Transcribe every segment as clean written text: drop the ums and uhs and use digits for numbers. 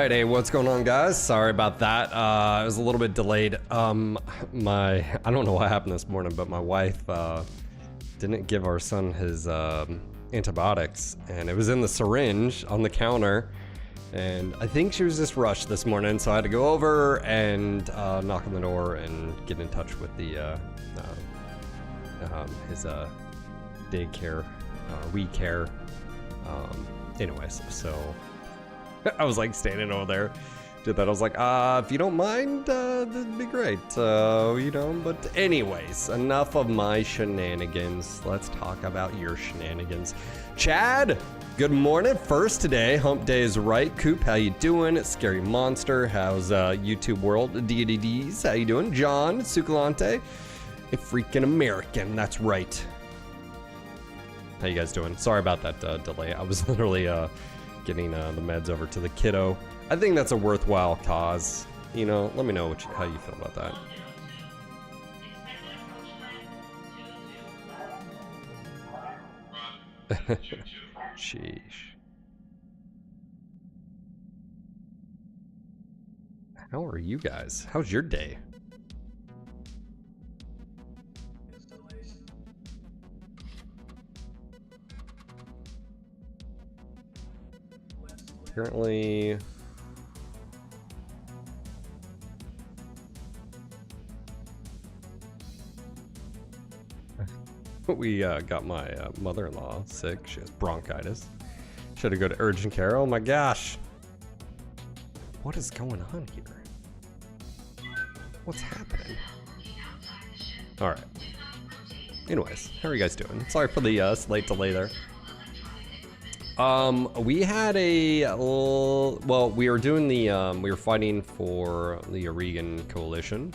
right, hey, what's going on, guys? Sorry about that. I was a little bit delayed. I don't know what happened this morning, but my wife didn't give our son his antibiotics, and it was in the syringe on the counter, and I think she was just rushed this morning, so I had to go over and knock on the door and get in touch with the his daycare, WeCare. Anyways, so I was like standing over there, did that. I was like, if you don't mind, that'd be great, you know. But anyways, enough of my shenanigans. Let's talk about your shenanigans. Chad, good morning. First today, hump day is right. Coop, how you doing? Scary Monster, how's YouTube world? DDDs, how you doing? John, Sucalante, A freaking American, that's right. How you guys doing? Sorry about that delay. I was literally getting the meds over to the kiddo. I think that's a worthwhile cause. You know, let me know how you feel about that. Sheesh. How are you guys? How's your day? Currently, we got my mother-in-law sick. She has bronchitis. She had to go to urgent care. Oh my gosh. What is going on here? What's happening? All right. Anyways, how are you guys doing? Sorry for the slight delay there. We had well, we were doing the, we were fighting for the Oregon coalition.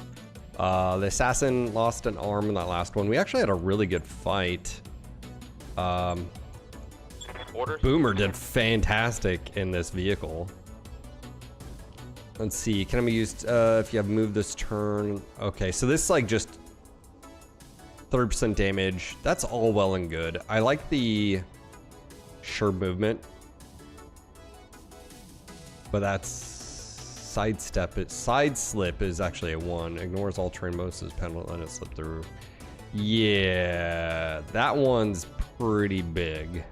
The assassin lost an arm in that last one. We actually had a really good fight. Boomer did fantastic in this vehicle. Let's see, can I be used, if you have moved this turn? Okay, so this is like just 30% damage. That's all well and good. I like the sure movement, but that's side slip is actually a 1. Ignores all terrain modes as penalty, let it slip through. Yeah, that one's pretty big.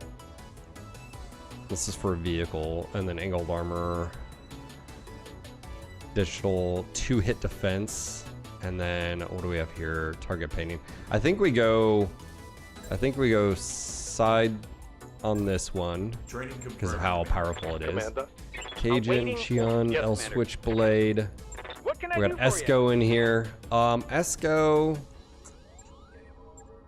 This is for a vehicle. And then angled armor, digital 2-hit defense, and then what do we have here? Target painting. I think we go side on this one because of how powerful it is. Cajun, Cheon, L Switchblade. We got Esco in here. Esco.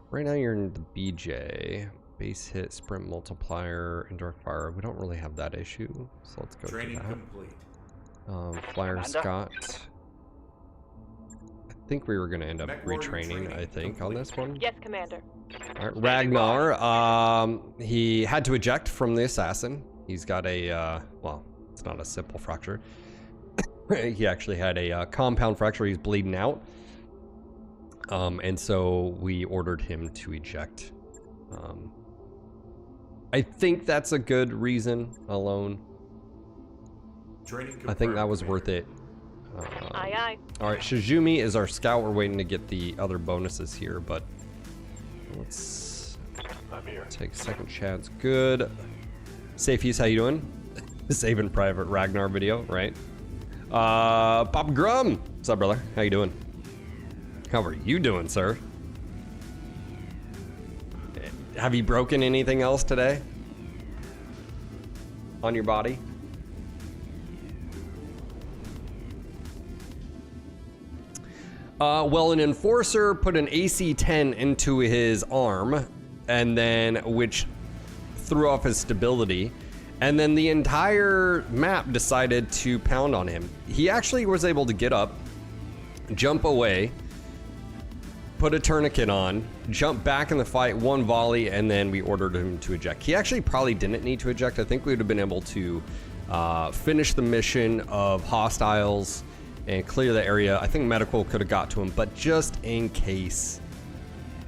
Right now you're in the BJ. Base hit, sprint multiplier, indirect fire. We don't really have that issue, so let's go to that. Flyer Scott. I think we were going to end up retraining, I think, on this one. Yes, Commander. All right, Ragnar, he had to eject from the assassin. He's got a, well, it's not a simple fracture. He actually had a compound fracture. He's bleeding out. And so we ordered him to eject. I think that's a good reason alone. I think that was worth it. Aye, aye. All right, Shizumi is our scout. We're waiting to get the other bonuses here, but let's take a second chance. Good. Safeys, how you doing? Saving Private Ragnar video, right? Papa Grum, what's up, brother? How you doing? How are you doing, sir? Have you broken anything else today? On your body? Well, an enforcer put an AC-10 into his arm, and then, which threw off his stability, and then the entire map decided to pound on him. He actually was able to get up, jump away, put a tourniquet on, jump back in the fight, one volley, and then we ordered him to eject. He actually probably didn't need to eject. I think we would have been able to finish the mission of hostiles and clear the area. I think medical could have got to him, but just in case,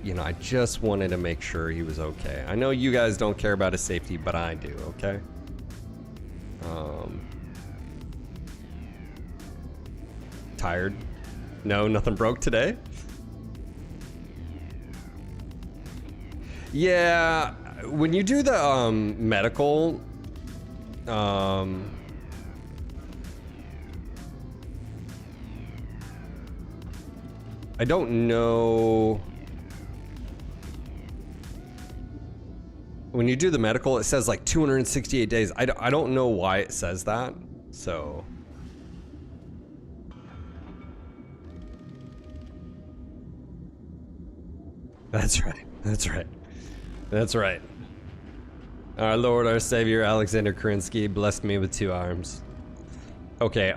you know, I just wanted to make sure he was okay. I know you guys don't care about his safety, but I do, okay? Tired? No, nothing broke today? Yeah, when you do the medical, I don't know. When you do the medical, it says like 268 days. I don't know why it says that, so. That's right, that's right, that's right. Our Lord, our Savior, Alexander Kerensky, blessed me with 2 arms. Okay,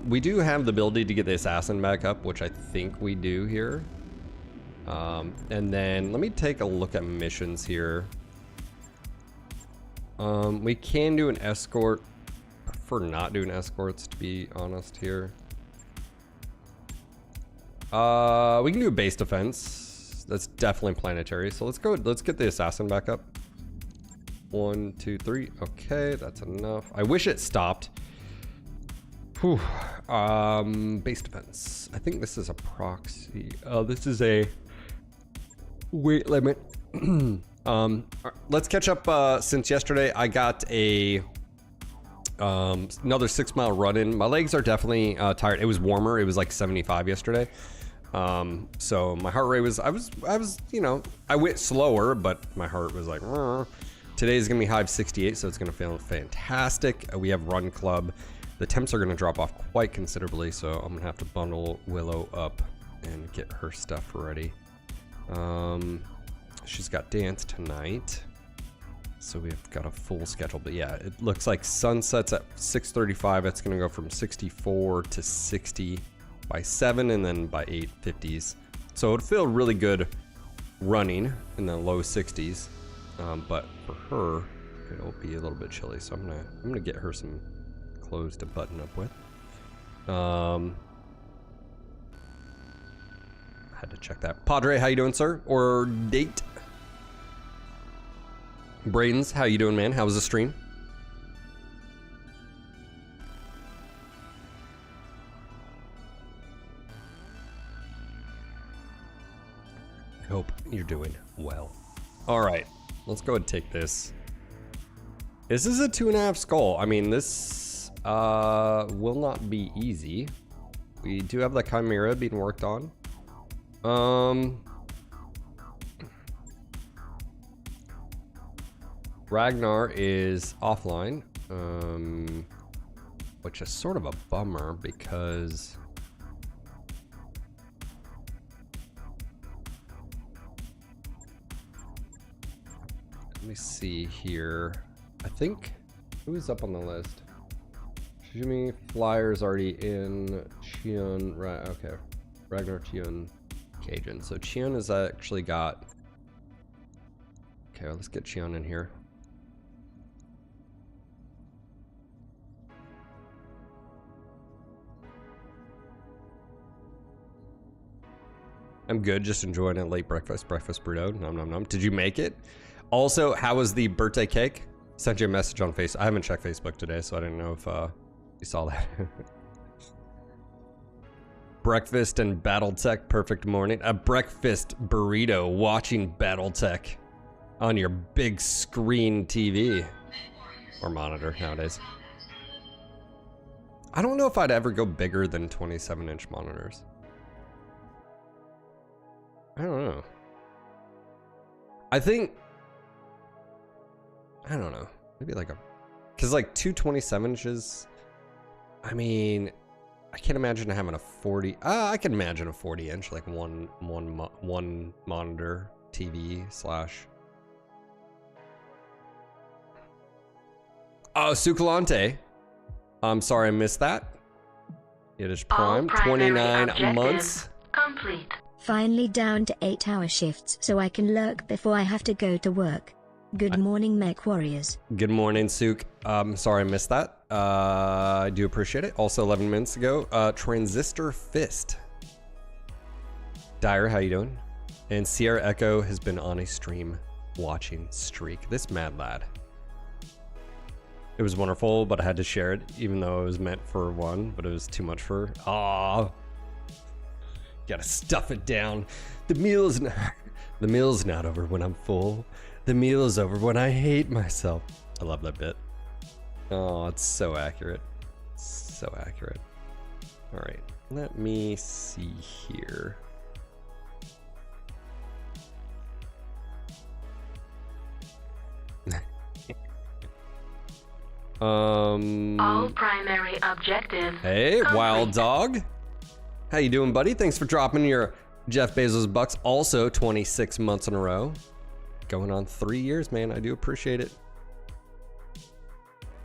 we do have the ability to get the assassin back up, which I think we do here. And then let me take a look at missions here. We can do an escort. I prefer not doing escorts, to be honest here. We can do a base defense. That's definitely planetary. So let's go. Let's get the assassin back up. 1, 2, 3. Okay, that's enough. I wish it stopped. Whew. Base defense. I think this is a proxy. Oh, this is a weight limit. Let's catch up. Since yesterday, I got a another 6-mile run in. My legs are definitely tired. It was warmer. It was like 75 yesterday. So my heart rate was, I was, you know, I went slower, but my heart was like, today's gonna be high of 68, so it's gonna feel fantastic. We have run club. The temps are gonna drop off quite considerably, so I'm gonna have to bundle Willow up and get her stuff ready. She's got dance tonight, so we've got a full schedule. But yeah, it looks like sunsets at 6:35. It's gonna go from 64 to 60 by 7, and then by 8, 50s. So it'd feel really good running in the low 60s. But for her, it'll be a little bit chilly. So I'm gonna get her some clothes to button up with. Had to check that. Padre, how you doing, sir? Or date? Brains, how you doing, man? How was the stream? I hope you're doing well. All right, let's go ahead and take this. This is a 2.5 skull. I mean, this will not be easy. We do have the Chimera being worked on. Ragnar is offline, which is sort of a bummer because let me see here. I think who's up on the list? Jimmy Flyer's already in. Chion, right? Okay, Ragnar, Chion, Cajun. So Chion has actually got. Okay, let's get Chion in here. I'm good, just enjoying a late breakfast burrito. Nom nom nom. Did you make it? Also, how was the birthday cake? Sent you a message on Facebook. I haven't checked Facebook today, so I didn't know if you saw that. Breakfast and BattleTech, perfect morning. A breakfast burrito watching BattleTech on your big screen TV or monitor nowadays. I don't know if I'd ever go bigger than 27-inch monitors. I don't know. I don't know. Maybe like because like 227 inches. I mean, I can't imagine having a 40. I can imagine a 40-inch, like one monitor TV slash. Oh, Succulante. I'm sorry I missed that. It is prime. 29 months. Complete. Finally down to 8-hour shifts so I can lurk before I have to go to work. Good morning, Mech Warriors. Good morning, Suk. Sorry I missed that. I do appreciate it. Also 11 minutes ago, Transistor Fist. Dyer, how you doing? And Sierra Echo has been on a stream watching Streak. This mad lad. It was wonderful, but I had to share it, even though it was meant for one, but it was too much for her. Aww. Gotta stuff it down. The meal's not over when I'm full. The meal is over when I hate myself. I love that bit. Oh, it's so accurate. So accurate. All right, let me see here. All primary objectives. Hey, complete. Wild Dog. How you doing, buddy? Thanks for dropping your Jeff Bezos bucks. Also 26 months in a row. Going on 3 years, man. I do appreciate it.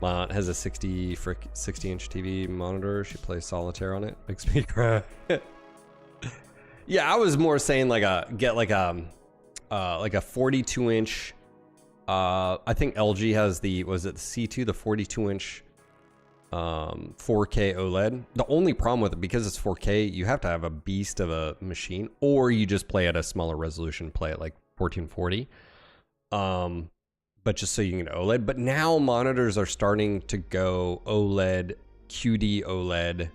My aunt has a 60-inch TV monitor. She plays solitaire on it. Makes me cry. Yeah, I was more saying like get like a 42 inch. I think LG has the was it the C2, the 42 inch 4K OLED. The only problem with it, because it's 4K, you have to have a beast of a machine, or you just play at a smaller resolution, play at like 1440. But just so you can OLED. But now monitors are starting to go OLED, QD OLED.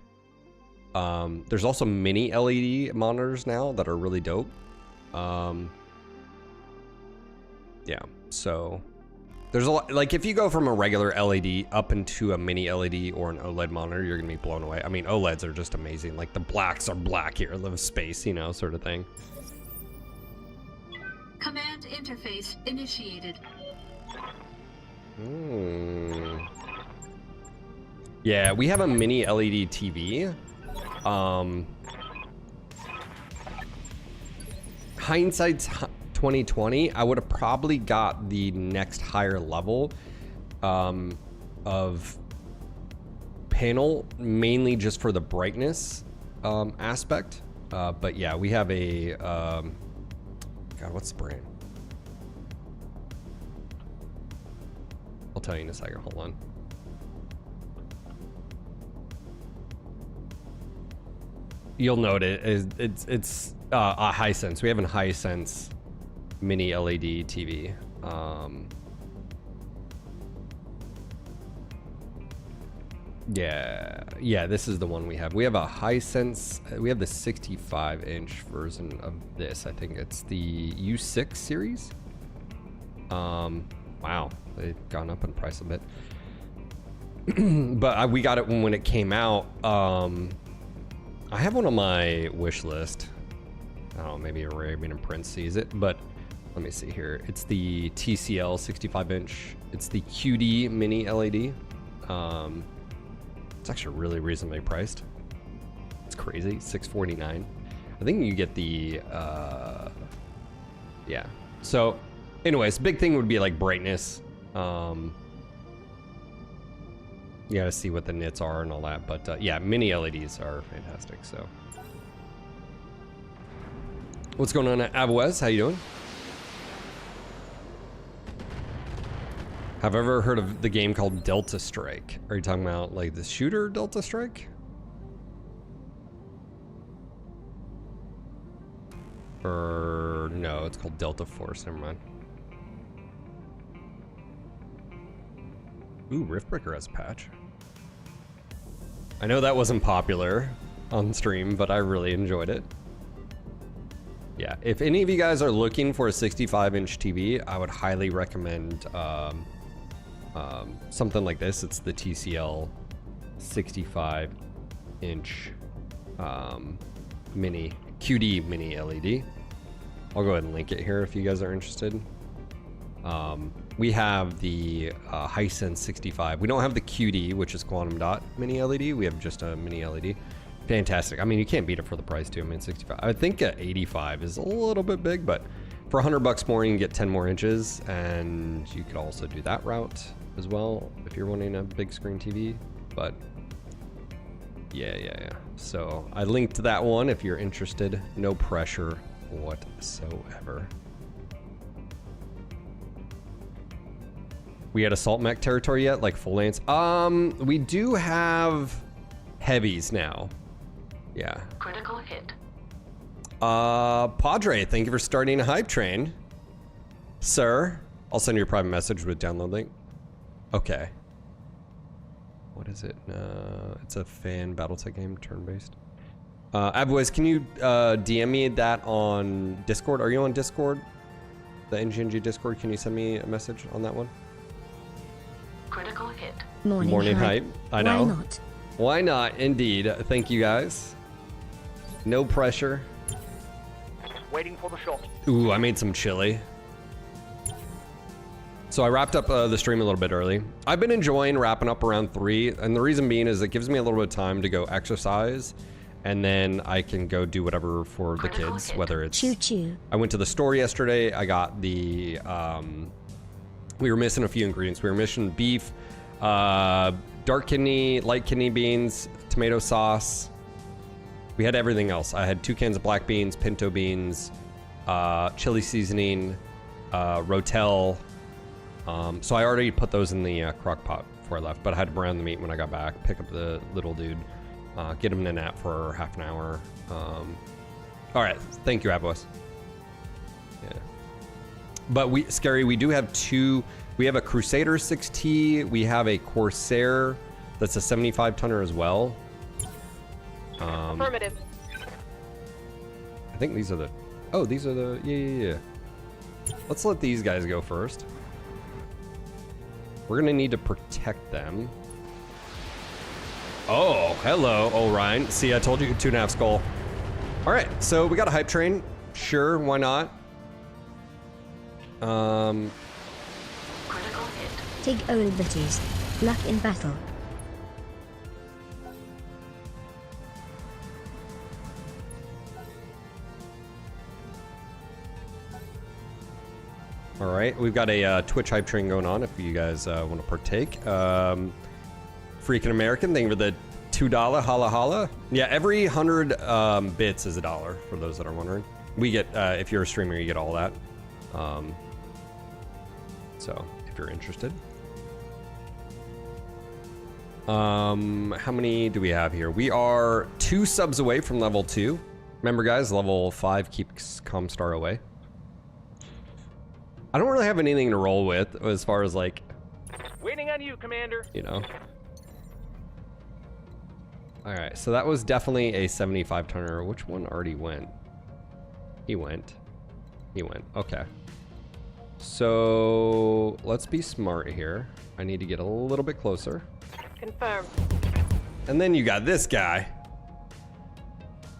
There's also mini LED monitors now that are really dope. Yeah, so there's a lot, like if you go from a regular LED up into a mini LED or an OLED monitor, you're gonna be blown away. I mean, OLEDs are just amazing. Like the blacks are black here, live space, you know, sort of thing. Command interface initiated. Yeah, we have a mini LED TV. Hindsight's 2020, I would have probably got the next higher level of panel, mainly just for the brightness aspect. But yeah, we have a God, what's the brand? I'll tell you in a second. Hold on. You'll note it's a Hisense. We have a Hisense mini LED TV. Yeah, this is the one we have. We have a Hisense. We have the 65-inch version of this. I think it's the U6 series. Wow, they've gone up in price a bit. But we got it when it came out. I have one on my wish list. I don't know, maybe Arabian and Prince sees it, but let me see here. It's the TCL 65-inch. It's the QD mini LED. It's actually really reasonably priced. It's crazy, $649. I think you get the, yeah. So, anyways, big thing would be like brightness. You gotta see what the nits are and all that, but yeah, mini LEDs are fantastic. So, what's going on at Avwes? How you doing? Have I ever heard of the game called Delta Strike? Are you talking about like the shooter Delta Strike? Or no, it's called Delta Force. Never mind. Ooh, Riftbreaker has a patch. I know that wasn't popular on stream, but I really enjoyed it. Yeah, if any of you guys are looking for a 65-inch TV, I would highly recommend something like this. It's the TCL 65-inch mini QD mini LED. I'll go ahead and link it here if you guys are interested. We have the Hisense 65. We don't have the QD, which is quantum dot mini LED. We have just a mini LED. Fantastic. I mean, you can't beat it for the price too. I mean, 65. I think 85 is a little bit big, but for $100 more, you can get 10 more inches, and you could also do that route as well if you're wanting a big screen TV. But yeah. So I linked that one if you're interested. No pressure whatsoever. We had assault mech territory yet, like full lance? We do have heavies now. Yeah. Critical hit. Padre, thank you for starting a hype train, sir. I'll send you a private message with download link. Okay. What is it? It's a fan BattleTech game, turn-based. Abboys, can you DM me that on Discord? Are you on Discord? The NGNG Discord, can you send me a message on that one? Critical hit. Morning hype. I know. Why not? Why not? Indeed. Thank you guys. No pressure. Waiting for the shot. Ooh, I made some chili. So I wrapped up the stream a little bit early. I've been enjoying wrapping up around 3, and the reason being is it gives me a little bit of time to go exercise, and then I can go do whatever for the kids, whether it's... Choo choo. I went to the store yesterday. I got the... we were missing a few ingredients. We were missing beef, dark kidney, light kidney beans, tomato sauce, We had everything else. I had 2 cans of black beans, pinto beans, chili seasoning, rotel. So I already put those in the crock pot before I left, but I had to brown the meat when I got back, pick up the little dude, get him in a nap for half an hour. All right, thank you, Abos. Yeah. But Scary, we do have 2, we have a Crusader 6T, we have a Corsair that's a 75 tonner as well. Affirmative. I think these are the, oh, these are the, yeah. Let's let these guys go first. We're gonna need to protect them. Oh, hello, Orion. See, I told you 2.5 skull. All right, so we got a hype train. Sure, why not? Critical hit. Tig old bitties. Luck in battle. All right, we've got a Twitch hype train going on if you guys want to partake. Freaking American, thank you for the $2 holla holla. Yeah, every 100 bits is $1 for those that are wondering. We get, if you're a streamer, you get all that. So if you're interested. How many do we have here? We are 2 subs away from level 2. Remember guys, level 5 keeps Comstar away. I don't really have anything to roll with as far as like, Waiting on you, Commander. you know. All right, so that was definitely a 75 tonner. Which one already went? He went. He went. Okay. So let's be smart here. I need to get a little bit closer. Confirmed. And then you got this guy.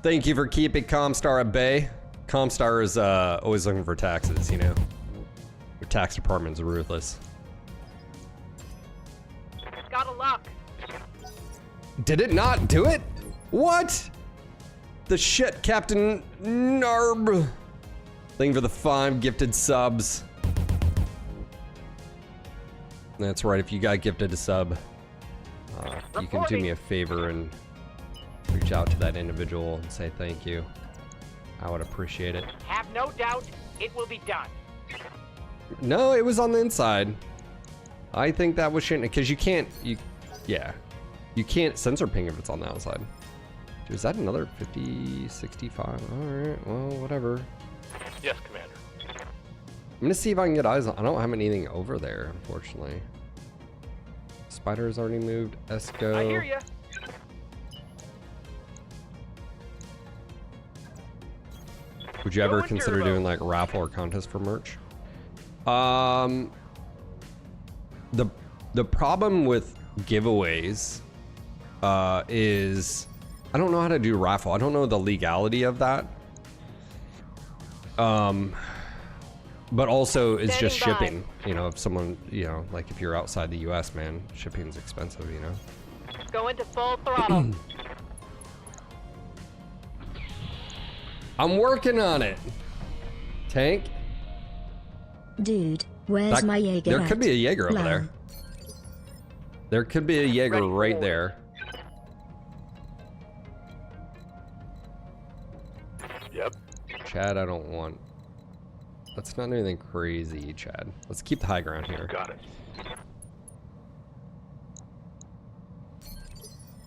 Thank you for keeping Comstar at bay. Comstar is always looking for taxes, you know. Your tax department's ruthless. Got a lock. Did it not do it? What? The shit, Captain Narb. Thank you for the 5 gifted subs. That's right, if you got gifted a sub, you can do me a favor and reach out to that individual and say thank you. I would appreciate it. Have no doubt, it will be done. No, it was on the inside. I think that was shit, because you can't, yeah. You can't sensor ping if it's on the outside. Dude, is that another 50, 65? All right, well, whatever. Yes, Commander. I'm gonna see if I can get eyes on, I don't have anything over there, unfortunately. Spider's already moved, Esco. I hear ya. Would you ever Going consider turbo. doing like raffle or contest for merch? The problem with giveaways is I don't know how to do raffle. I don't know the legality of that. But also it's just Standing by. shipping. You know, if someone, you know, like if you're outside the US, man, shipping's expensive, you know. Going to full throttle. I'm working on it. Tank. Dude, where's That- my Jaeger there could at? be a Jaeger over Lol. there. There could be a Jaeger Ready for right orders. there. Yep. Chad, I don't want. Let's not do anything crazy, Chad. Let's keep the high ground here. Got it.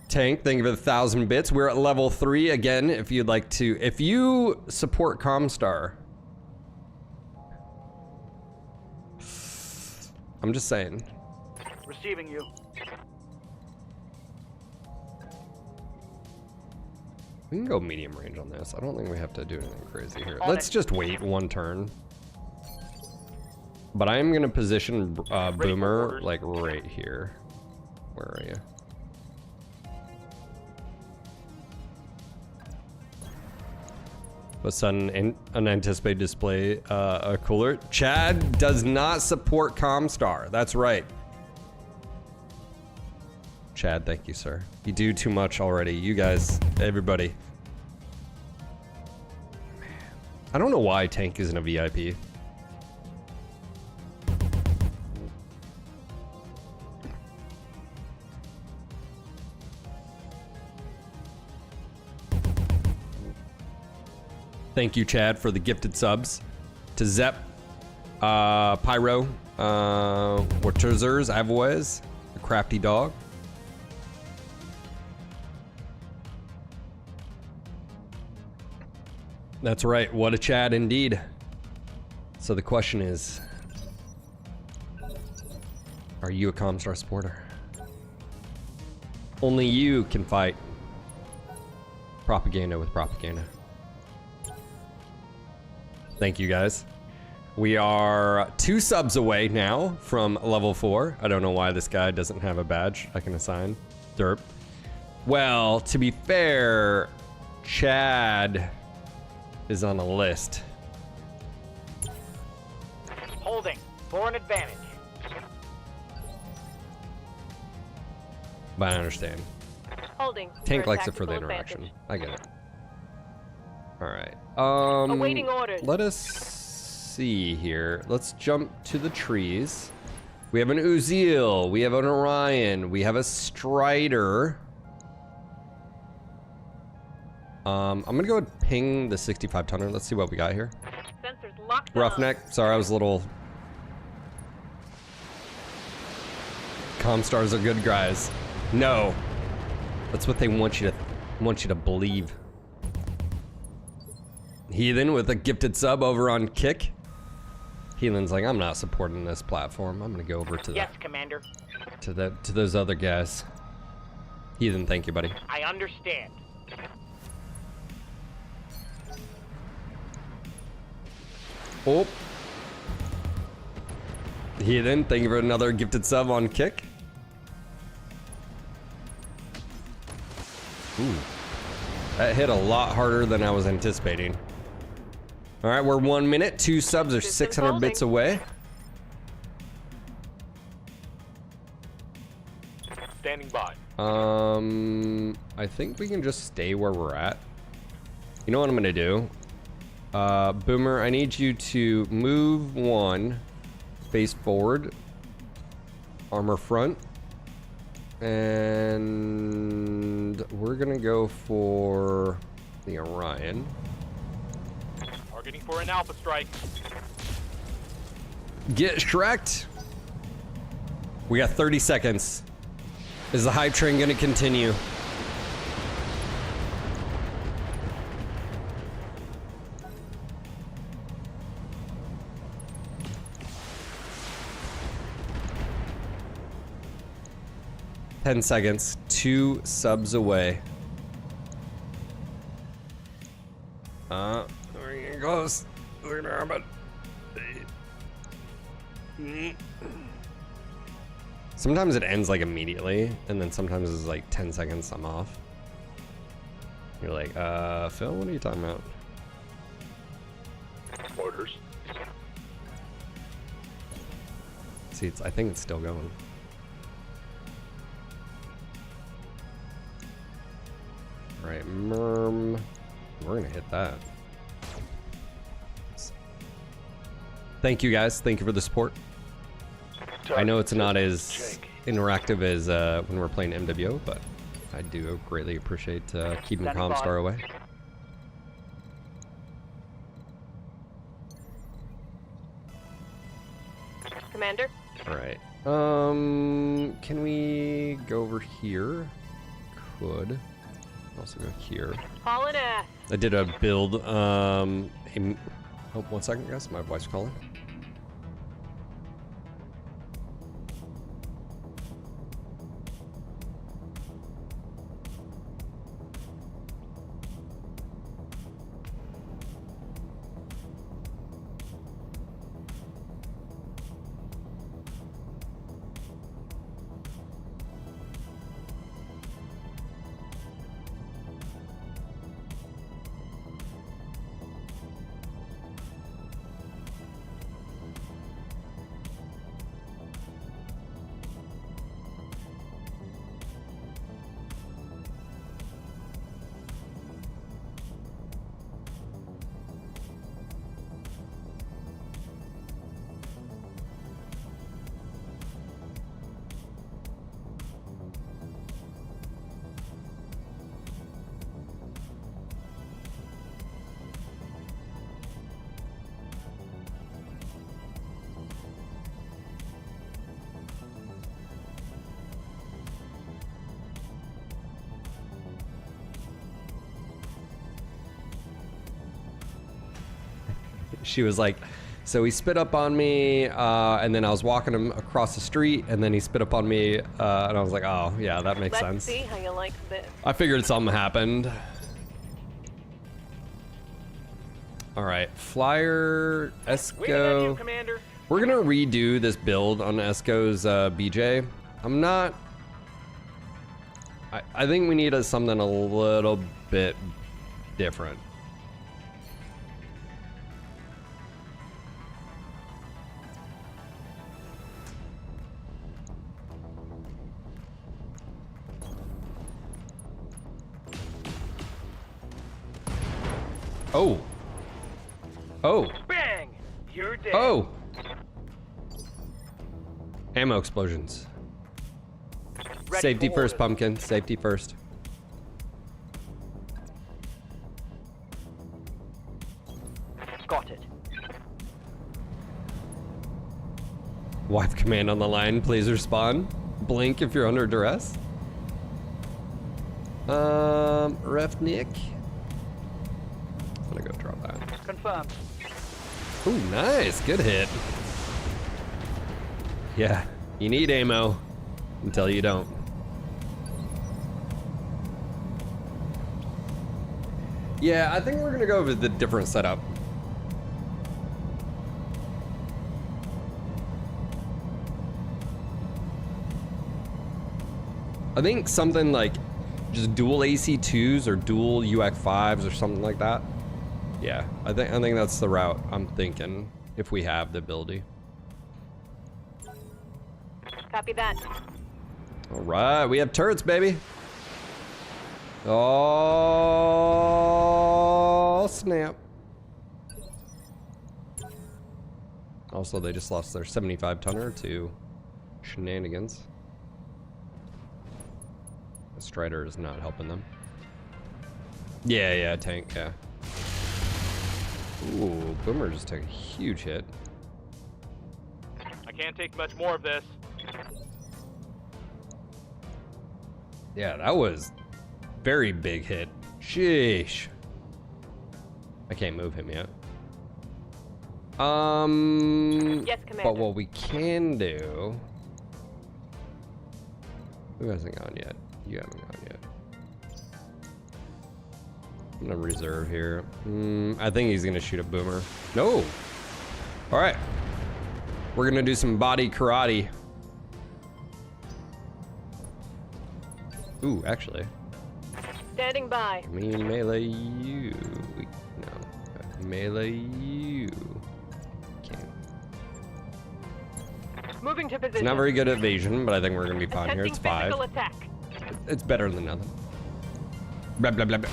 Tank, thank you for the 1,000 bits. We're at level 3 again. If you'd like to, if you support Comstar, I'm just saying. Receiving you. We can go medium range on this. I don't think we have to do anything crazy here. On Let's it. just wait 1 turn. But I am gonna position Boomer orders. like right here. Where are you? A sudden unanticipated display a cooler. Chad does not support Comstar. That's right. Chad, thank you, sir. You do too much already. You guys, everybody. I don't know why Tank isn't a VIP. Thank you, Chad, for the gifted subs. To Zep, Pyro, Warterzers, Avoez, the Crafty Dog. That's right. What a Chad indeed. So the question is, are you a Comstar supporter? Only you can fight propaganda with propaganda. Thank you, guys. We are 2 subs away now from level 4. I don't know why this guy doesn't have a badge I can assign. Derp. Well, to be fair, Chad is on a list. Holding. For an advantage. But I understand. Holding. Tank for a likes it for the tactical interaction. advantage. I get it. All right. Awaiting orders. Let us see here. Let's jump to the trees. We have an Uziel. We have an Orion. We have a Strider. I'm gonna go and ping the 65 tonner. Let's see what we got here. Sensors locked on. Roughneck. Sorry, I was a little. Comstars are good guys. No, that's what they want you to believe. Heathen with a gifted sub over on Kick. Heathen's like, I'm not supporting this platform. I'm gonna go over to the Yes, Commander. to those other guys. Heathen, thank you, buddy. I understand. Oh. Heathen, thank you for another gifted sub on Kick. Ooh. That hit a lot harder than I was anticipating. All right, we're 1 minute. 2 subs are 600 bits away. Standing by. I think we can just stay where we're at. You know what I'm gonna do? Boomer, I need you to move 1, face forward, armor front, and we're gonna go for the Orion. Targeting for an alpha strike. Get Shrek'd. We got 30 seconds. Is the hype train gonna continue? Ten seconds. 2 subs away. We're getting close. We're gonna have it. Sometimes it ends like immediately, and then sometimes it's like 10 seconds I'm off. You're like, Phil, what are you talking about? Orders. See, I think it's still going. All right, Merm. We're gonna hit that. Thank you, guys. Thank you for the support. I know it's not as interactive as when we're playing MWO, but I do greatly appreciate keeping Standing by. Comstar away. Commander. All right. Can we go over here? Could also go here. Hauling ass. I did a build. Oh, 1 second, guys. My wife's calling. she was like, so he spit up on me, and then I was walking him across the street, and then he spit up on me, and I was like, oh, yeah, that makes Let's sense. see how you like this. I figured something happened. All right, Flyer, Waiting on you, Esco. Commander. We're gonna redo this build on Esco's BJ. I'm not. I think we need something a little bit different. Oh. Oh. Bang! You're dead. Oh. Ammo explosions. Ready Safety for first, orders. pumpkin. Safety first. Got it. Wife command on the line. Please respond. Blink if you're under duress. Ref Nick. I'm gonna go drop that. Confirmed. Ooh, nice. Good hit. Yeah, you need ammo until you don't. Yeah, I think we're gonna go with the different setup. I think something like just dual AC2s or dual UX5s or something like that. Yeah, I think that's the route I'm thinking if we have the ability. Copy that. All right, we have turrets, baby. Oh, snap. Also, they just lost their 75 tonner to shenanigans. The Strider is not helping them. Yeah, tank, yeah. Ooh, Boomer just took a huge hit. I can't take much more of this. Yeah, that was very big hit. Sheesh. I can't move him yet. Yes, Commander. But what we can do... Who hasn't gone yet? You haven't gone yet. I'm gonna reserve here. I think he's gonna shoot a Boomer. No! Alright. We're gonna do some body karate. Ooh, actually. Standing by. Me melee you. No. Melee you. Can't. Moving to position. It's not very good at evasion, but I think we're gonna be fine here. It's Attempting 5. physical attack. It's better than nothing. Blah, blah, blah, blah.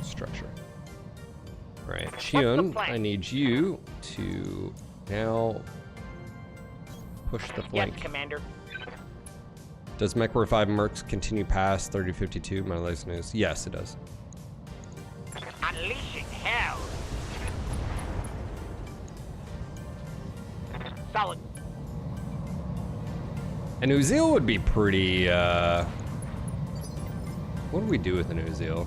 Structure. Right, Chion, plan? I need you to now push the flank. Yes, Commander. Does Mech-War 5 Mercs continue past 3052? My latest news. Yes, it does. Unleashing hell. Solid. An Uzil would be pretty, what do we do with an Uzil?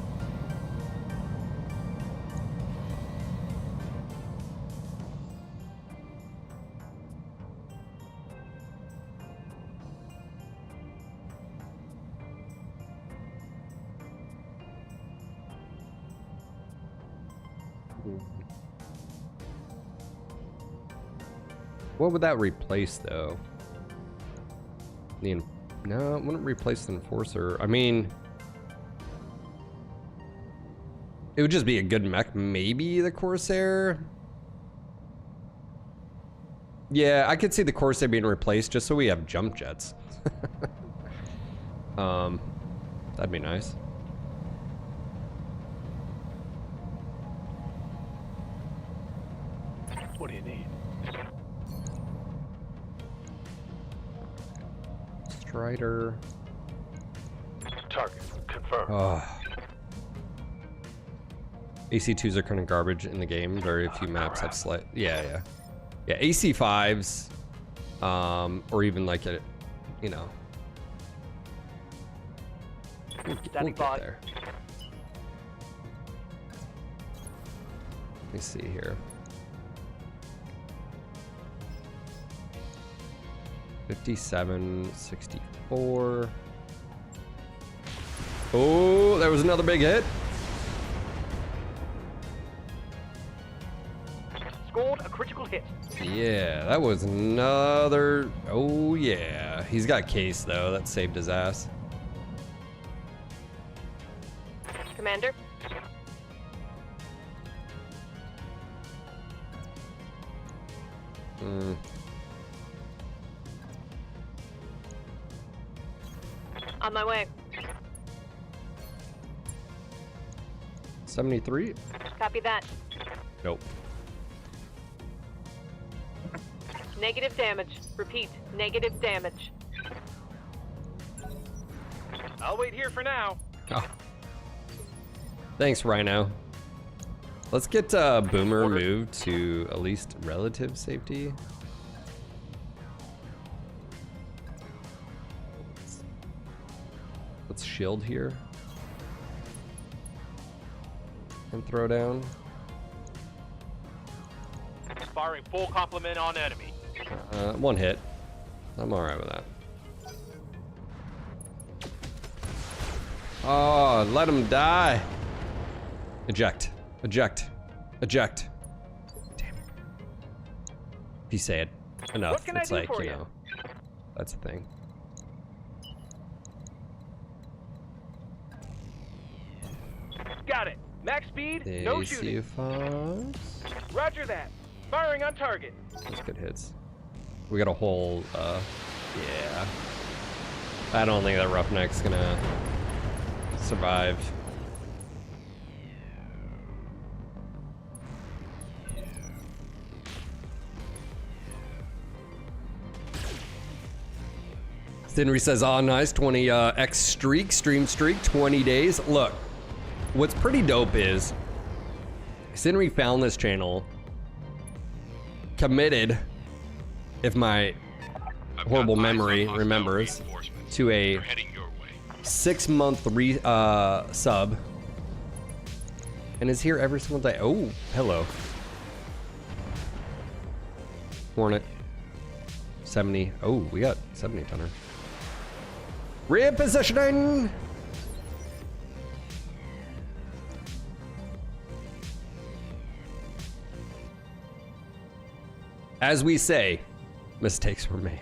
What would that replace, though? No, it wouldn't replace the Enforcer. I mean, it would just be a good mech. Maybe the Corsair. Yeah, I could see the Corsair being replaced just so we have jump jets. That'd be nice. What do you need? Strider. Target confirmed. Oh. AC2s are kind of garbage in the game. Very few maps have slight. Yeah. AC5s, or even like a, you know. We'll Standing get by. there. Let me see here. 57, 64. Oh, there was another big hit. Scored a critical hit. Yeah, that was another. Oh, yeah. He's got case, though. That saved his ass. Commander? On my way. 73? Copy that. Nope. Negative damage. Repeat, negative damage. I'll wait here for now. Oh. Thanks, Rhino. Let's get Boomer moved to at least relative safety. Let's shield here. And throw down. Firing full complement on enemy. One hit. I'm alright with that. Oh, let him die. Eject. Eject. Eject. Damn it. If you say it enough, What can I it's do like, for you you? know, that's the thing. Got it. Max speed, no shooting. AC5. Roger that. Firing on target. That's good hits. We got a whole, yeah. I don't think that Roughneck's gonna survive. Henry says, "Ah, nice 20 X stream streak, 20 days." Look, what's pretty dope is Henry found this channel, committed, if my horrible memory remembers, to a 6-month sub, and is here every single day. Oh, hello. Hornet. 70. Oh, we got 70 tonner. Repositioning. As we say, mistakes were made.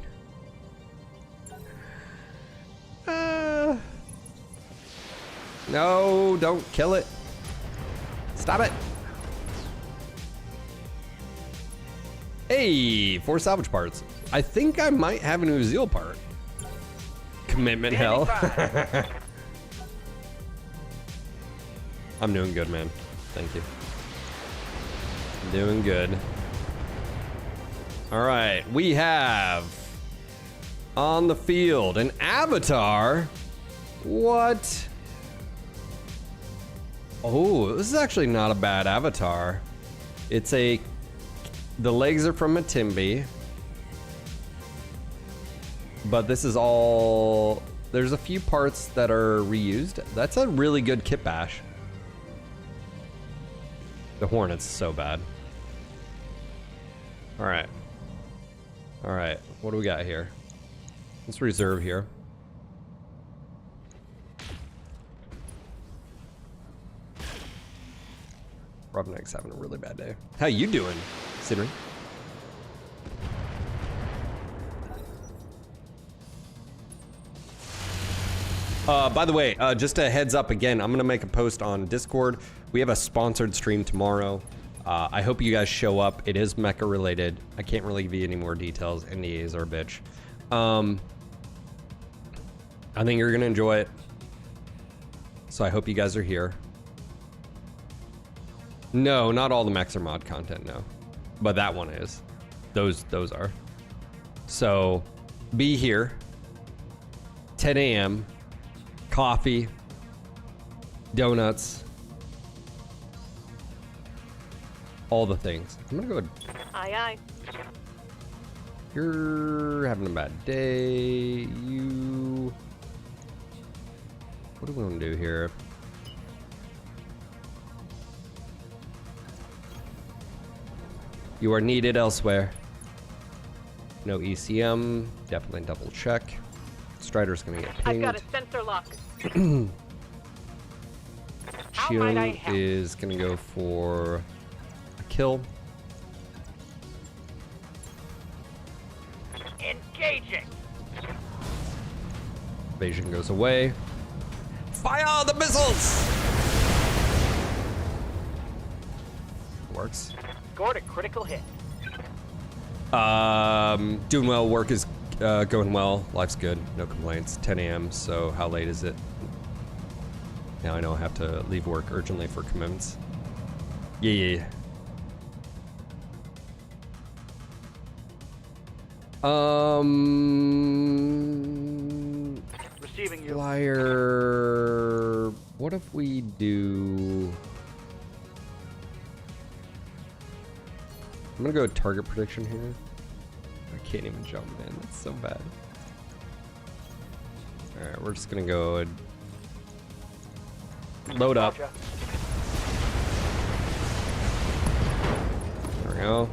No, don't kill it. Stop it. Hey, 4 salvage parts. I think I might have an Uzil part. Commitment hell. I'm doing good, man. Thank you. Doing good. All right, we have on the field an avatar. What? Oh, this is actually not a bad avatar. It's the legs are from a Timby. But this is all, there's a few parts that are reused. That's a really good kit bash. The Hornet's so bad. All right. All right, what do we got here? Let's reserve here. Roughneck's having a really bad day. How you doing, Sidney? By the way, just a heads up again, I'm gonna make a post on Discord. We have a sponsored stream tomorrow. I hope you guys show up. It is mecha related. I can't really give you any more details. NDAs are a bitch. I think you're gonna enjoy it. So I hope you guys are here. No, not all the mechs are mod content, no. But that one is. Those are. So be here. 10 a.m. Coffee, donuts, all the things. I'm gonna go ahead. Aye, aye. You're having a bad day. What do we want to do here? You are needed elsewhere. No ECM. Definitely double check. Strider's gonna get I've got a pinged. sensor lock. How might I Chiun help? is gonna go for a kill. Engaging. Evasion goes away. Fire the missiles! Works. Scored a critical hit. Doing well. Work is going well. Life's good. No complaints. 10 a.m. So how late is it? Now I know I have to leave work urgently for commitments. Yeah. Receiving you. Flyer. What if we do? I'm gonna go target prediction here. I can't even jump in. It's so bad. All right, we're just gonna go load up. Gotcha. There we go.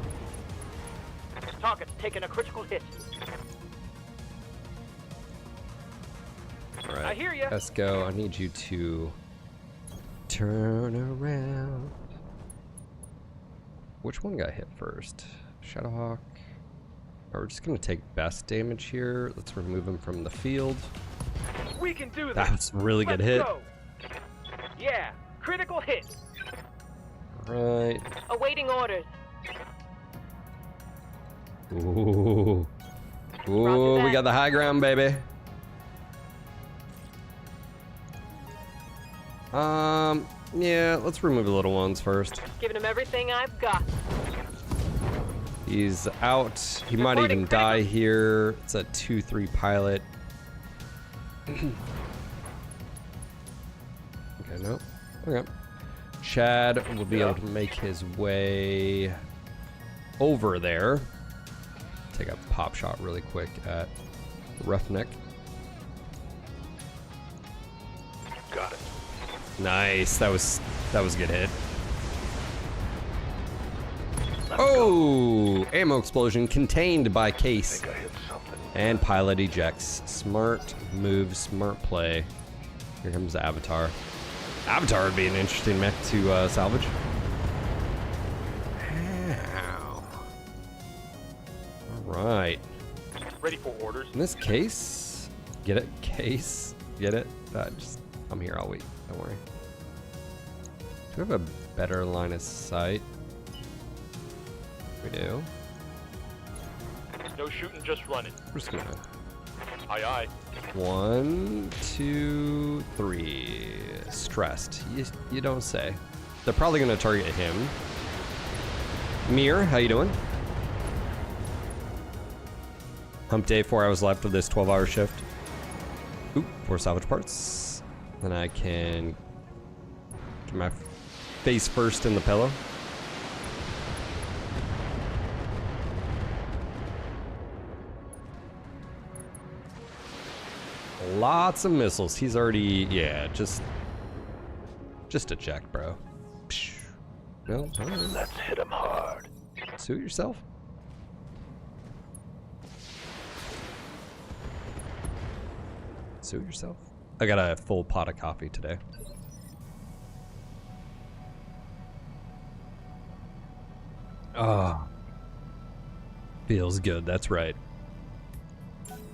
Target's taking a critical hit. All right. I hear ya. Esco, I need you to turn around. Which one got hit first? Shadowhawk. Oh, we're just gonna take best damage here. Let's remove him from the field. We can do this. That's a really good Let's hit. go. Yeah, critical hit. Right. Awaiting orders. Ooh. Ooh, we got the high ground, baby. Yeah, let's remove the little ones first. Giving him everything I've got. He's out. He might Reporting even die here. It's a 2-3 pilot. Okay, no. Okay. Chad will be able to make his way over there. Take a pop shot really quick at the Roughneck. Got it. Nice. That was a good hit. Oh! Ammo explosion contained by case. I hit something. And pilot ejects. Smart move, smart play. Here comes the Avatar. Avatar would be an interesting mech to salvage. Ow. Alright. Ready for orders. In this case, get it? Case? Get it? I'm here all week. Don't worry. Do we have a better line of sight? We do. No shooting, just running. We're just gonna. Aye, aye. 1, 2, 3. Stressed. You don't say. They're probably gonna target him. Mir, how you doing? Hump day, 4 hours left of this 12-hour shift. Oop, 4 salvage parts. Then I can get my face first in the pillow. Lots of missiles. He's already, yeah, just eject, bro. Psh. No, all right. Let's hit him hard. Suit yourself. Suit yourself. I got a full pot of coffee today. Ah, feels good. That's right.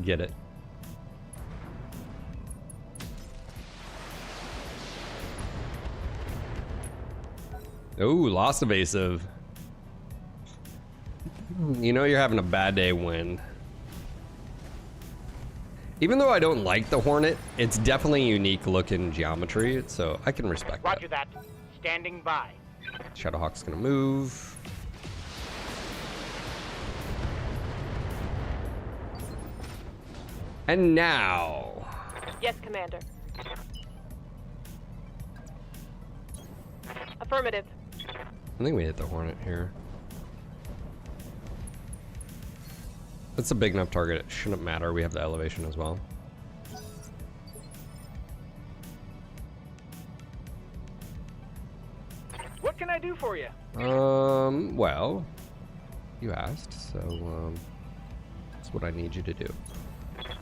Get it. Oh, lost evasive. You know you're having a bad day when. Even though I don't like the Hornet, it's definitely unique looking geometry, so I can respect Roger that. Standing by. that. Shadowhawk's gonna move. And now. Yes, Commander. Affirmative. I think we hit the Hornet here. It's a big enough target, it shouldn't matter. We have the elevation as well. What can I do for you? Well, you asked, so that's what I need you to do.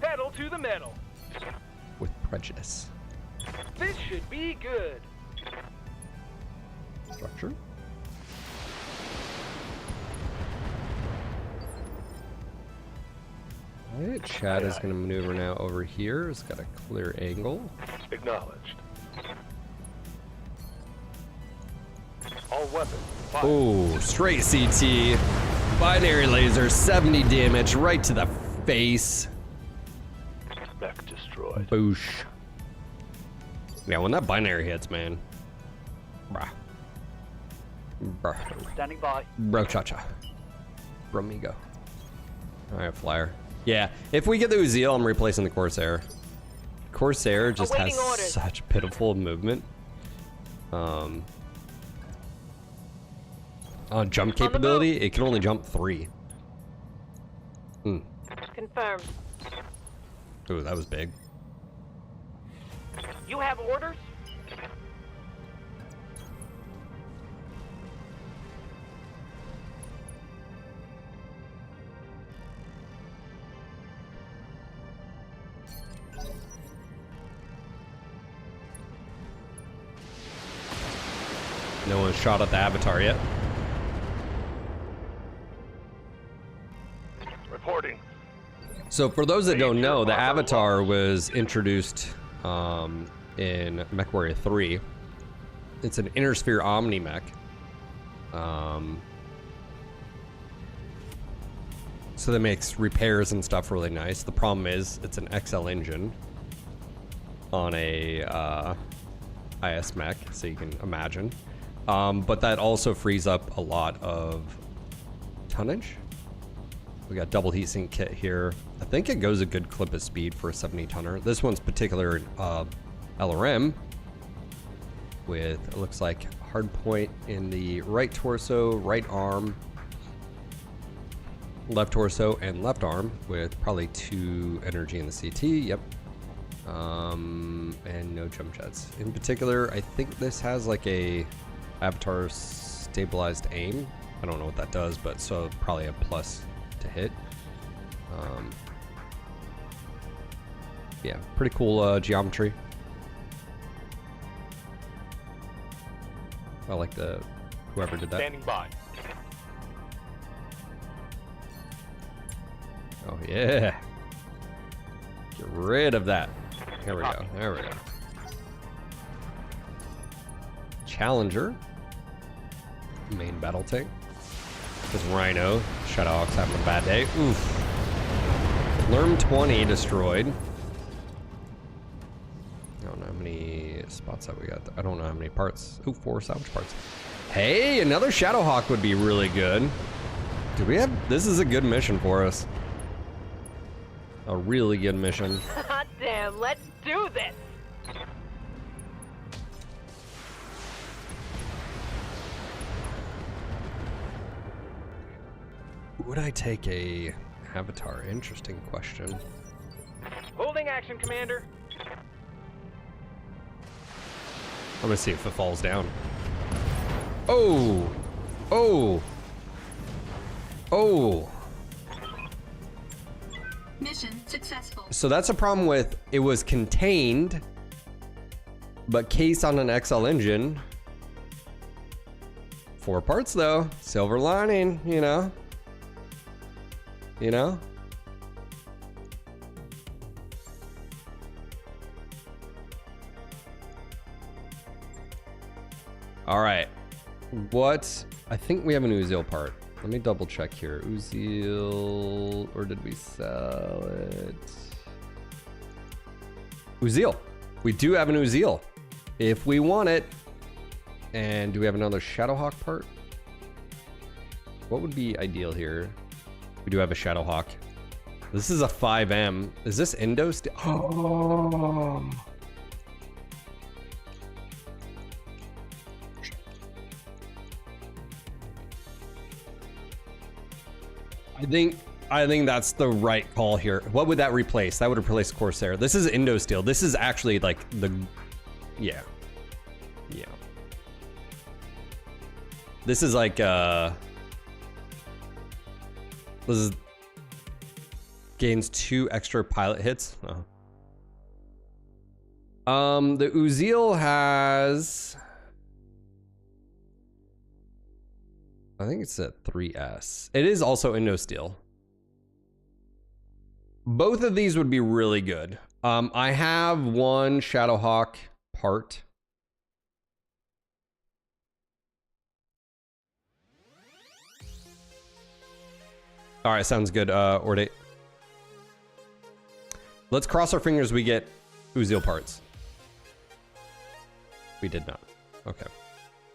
Pedal to the metal. With prejudice. This should be good. Structure. Alright, Chad is going to maneuver now over here. It's got a clear angle. Acknowledged. All weapons. Fire. Oh, straight CT. Binary laser, 70 damage right to the face. Mech destroyed. Boosh. Yeah, when that binary hits, man. Bruh. Bruh. Standing by. Bro cha-cha. Bromigo. Alright, flyer. Yeah, if we get the Uziel, I'm replacing the Corsair. Corsair just Awaiting has orders. such pitiful movement. On jump capability, it can only jump 3. Confirmed. Ooh, that was big. You have orders? No one shot at the Avatar yet. Reporting. So for those that don't know, the Avatar was introduced in MechWarrior 3. It's an inner sphere Omni mech. So that makes repairs and stuff really nice. The problem is it's an XL engine on a IS mech, so you can imagine. But that also frees up a lot of tonnage. We got double heatsink kit here. I think it goes a good clip of speed for a 70 tonner. This one's particular LRM with, it looks like, hard point in the right torso, right arm, left torso, and left arm with probably 2 energy in the CT. Yep. And no jump jets. In particular, I think this has like a Avatar stabilized aim. I don't know what that does, but so probably a plus to hit. Yeah, pretty cool geometry. I like the whoever did that. Standing by. Oh yeah. Get rid of that. There we go. There we go. Challenger. Main battle tank. This Rhino. Shadowhawk's having a bad day. Oof. Lerm 20 destroyed. I don't know how many spots that we got. I don't know how many parts. Ooh, 4 salvage parts. Hey, another Shadowhawk would be really good. Do we have... This is a good mission for us. A really good mission. Hot damn, let's do this! Would I take a Avatar? Interesting question. Holding action, Commander. I'm gonna see if it falls down. Oh! Oh! Oh! Mission successful. So that's a problem with it was contained, but case on an XL engine. 4 parts though. Silver lining, you know? You know? All right. What? I think we have an Uziel part. Let me double check here. Uziel, or did we sell it? Uziel. We do have an Uziel. If we want it. And do we have another Shadowhawk part? What would be ideal here? We do have a Shadowhawk. This is a 5M. Is this Indo still? Oh. I think that's the right call here. What would that replace? That would replace Corsair. This is Indo Steel. This is actually like the, yeah. Yeah. This is like This is gains 2 extra pilot hits. The Uzil has, I think it's at 3S. It is also Indo Steel. Both of these would be really good. I have one Shadowhawk part. All right, sounds good, Ordate. Let's cross our fingers we get Uzil parts. We did not. Okay.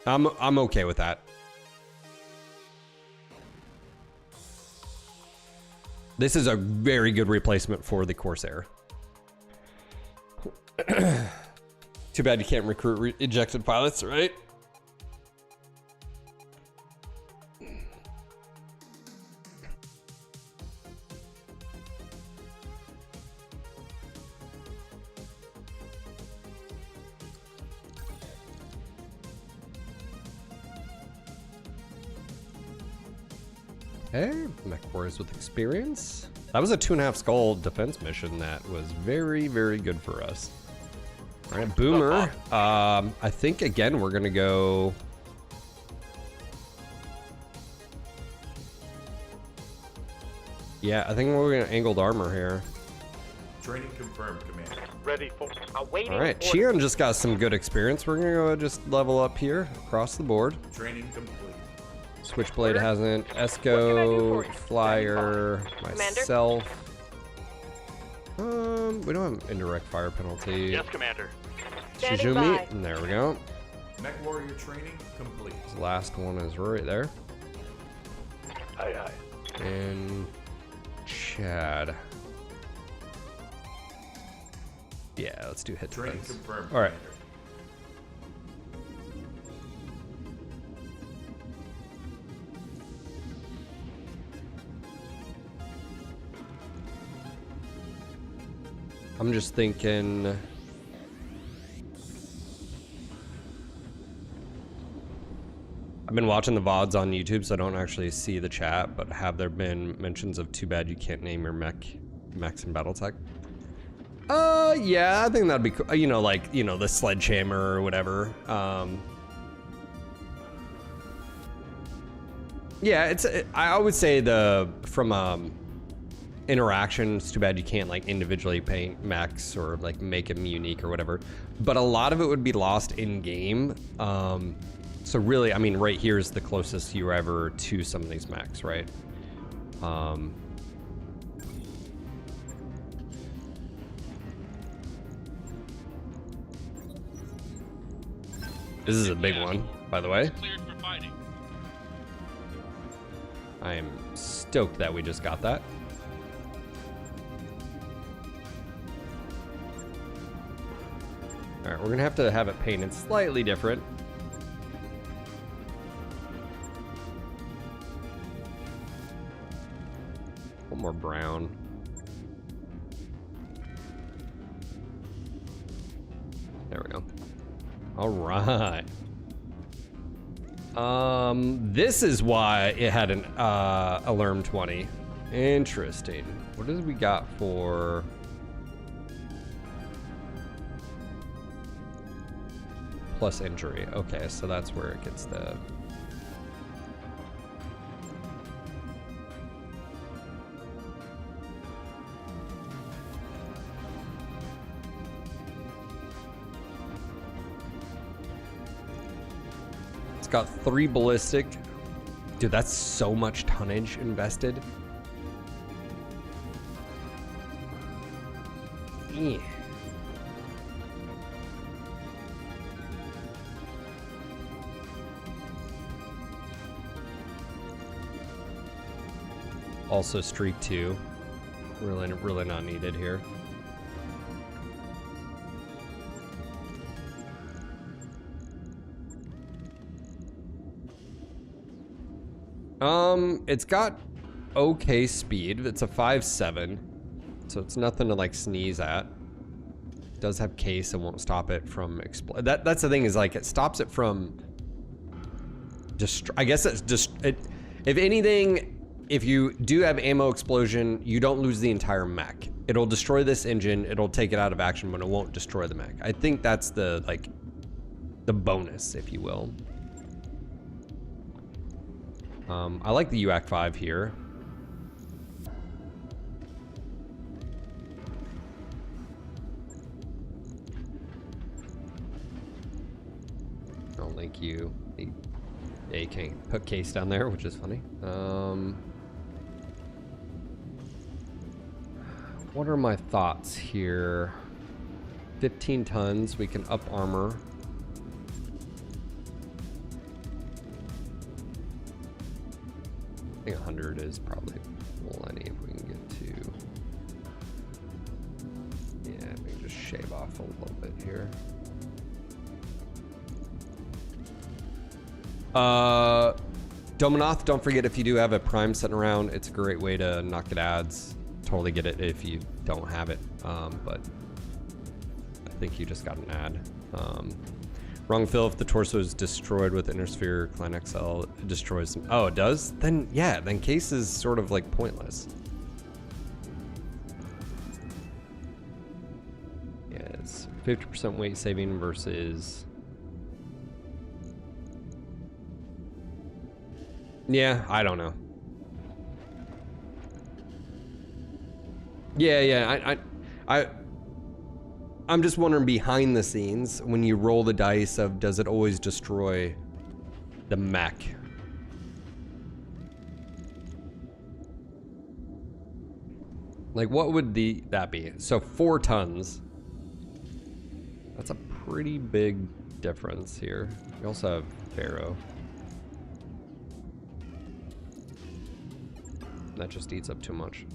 I'm okay with that. This is a very good replacement for the Corsair. Too bad you can't recruit ejected pilots, right? Okay, mech warriors with experience. That was a 2.5 skull defense mission that was very, very good for us. All right, Boomer. I think again we're gonna go. Yeah, I think we're gonna angled armor here. Training confirmed, Commander. Ready for awaiting. All right, orders. Chion just got some good experience. We're gonna go just level up here across the board. Training complete. Switchblade hasn't. What can I do Esco, for you? Flyer, Commander? myself. We don't have indirect fire penalty. Yes, Commander. Standing Shizumi, by. and there we go. Mech warrior training complete. This last one is right there. Aye, aye. And Chad. Yeah, let's do hit Training defense. confirmed, All right. Commander. I'm just thinking. I've been watching the VODs on YouTube, so I don't actually see the chat, but have there been mentions of too bad you can't name your mechs in Battletech? Yeah, I think that'd be cool. You know, like, you know, the sledgehammer or whatever. Yeah, I would say from interaction, it's too bad you can't like individually paint mechs or like make them unique or whatever. But a lot of it would be lost in game. So really, I mean, right here is the closest you ever to some of these mechs, right? This is a big one, by the way. Cleared for fighting. I am stoked that we just got that. All right, we're gonna have it painted slightly different. A little more brown. There we go. All right. This is why it had an alarm 20. Interesting. What did we got for? Plus injury. Okay, so that's where it gets the. It's got 3 ballistic. Dude, that's so much tonnage invested. Yeah. Also streak 2. Really not needed here. It's got okay speed. It's a 5.7, so it's nothing to like sneeze at. It does have case and won't stop it from explode. That's the thing, is like it stops it from just. I guess it's just it. If anything, if you do have ammo explosion, you don't lose the entire mech. It'll destroy this engine, it'll take it out of action, but it won't destroy the mech. I think that's the, like, the bonus, if you will. I like the UAC 5 here. I'll link you. Yeah, you can't put case down there, which is funny. What are my thoughts here? 15 tons, we can up armor. I think 100 is probably plenty if we can get to. Yeah, we can just shave off a little bit here. Dominoth, don't forget if you do have a prime sitting around, it's a great way to not get ads. Totally get it if you don't have it, but I think you just got an ad. Wrong fill, if the torso is destroyed with Intersphere Clan XL, it destroys them. Oh, it does? Then, yeah, then case is sort of like pointless. Yeah, it's 50% weight saving versus... Yeah, I don't know. Yeah, I'm just wondering behind the scenes, when you roll the dice of does it always destroy the mech? Like what would that be? So 4 tons. That's a pretty big difference here. We also have Pharaoh. That just eats up too much.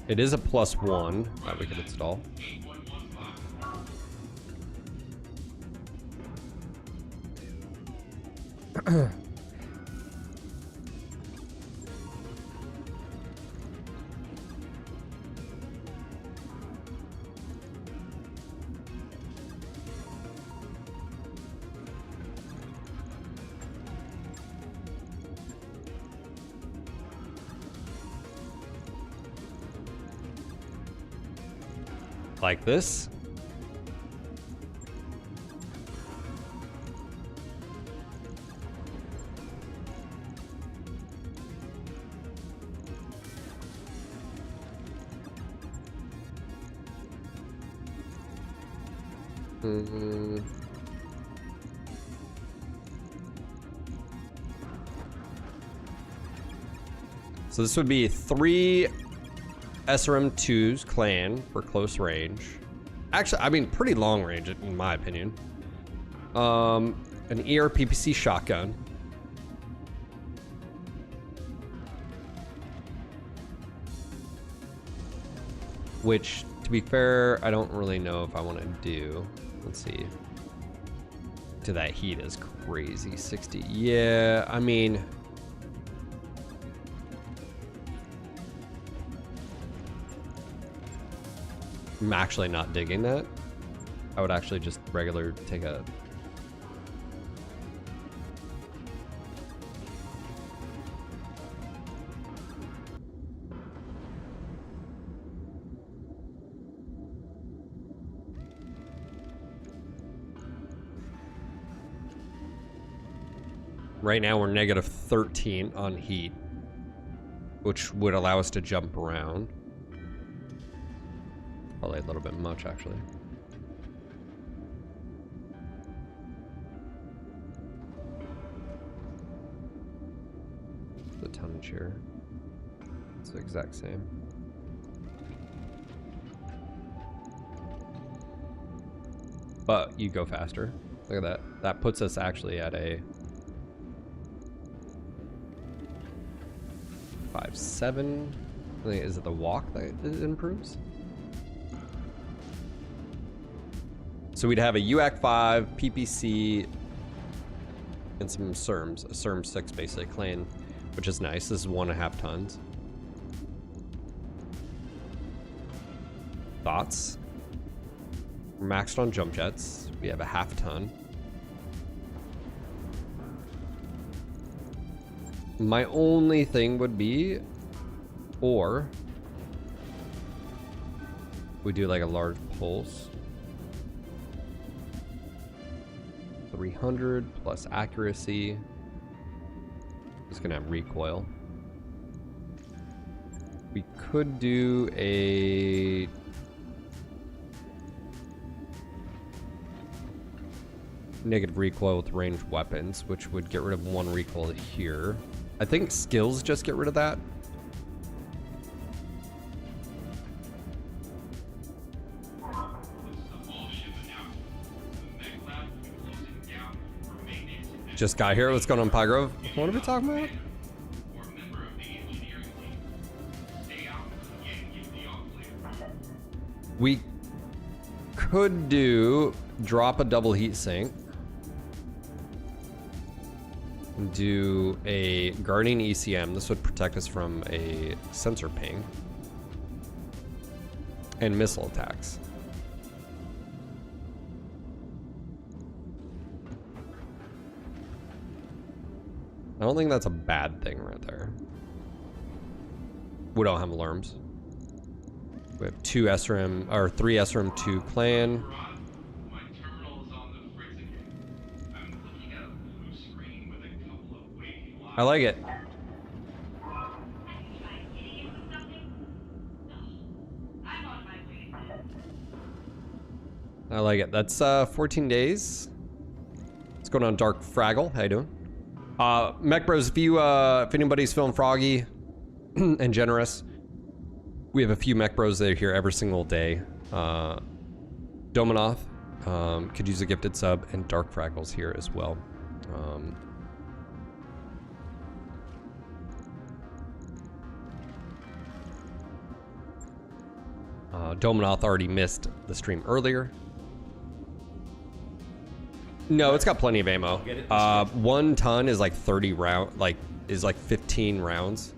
It is a +1 that we could install. Like this. So this would be 3 SRM2s clan for close range. Actually, I mean, pretty long range in my opinion. An ER PPC shotgun. Which, to be fair, I don't really know if I want to do. Let's see. To that heat is crazy. 60. Yeah, I mean... I'm actually not digging that. I would actually just regular take a... Right now we're -13 on heat, which would allow us to jump around. Probably a little bit much, actually. The tonnage here. It's the exact same. But you go faster. Look at that. That puts us actually at a 5.7. I think, is it the walk that it improves? So we'd have a UAC 5, PPC, and some CERMs. A CERM 6 basically, clan, which is nice. This is 1.5 tons. Thoughts? We're maxed on jump jets. We have a half ton. My only thing would be, or we do like a large pulse. 300 plus accuracy. It's gonna have recoil. We could do a negative recoil with ranged weapons, which would get rid of one recoil here. I think skills just get rid of that. Just got here. What's going on, Pygrove? What are we talking about? We could do drop a double heat sink. Do a guarding ECM. This would protect us from a sensor ping and missile attacks. I don't think that's a bad thing right there. We don't have alarms. We have 2 SRM or 3 SRM 2 clan. I like it. I like it. That's 14 days. What's going on, Dark Fraggle? How you doing? Mech Bros, if anybody's feeling froggy and generous, we have a few Mech Bros that are here every single day. Dominoth could use a gifted sub, and Dark Fraggle's here as well. Dominoth already missed the stream earlier. No, it's got plenty of ammo. 1 ton is like 30 round, is like 15 rounds.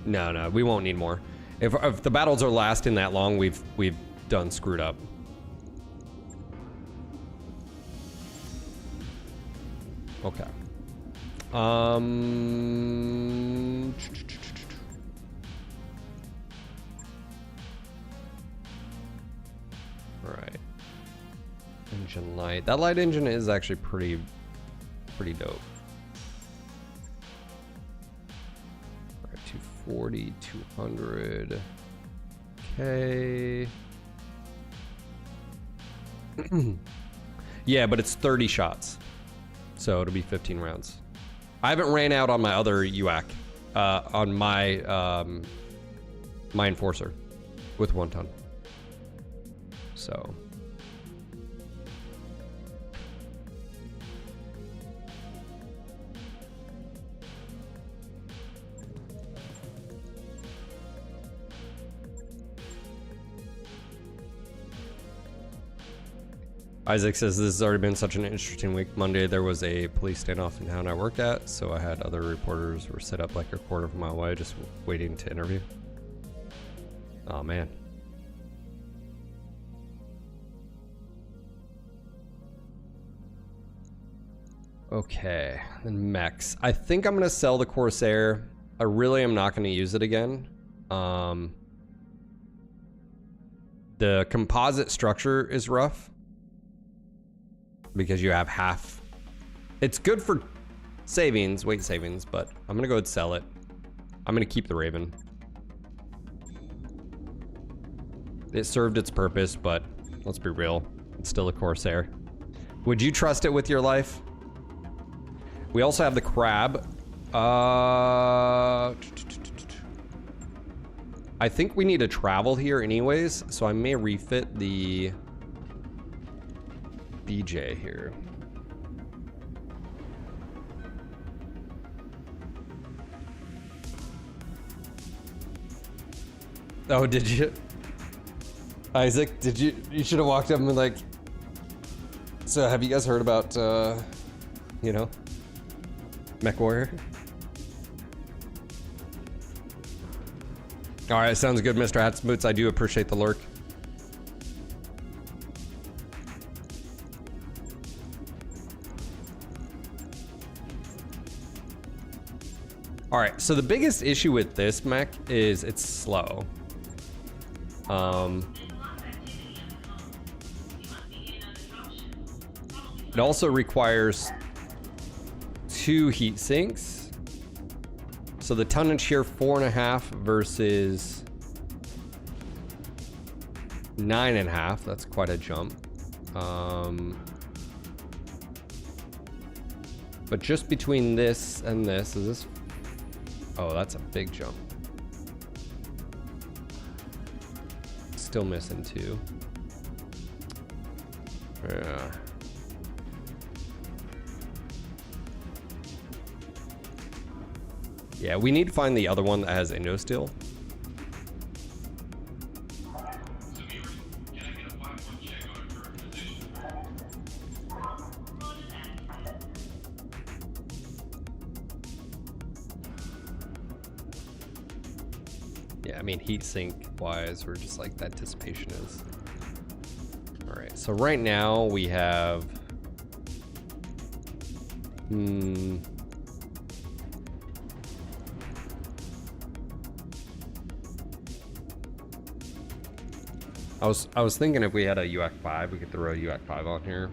No, we won't need more. If the battles are lasting that long, we've done screwed up. Okay. All right. Engine light. That light engine is actually pretty dope. All right, 240, 200. Okay. Yeah, but it's 30 shots. So it'll be 15 rounds. I haven't ran out on my other UAC, on my Enforcer with 1 ton. So. Isaac says this has already been such an interesting week. Monday there was a police standoff in town I work at, so I had other reporters were set up like a quarter of a mile away just waiting to interview. Oh man. Okay, then mechs. I think I'm gonna sell the Corsair. I really am not gonna use it again. The composite structure is rough because you have half. It's good for savings, weight savings, but I'm gonna go ahead and sell it. I'm gonna keep the Raven. It served its purpose, but let's be real, it's still a Corsair. Would you trust it with your life? We also have the Crab. I think we need to travel here anyways, so I may refit the BJ here. Oh, did you? Isaac, did you? You should have walked up and been like, so have you guys heard about, you know, Mech Warrior? All right, sounds good, Mr. Hats and Boots. I do appreciate the lurk. So the biggest issue with this mech is it's slow. It also requires 2 heat sinks. So the tonnage here, 4.5 versus 9.5. That's quite a jump. But just between this and this, is this? Oh, that's a big jump. Still missing 2. Yeah. Yeah, we need to find the other one that has Indo steel. Yeah, I mean, heat sink wise, we're just like that dissipation is. All right, so right now we have. I was thinking if we had a UAC 5, we could throw a UAC 5 on here.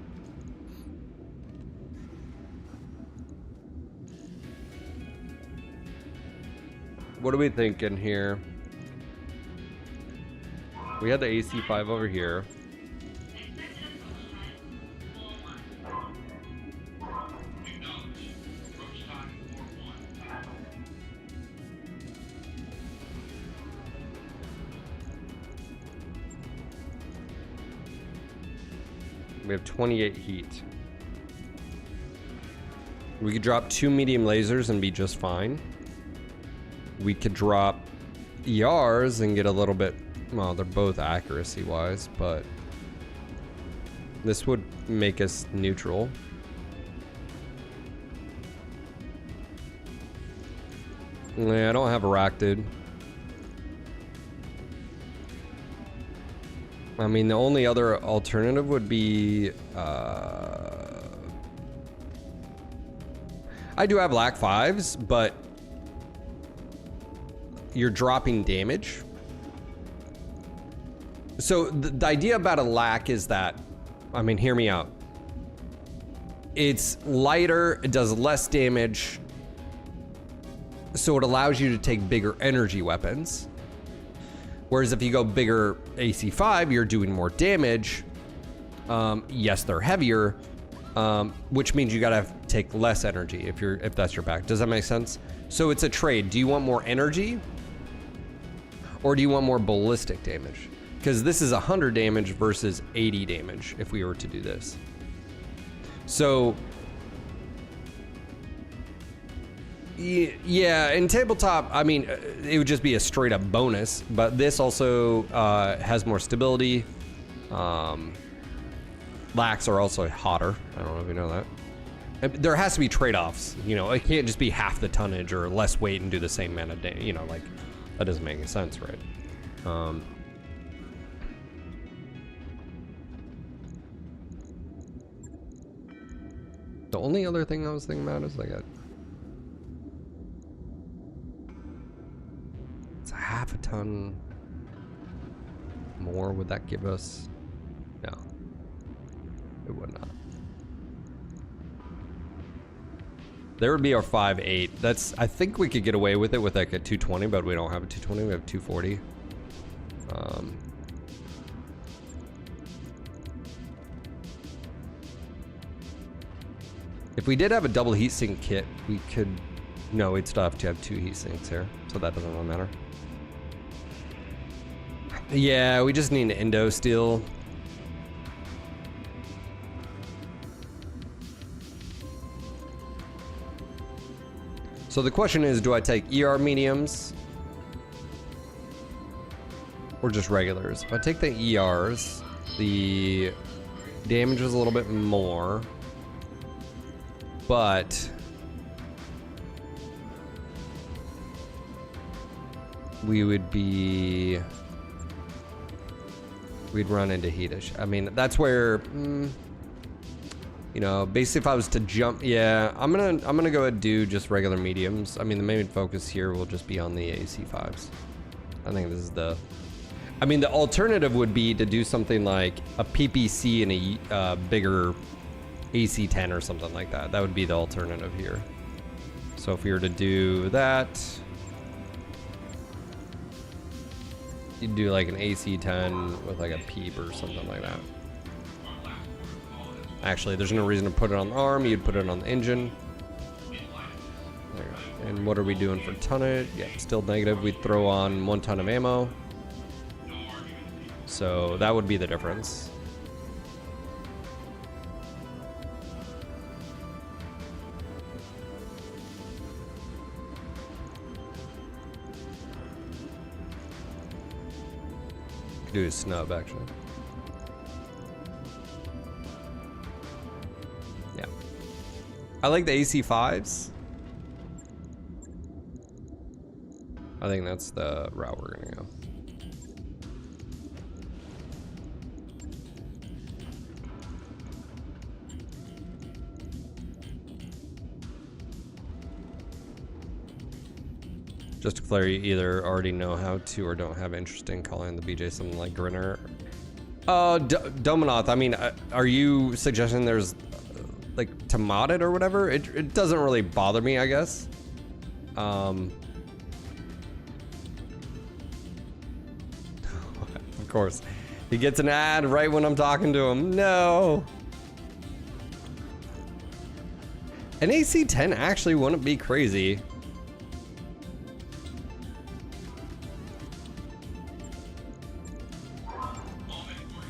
What are we thinking here? We had the AC5 over here. We have 28 heat. We could drop 2 medium lasers and be just fine. We could drop ERs and get a little bit, well, they're both accuracy wise, but this would make us neutral. Yeah, I don't have a rack, dude. I mean, the only other alternative would be, I do have LAC 5s, but you're dropping damage. So the idea about a LAC is that, I mean, hear me out. It's lighter, it does less damage, so it allows you to take bigger energy weapons. Whereas if you go bigger AC5, you're doing more damage. Yes, they're heavier, which means you gotta take less energy if that's your back. Does that make sense? So it's a trade. Do you want more energy, or do you want more ballistic damage? Because this is 100 damage versus 80 damage if we were to do this. So yeah, in tabletop, I mean, it would just be a straight up bonus, but this also has more stability. Lacs are also hotter. I don't know if you know that. There has to be trade-offs. You know, it can't just be half the tonnage or less weight and do the same amount of damage. You know, like, that doesn't make any sense, right? The only other thing I was thinking about is like it's a half a ton more. Would that give us? No, it would not. There would be our 5.8. That's, I think we could get away with it with like a 220, but we don't have a 220. We have 240. If we did have a double heatsink kit, we could. No, we'd still have to have 2 heat sinks here, so that doesn't really matter. Yeah, we just need an Indo steel. So the question is, do I take ER mediums or just regulars? If I take the ERs, the damage is a little bit more, but we would be, we'd run into heatish. I mean, that's where, You know, basically if I was to jump, yeah, I'm gonna go ahead and do just regular mediums. I mean, the main focus here will just be on the AC5s. I think this is the, I mean, the alternative would be to do something like a PPC and a bigger AC10 or something like that. That would be the alternative here. So if we were to do that, you'd do like an AC10 with like a PEEP or something like that. Actually, there's no reason to put it on the arm. You'd put it on the engine. There you go. And what are we doing for tonnage? Yeah, still negative. We'd throw on 1 ton of ammo. So that would be the difference. Could do a snub, actually. Yeah. I like the AC5s. I think that's the route we're gonna go. Just to clear, you either already know how to or don't have interest in calling the BJ something like Grinner. Dominoth, I mean, are you suggesting there's like to mod it or whatever? It doesn't really bother me, I guess. Of course. He gets an ad right when I'm talking to him. No. An AC10 actually wouldn't be crazy.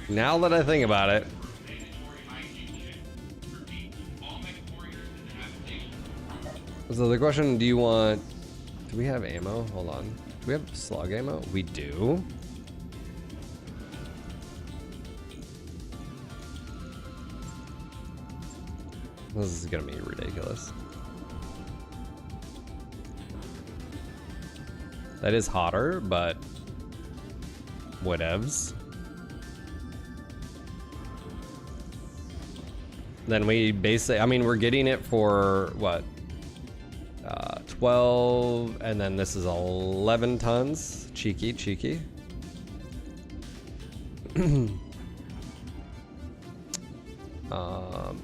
Now that I think about it. So the question, do we have ammo? Hold on. Do we have slug ammo? We do. This is gonna be ridiculous. That is hotter, but whatevs. Then we basically, I mean, we're getting it for what? 12, and then this is 11 tons. Cheeky, cheeky.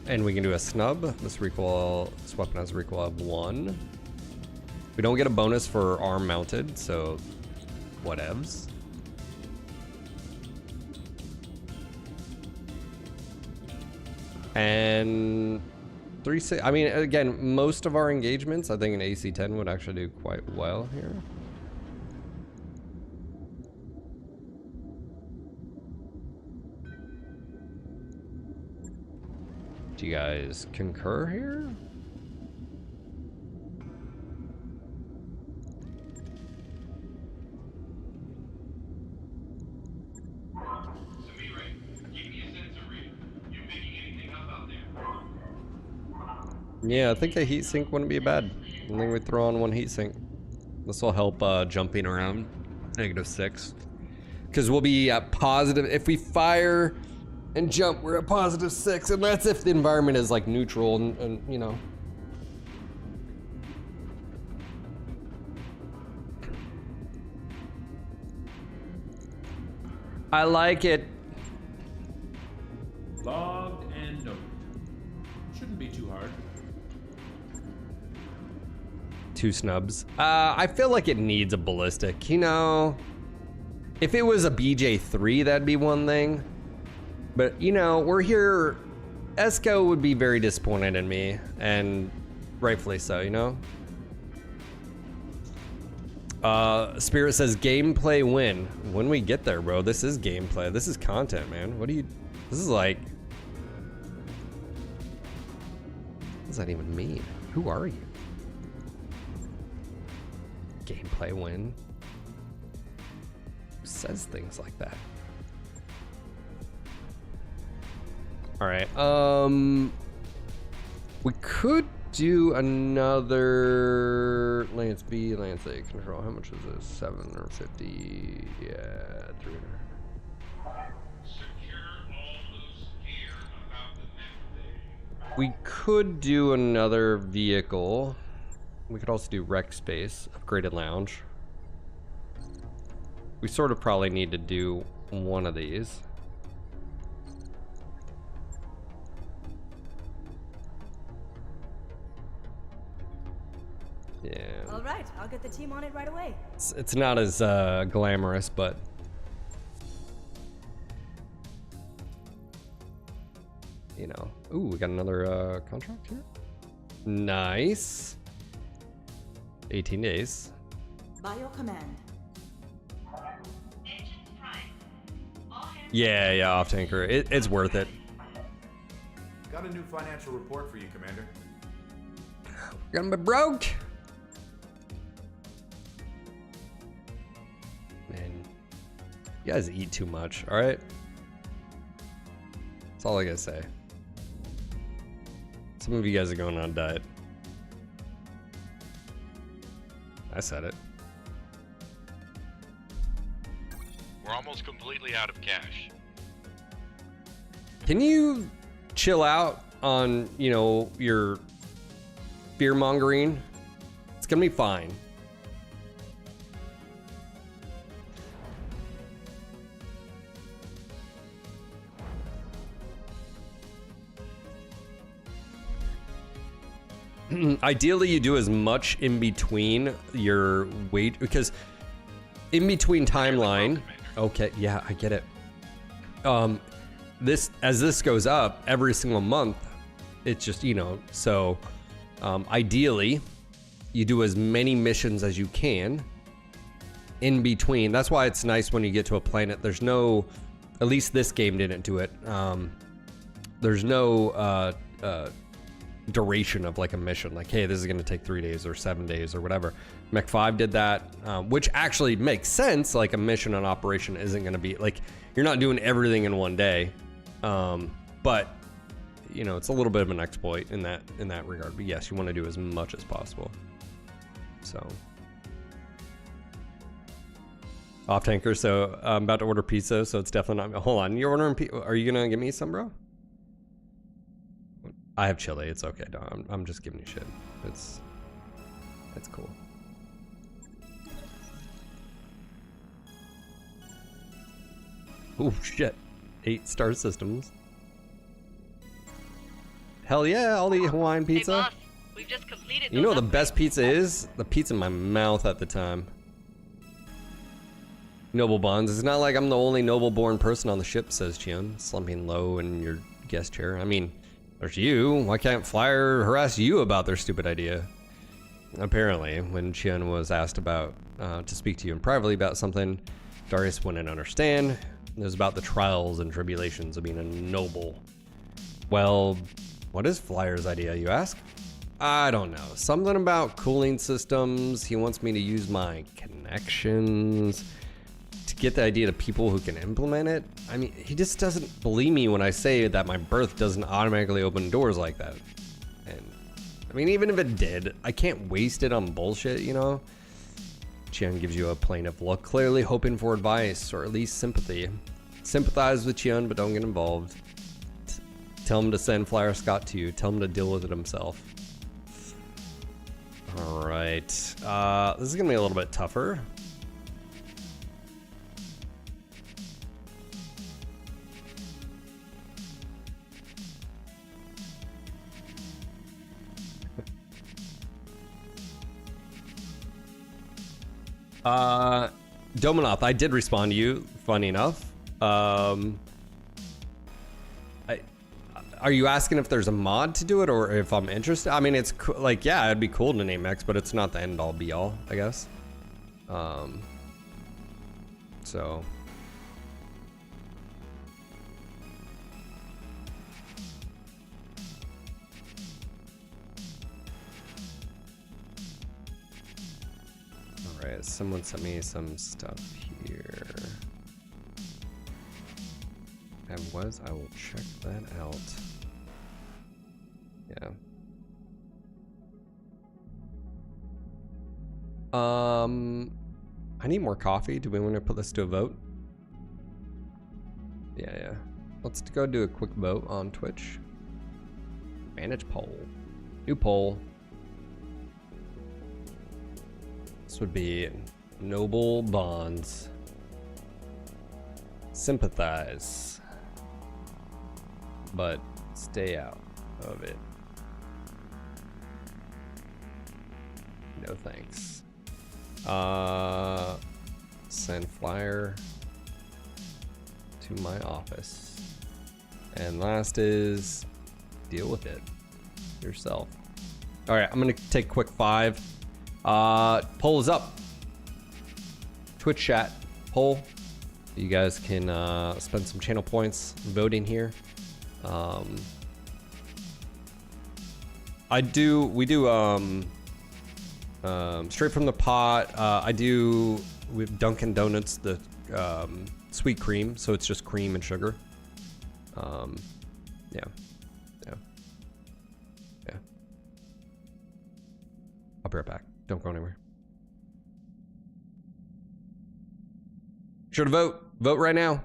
And we can do a snub. This weapon has a recoil of 1. We don't get a bonus for arm mounted, so whatevs. And 3-6. I mean, again, most of our engagements, I think an AC10 would actually do quite well here. Do you guys concur here? Yeah, I think a heat sink wouldn't be bad. I think we'd throw on 1 heat sink. This will help jumping around. -6. Because we'll be at positive. If we fire and jump, we're at +6. And that's if the environment is like neutral and you know. I like it. Logged and noted. Shouldn't be too hard. 2 snubs. I feel like it needs a ballistic, you know. If it was a BJ3, that'd be one thing. But, you know, we're here. Esco would be very disappointed in me, and rightfully so, you know. Spirit says gameplay win. When we get there, bro, this is gameplay. This is content, man. What do you... This is like... What does that even mean? Who are you? Gameplay win? Who says things like that? Alright, we could do another Lance B, Lance A control. How much is this? 7 or 50? Yeah, 300. Secure all loose gear about the next day. We could do another vehicle. We could also do rec space, upgraded lounge. We sort of probably need to do one of these. Yeah. All right, I'll get the team on it right away. It's not as glamorous, but you know. Ooh, we got another contract here. Nice. 18 days. By your command. Yeah, off tanker. It's worth it. Got a new financial report for you, Commander. We're gonna be broke. Man, you guys eat too much, all right? That's all I gotta say. Some of you guys are going on a diet. I said it. We're almost completely out of cash. Can you chill out on, you know, your fear mongering? It's gonna be fine. Ideally, you do as much in between your wait, because in between timeline. Okay, yeah, I get it. As this goes up every single month, it's just, you know, so ideally, you do as many missions as you can in between. That's why it's nice when you get to a planet. There's no, at least this game didn't do it. There's no duration of like a mission, like, hey, this is going to take 3 days or 7 days or whatever. Mech 5 did that, which actually makes sense. Like a mission on operation isn't going to be like, you're not doing everything in one day, but you know, it's a little bit of an exploit in that regard. But yes, you want to do as much as possible. So off tanker. So I'm about to order pizza, so it's definitely not. Hold on, you're ordering pizza? Are you gonna give me some, bro? I have chili. It's okay. No, I'm just giving you shit. It's cool. Oh shit! 8-star systems. Hell yeah! I'll eat Hawaiian pizza. Hey boss, we've just completed. You know what the best pizza is? The pizza in my mouth at the time. Noble bonds. It's not like I'm the only noble-born person on the ship, says Chion, slumping low in your guest chair. I mean, there's you. Why can't Flyer harass you about their stupid idea? Apparently, when Chion was asked about to speak to you in privately about something, Darius wouldn't understand. It was about the trials and tribulations of being a noble. Well, what is Flyer's idea, you ask? I don't know. Something about cooling systems. He wants me to use my connections to get the idea to people who can implement it. I mean, he just doesn't believe me when I say that my birth doesn't automatically open doors like that. And I mean, even if it did, I can't waste it on bullshit, you know? Chion gives you a plaintive look, clearly hoping for advice or at least sympathy. Sympathize with Chion, but don't get involved. Tell him to send Flyer Scott to you. Tell him to deal with it himself. All right. This is gonna be a little bit tougher. Dominoth, I did respond to you, funny enough. Are you asking if there's a mod to do it or if I'm interested? I mean, it's like, yeah, it'd be cool to name X, but it's not the end all be all, I guess. So. Alright, someone sent me some stuff here. And I will check that out. Yeah. I need more coffee. Do we want to put this to a vote? Yeah. Let's go do a quick vote on Twitch. Vantage pole. New pole. This would be noble bonds. Sympathize. But stay out of it. No thanks. Send flyer to my office. And last is deal with it yourself. All right, I'm gonna take quick 5. Poll is up. Twitch chat poll. You guys can spend some channel points voting here. We do straight from the pot. I do with Dunkin' Donuts the sweet cream, so it's just cream and sugar. Yeah. I'll be right back. Don't go anywhere. Sure to vote. Vote right now.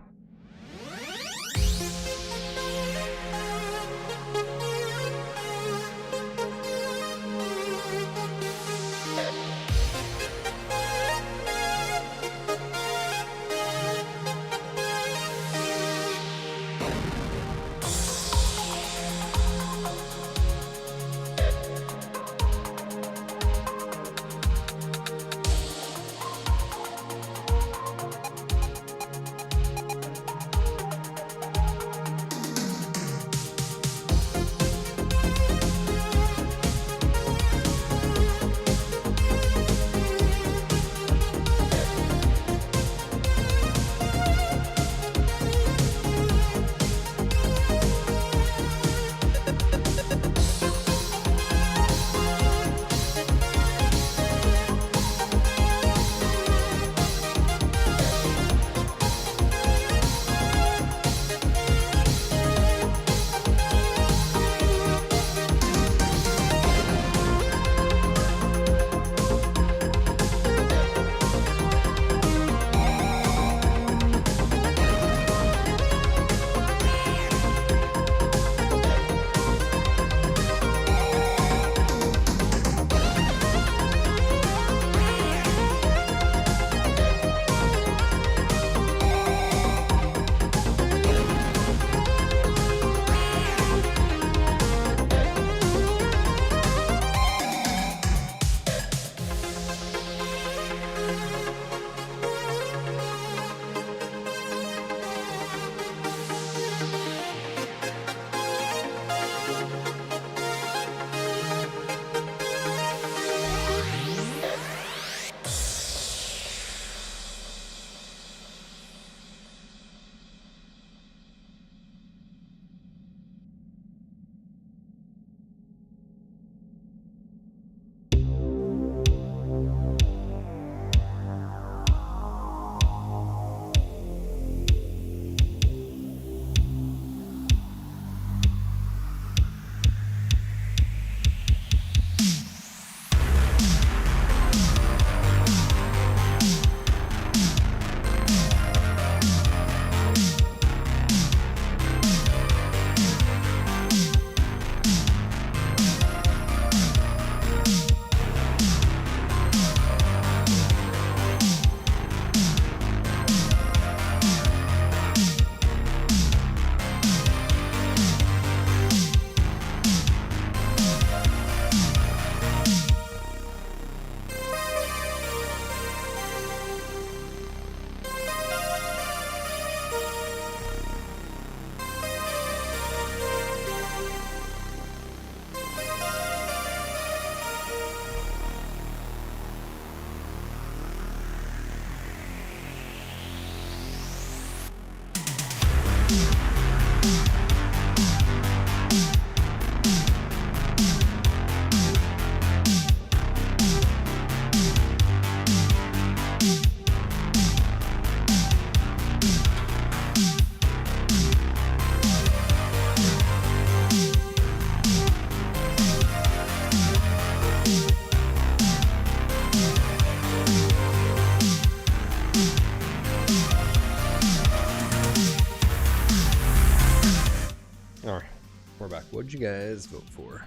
did you guys vote for?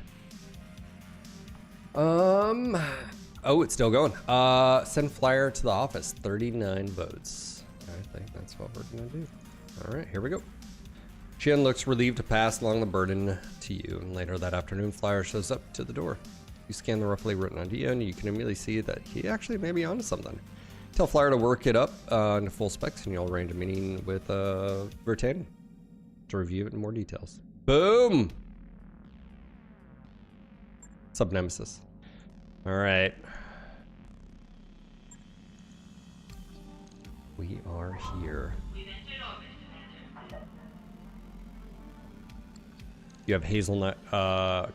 Oh, it's still going. Send flyer to the office. 39 votes. I think that's what we're gonna do. All right, here we go. Chen looks relieved to pass along the burden to you, and later that afternoon, flyer shows up to the door. You scan the roughly written idea, and you can immediately see that he actually may be onto something. Tell flyer to work it up into full specs, and you'll arrange a meeting with Vertan to review it in more details. Boom! Sub Nemesis. All right. We are here. You have hazelnut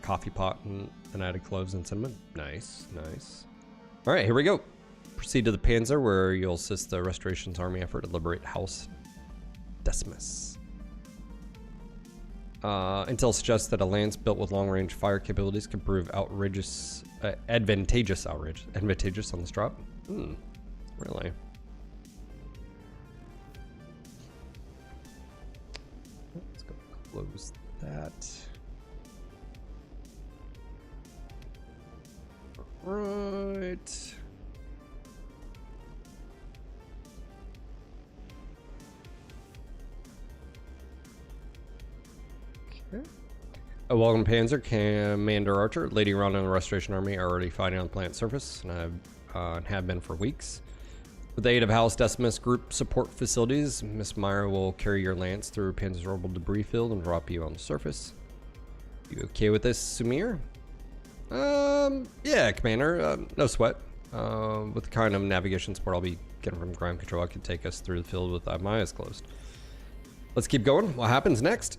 coffee pot and added cloves and cinnamon. Nice, nice. All right, here we go. Proceed to the Panzer, where you'll assist the Restoration's army effort to liberate House Decimus. Intel suggests that a lance built with long-range fire capabilities could prove advantageous on this drop. Really? Let's go close that. Right. Okay. Welcome, Panzer Commander Archer. Lady Ron and the Restoration Army are already fighting on the planet's surface, and have been for weeks. With the aid of House Decimus Group support facilities, Miss Meyer will carry your lance through Panzer's orbital debris field and drop you on the surface. You okay with this, Sumir? Yeah, Commander. No sweat. With the kind of navigation support I'll be getting from ground control, I could take us through the field with my eyes closed. Let's keep going. What happens next?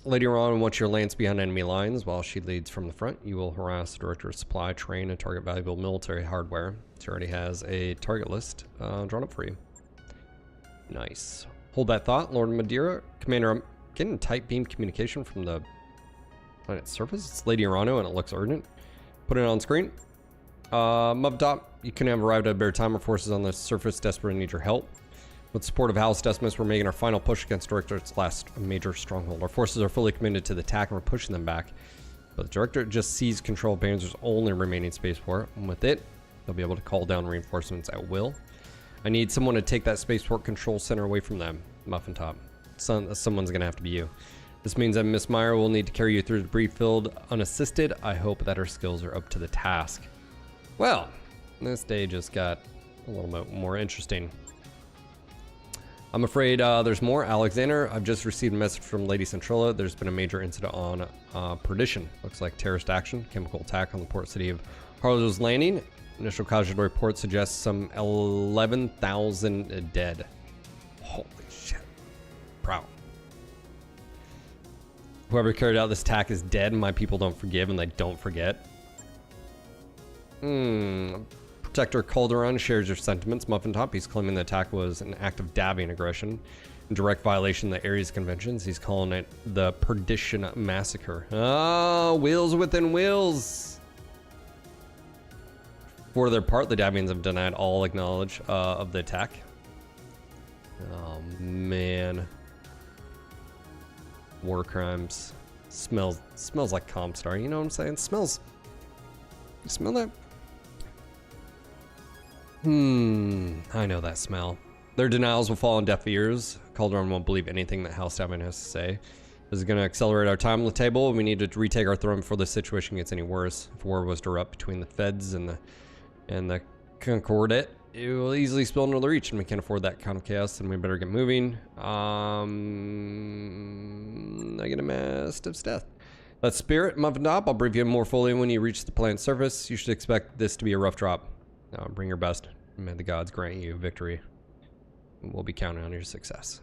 Later on, once your lance behind enemy lines while she leads from the front, you will harass the Director of Supply, train, and target valuable military hardware. She already has a target list drawn up for you. Nice. Hold that thought, Lord Madeira. Commander, I'm getting tight beam communication from the planet's surface. It's Lady Urano and it looks urgent. Put it on screen. Mubtop, you couldn't have arrived at a better time. Our forces on the surface desperately need your help. With support of House Decimus, we're making our final push against Directorate's last major stronghold. Our forces are fully committed to the attack and we're pushing them back. But the Directorate just seized control of Panzer's only remaining spaceport, and with it, they'll be able to call down reinforcements at will. I need someone to take that spaceport control center away from them, Muffin Top. Someone's gonna have to be you. This means that Miss Meyer will need to carry you through the debris field unassisted. I hope that her skills are up to the task. Well, this day just got a little bit more interesting. I'm afraid there's more. Alexander, I've just received a message from Lady Centrella. There's been a major incident on Perdition. Looks like terrorist action, chemical attack on the port city of Harlow's Landing. Initial casualty report suggests some 11,000 dead. Holy shit. Proud. Whoever carried out this attack is dead. My people don't forgive and they don't forget. Protector Calderon shares your sentiments. Muffin Top, he's claiming the attack was an act of dabbing aggression in direct violation of the Ares Conventions. He's calling it the Perdition Massacre. Oh, wheels within wheels. For their part, the Dabians have denied all acknowledge of the attack. Oh, man. War crimes. Smells like Comstar, you know what I'm saying? Smells. You smell that? I know that smell. Their denials will fall on deaf ears. Calderon won't believe anything that House Davian has to say. This is going to accelerate our time on the table. We need to retake our throne before the situation gets any worse. If war was to erupt between the Feds and the Concordat, it will easily spill into the Reach, and we can't afford that kind of chaos, and we better get moving. I get a mass of death. Let's Spirit, Muffin Top. I'll brief you more fully when you reach the planet's surface. You should expect this to be a rough drop. Bring your best. May the gods grant you victory. We'll be counting on your success.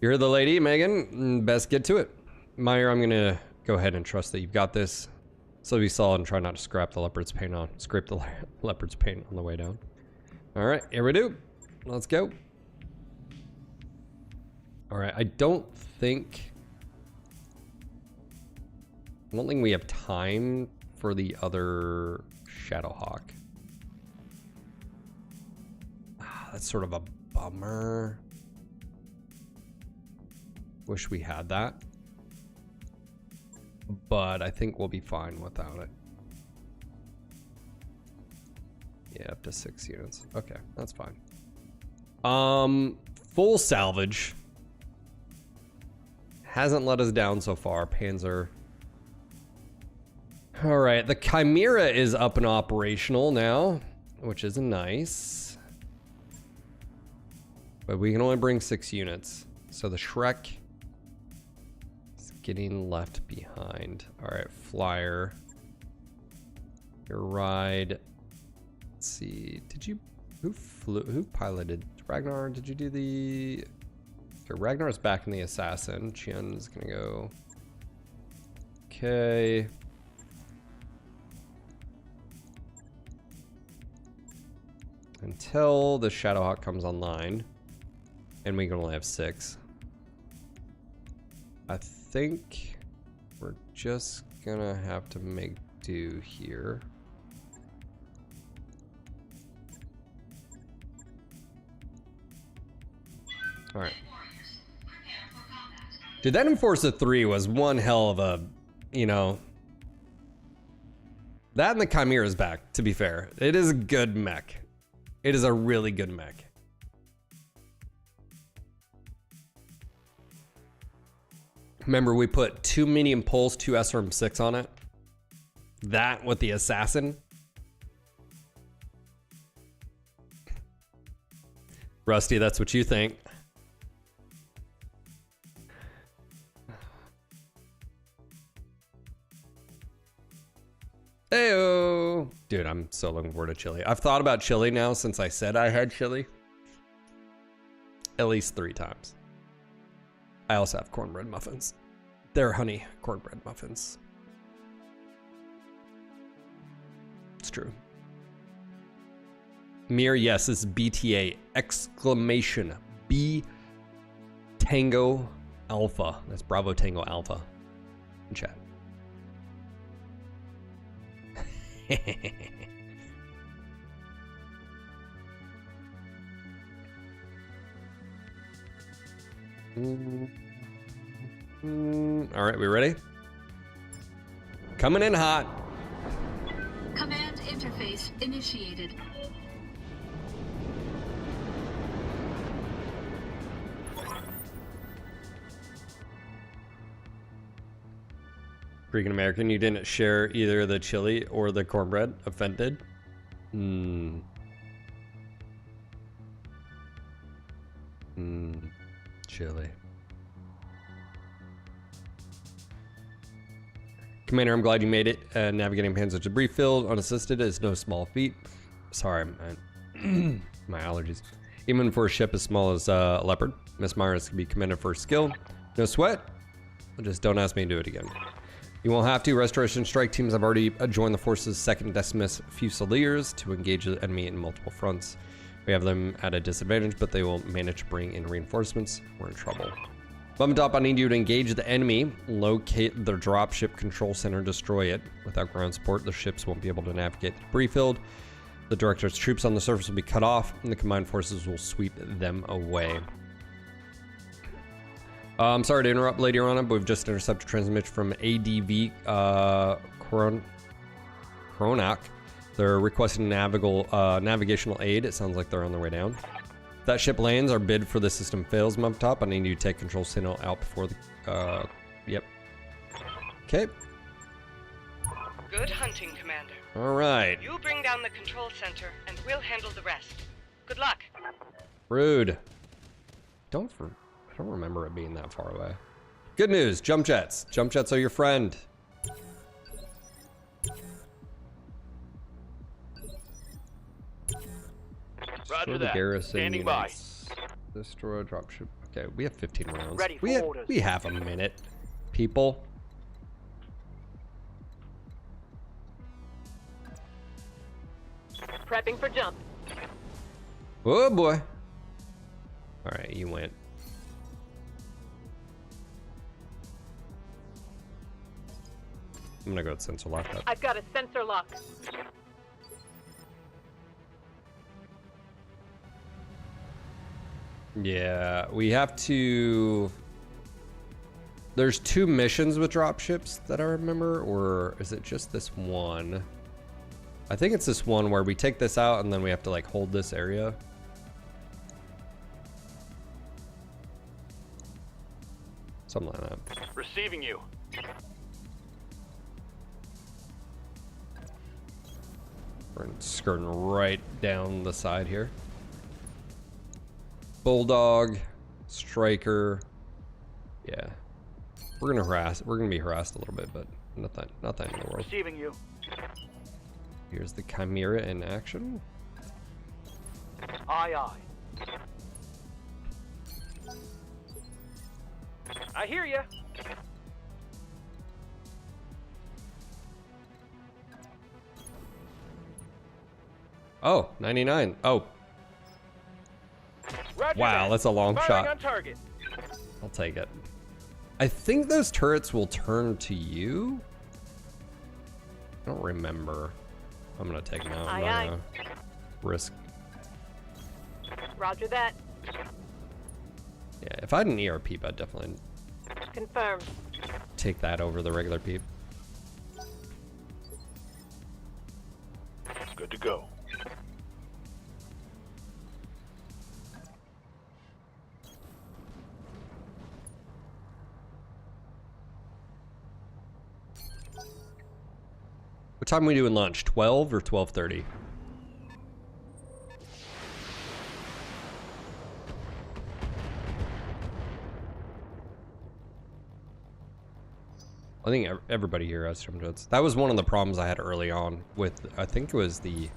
You're the lady, Megan. Best get to it. Meyer, I'm gonna go ahead and trust that you've got this. So be solid and try not to scrape the leopard's paint on the way down. All right, here we do. Let's go. All right, I don't think we have time for the other Shadowhawk. That's sort of a bummer. Wish we had that. but I think we'll be fine without it. Yeah, up to 6 units. Okay, that's fine. Full salvage hasn't let us down so far. Panzer. All right, the Chimera is up and operational now, which is nice. But we can only bring 6 units. So the Shrek is getting left behind. All right, Flyer. Your ride. Let's see. Did you... Who piloted? Ragnar, did you do the... Okay, Ragnar's back in the Assassin. Qian's gonna go... Okay. Until the Shadowhawk comes online. And we can only have 6. I think we're just gonna have to make do here. All right. Dude, that Enforcer 3 was one hell of a, you know... That and the Chimera is back, to be fair. It is a good mech. It is a really good mech. Remember, we put 2 medium pulse, 2 SRM6 on it. That with the Assassin. Rusty, that's what you think. Heyo! Dude, I'm so looking forward to chili. I've thought about chili now since I said I had chili. At least 3 times. I also have cornbread muffins. They're honey cornbread muffins. It's true. Mir, yes, it's BTA. Exclamation. B Tango Alpha. That's Bravo Tango Alpha. In chat. All right, we ready? Coming in hot. Command interface initiated. Greek American, you didn't share either the chili or the cornbread. Offended? Chili. Commander, I'm glad you made it. Navigating Panzer debris field unassisted is no small feat. Sorry, man. My allergies. Even for a ship as small as Leopard, Miss Myers can be commended for her skill. No sweat. Just don't ask me to do it again. You won't have to. Restoration strike teams have already joined the force's 2nd Decimus Fusiliers to engage the enemy in multiple fronts. We have them at a disadvantage, but they will manage to bring in reinforcements. We're in trouble. Bum Top, I need you to engage the enemy, locate their dropship control center, destroy it. Without ground support, the ships won't be able to navigate the debris field. The director's troops on the surface will be cut off, and the combined forces will sweep them away. I'm sorry to interrupt, Lady Rana, but we've just intercepted transmission from ADV Kronak. They're requesting navigational aid. It sounds like they're on their way down. If that ship lands, our bid for the system fails, Mump Top. I need you to take control signal out before the... Yep. Okay. Good hunting, Commander. All right. You bring down the control center, and we'll handle the rest. Good luck. Rude. I don't remember it being that far away. Good news, jump jets. Jump jets are your friend. Roger the that. garrison Standing by. units. Destroy dropship. Okay, we have 15 rounds. Ready for orders. We have a minute, people. Prepping for jump. Oh boy. All right, you went. I'm gonna go with sensor lock up. I've got a sensor lock. Yeah, we have to... There's 2 missions with dropships that I remember, or is it just this one? I think it's this one where we take this out and then we have to like hold this area. Something like that. Receiving you. We're skirting right down the side here. Bulldog, Striker. Yeah. We're gonna be harassed a little bit, but nothing in the world. Receiving you. Here's the Chimera in action. Aye, aye. I hear ya. Oh, 99. Oh, Roger wow, that. that's a long Firing shot. on target. I'll take it. I think those turrets will turn to you. I don't remember. I'm gonna take them out. I'm Aye, not aye. gonna risk. Roger that. Yeah, if I had an ER peep, I'd definitely Confirmed. take that over the regular peep. Good to go. What time are we doing lunch? 12 or 12:30? I think everybody here has jump jets. That was one of the problems I had early on with, I think it was the,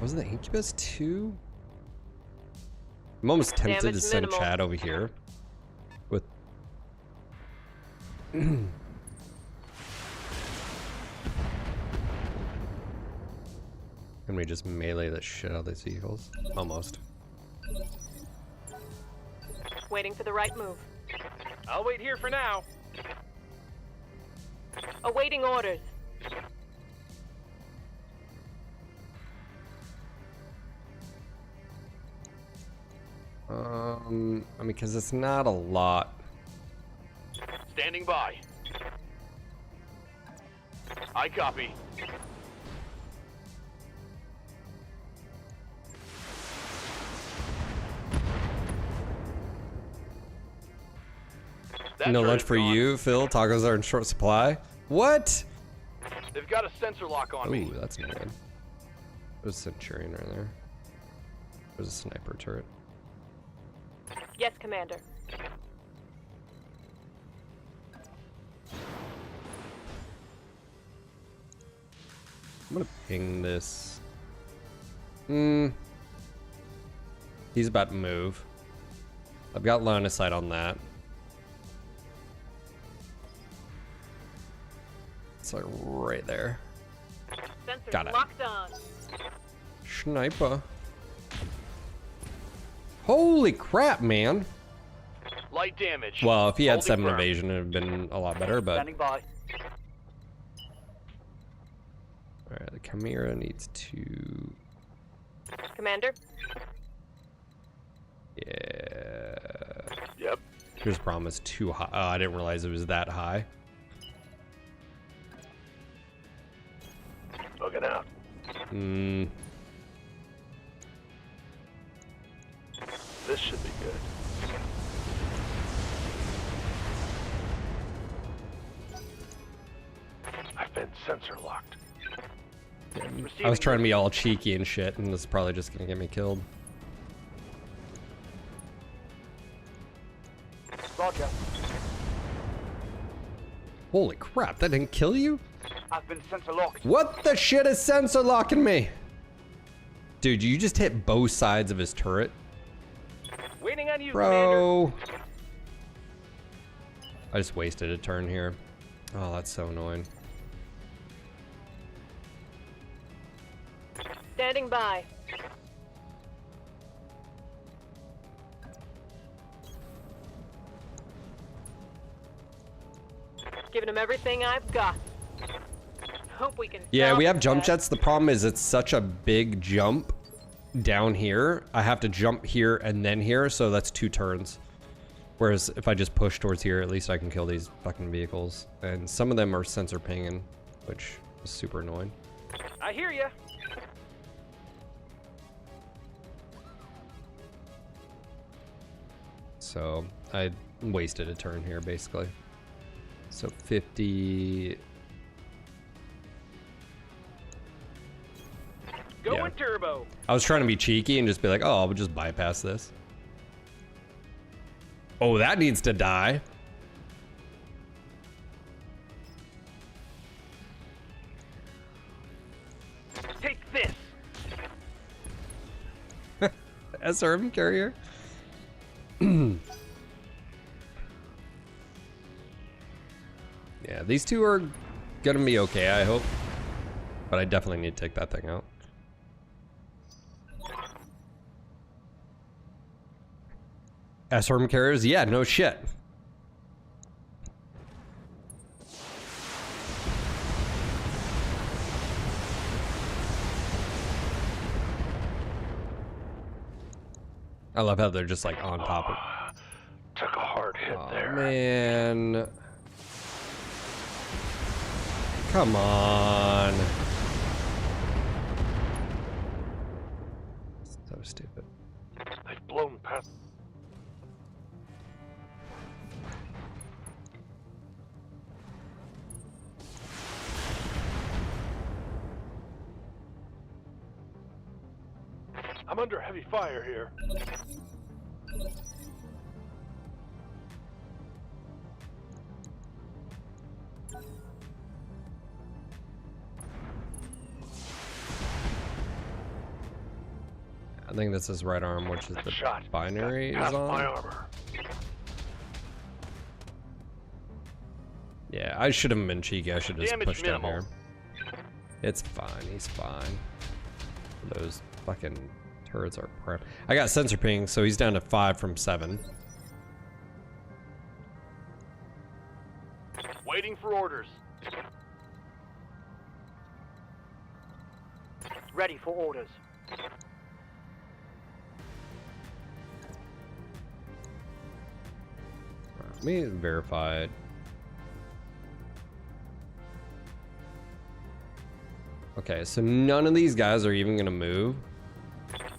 was it the Incubus 2? I'm almost tempted Damage to send minimal. Chad over here with Can we just melee the shit out of these vehicles? Almost. Waiting for the right move. I'll wait here for now. Awaiting orders. I mean, because it's not a lot. Standing by. I copy. That No turret's lunch for gone. you, Phil. Tacos are in short supply. What? They've got a sensor lock on me. Ooh, that's not good. There's a Centurion right there. There's a sniper turret. Yes, Commander. I'm gonna ping this. He's about to move. I've got line of sight on that. It's like right there. Sensors Got it. locked on. Sniper. Holy crap, man. Light damage. Well, if he had Holding 7 firm. evasion, it would have been a lot better, but. Standing by. Alright, the Chimera needs to. Commander. Yeah. Yep. Here's the problem, it's too high. Oh, I didn't realize it was that high. Looking out. This should be good. I've been sensor locked. I was trying to be all cheeky and shit, and this is probably just gonna get me killed. Roger. Holy crap, that didn't kill you? I've been sensor locked. What the shit is sensor locking me? Dude, you just hit both sides of his turret. Waiting on you, Bro. I just wasted a turn here. Oh, that's so annoying. Standing by. Giving him everything I've got. Hope we can. Yeah, we have jump that. jets. The problem is it's such a big jump down here. I have to jump here and then here, so that's 2 turns. Whereas if I just push towards here, at least I can kill these fucking vehicles. And some of them are sensor pinging, which is super annoying. I hear ya. So I wasted a turn here, basically. So 50... Going turbo. I was trying to be cheeky and just be like, oh, I'll just bypass this. Oh, that needs to die. Take this. SRM carrier. Yeah, these two are gonna be okay, I hope. But I definitely need to take that thing out. SRM carriers? Yeah, no shit. I love how they're just like on top of it. Took a hard hit there. Man. Come on. So stupid. They've blown past. I'm under heavy fire here. I think this is right arm, which is the Shot. binary is Past my on. armor. Yeah, I should have been cheeky. I should have just Damage pushed down minimal. here. It's fine. He's fine. Those fucking turrets are prep. I got sensor ping, so he's down to 5 from 7. Waiting for orders. Ready for orders. Let me verify it. Okay, so none of these guys are even gonna move.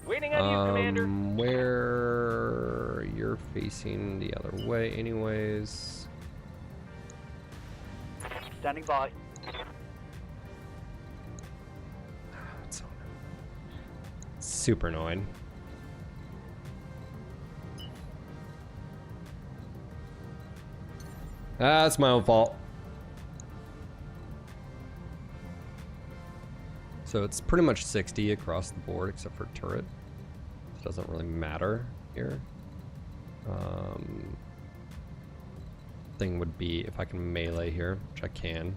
Waiting on you, Commander. Where you're facing the other way anyways. Standing by. It's so super annoying. That's my own fault. So it's pretty much 60 across the board except for turret. It doesn't really matter here. Thing would be if I can melee here, which I can.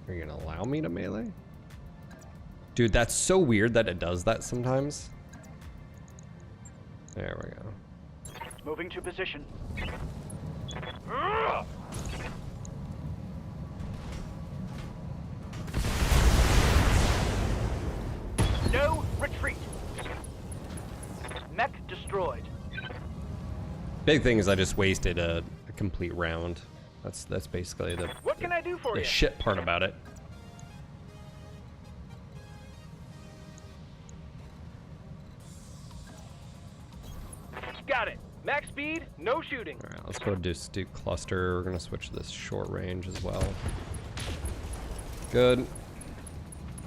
Are you gonna allow me to melee? Dude, that's so weird that it does that sometimes. There we go. Moving to position. No retreat. Mech destroyed. Big thing is I just wasted a complete round. That's basically the What can I do for you? shit part about it. Got it. Max speed, no shooting. All right, let's go do cluster. We're gonna switch to this short range as well. Good.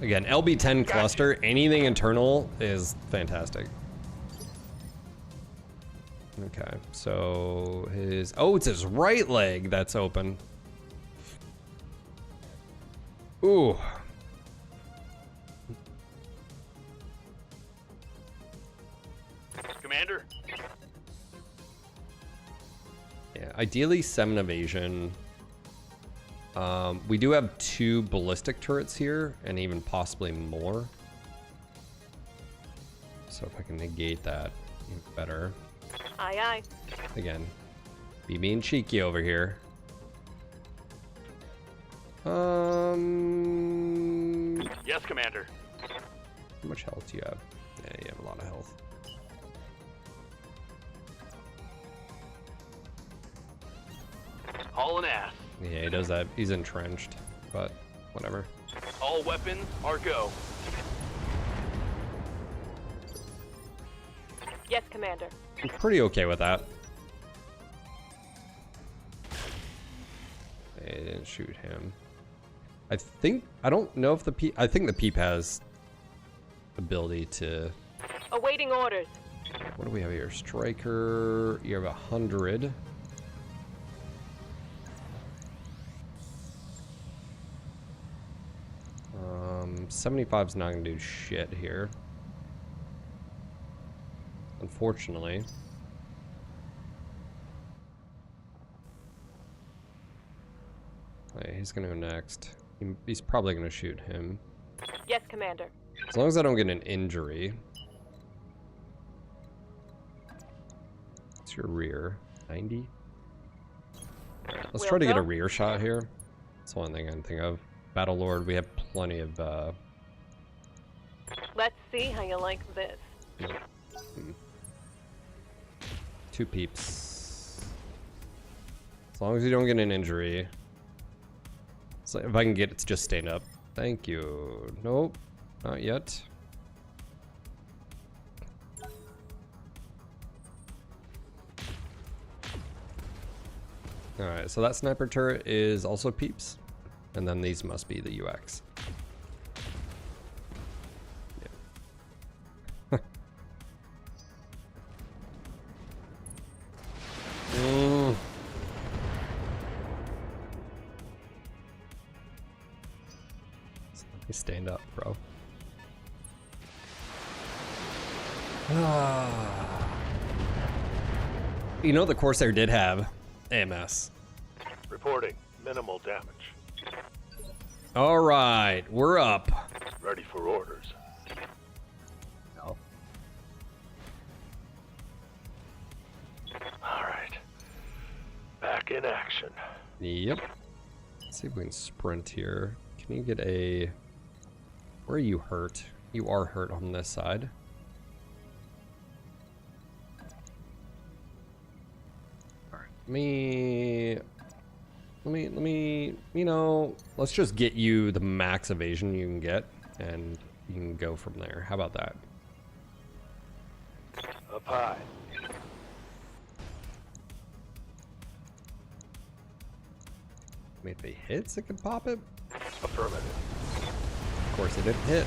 Again, LB10 cluster, anything internal is fantastic. Okay, so it's his right leg that's open. Ooh. Commander. Yeah, ideally 7 evasion. We do have 2 ballistic turrets here, and even possibly more. So if I can negate that, even better. Aye, aye. Again, be being cheeky over here. Yes, Commander. How much health do you have? Yeah, you have a lot of health. Hauling ass. Yeah, he does that. He's entrenched, but whatever. All weapons are go. Yes, Commander. I'm pretty okay with that. They didn't shoot him. I don't know if the Peep, I think the Peep has ability to... Awaiting orders. What do we have here? Striker, you have 100. 75's not gonna do shit here. Unfortunately. Wait, he's gonna go next. He's probably gonna shoot him. Yes, Commander. As long as I don't get an injury. What's your rear? 90? Alright, let's try to get a rear shot here. That's one thing I can think of. Battle Lord, we have plenty of Let's see how you like this. 2 peeps. As long as you don't get an injury. So if I can get it to just stand up. Thank you. Nope. Not yet. Alright, so that sniper turret is also peeps. And then these must be the UX. Yeah. So let me stand up, bro. You know, the Corsair did have AMS. Reporting. Minimal damage. All right, we're up. Ready for orders. No. All right. Back in action. Yep. Let's see if we can sprint here. Can you get a... Where are you hurt? You are hurt on this side. All right. Let me, you know, let's just get you the max evasion you can get, and you can go from there. How about that? Up high. I mean, if it hits, it can pop it. Affirmative. Of course, it didn't hit.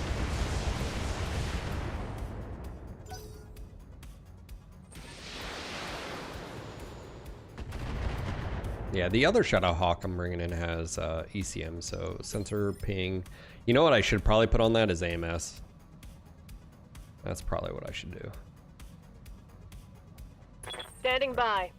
Yeah, the other Shadow Hawk I'm bringing in has ECM, so sensor ping. You know what I should probably put on that is AMS. That's probably what I should do. Standing by.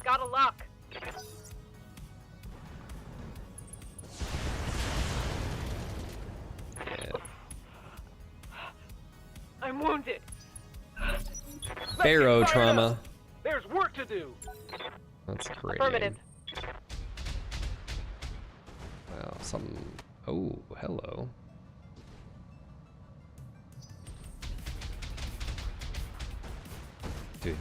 Got a lock. I'm wounded. Pharaoh trauma. There's work to do. That's great. Affirmative. Wow, something. Oh, hello. Dude.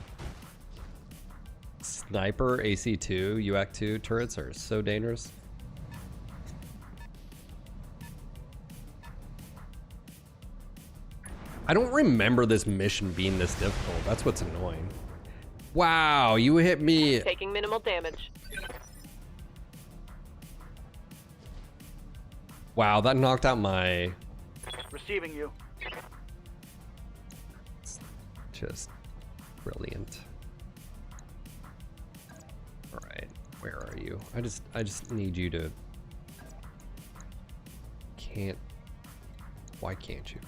Sniper AC2, UAC2 turrets are so dangerous. I don't remember this mission being this difficult. That's what's annoying. Wow, you hit me. Taking minimal damage. Wow, that knocked out my... Receiving you. It's just brilliant. All right, where are you? I just need you to... Can't... Why can't you?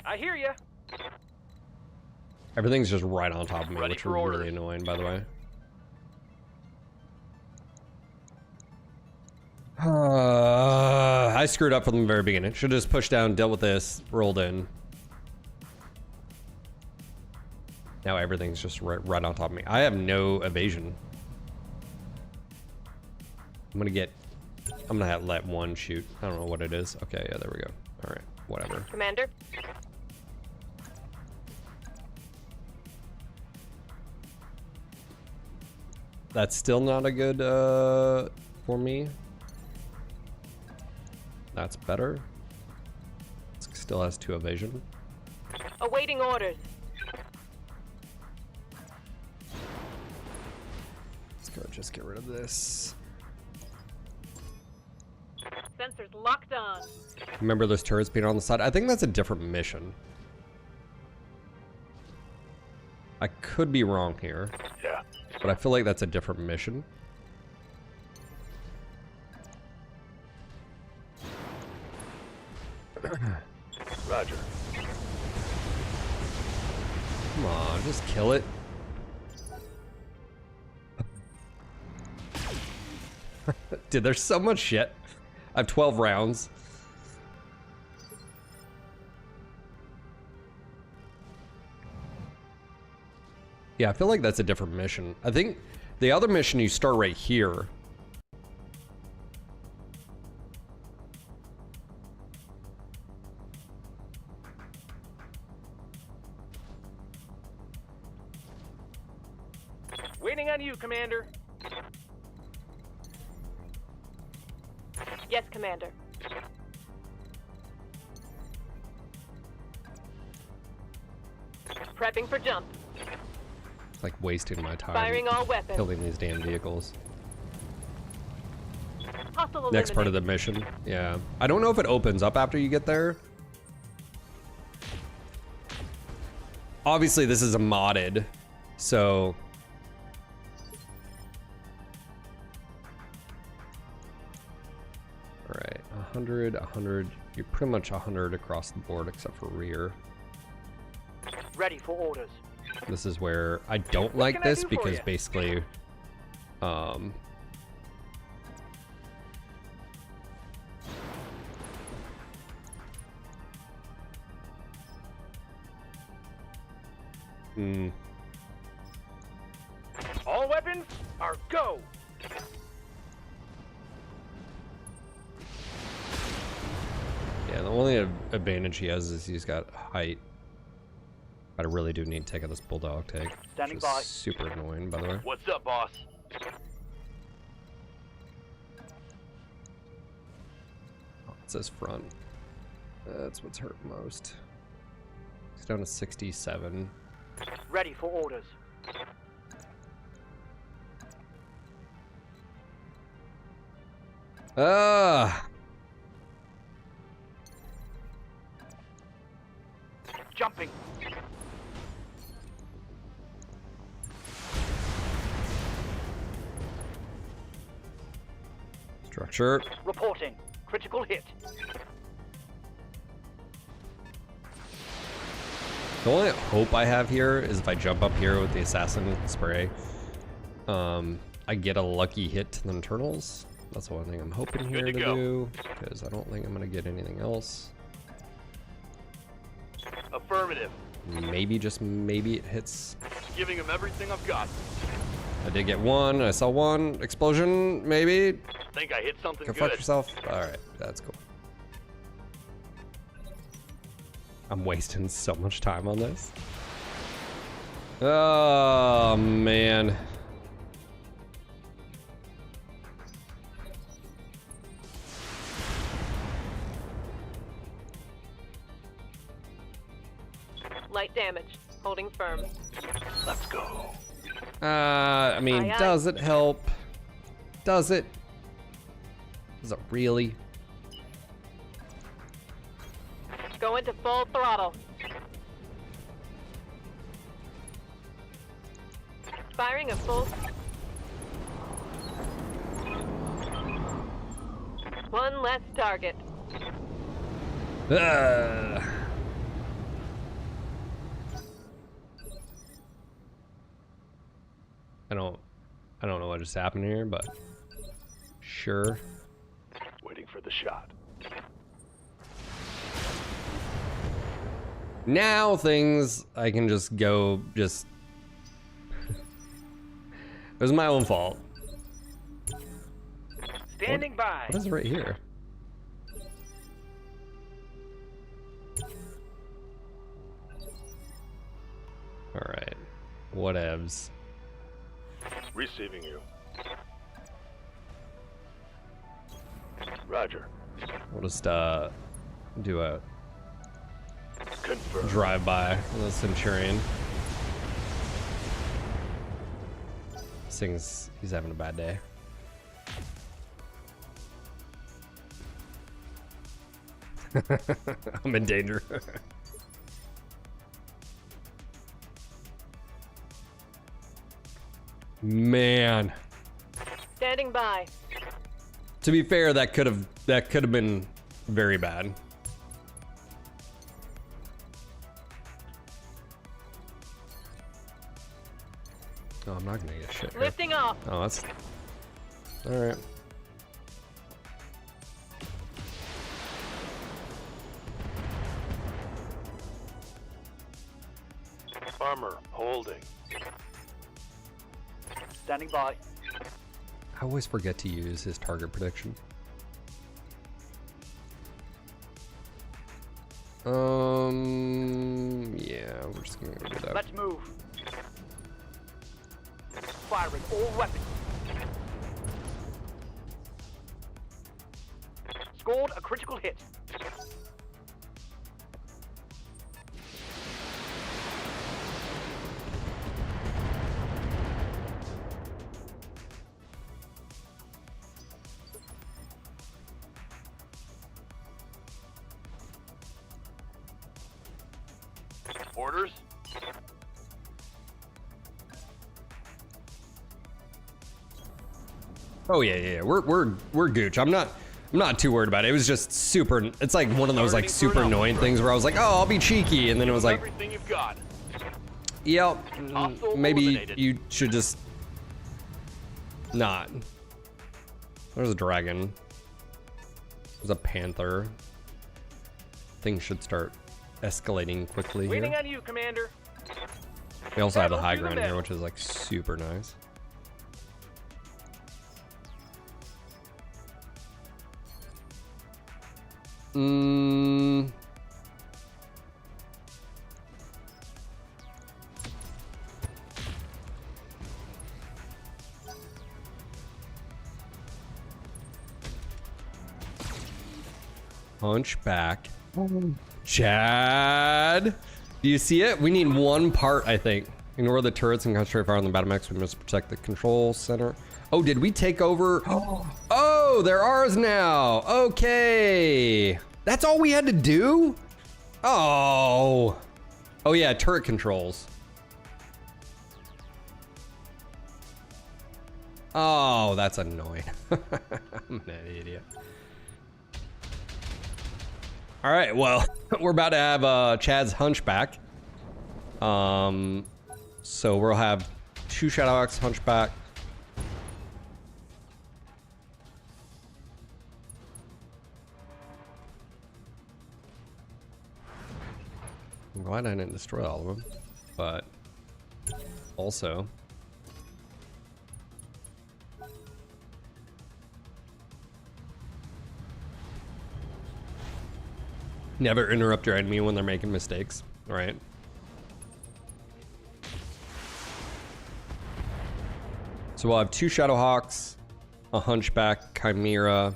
I hear you. Everything's just right on top of me, Ready which for are orders. really annoying, by the way. I screwed up from the very beginning. Should have just pushed down, dealt with this, rolled in. Now everything's just right on top of me. I have no evasion. I'm gonna get I'm gonna have let one shoot. I don't know what it is. Okay, yeah, there we go. All right, whatever. Commander. That's still not a good for me. That's better. Still has 2 evasion. Awaiting orders. Let's go just get rid of this. Sensors locked on. Remember those turrets being on the side? I think that's a different mission. I could be wrong here. Yeah. But I feel like that's a different mission. Roger. Come on, just kill it. Dude, there's so much shit. I have 12 rounds. Yeah, I feel like that's a different mission. I think the other mission, you start right here. Waiting on you, Commander. Yes, Commander. Prepping for jump. It's like wasting my time. Firing all weapons. Killing these damn vehicles. Hostile Next part of the mission. Yeah. I don't know if it opens up after you get there. Obviously, this is a modded, so... Alright, 100, 100. You're pretty much 100 across the board except for rear. Ready for orders. This is where I don't like this because basically, All weapons are go. yeah, the only advantage he has is he's got height. But I really do need to take out this bulldog tank. Standing which is by. super annoying, by the way. What's up, boss? Oh, it says front. That's what's hurt most. It's down to 67. Ready for orders. Ah! Jumping. Structure. Reporting. Critical hit. The only hope I have here is if I jump up here with the assassin spray, I get a lucky hit to the internals. That's the one thing I'm hoping here to do, because I don't think I'm gonna get anything else. Affirmative. Maybe, just maybe it hits. Giving him everything I've got. I did get one. I saw one explosion. Maybe. Think I hit something Go good. fuck yourself. All right, that's cool. I'm wasting so much time on this. Oh man. Light damage. Holding firm. Let's go. I mean, Aye, aye. does it help? Does it? Does it really? Go into full throttle. Firing a full... One less target. Ugh. I don't know what just happened here, but sure. Waiting for the shot. Now things I can just go just it was my own fault. Standing by. What is right here? Alright. Whatevs. Receiving you. Roger. We'll just do a Confirm. drive-by with the Centurion. Sings he's having a bad day. I'm in danger. Man. Standing by. To be fair, that could have been very bad. Oh, I'm not gonna get shit here. Lifting off. Oh, that's all right. Armor holding. Standing by. I always forget to use his target prediction. Yeah, we're just gonna do that. Let's move. Firing all weapons. Scored a critical hit. Orders. Oh yeah. We're gooch. I'm not too worried about it. It was just super. It's like one of those like super annoying things where I was like, oh, I'll be cheeky, and then it was like, Everything you've got. yep, Hostile maybe eliminated. you should just not. There's a dragon. There's a panther. Things should start escalating quickly Waiting here. on you, Commander. We also have the Battle high to the ground here, middle. which is like super nice. Hunchback. Chad, do you see it? We need one part, I think. Ignore the turrets and concentrate fire on the battle mechs. We must protect the control center. Oh, did we take over? Oh, they're ours now. Okay. That's all we had to do? Oh. Oh yeah, turret controls. Oh, that's annoying. I'm an idiot. All right, well, we're about to have Chad's Hunchback. So we'll have 2 Shadowhawks Hunchback. I'm glad I didn't destroy all of them, but also never interrupt your enemy when they're making mistakes, right? So we'll have 2 Shadowhawks, a Hunchback, Chimera,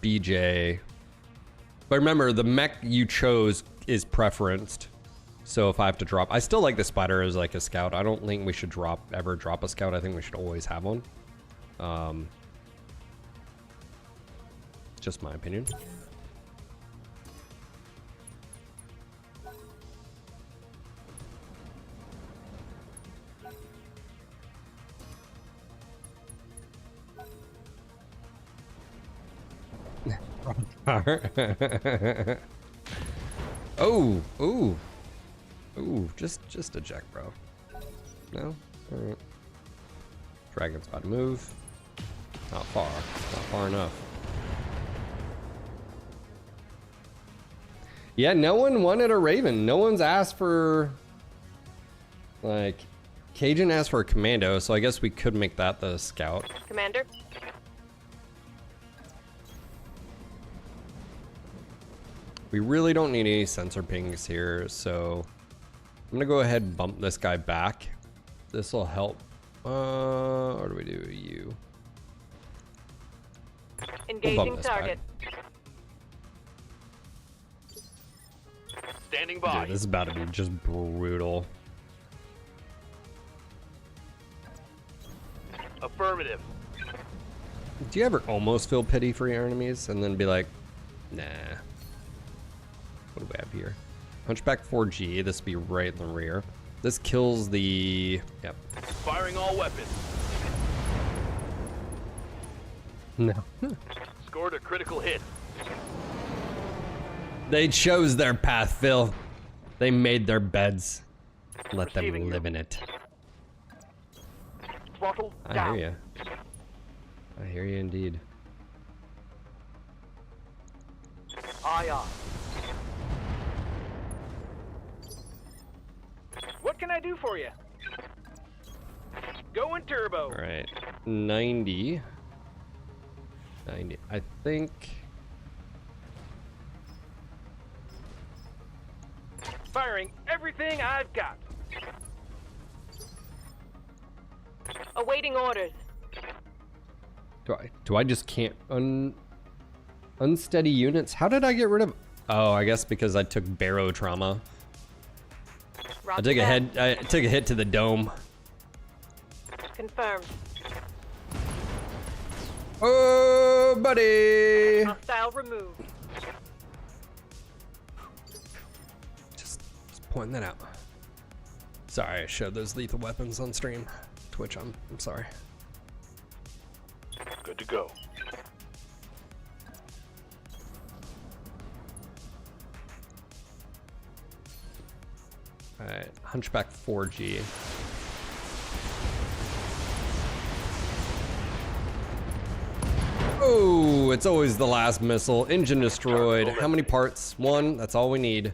BJ. But remember, the mech you chose is preferenced. So if I have to drop, I still like the Spider as like a scout. I don't think we should ever drop a scout. I think we should always have one. Just my opinion. Oh, ooh, ooh, just eject, bro. No, all right. Dragon's about to move. Not far enough. Yeah, no one wanted a Raven. No one's asked for, like, Cajun asked for a commando, so I guess we could make that the scout. Commander. We really don't need any sensor pings here, so I'm gonna go ahead and bump this guy back. This will help. What do we do? You. Engaging target. Standing by. Dude, this is about to be just brutal. Affirmative. Do you ever almost feel pity for your enemies and then be like, nah. What do we have here? Hunchback 4G. This will be right in the rear. This kills the... Yep. Firing all weapons. No. Scored a critical hit. They chose their path, Phil. They made their beds. Let them Receiving live you. in it. Throttle I down. hear you. I hear you indeed. Aye, aye. What can I do for you? Going turbo. All right. 90. 90. I think... Firing everything I've got. Awaiting orders. Do I just can't unsteady units? How did I get rid of? Oh, I guess because I took barrow trauma. I took a hit to the dome. Confirmed. Oh, buddy. Hostile removed. Just pointing that out. Sorry, I showed those lethal weapons on stream. Twitch, I'm sorry. Good to go. Alright, Hunchback 4G. Oh, it's always the last missile. Engine destroyed. How many parts? One. That's all we need.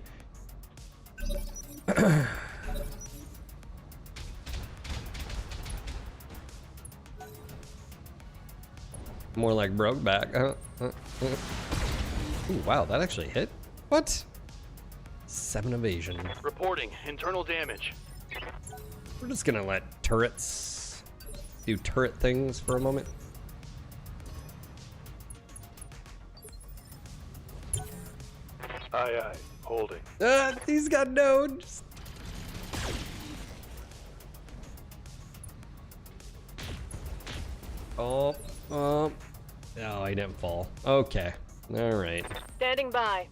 More like Brokeback. Ooh, wow, that actually hit. What? 7 evasion. Reporting internal damage. We're just gonna let turrets do turret things for a moment. Aye, aye. Holding. He's got nodes. Oh, oh, he didn't fall. Okay, all right. Standing by.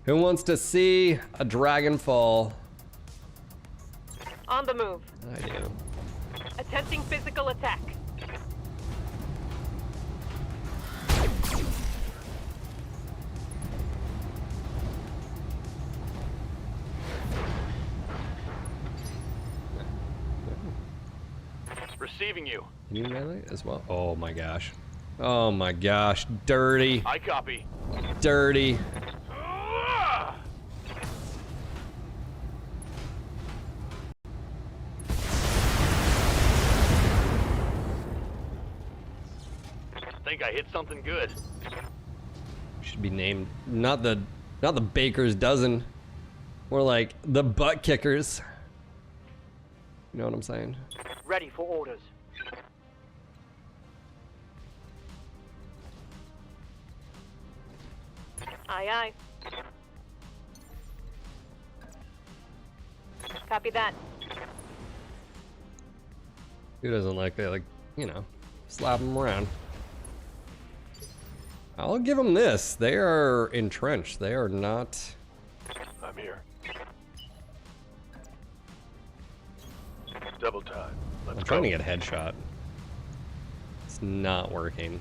Who wants to see a dragon fall? On the move. I do. Attempting physical attack. Receiving you. Can you melee as well? Oh my gosh. Oh my gosh. Dirty. I copy. Dirty. Think I hit something good. Should be named not the baker's dozen. More like the butt kickers. You know what I'm saying? Ready for orders. Aye, aye. Copy that. Who doesn't like that? Like, you know, slap them around. I'll give them this. They are entrenched. They are not. I'm here. Double time. Let's I'm trying to get a headshot. It's not working.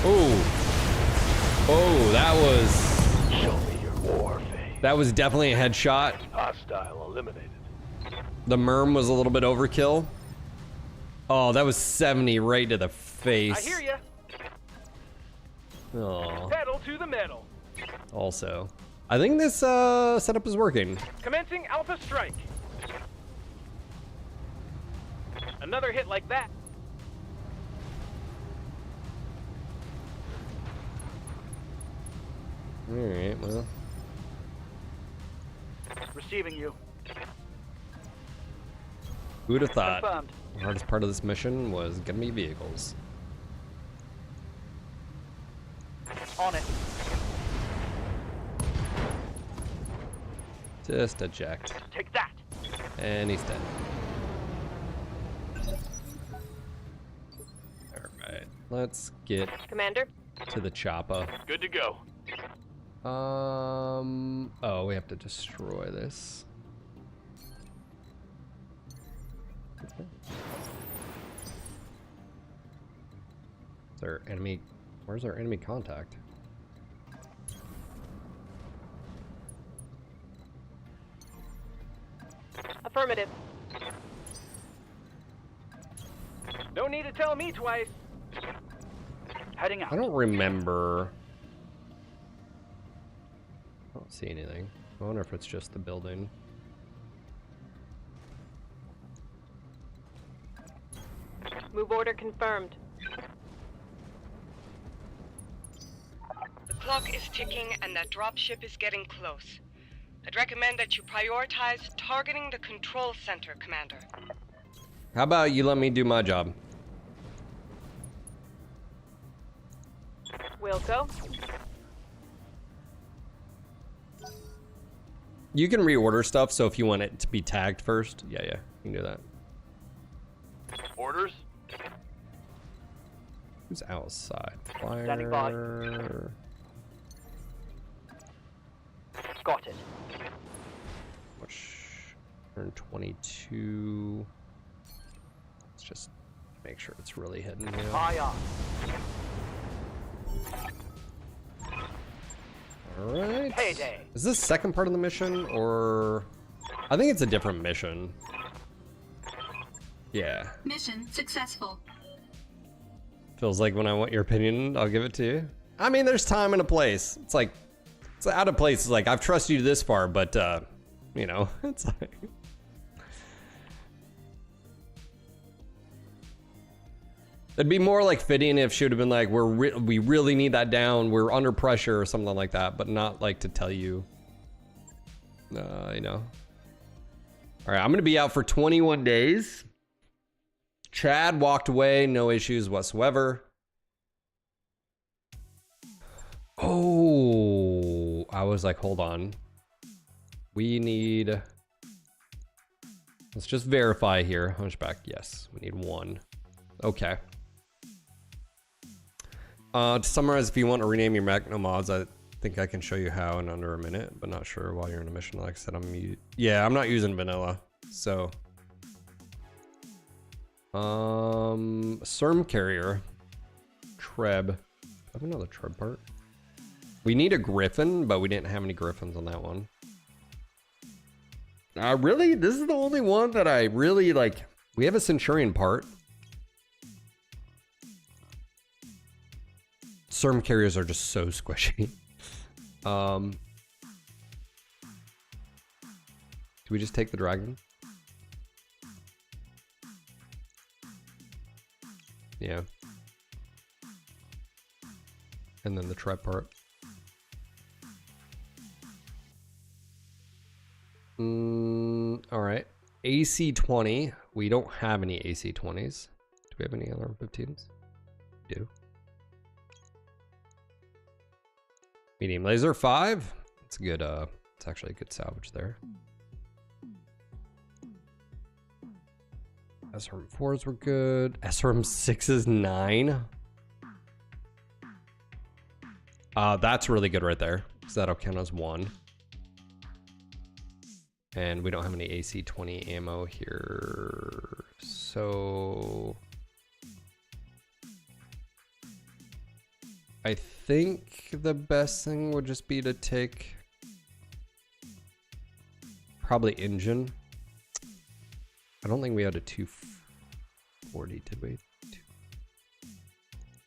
Oh. Oh, that was. Show me your war face. That was definitely a headshot. Hostile eliminated. The merm was a little bit overkill. Oh, that was 70 right to the face. I hear ya. Oh. Pedal to the metal. Also, I think this setup is working. Commencing Alpha Strike. Another hit like that. Alright, well. Receiving you. Who would have thought Confirmed. the hardest part of this mission was gonna be vehicles? On it. Just eject. Take that. And he's dead. Alright, let's get Commander? to the chopper. Good to go. Oh, we have to destroy this. Okay. Is there enemy? Where's our enemy contact? Affirmative. No need to tell me twice. Heading out. I don't remember. I don't see anything. I wonder if it's just the building. Move order confirmed. The clock is ticking and that dropship is getting close. I'd recommend that you prioritize targeting the control center, Commander. How about you let me do my job? Wilco? You can reorder stuff, so if you want it to be tagged first, yeah, you can do that. Orders. Who's outside? Standing by. Flyer. Got it. Which 122. Let's just make sure it's really hidden. Yeah. High on. All right. Payday. Is this second part of the mission, or I think it's a different mission. Yeah. Mission successful. Feels like when I want your opinion, I'll give it to you. I mean, there's time and a place. It's like, it's out of place. It's like, I've trusted you this far, but, you know, it's like... It'd be more like fitting if she would have been like, we really need that down. We're under pressure or something like that, but not like to tell you, you know. All right, I'm going to be out for 21 days. Chad walked away, no issues whatsoever. Oh, I was like, hold on. We need, let's just verify here. Hunchback, yes, we need 1. Okay. To summarize, if you want to rename your mech, no mods, I think I can show you how in under a minute, but not sure while you're in a mission. Like I said, I'm not using vanilla, so. CERM carrier. Treb. I have another Treb part. We need a Griffin, but we didn't have any Griffins on that one. Really? This is the only one that I really like. We have a Centurion part. CERM carriers are just so squishy. Do we just take the dragon? Yeah. And then the trap part. All right. AC-20. We don't have any AC-20s. Do we have any other 15s? We do. Medium laser 5. It's a good, it's actually a good salvage there. SRM 4s were good. SRM 6s 9. That's really good right there. So that'll count as 1. And we don't have any AC-20 ammo here. So I think the best thing would just be to take probably engine. I don't think we had a 240, did we?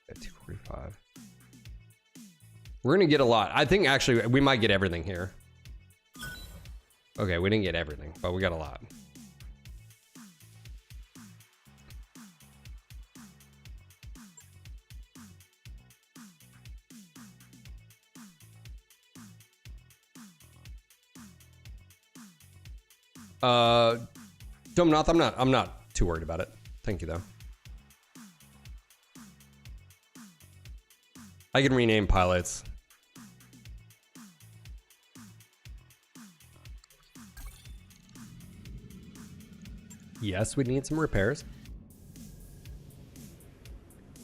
245. We're gonna get a lot. I think actually we might get everything here. Okay, we didn't get everything, but we got a lot. Domnoth, I'm not too worried about it. Thank you, though. I can rename pilots. Yes, we need some repairs.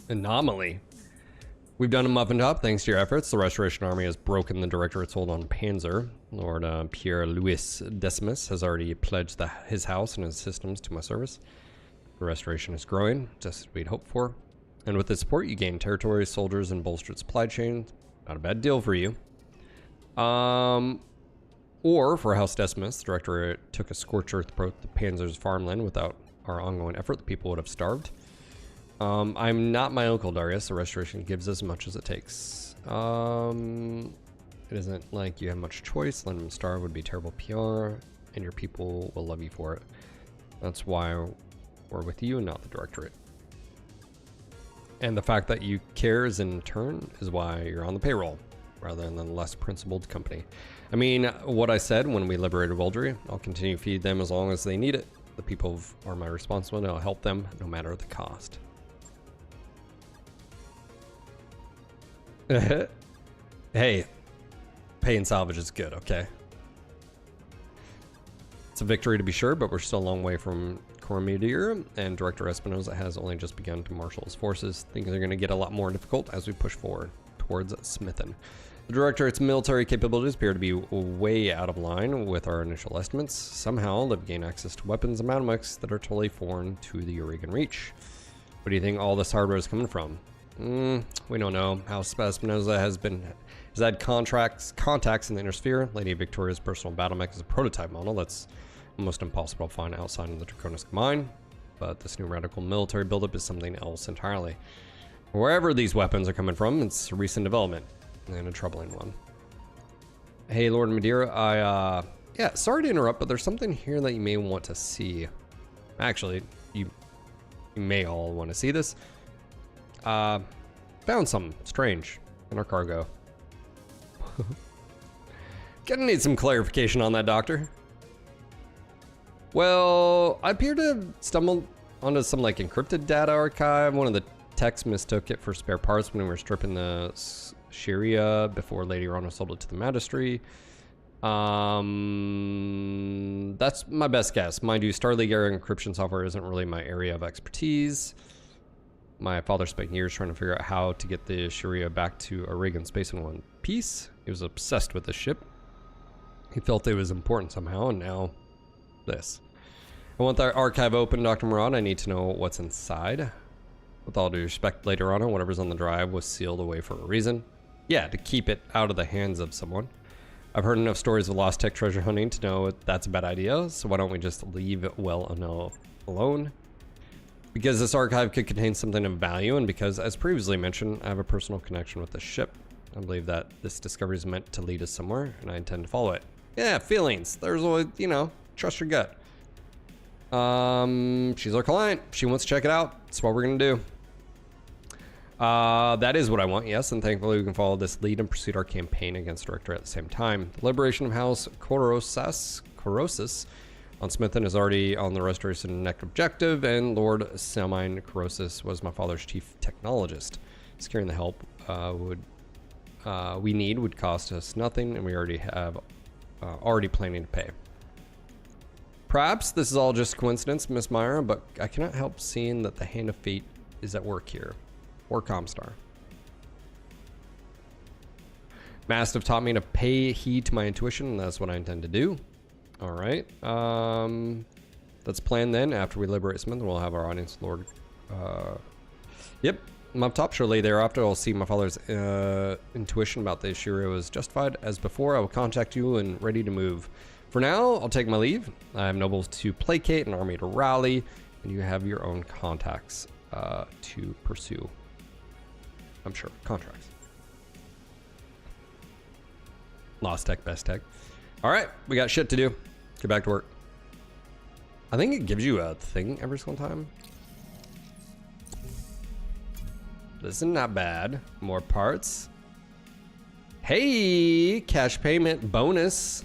Anomaly. We've done a muffin top thanks to your efforts. The Restoration Army has broken the Directorate's hold on Panzer. Lord Pierre Louis Decimus has already pledged his house and his systems to my service. The Restoration is growing, just as we'd hoped for. And with this support, you gain territory, soldiers, and bolstered supply chain. Not a bad deal for you. Or for House Decimus, the Directorate took a scorched earth approach to Panzer's farmland. Without our ongoing effort, the people would have starved. I'm not my uncle, Darius. The Restoration gives as much as it takes. It isn't like you have much choice. Letting them starve would be terrible PR, and your people will love you for it. That's why we're with you and not the Directorate. And the fact that you care is in turn is why you're on the payroll, rather than the less principled company. I mean, what I said when we liberated Waldry, I'll continue to feed them as long as they need it. The people are my responsibility. I'll help them no matter the cost. Hey, pay and salvage is good, okay? It's a victory to be sure, but we're still a long way from Cormier, and Director Espinosa has only just begun to marshal his forces. Things are going to get a lot more difficult as we push forward towards Smithen. The Directorate's military capabilities appear to be way out of line with our initial estimates. Somehow, they've gained access to weapons and mathematics that are totally foreign to the Urigan Reach. Where do you think all this hardware is coming from? We don't know. House Espinosa has had contacts in the inner sphere. Lady Victoria's personal battle mech is a prototype model that's almost impossible to find outside of the Draconis mine. But this new radical military buildup is something else entirely. Wherever these weapons are coming from, it's a recent development and a troubling one. Hey, Lord Madeira, yeah, sorry to interrupt, but there's something here that you may want to see. Actually, you may all want to see this. Found something strange in our cargo. Gonna need some clarification on that, Doctor. Well, I appear to have stumbled onto some like encrypted data archive. One of the techs mistook it for spare parts when we were stripping the Sharia before later on we sold it to the Magistry. That's my best guess. Mind you, Starleague era encryption software isn't really my area of expertise. My father spent years trying to figure out how to get the Sharia back to Aragon space in one piece. He was obsessed with the ship. He felt it was important somehow, and now this. I want the archive open, Dr. Murad. I need to know what's inside. With all due respect, later on, whatever's on the drive was sealed away for a reason. Yeah, to keep it out of the hands of someone. I've heard enough stories of lost tech treasure hunting to know that's a bad idea, so why don't we just leave it well enough alone? Because this archive could contain something of value, and because, as previously mentioned, I have a personal connection with this ship. I believe that this discovery is meant to lead us somewhere, and I intend to follow it. Yeah, feelings. There's always, you know, trust your gut. She's our client. She wants to check it out. That's what we're gonna do. That is what I want, yes, and thankfully we can follow this lead and pursue our campaign against Director at the same time. The liberation of House Corosis on Smithen is already on the Restoration next objective, and Lord Selmine Corosis was my father's chief technologist. Securing the help we need would cost us nothing, and we already have planning to pay. Perhaps this is all just coincidence, Miss Myra, but I cannot help seeing that the hand of fate is at work here. Or Comstar. Mastiff taught me to pay heed to my intuition, and that's what I intend to do. Alright. Let's plan then. After we liberate Smith, we'll have our audience, Lord. Yep. I'm up top. Shortly thereafter, I'll see my father's intuition about the Shirio is justified. As before, I will contact you and ready to move. For now, I'll take my leave. I have nobles to placate, an army to rally, and you have your own contacts to pursue. I'm sure. Contracts. Lost tech, best tech. All right, we got shit to do. Get back to work. I think it gives you a thing every single time. This is not bad. More parts. Hey, cash payment bonus.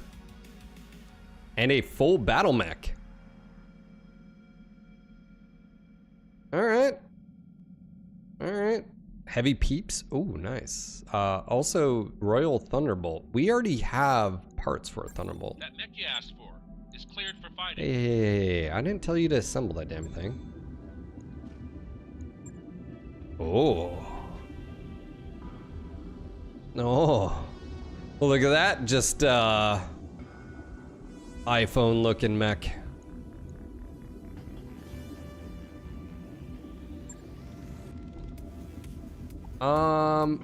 And a full battle mech. Alright. Alright. Heavy peeps. Oh, nice. Also, Royal Thunderbolt. We already have parts for a Thunderbolt. That mech you asked for is cleared for fighting. Hey, I didn't tell you to assemble that damn thing. Oh. Oh. Well, look at that. Just, iPhone looking mech.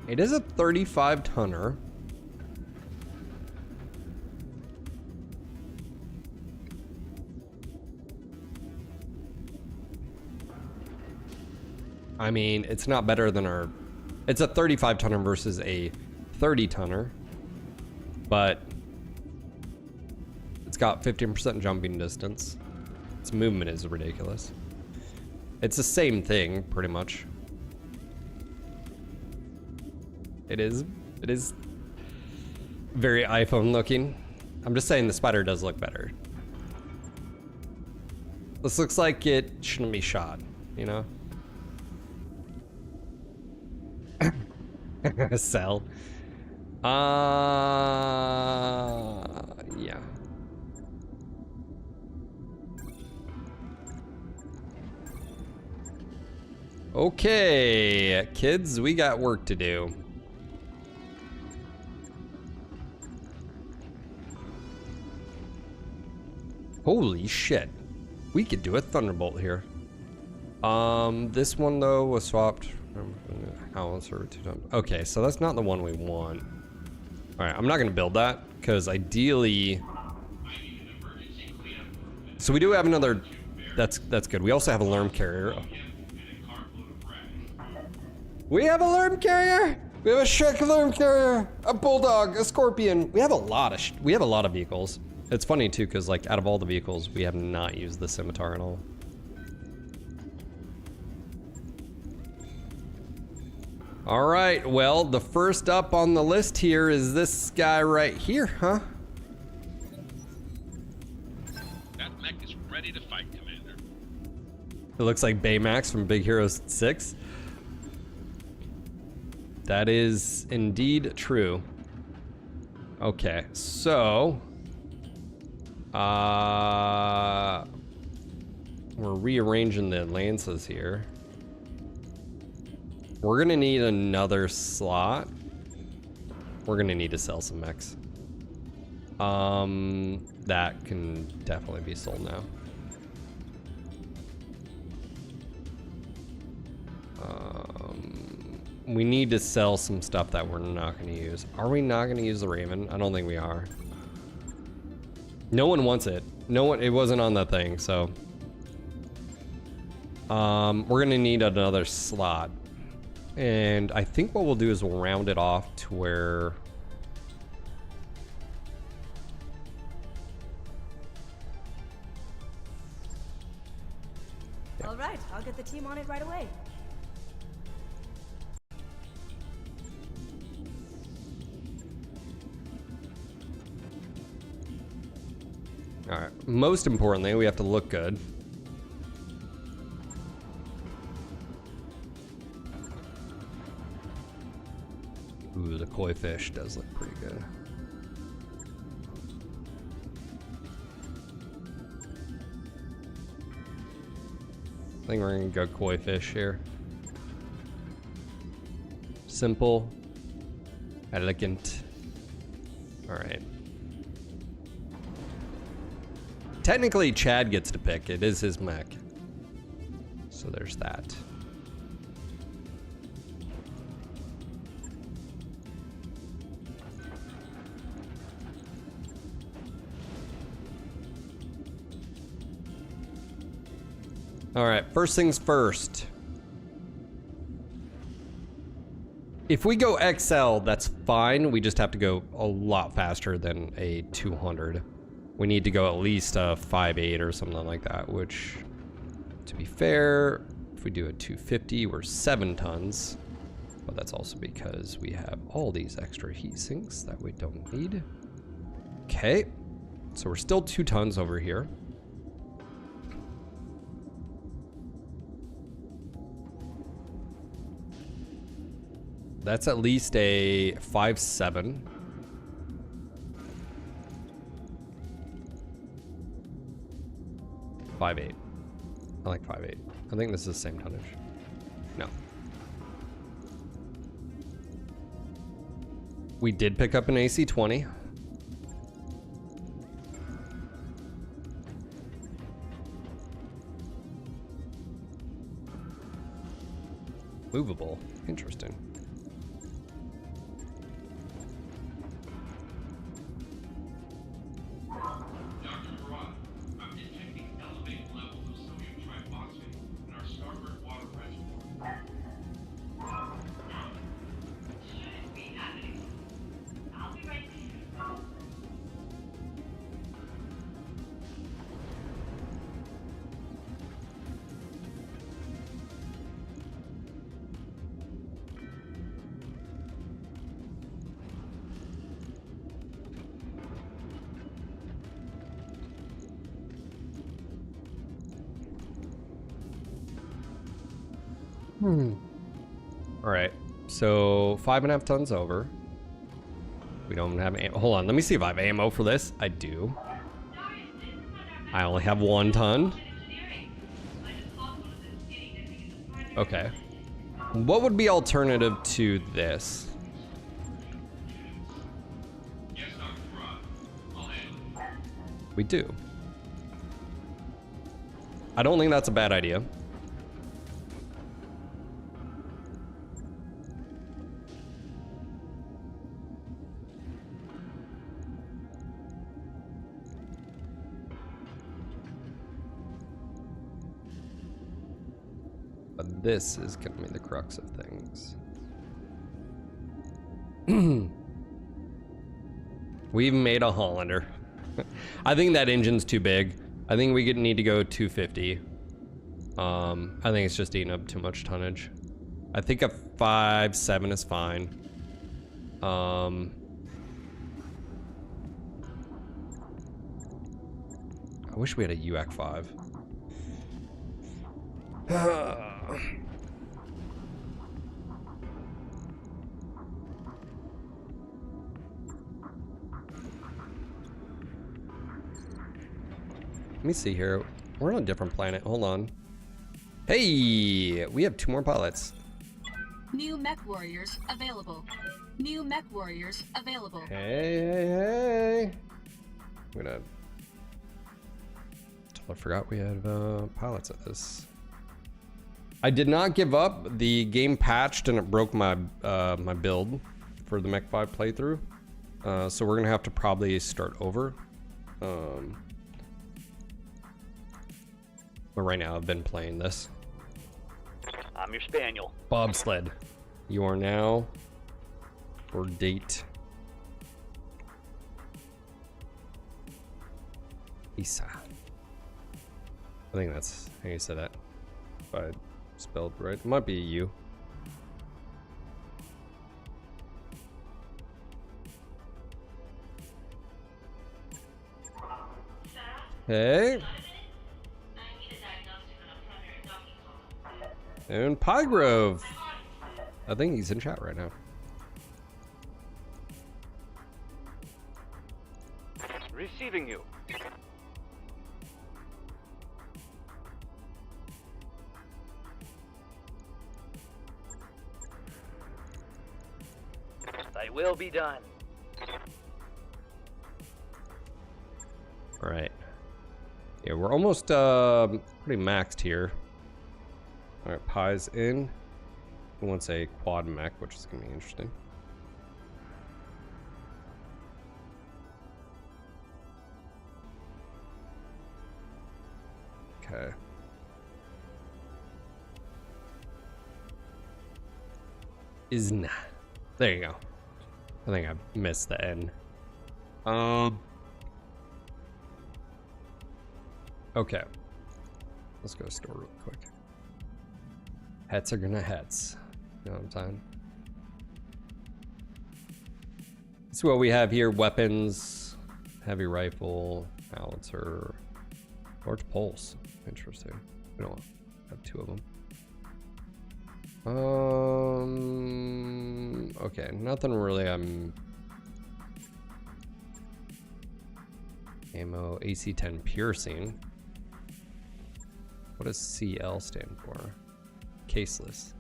It is a 35 tonner. I mean, it's not better than our... It's a 35 tonner versus a 30 tonner. But it's got 15% jumping distance. Its movement is ridiculous. It's the same thing, pretty much. It is very iPhone looking. I'm just saying the spider does look better. This looks like it shouldn't be shot, you know? Sell. Yeah. Okay, kids, we got work to do. Holy shit. We could do a Thunderbolt here. This one though was swapped. Okay, so that's not the one we want. Alright, I'm not gonna build that, because ideally... So we do have another... That's good. We also have a Lerm carrier. We have a Lerm carrier! We have a Shrek Lerm carrier! A Bulldog, a Scorpion. We have a lot of vehicles. It's funny too, because like out of all the vehicles, we have not used the Scimitar at all. All right, well, the first up on the list here is this guy right here, huh? That mech is ready to fight, Commander. It looks like Baymax from Big Hero 6. That is indeed true. Okay, so... we're rearranging the lances here. We're gonna need another slot. We're gonna need to sell some mechs. That can definitely be sold now. We need to sell some stuff that we're not gonna use. Are we not gonna use the Raven? I don't think we are. No one wants it. No one, it wasn't on that thing, so. We're gonna need another slot. And I think what we'll do is we'll round it off to where... All right, I'll get the team on it right away. All right, most importantly, we have to look good. Ooh, the koi fish does look pretty good. I think we're gonna go koi fish here. Simple, elegant. All right. Technically, Chad gets to pick. It is his mech. So there's that. All right, first things first. If we go XL, that's fine. We just have to go a lot faster than a 200. We need to go at least a 5.8 or something like that, which, to be fair, if we do a 250, we're 7 tons. But that's also because we have all these extra heat sinks that we don't need. Okay. So we're still 2 tons over here. That's at least a 5.7. 5.8. I like 5.8. I think this is the same tonnage. No. We did pick up an AC-20. Movable. Interesting. All right, so 5.5 tons over. We don't have ammo. Hold on, let me see if I have ammo for this. I do. I only have 1 ton. Okay. What would be alternative to this? We do. I don't think that's a bad idea. But this is gonna be the crux of things. We've made a Hollander. I think that engine's too big. I think we need to go 250. I think it's just eating up too much tonnage. I think a 5.7 is fine. I wish we had a UAC 5. Let me see here. We're on a different planet. Hold on. Hey, we have 2 more pilots. New mech warriors available. New mech warriors available. Hey. I'm gonna... I forgot we had pilots at this. I did not give up. The game patched and it broke my my build for the Mech 5 playthrough. So we're gonna have to probably start over. But right now I've been playing this. I'm your spaniel. Bobsled. You are now for date. Isa. I think that's how you say that. If I spelled right. It might be you. Hey. And Pygrove. I think he's in chat right now. Receiving you. Thy will be done. All right. Yeah, we're almost pretty maxed here. All right, Pi's in. He wants a quad mech, which is gonna be interesting. Okay. Isna. There you go. I think I missed the N. Okay. Let's go to store real quick. Hets are gonna hets. You know what I'm saying? This is what we have here. Weapons. heavy rifle, howitzer, large pulse. Interesting. We don't have 2 of them. Okay, nothing really. Ammo, AC-10 piercing. What does CL stand for? Caseless.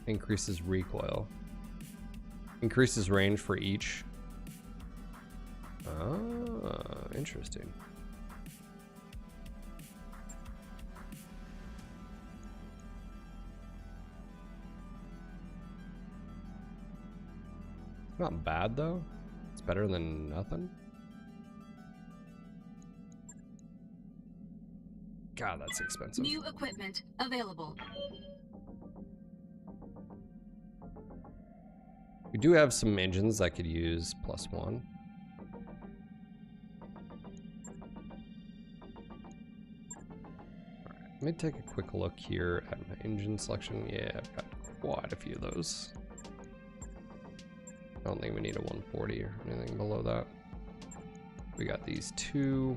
Increases recoil. Increases range for each. Ah, interesting. Not bad though. It's better than nothing. God, that's expensive. New equipment available. We do have some engines that could use +1. Alright, let me take a quick look here at my engine selection. Yeah, I've got quite a few of those. I don't think we need a 140 or anything below that. We got these 2.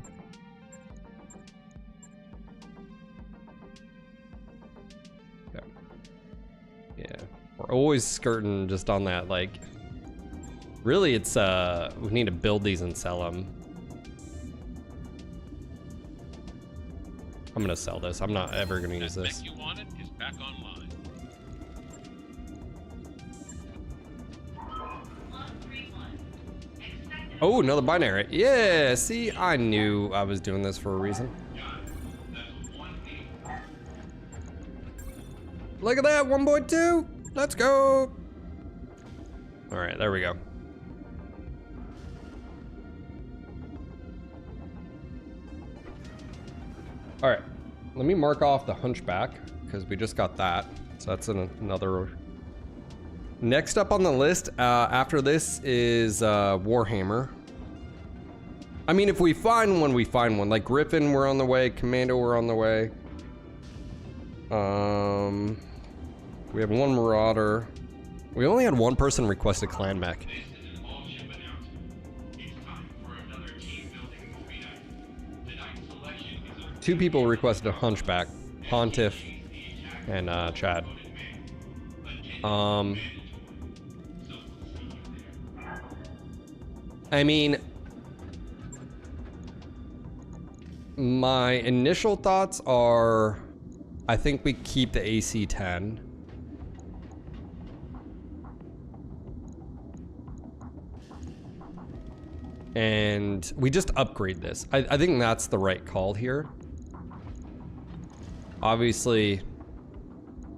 Okay. Yeah, we're always skirting just on that, like, really it's, we need to build these and sell them. I'm gonna sell this. I'm not ever gonna use this. You wanted is back online. Oh, another binary. Yeah, see, I knew I was doing this for a reason. Look at that, 1.2. Let's go. All right, there we go. All right, let me mark off the Hunchback because we just got that. So that's another. Next up on the list after this is Warhammer. I mean, if we find one, we find one. Like Griffin, we're on the way. Commando, we're on the way. We have 1 Marauder. We only had 1 person request a clan mech. 2 people requested a Hunchback. Pontiff and Chad. I mean, my initial thoughts are, I think we keep the AC-10. And we just upgrade this. I think that's the right call here. Obviously,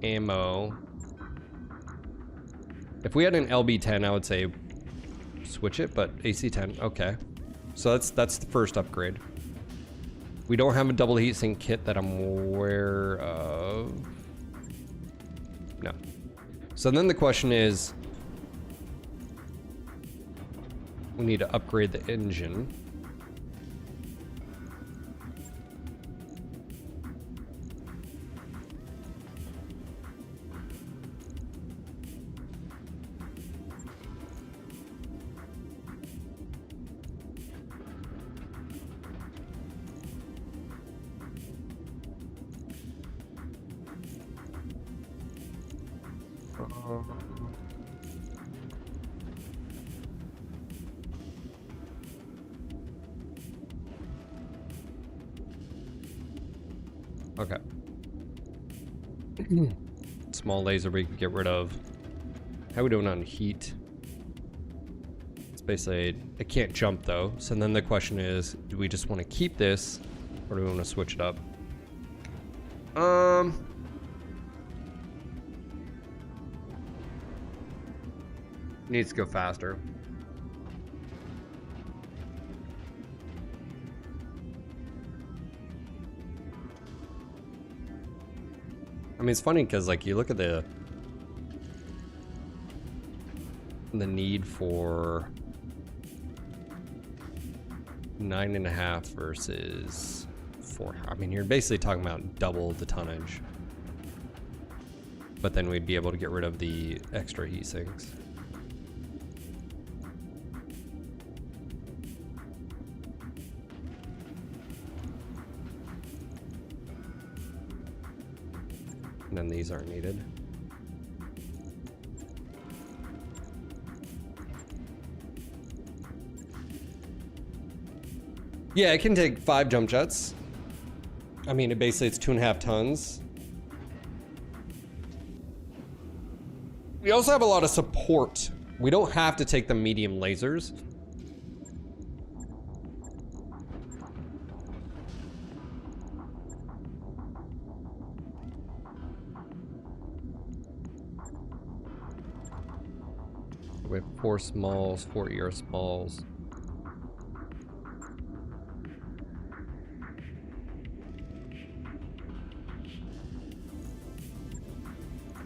ammo. If we had an LB-10, I would say switch it, but AC-10, okay. So that's the first upgrade. We don't have a double heatsink kit that I'm aware of. No. So then the question is, we need to upgrade the engine. Okay. Small laser we can get rid of. How are we doing on heat? It's basically, it can't jump though. So then the question is, do we just want to keep this or do we want to switch it up? Needs to go faster. I mean, it's funny because, like, you look at the need for 9.5 versus 4. I mean, you're basically talking about double the tonnage. But then we'd be able to get rid of the extra heat sinks. And then these aren't needed. Yeah, it can take 5 jump jets. I mean, it basically it's 2.5 tons. We also have a lot of support. We don't have to take the medium lasers. We have 4 smalls, 4 ER smalls.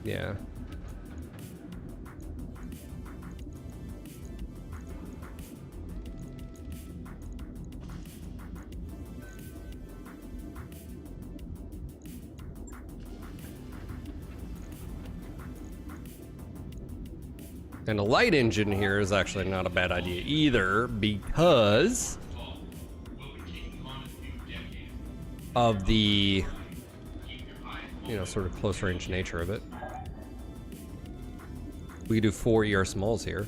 Yeah. And a light engine here is actually not a bad idea either, because of the, you know, sort of close range nature of it. We could do 4 ER smalls here.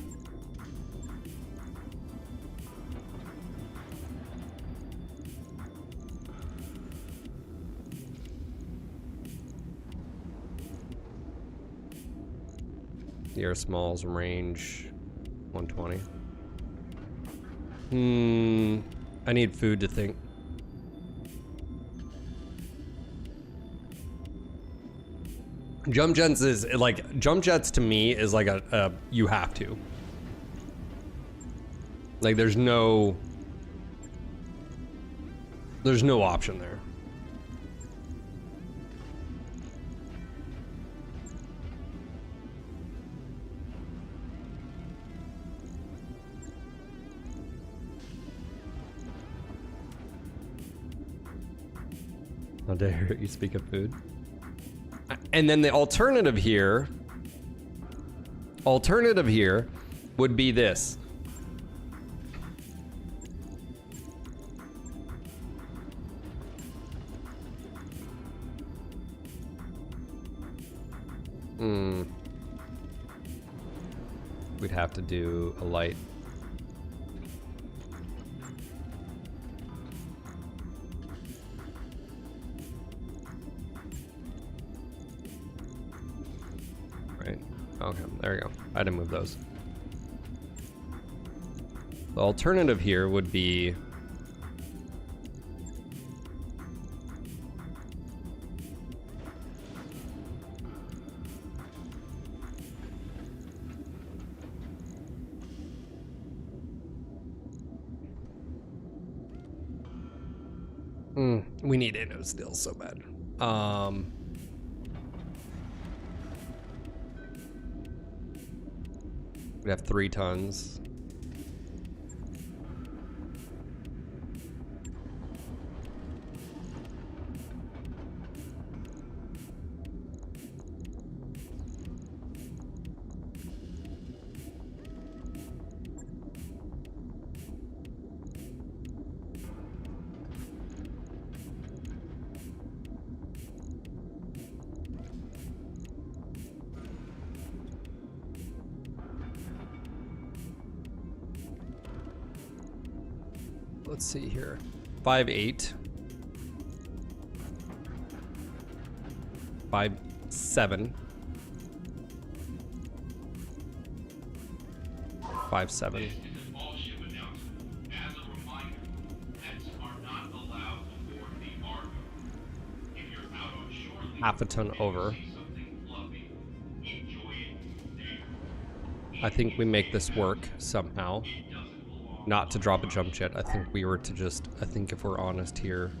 ER smalls range 120. I need food to think. Jump jets is like, jump jets to me is like a you have to. Like there's no option there. How dare you speak of food? And then the alternative here would be this. We'd have to do a light. Right. Okay, there we go. I had to move those. The alternative here would be we need Inno still so bad. We'd have 3 tons. Let's see here. 5'8". 5'7". 5'7". Half a ton over. I think we make this work somehow. Not to drop a jump jet. I think we were to just, I think if we're honest here.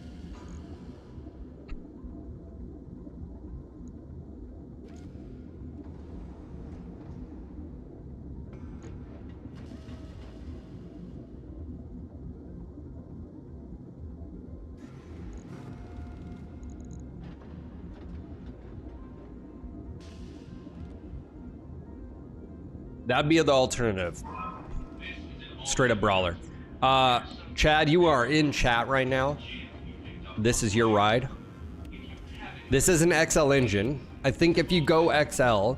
That'd be the alternative. Straight up brawler. Chad, you are in chat right now. This is your ride. This is an XL engine. I think if you go XL,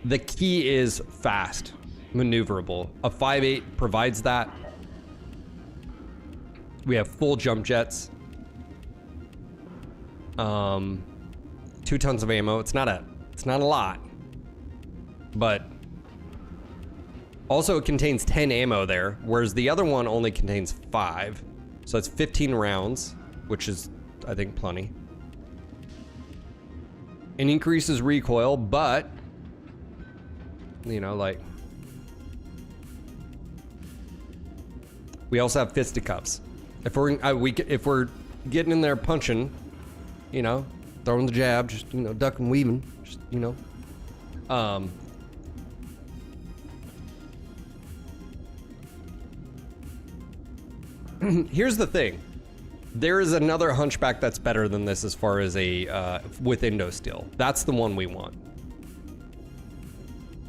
the key is fast, maneuverable. A 5.8 provides that. We have full jump jets. 2 tons of ammo. It's not a lot, but also it contains 10 ammo there, whereas the other one only contains 5. So it's 15 rounds, which is, I think, plenty. It increases recoil, but you know, like, we also have fisticuffs. If we're getting in there punching, you know, throwing the jab, just, you know, duck and weaving, just, you know. Here's the thing. There is another Hunchback that's better than this as far as a, with Indo steel. That's the one we want.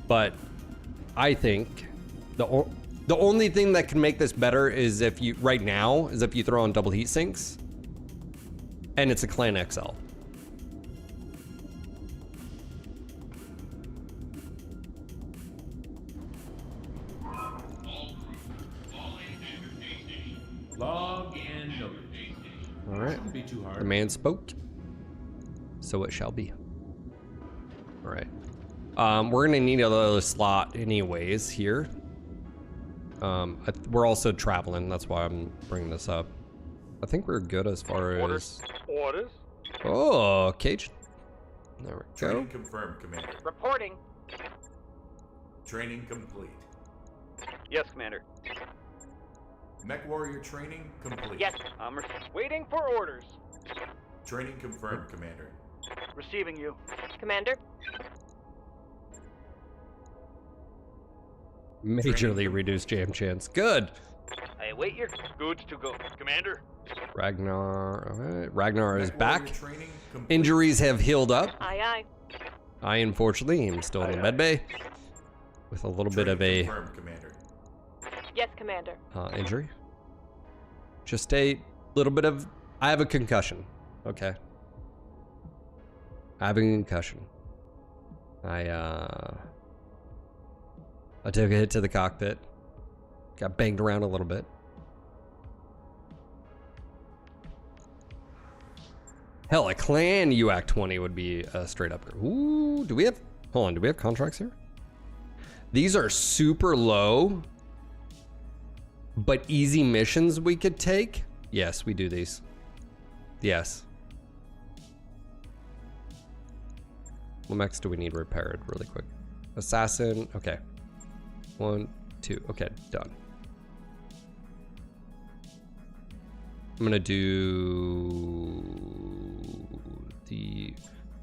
But I think the only thing that can make this better is if you, right now, is if you throw on double heat sinks. And it's a Clan XL. Log and note. All right. Shouldn't be too hard. The man spoke, so it shall be. All right. We're gonna need another slot anyways here. We're also traveling. That's why I'm bringing this up. I think we're good as far as... Orders. Oh, Cage. There we go. Training confirmed, Commander. Reporting. Training complete. Yes, Commander. Mech Warrior training complete. Yes, I'm waiting for orders. Training confirmed, Commander. Receiving you. Commander? Majorly reduced jam chance. Good. I await your goods to go. Commander? Ragnar. All right. Ragnar is Mech back. Warrior training complete. Injuries have healed up. Aye, aye. I, unfortunately, am still in the med bay with a little bit of a Confirmed, Commander. Yes, Commander. injury. Just a little bit of... I have a concussion. Okay. I have a concussion. I took a hit to the cockpit. Got banged around a little bit. Hell, a Clan UAC 20 would be a straight up. Ooh, do we have... Hold on, do we have contracts here? These are super low, but easy missions we could take. Yes, we do these. Yes. What mechs do we need repaired really quick? Assassin, okay. 1, 2, okay, done. I'm gonna do the...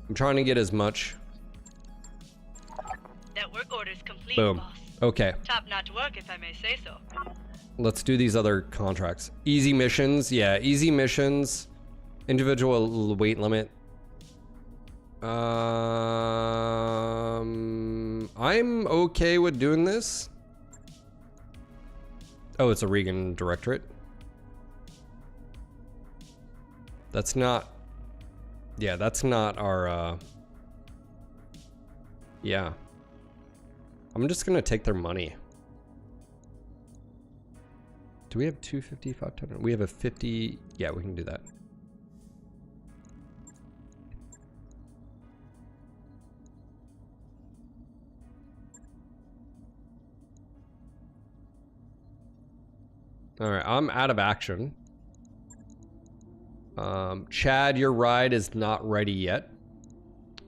I'm trying to get as much. Network orders complete, Boom. boss. Okay. Top-notch work, if I may say so. Let's do these other contracts. Easy missions, yeah, easy missions. Individual weight limit. I'm okay with doing this. Oh, it's a Regan Directorate. That's not... Yeah, that's not our... Yeah. I'm just gonna take their money. Do we have 250, 500? We have a 50. Yeah, we can do that. All right, I'm out of action. Chad, your ride is not ready yet.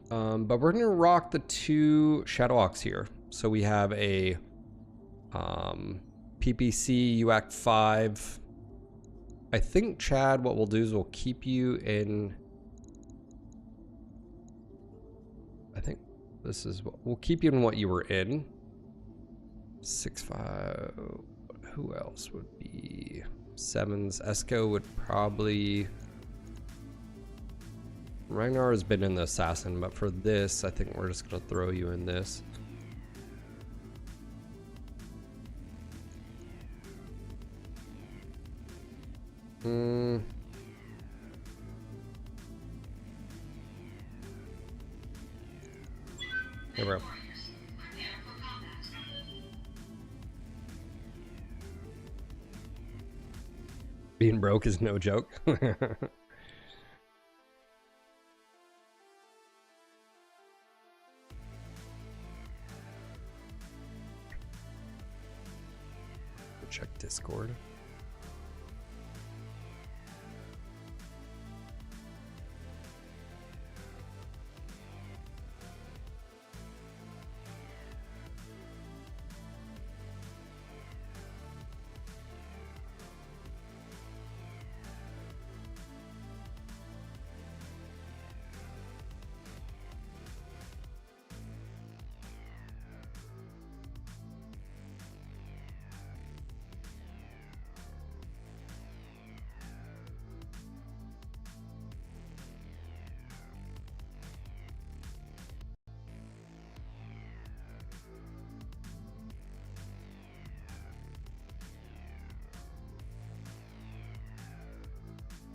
But we're gonna rock the 2 Shadowhawks here. So we have a PPC UAC 5. I think, Chad, what we'll do is we'll keep you in... I think this is what... We'll keep you in what you were in. 6.5... Who else would be... 7s? Esco would probably... Ragnar has been in the Assassin, but for this, I think we're just going to throw you in this. Hey, bro. Being broke is no joke. Check Discord.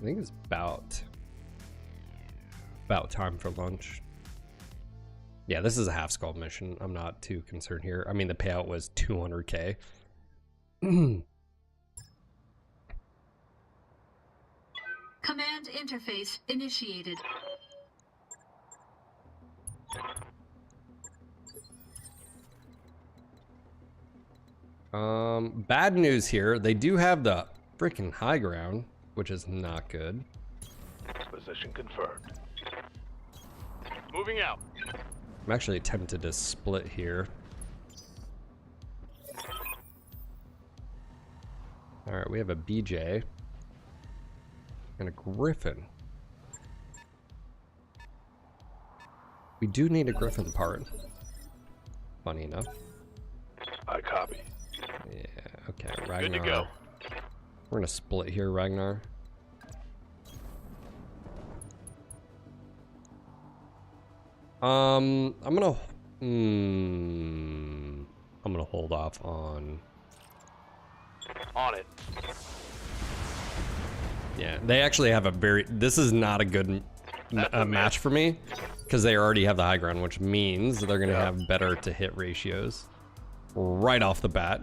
I think it's about time for lunch. Yeah, this is a half skull mission. I'm not too concerned here. I mean, the payout was 200K. Command interface initiated. Bad news here. They do have the freaking high ground, which is not good. Position confirmed. Moving out. I'm actually tempted to split here. All right, we have a BJ and a Griffin. We do need a Griffin part. Funny enough. I copy. Yeah, okay, Ragnar. Good to go. We're gonna split here, Ragnar. I'm gonna hold off on it. Yeah, they actually have a very, this is not a good match for me because they already have the high ground, which means they're gonna have better to hit ratios right off the bat.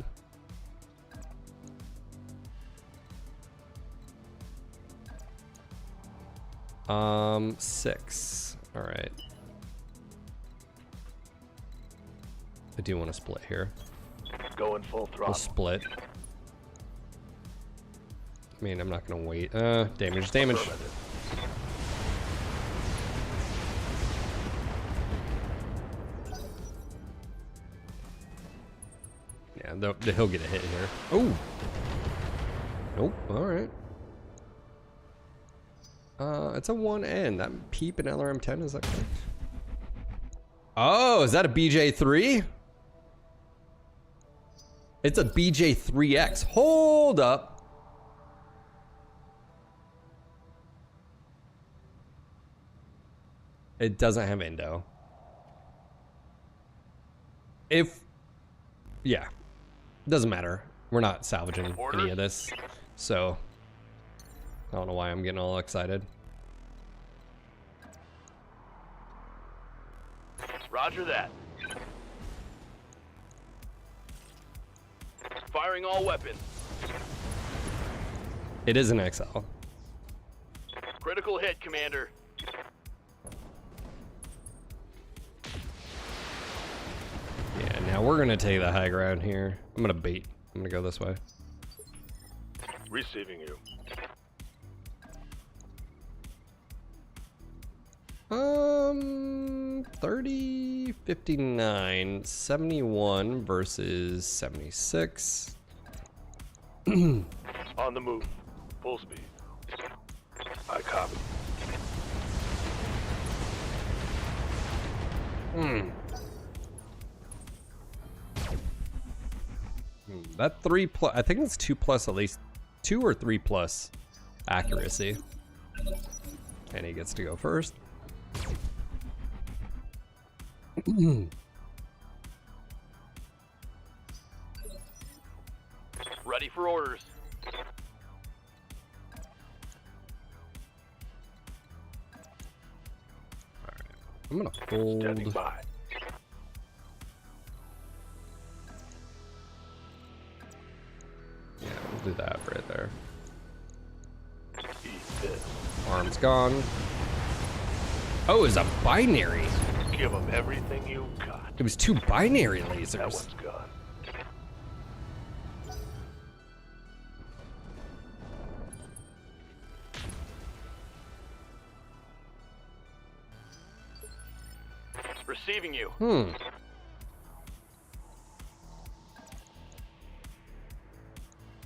Six. All right. I do want to split here. Going full throttle. We'll split. I mean, I'm not gonna wait. Damage. Yeah, he'll get a hit here. Oh. Nope. All right. It's a 1N. That peep in LRM-10, is that correct? Oh, is that a BJ3? It's a BJ3X. Hold up. It doesn't have Indo. Yeah, doesn't matter. We're not salvaging any of this, so I don't know why I'm getting all excited. Roger that. Firing all weapons. It is an XL. Critical hit, Commander. Yeah, now we're gonna take the high ground here. I'm gonna bait. I'm gonna go this way. Receiving you. 30, 59, 71 versus 76. On the move. Full speed. I copy. That 3+, I think it's 2+, at least 2 or 3+ accuracy. And he gets to go first. Ready for orders. I'm gonna fold. Standing by. Yeah, we'll do that right there. Eat this. Arm's gone. Oh, it's a binary. Give them everything you got. It was 2 binary That lasers. one's gone. Receiving you.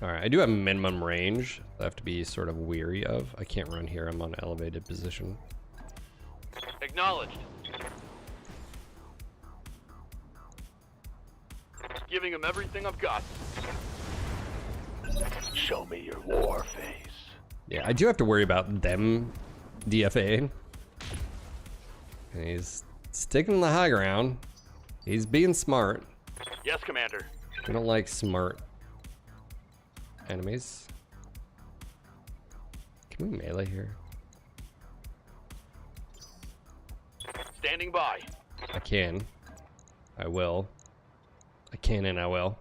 Alright, I do have minimum range I have to be sort of weary of. I can't run here, I'm on elevated position. Acknowledged. Giving him everything I've got. Show me your war face. Yeah, I do have to worry about them DFA. And he's sticking the high ground. He's being smart. Yes, Commander. We don't like smart enemies. Can we melee here? Standing by. I can. I will. I can and I will.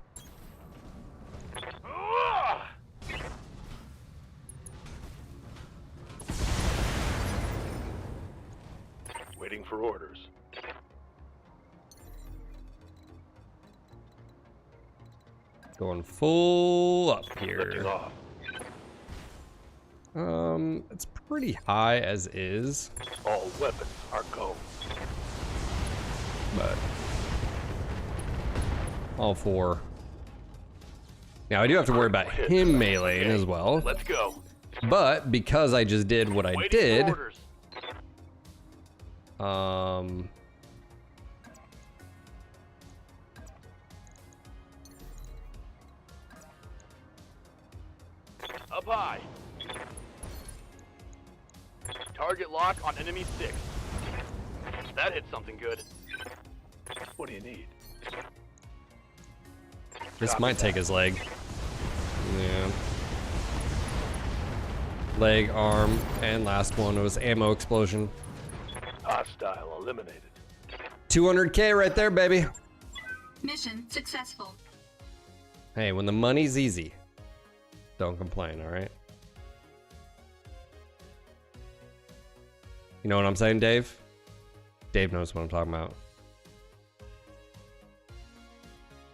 Waiting for orders. Going full up Lifting here. off. It's pretty high as is, All weapons are go. but all 4. Now I do have to worry about him meleeing as well, Let's go. but because I just did what I Waiting did, for orders. Up high. Target lock on enemy 6. That hit something good. What do you need? this might take his leg. Yeah. Leg, arm, and last one was ammo explosion. Hostile eliminated. 200K right there, baby. Mission successful. Hey, when the money's easy, don't complain, all right? You know what I'm saying, Dave? Dave knows what I'm talking about.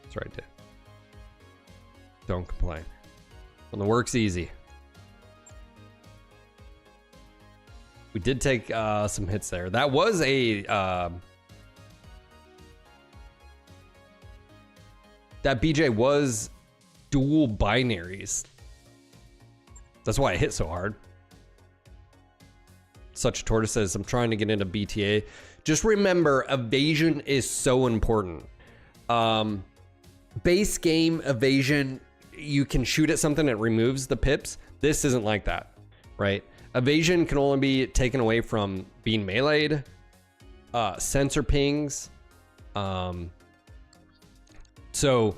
That's right, Dave. Don't complain. When the work's easy. We did take some hits there. That was a... that BJ was dual binaries. That's why I hit so hard. Such a Tortoise says, I'm trying to get into BTA. Just remember, evasion is so important. Base game evasion, you can shoot at something, it removes the pips. This isn't like that, right? Evasion can only be taken away from being meleeed, sensor pings. So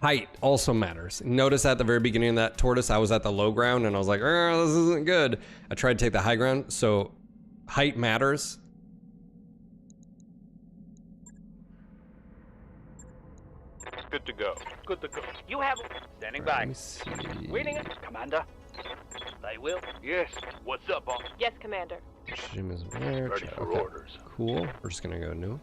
height also matters. Notice at the very beginning of that Tortoise, I was at the low ground and I was like, this isn't good. I tried to take the high ground, so height matters. Good to go. Good to go. You have standing by. Let me see. Waiting, Commander. They will. Yes. What's up, boss? Yes, Commander. Jim is there. Ready for Okay. orders. Cool. We're just gonna go new.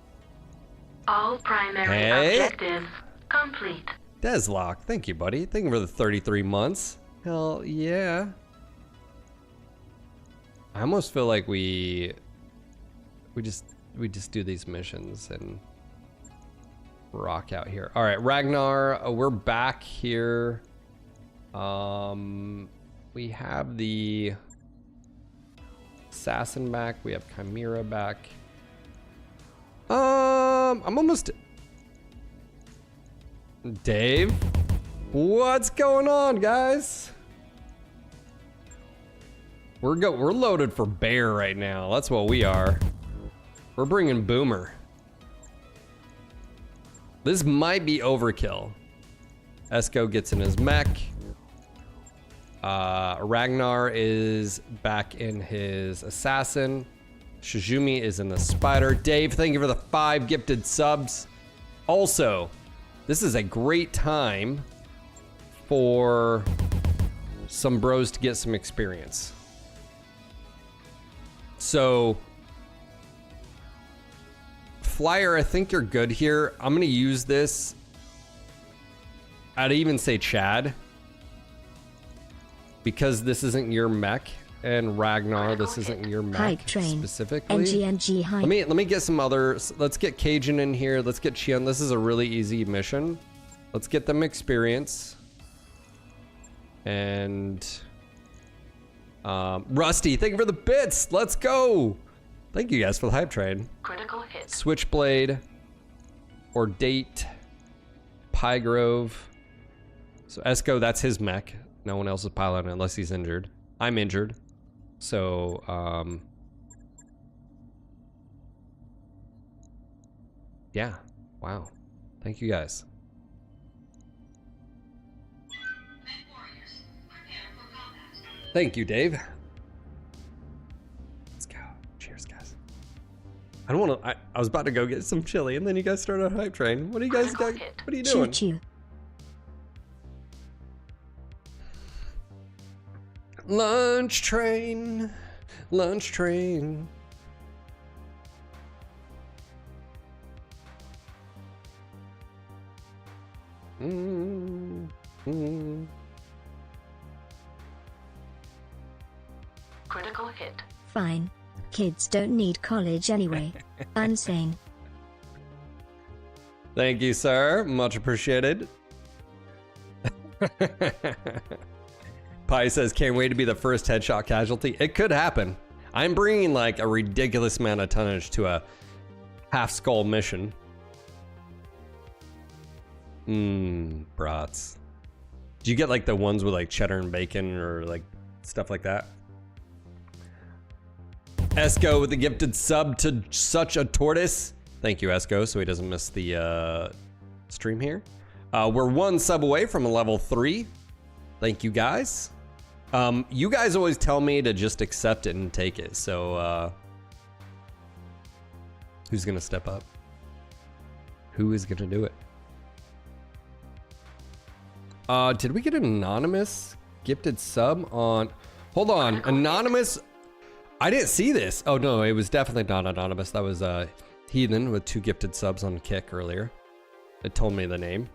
All primary Hey. objectives complete. Deslock, thank you, buddy. Thank you for the 33 months. Hell yeah. I almost feel like we just do these missions and rock out here. All right, Ragnar, we're back here. We have the Assassin back. We have Chimera back. I'm almost... Dave? What's going on, guys? We're loaded for bear right now. That's what we are. We're bringing Boomer. This might be overkill. Esco gets in his mech. Ragnar is back in his assassin. Shizumi is in the spider. Dave, thank you for the 5 gifted subs. Also, this is a great time for some bros to get some experience. So, Flyer, I think you're good here. I'm gonna use this. I'd even say Chad, because this isn't your mech, and Ragnar, this isn't your mech Hype train. specifically. NGNG hype. Let me get some others. Let's get Cajun in here. Let's get Chian. This is a really easy mission. Let's get them experience. And Rusty, thank you for the bits. Let's go. Thank you guys for the hype train. Critical hit. Switchblade or Date Pygrove. So Esco, that's his mech. No one else is piloting unless he's injured. I'm injured. So yeah. Wow. Thank you guys. Thank you, Dave. Let's go. Cheers, guys. I don't want to. I was about to go get some chili, and then you guys started a hype train. What are you guys got? What are you doing? Choo-choo. Lunch train. Lunch train. Critical hit. Fine. Kids don't need college anyway. Unsane. Thank you, sir. Much appreciated. Pi says, can't wait to be the first headshot casualty. It could happen. I'm bringing like a ridiculous amount of tonnage to a half skull mission. Brats. Do you get like the ones with like cheddar and bacon or like stuff like that? Esco with the gifted sub to such a tortoise. Thank you, Esco, so he doesn't miss the stream here. We're 1 sub away from a level 3. Thank you, guys. You guys always tell me to just accept it and take it, so who's gonna step up? Who is gonna do it? Did we get an anonymous gifted sub on? Hold on, anonymous. I didn't see this. Oh no, it was definitely not anonymous. That was Heathen with 2 gifted subs on Kick earlier. It told me the name.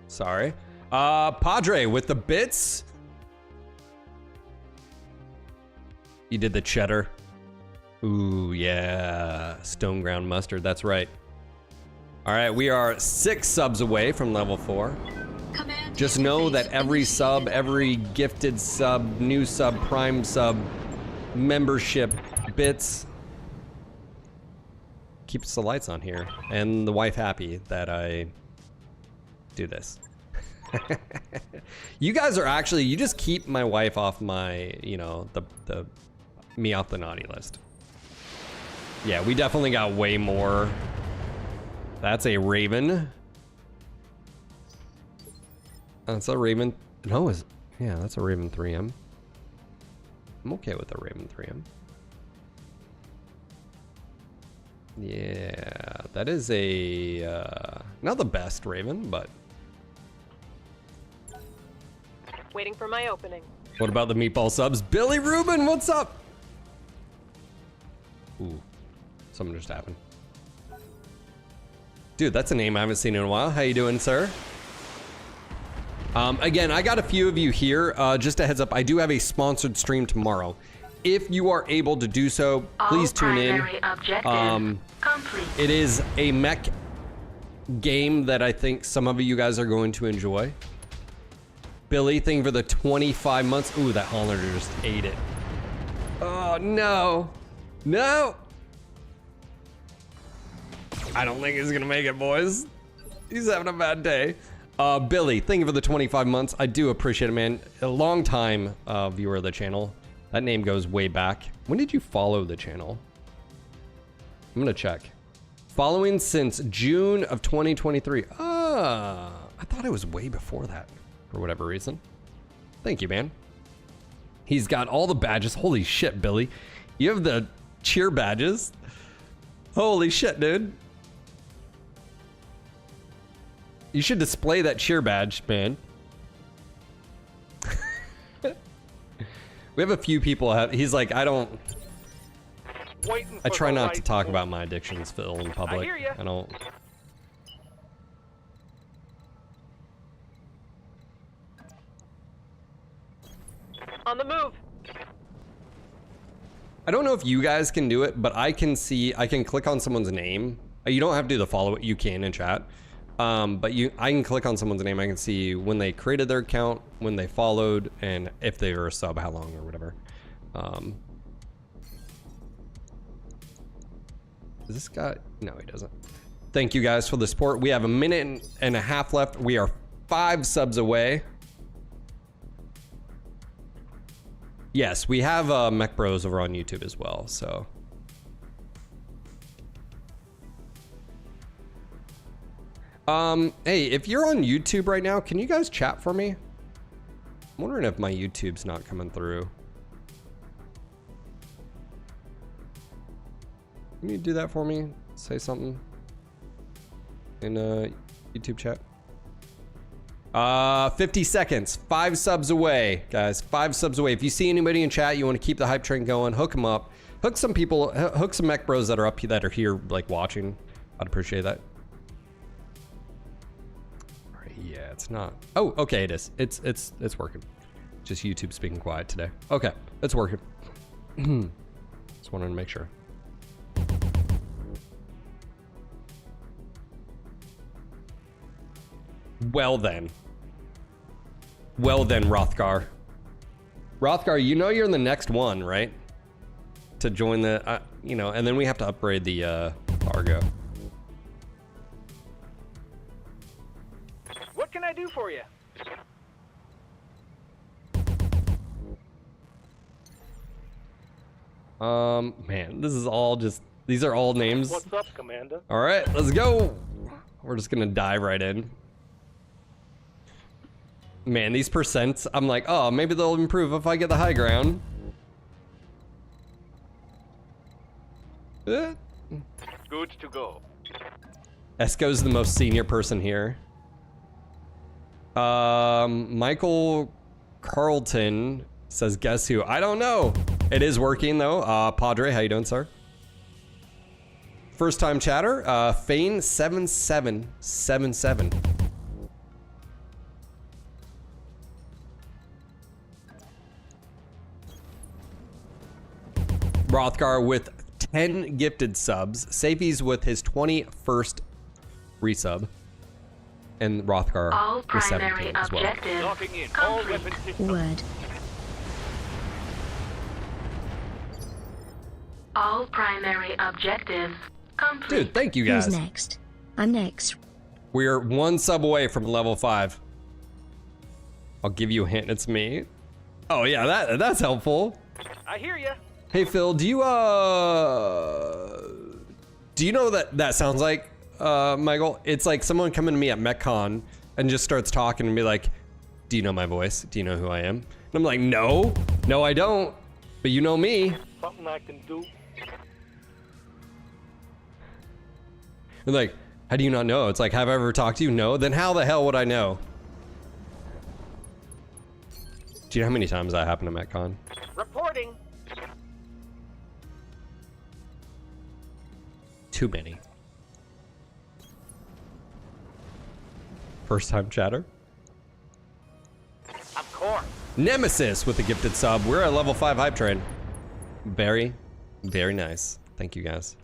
Sorry. Padre with the bits. You did the cheddar. Ooh, yeah. Stone ground mustard, that's right. All right, we are 6 subs away from level 4. Just know that every sub, every gifted sub, new sub, prime sub, membership, bits, keeps the lights on here and the wife happy that I do this. You guys are actually, you just keep my wife off my, you know, the me off the naughty list. Yeah, we definitely got way more. That's a Raven. That's a Raven. No, yeah, that's a Raven 3M. I'm okay with the Raven 3M. Yeah, that is a not the best Raven, but Waiting for my opening. what about the meatball subs? Billy Rubin, what's up? Ooh, something just happened. Dude, that's a name I haven't seen in a while. How you doing, sir? Again, I got a few of you here. Just a heads up, I do have a sponsored stream tomorrow. If you are able to do so, please tune in. It is a mech game that I think some of you guys are going to enjoy. Billy, thank you for the 25 months. Ooh, that Hollander just ate it. Oh, no. No. I don't think he's gonna make it, boys. He's having a bad day. Billy, thank you for the 25 months. I do appreciate it, man. A long time viewer of the channel. That name goes way back. When did you follow the channel? I'm gonna check. Following since June of 2023. Ah, I thought it was way before that for whatever reason. Thank you, man. He's got all the badges. Holy shit, Billy. You have the cheer badges. Holy shit, dude. You should display that cheer badge, man. We have a few people. He's like, I try not to talk about my addictions, Phil, in public. I hear ya. I don't. On the move. I don't know if you guys can do it, but I can click on someone's name. You don't have to do the follow. You can in chat. But I can click on someone's name. I can see when they created their account, when they followed, and if they were a sub, how long or whatever. Does this guy? No, he doesn't. Thank you guys for the support. We have a minute and a half left. We are 5 subs away. Yes, we have Mech Bros over on YouTube as well, so. Hey, if you're on YouTube right now, can you guys chat for me? I'm wondering if my YouTube's not coming through. Can you do that for me? Say something in YouTube chat. 50 seconds. 5 subs away, guys. 5 subs away. If you see anybody in chat, you want to keep the hype train going, hook them up. Hook some people, hook some Mech Bros that are up here, that are here, like, watching. I'd appreciate that. All right, yeah, it's not. Oh, okay, it is. It's working. Just YouTube speaking quiet today. Okay, it's working. Just wanted to make sure. Well then, Rothgar. Rothgar, you know you're in the next one, right? To join the, you know, and then we have to upgrade the Argo. What can I do for you? Man, this is all just, these are all names. What's up, Commander? All right, let's go. We're just gonna dive right in. Man, these percents, I'm like, oh, maybe they'll improve if I get the high ground. Good to go. Esco's the most senior person here. Michael Carlton says, guess who? I don't know. It is working though. Padre, how you doing, sir? First time chatter, Fane7777. Rothgar with 10 gifted subs. Safey's with his 21st resub. And Rothgar All with primary 17 as well. objectives complete. Word. All primary objectives complete. Dude, thank you guys. Who's next? I'm next. We're 1 sub away from level 5. I'll give you a hint, it's me. Oh yeah, that's helpful. I hear ya. Hey Phil, do you know what that sounds like, Michael? It's like someone coming to me at MechCon and just starts talking and be like, do you know my voice? Do you know who I am? And I'm like, no, I don't, but you know me. Something I can do. And like, how do you not know? It's like, have I ever talked to you? No, then how the hell would I know? Do you know how many times that happened at MechCon? Reporting. Too many. First time chatter. Of course. Nemesis with a gifted sub. We're at level 5 hype train. Very, very nice. Thank you guys.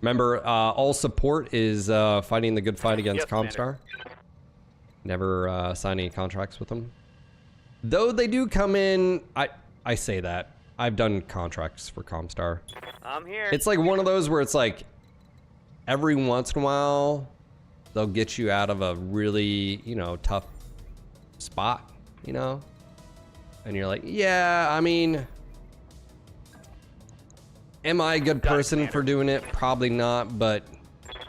Remember, all support is fighting the good fight against Comstar. Never sign any contracts with them. Though they do come in, I say that. I've done contracts for Comstar. I'm here. It's like one of those where it's like, every once in a while, they'll get you out of a really, you know, tough spot, you know? And you're like, yeah, I mean, am I a good person for doing it? Probably not, but...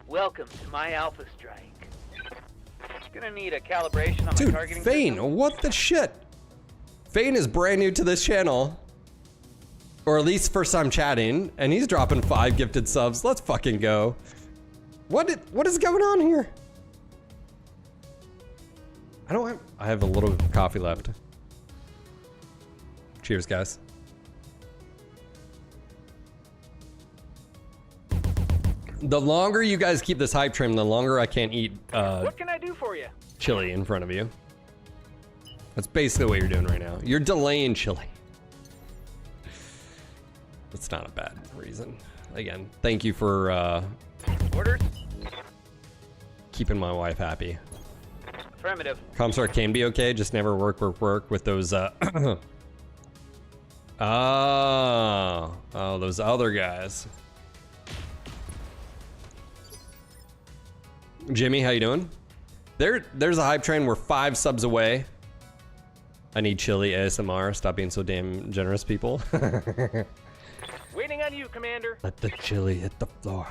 Welcome to my Alpha Strike. Gonna need a calibration on my dude, targeting Fane, system. what the shit? Fane is brand new to this channel. Or at least first time chatting, and he's dropping 5 gifted subs. Let's fucking go. What is going on here? I have a little coffee left. Cheers, guys. The longer you guys keep this hype train, the longer I can't eat What can I do for you? chili in front of you. That's basically what you're doing right now. You're delaying chili. That's not a bad reason. Again, thank you for Orders? keeping my wife happy. Affirmative. Comstar can be okay, just never work with those those other guys. Jimmy, how you doing? There's a hype train. We're 5 subs away. I need chili ASMR. Stop being so damn generous, people. Waiting on you, Commander. Let the chili hit the floor.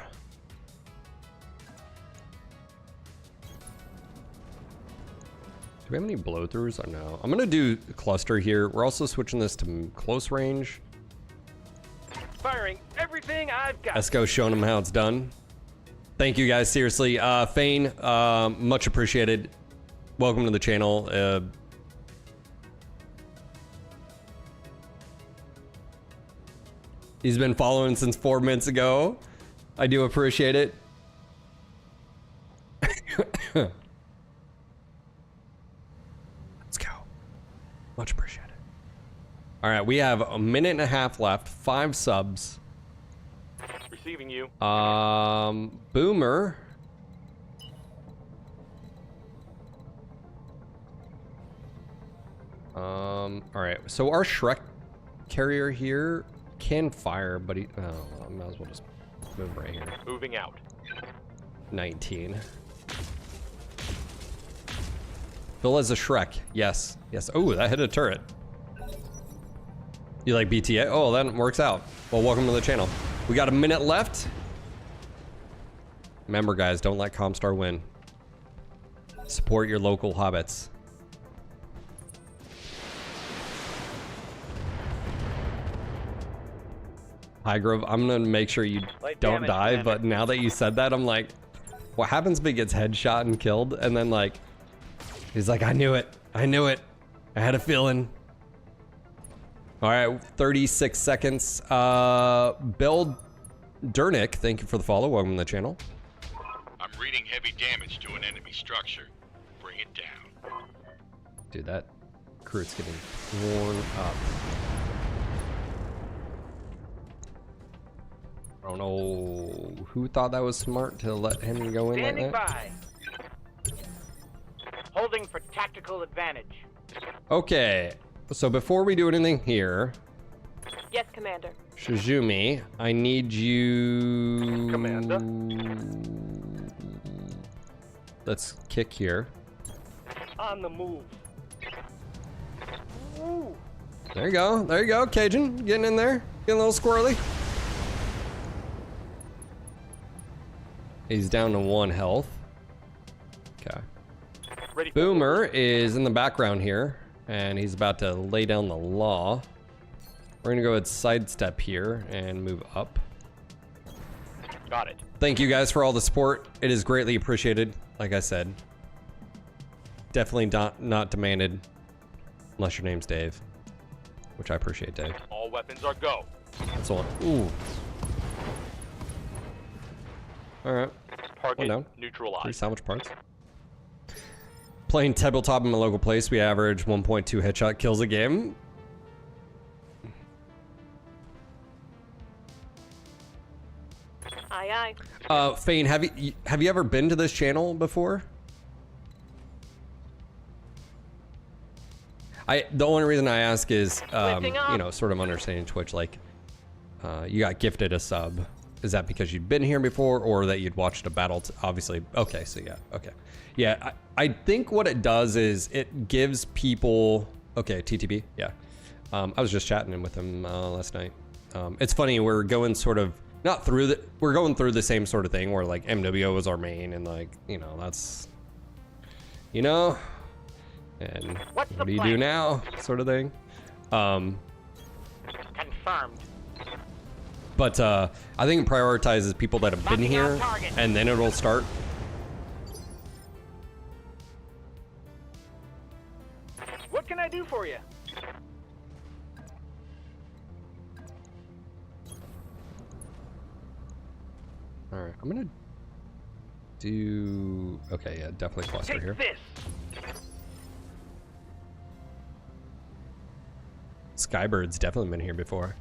Do we have any blow-throughs? Oh, no. I'm gonna do cluster here. We're also switching this to close range. Firing everything I've got. Esco showing them how it's done. Thank you guys, seriously. Fane, much appreciated. Welcome to the channel. He's been following since 4 minutes ago. I do appreciate it. Let's go. Much appreciated. All right, we have a minute and a half left. 5 subs. Receiving you. Boomer. All right. So our Shrek carrier here can fire, but he. Oh, well, I might as well just move right here. Moving out. 19. Bill as a Shrek. Yes. Yes. Oh, that hit a turret. You like BTA? Oh, that works out. Well, welcome to the channel. We got a minute left. Remember, guys, don't let Comstar win. Support your local hobbits. Highgrove, I'm gonna make sure you don't die, but now that you said that, I'm like, what happens if he gets headshot and killed? And then like, he's like, I knew it. I knew it. I had a feeling. All right, 36 seconds. Bill Dernick, thank you for the follow. Welcome to the channel. I'm reading heavy damage to an enemy structure. Bring it down. Dude, that crew's getting torn up. I don't know who thought that was smart to let him go in like Standing that. by. Holding for tactical advantage. Okay, so before we do anything here, Yes, Commander. Shizumi, I need you. Commander. Let's kick here. On the move. Ooh. There you go. There you go, Cajun. Getting in there. Getting a little squirrely. He's down to 1 health. Okay. Ready. Boomer is in the background here, and he's about to lay down the law. We're gonna go ahead sidestep here and move up. Got it. Thank you guys for all the support. It is greatly appreciated. Like I said, definitely not demanded, unless your name's Dave, which I appreciate, Dave. All weapons are go. That's all. Ooh. All right. Target One down. neutralized. Three salvage parts. Playing tabletop in my local place, we average 1.2 headshot kills a game. Aye, aye. Fane, have you ever been to this channel before? The only reason I ask is, you know, sort of understanding Twitch, like, you got gifted a sub. Is that because you'd been here before, or that you'd watched a battle? Obviously, okay, so yeah, okay. Yeah, I think what it does is it gives people, okay, TTB, yeah. I was just chatting with him last night. It's funny, we're going sort of, we're going through the same sort of thing where like MWO is our main, and like, you know, that's, you know, and what do you do now, sort of thing. Um, Confirmed. but I think it prioritizes people that have been here, and then it'll start. What can I do for you? All right, I'm gonna do. Okay, yeah, definitely cluster Take here. this. Skybird's definitely been here before.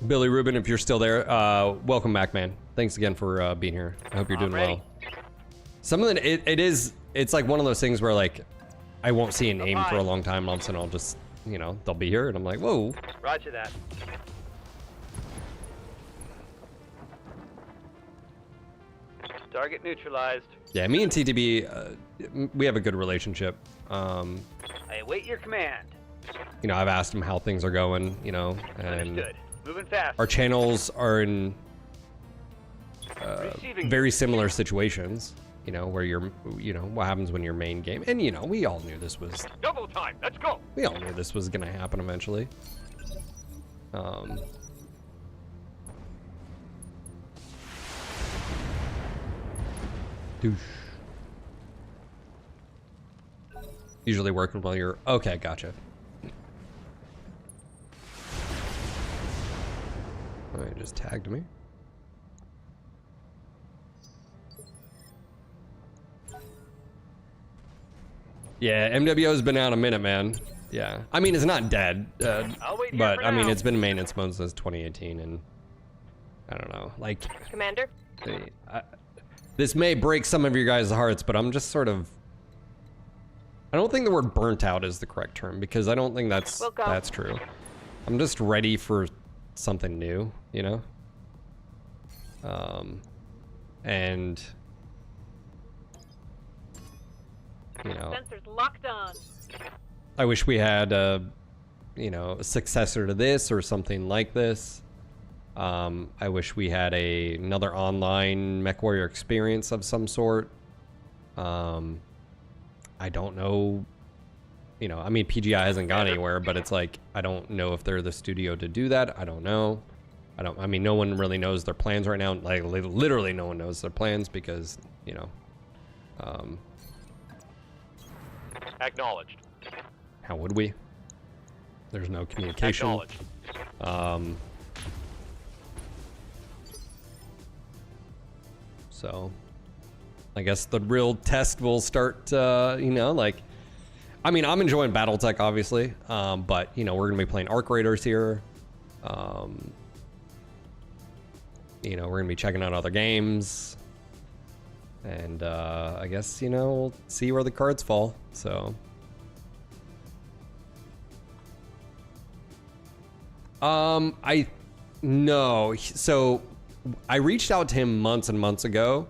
Billy Rubin, if you're still there, welcome back, man. Thanks again for being here. I hope you're doing well. Some of the, it's like one of those things where like, I won't see a name for a long time, and all of a sudden I'll just, you know, they'll be here, and I'm like, whoa. Roger that. Target neutralized. Yeah, me and TTB, we have a good relationship. I await your command. You know, I've asked him how things are going, you know, and Understood. Moving fast. our channels are in very similar situations, you know, where you're, you know, what happens when your main game, and you know, we all knew this was, Double time. Let's go. we all knew this was gonna happen eventually. Douche. Usually working while you're, okay, gotcha. Oh, he just tagged me. Yeah, MWO's been out a minute, man. Yeah, I mean, it's not dead, but I mean, it's been in maintenance mode since 2018, and I don't know, like, Commander? this may break some of your guys' hearts, but I'm just sort of, I don't think the word burnt out is the correct term, because I don't think that's true. I'm just ready for something new, you know? And you know, Sensors locked on. I wish we had a, you know, a successor to this or something like this. I wish we had another online MechWarrior experience of some sort. I don't know, you know, I mean, PGI hasn't gone anywhere, but it's like, I don't know if they're the studio to do that. I don't know. I mean, no one really knows their plans right now. Like, literally no one knows their plans because, you know, Acknowledged. how would we? There's no communication. Acknowledged. So I guess the real test will start, you know, like, I mean, I'm enjoying Battletech, obviously, but, you know, we're going to be playing Arc Raiders here. You know, we're going to be checking out other games. And I guess, you know, we'll see where the cards fall, so. So I reached out to him months and months ago,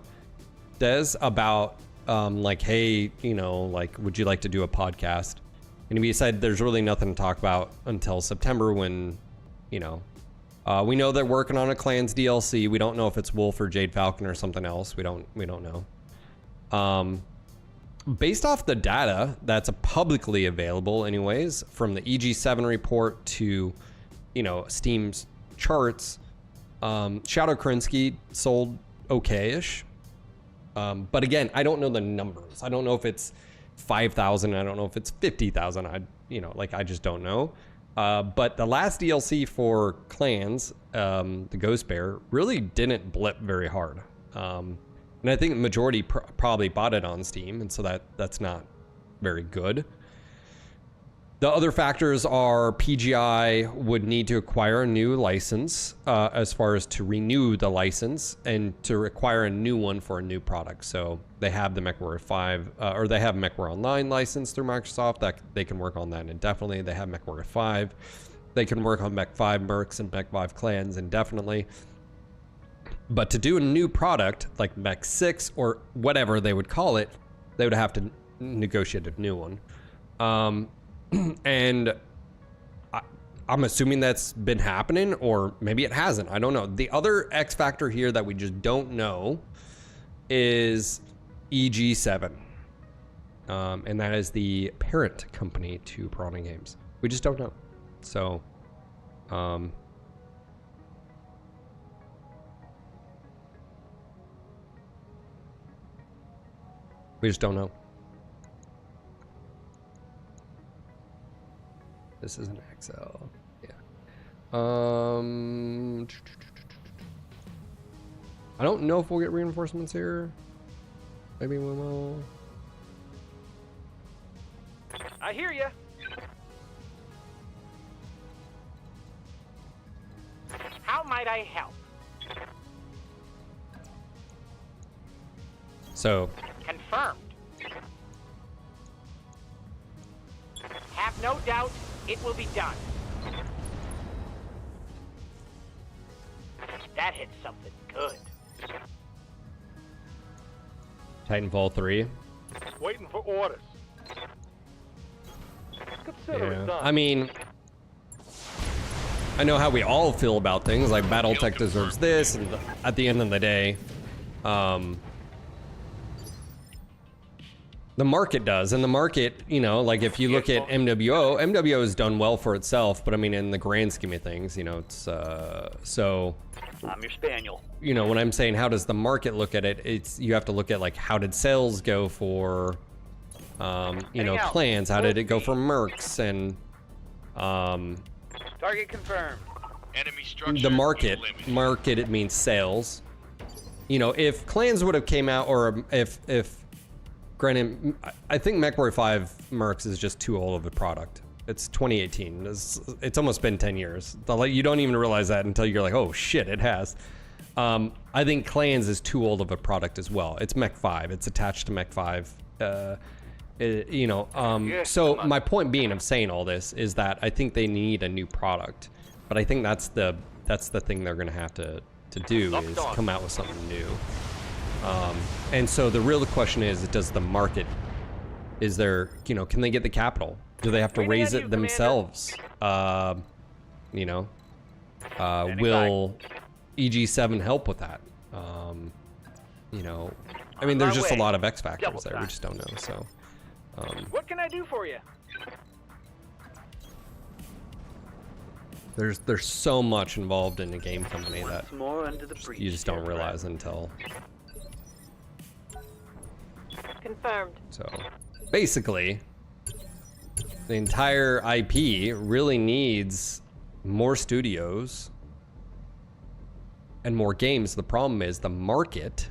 Des, about like, hey, you know, like, would you like to do a podcast? And he said there's really nothing to talk about until September when, you know, we know they're working on a Clans DLC. We don't know if it's Wolf or Jade Falcon or something else. We don't know. Based off the data that's publicly available anyways, from the EG7 report to, you know, Steam's charts, Shadow Krinsky sold okay-ish. But again, I don't know the numbers. I don't know if it's 5,000. I don't know if it's 50,000. I just don't know. But the last DLC for Clans, the Ghost Bear, really didn't blip very hard. And I think the majority probably bought it on Steam, and so that's not very good. The other factors are PGI would need to acquire a new license as far as to renew the license and to require a new one for a new product. So they have the MechWarrior 5, or they have MechWarrior Online license through Microsoft that they can work on that indefinitely. They have MechWarrior 5. They can work on Mech 5 Mercs and Mech 5 Clans indefinitely. But to do a new product like Mech 6 or whatever they would call it, they would have to negotiate a new one. And I'm assuming that's been happening, or maybe it hasn't. I don't know. The other X factor here that we just don't know is EG7. and that is the parent company to Piranha Games. We just don't know. So, we just don't know. This is an XL. Yeah. I don't know if we'll get reinforcements here. Maybe we will. I hear ya. How might I help? So. Confirmed. Have no doubt, it will be done. That hit something good. Titanfall 3. Waiting for orders. Consider it done. I mean, I know how we all feel about things, like Battletech deserves this, and at the end of the day, the market does, and the market, you know, like if you look at MWO has done well for itself, but I mean, in the grand scheme of things, you know, it's, so... I'm your spaniel. You know, when I'm saying how does the market look at it, it's, you have to look at like how did sales go for, you know, clans, how did it go for mercs, and, Target confirmed. Enemy structure. the market, eliminated. it means sales. You know, if clans would have came out, or if granted, I think MechWarrior 5 mercs is just too old of a product. It's 2018. It's almost been 10 years. You don't even realize that until you're like, oh shit, it has. I think Clans is too old of a product as well. It's Mech 5. It's attached to Mech 5. You know, so my point being of saying all this is that I think they need a new product, but I think that's the thing they're gonna have to do is come out with something new. And so the real question is, does the market, is there, you know, can they get the capital? Do they have to raise it themselves? You know, will EG7 help with that? You know, I mean, there's just a lot of X factors there. We just don't know. So, what can I do for you? there's so much involved in a game company that More under the breach, you just don't realize until. Confirmed. So, basically, the entire IP really needs more studios and more games. The problem is the market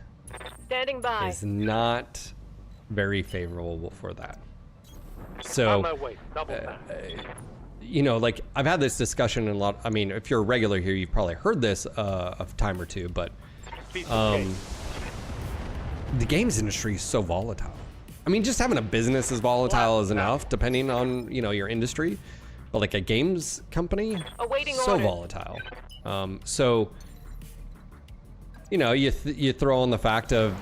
Standing by. is not very favorable for that. So, On my way. Double that. you know, like I've had this discussion in a lot. I mean, if you're a regular here, you've probably heard this a time or two, but the games industry is so volatile. I mean, just having a business is volatile is enough, depending on, you know, your industry. But like a games company, Awaiting so orders. volatile. So, you know, you throw on the fact of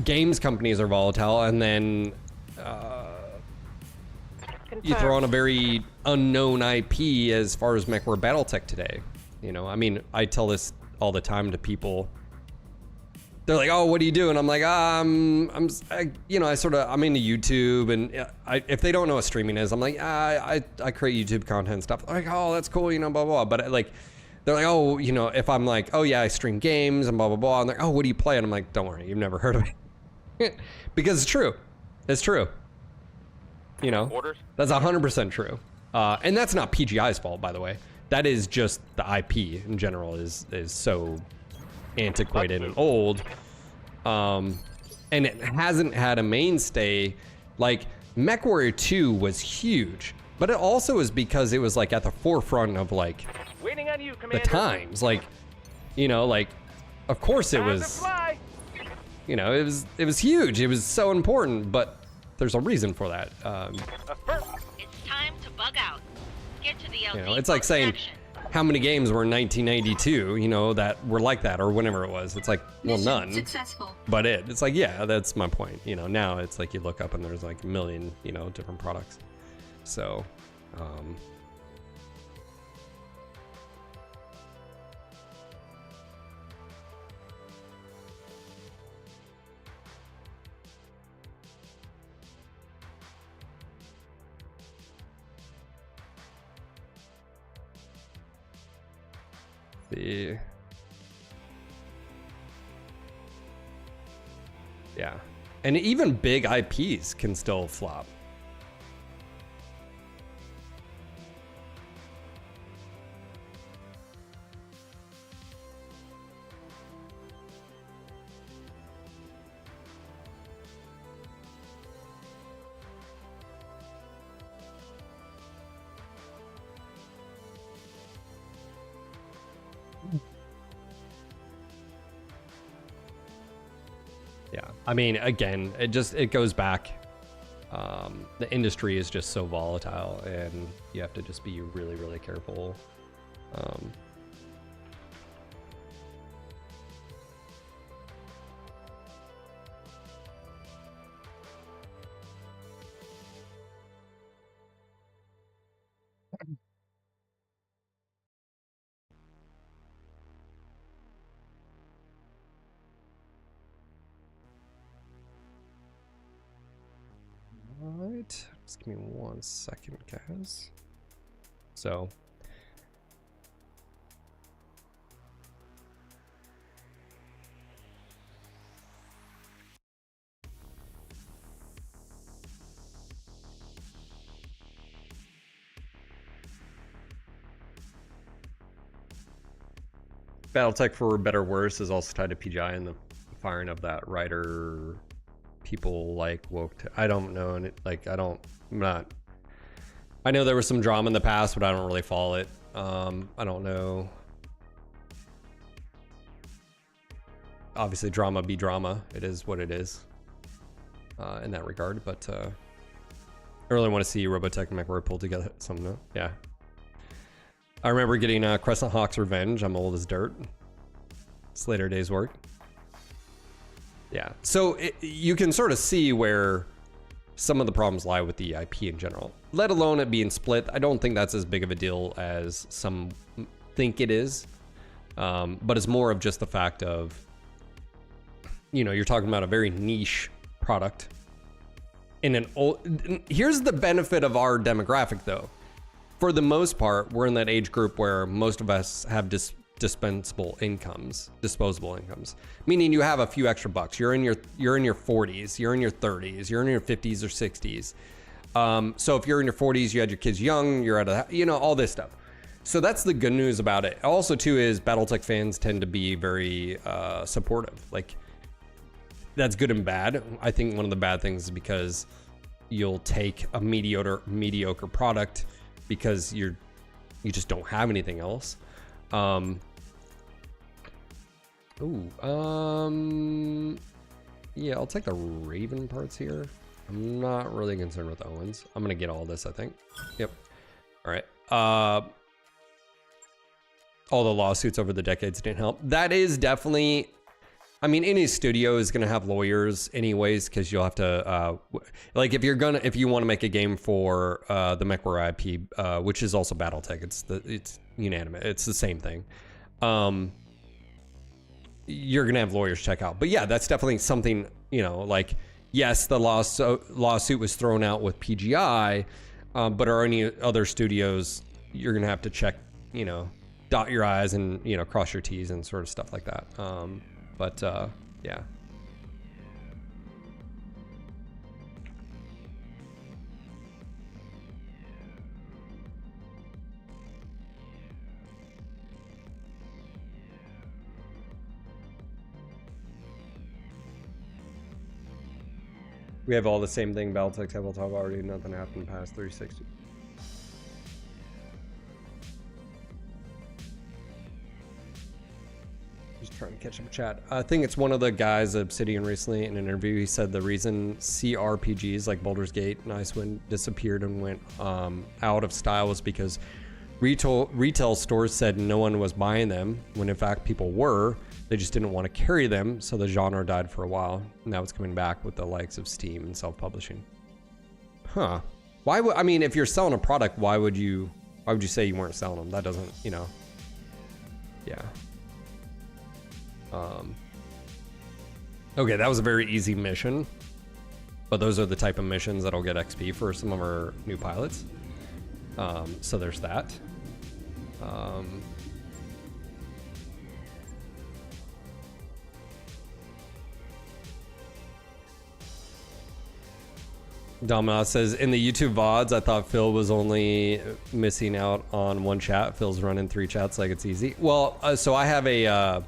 games companies are volatile, and then you throw on a very unknown IP as far as MechWarrior BattleTech today. You know, I mean, I tell this all the time to people. They're like, "Oh, what do you do?" And I'm like, you know, I'm into YouTube, and if they don't know what streaming is, I'm like, I create YouTube content and stuff. They're like, "Oh, that's cool," you know, blah blah. But like, they're like, "Oh, you know," if I'm like, "Oh yeah, I stream games and blah blah blah," and they're like, "Oh, what do you play?" And I'm like, "Don't worry, you've never heard of it," because it's true. It's true. You know, Orders? that's 100% true, and that's not PGI's fault, by the way. That is just the IP in general is so antiquated and old, and it hasn't had a mainstay. Like MechWarrior 2 was huge, but it also is because it was like at the forefront of like Waiting on you, the Commander. times. Like, you know, like of course it Time to was, fly. you know, it was huge. It was so important, but there's a reason for that. It's time to bug out. Get to the LZ You know, it's like saying section. how many games were in 1992, you know, that were like that, or whenever it was. It's like, well, Mission none. Successful. But it's like, yeah, that's my point. You know, now it's like you look up and there's like a million, you know, different products. So, The yeah, and even big IPs can still flop. Yeah, I mean, again, it goes back. The industry is just so volatile, and you have to just be really, really careful. Alright, just give me 1 second, guys. So, Battletech, for better or worse, is also tied to PGI and the firing of that writer. People like woke to, I don't know, and I know there was some drama in the past, but I don't really follow it. I don't know. Obviously drama be drama, it is what it is in that regard, but I really want to see Robotech and MechWarrior pull together something. Yeah, I remember getting Crescent Hawk's Revenge. I'm old as dirt. It's later days work. Yeah, so you can sort of see where some of the problems lie with the IP in general, let alone it being split. I don't think that's as big of a deal as some think it is, but it's more of just the fact of, you know, you're talking about a very niche product in an old. Here's the benefit of our demographic, though. For the most part, we're in that age group where most of us have disposable incomes, meaning you have a few extra bucks. You're in your 40s, you're in your 30s, you're in your 50s or 60s. So if you're in your 40s, you had your kids young, you're at a, you know, all this stuff. So that's the good news about it. Also, too, is Battletech fans tend to be very supportive. Like, that's good and bad. I think one of the bad things is because you'll take a mediocre product because you just don't have anything else. Yeah, I'll take the Raven parts here. I'm not really concerned with Owens. I'm gonna get all this, I think. Yep. All right. All the lawsuits over the decades didn't help. That is definitely, I mean, any studio is gonna have lawyers anyways, because you'll have to, like, if you want to make a game for the MechWarrior IP, which is also BattleTech, it's unanimous. It's the same thing. You're gonna have lawyers check out, but yeah, that's definitely something, you know, like, yes, the lawsuit was thrown out with PGI, but are any other studios, you're gonna have to check, you know, dot your I's and, you know, cross your T's and sort of stuff like that. Yeah. We have all the same thing. Battletech tabletop already. Nothing happened past 360. Just trying to catch up chat. I think it's one of the guys at Obsidian recently in an interview. He said the reason CRPGs like Baldur's Gate and Icewind disappeared and went out of style was because retail stores said no one was buying them, when in fact people were. They just didn't want to carry them, so the genre died for a while. Now it's coming back with the likes of Steam and self-publishing. Huh? Why would, I mean, if you're selling a product, why would you say you weren't selling them? That doesn't, you know. Yeah. Okay, that was a very easy mission, but those are the type of missions that'll get XP for some of our new pilots. So there's that. Domino says, in the YouTube VODs, I thought Phil was only missing out on one chat. Phil's running 3 chats like it's easy. Well, so I have a,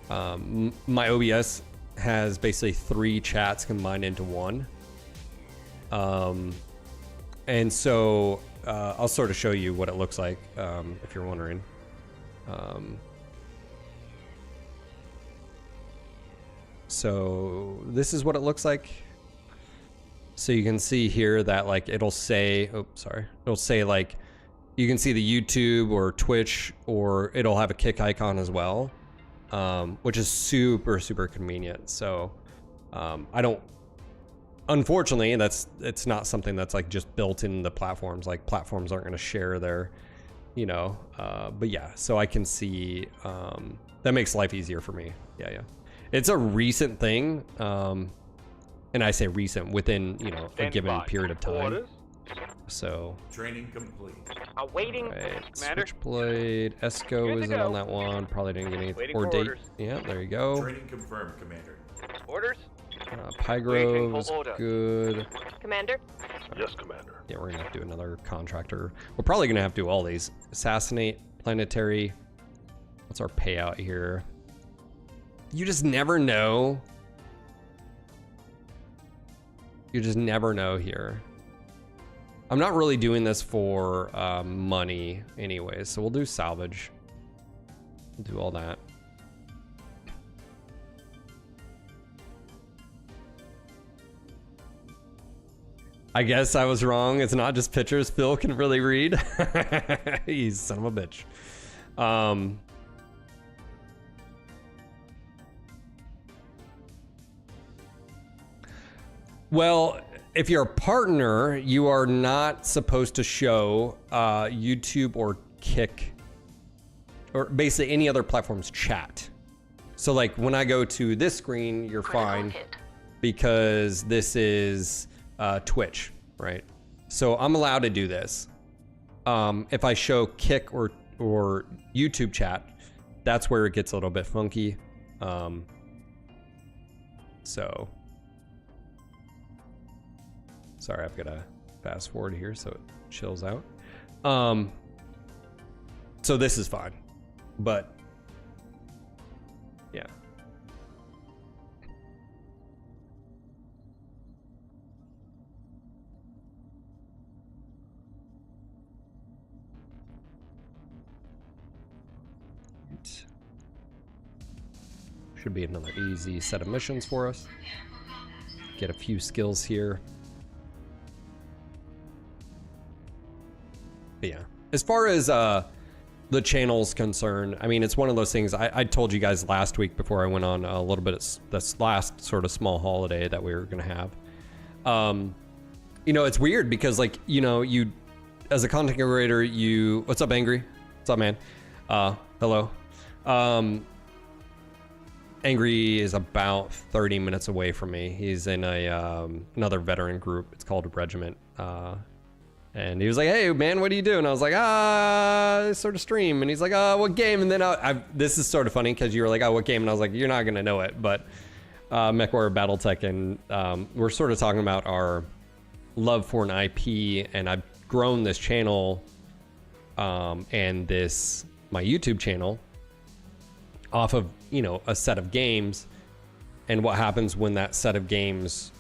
my OBS has basically 3 chats combined into one. And so I'll sort of show you what it looks like, if you're wondering. So this is what it looks like. So you can see here that like it'll say, oh, sorry. It'll say like, you can see the YouTube or Twitch, or it'll have a kick icon as well, which is super, super convenient. So I don't, unfortunately, it's not something that's like just built in the platforms. Like platforms aren't going to share their, you know, but yeah, so I can see, that makes life easier for me. Yeah. It's a recent thing. And I say recent, within, you know, a given period of time. Orders. So Training complete. Awaiting, right, Commander. Switchblade, Esco Good to isn't go. on that one. Probably didn't get any. Waiting Or for date. orders. Yeah, there you go. Training confirmed, Commander. Orders? Pygrove is order. good. Commander? Yes, Commander. Yeah, we're gonna have to do another contractor. We're probably gonna have to do all these. Assassinate, planetary. What's our payout here? You just never know. You just never know here. I'm not really doing this for money anyways, so we'll do salvage. We'll do all that. I guess I was wrong. It's not just pictures Phil can really read. He's son of a bitch. Well, if you're a partner, you are not supposed to show YouTube or Kick, or basically any other platform's chat. So like when I go to this screen, you're fine because this is Twitch, right? So I'm allowed to do this. If I show Kick or YouTube chat, that's where it gets a little bit funky. So sorry, I've got to fast forward here so it chills out. So this is fine, but yeah. Should be another easy set of missions for us. Get a few skills here. But yeah, as far as the channel's concerned, I mean, it's one of those things. I told you guys last week before I went on a little bit of this last sort of small holiday that we were gonna have. You know, it's weird because like, you know, you as a content creator, you, what's up, Angry? What's up, man? Hello. Angry is about 30 minutes away from me. He's in a another veteran group. It's called Regiment. And he was like, hey, man, what do you do? And I was like, I sort of stream. And he's like, what game? And then this is sort of funny because you were like, what game? And I was like, you're not going to know it. But MechWarrior Battletech, and we're sort of talking about our love for an IP. And I've grown this channel and my YouTube channel off of, you know, a set of games. And what happens when that set of games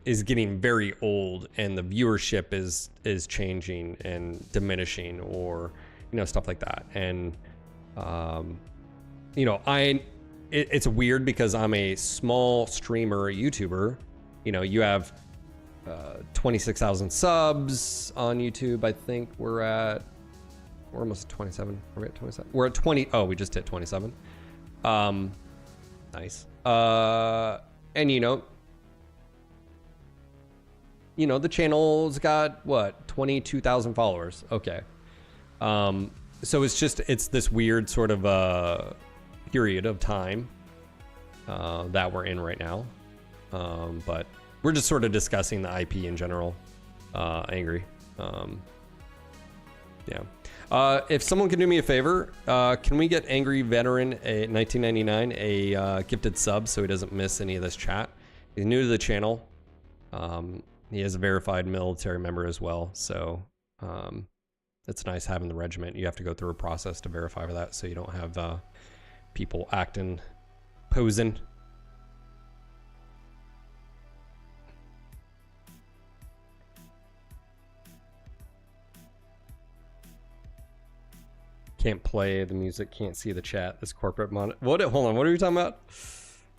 is getting very old and the viewership is changing and diminishing, or, you know, stuff like that. And you know, it's weird because I'm a small streamer, YouTuber. You know, you have 26,000 subs on YouTube. I think we're almost at 27. Are we at 27? We're at 20. Oh, we just hit 27. Nice. And you know, the channel's got what, 22,000 followers. Okay. So it's this weird sort of period of time that we're in right now. But we're just sort of discussing the IP in general. Angry. Yeah. If someone can do me a favor, can we get Angry Veteran a 1999 a gifted sub so he doesn't miss any of this chat? He's new to the channel. He is a verified military member as well, so it's nice having the regiment. You have to go through a process to verify for that, so you don't have people acting, posing. Can't play the music, can't see the chat. This corporate monitor. What? Hold on, what are you talking about?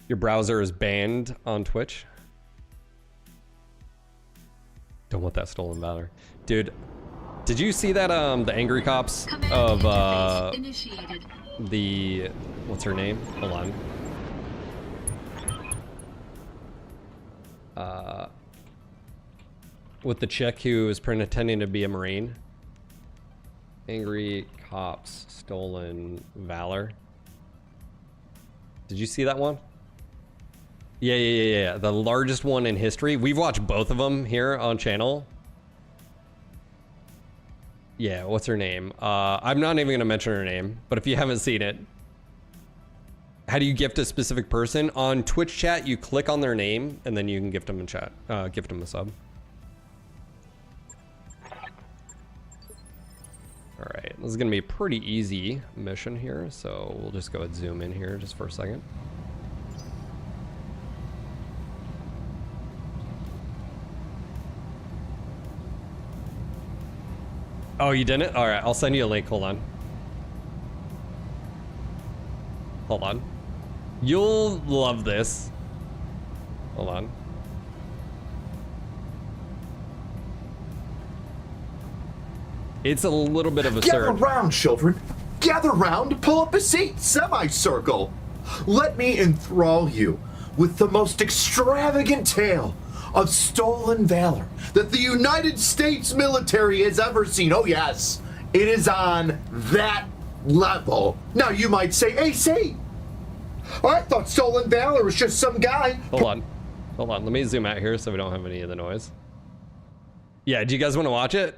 Your browser is banned on Twitch? Don't want that stolen valor. Dude, did you see that, the angry cops of, the, what's her name? Hold on. With the chick who was pretending to be a Marine. Angry cops, stolen valor. Did you see that one? Yeah. The largest one in history. We've watched both of them here on channel. Yeah, what's her name? I'm not even gonna mention her name, but if you haven't seen it, how do you gift a specific person? On Twitch chat, you click on their name and then you can gift them in chat, gift them a sub. All right, this is gonna be a pretty easy mission here, so we'll just go ahead and zoom in here just for a second. Oh, you didn't? All right, I'll send you a link. Hold on. Hold on. You'll love this. Hold on. It's a little bit of a Gather surge. round, children. Gather round, pull up a seat, semicircle. Let me enthrall you with the most extravagant tale of stolen valor that the United States military has ever seen. Oh yes, it is on that level. Now you might say, AC, I thought stolen valor was just some guy. Hold on. Let me zoom out here so we don't have any of the noise. Yeah, do you guys want to watch it?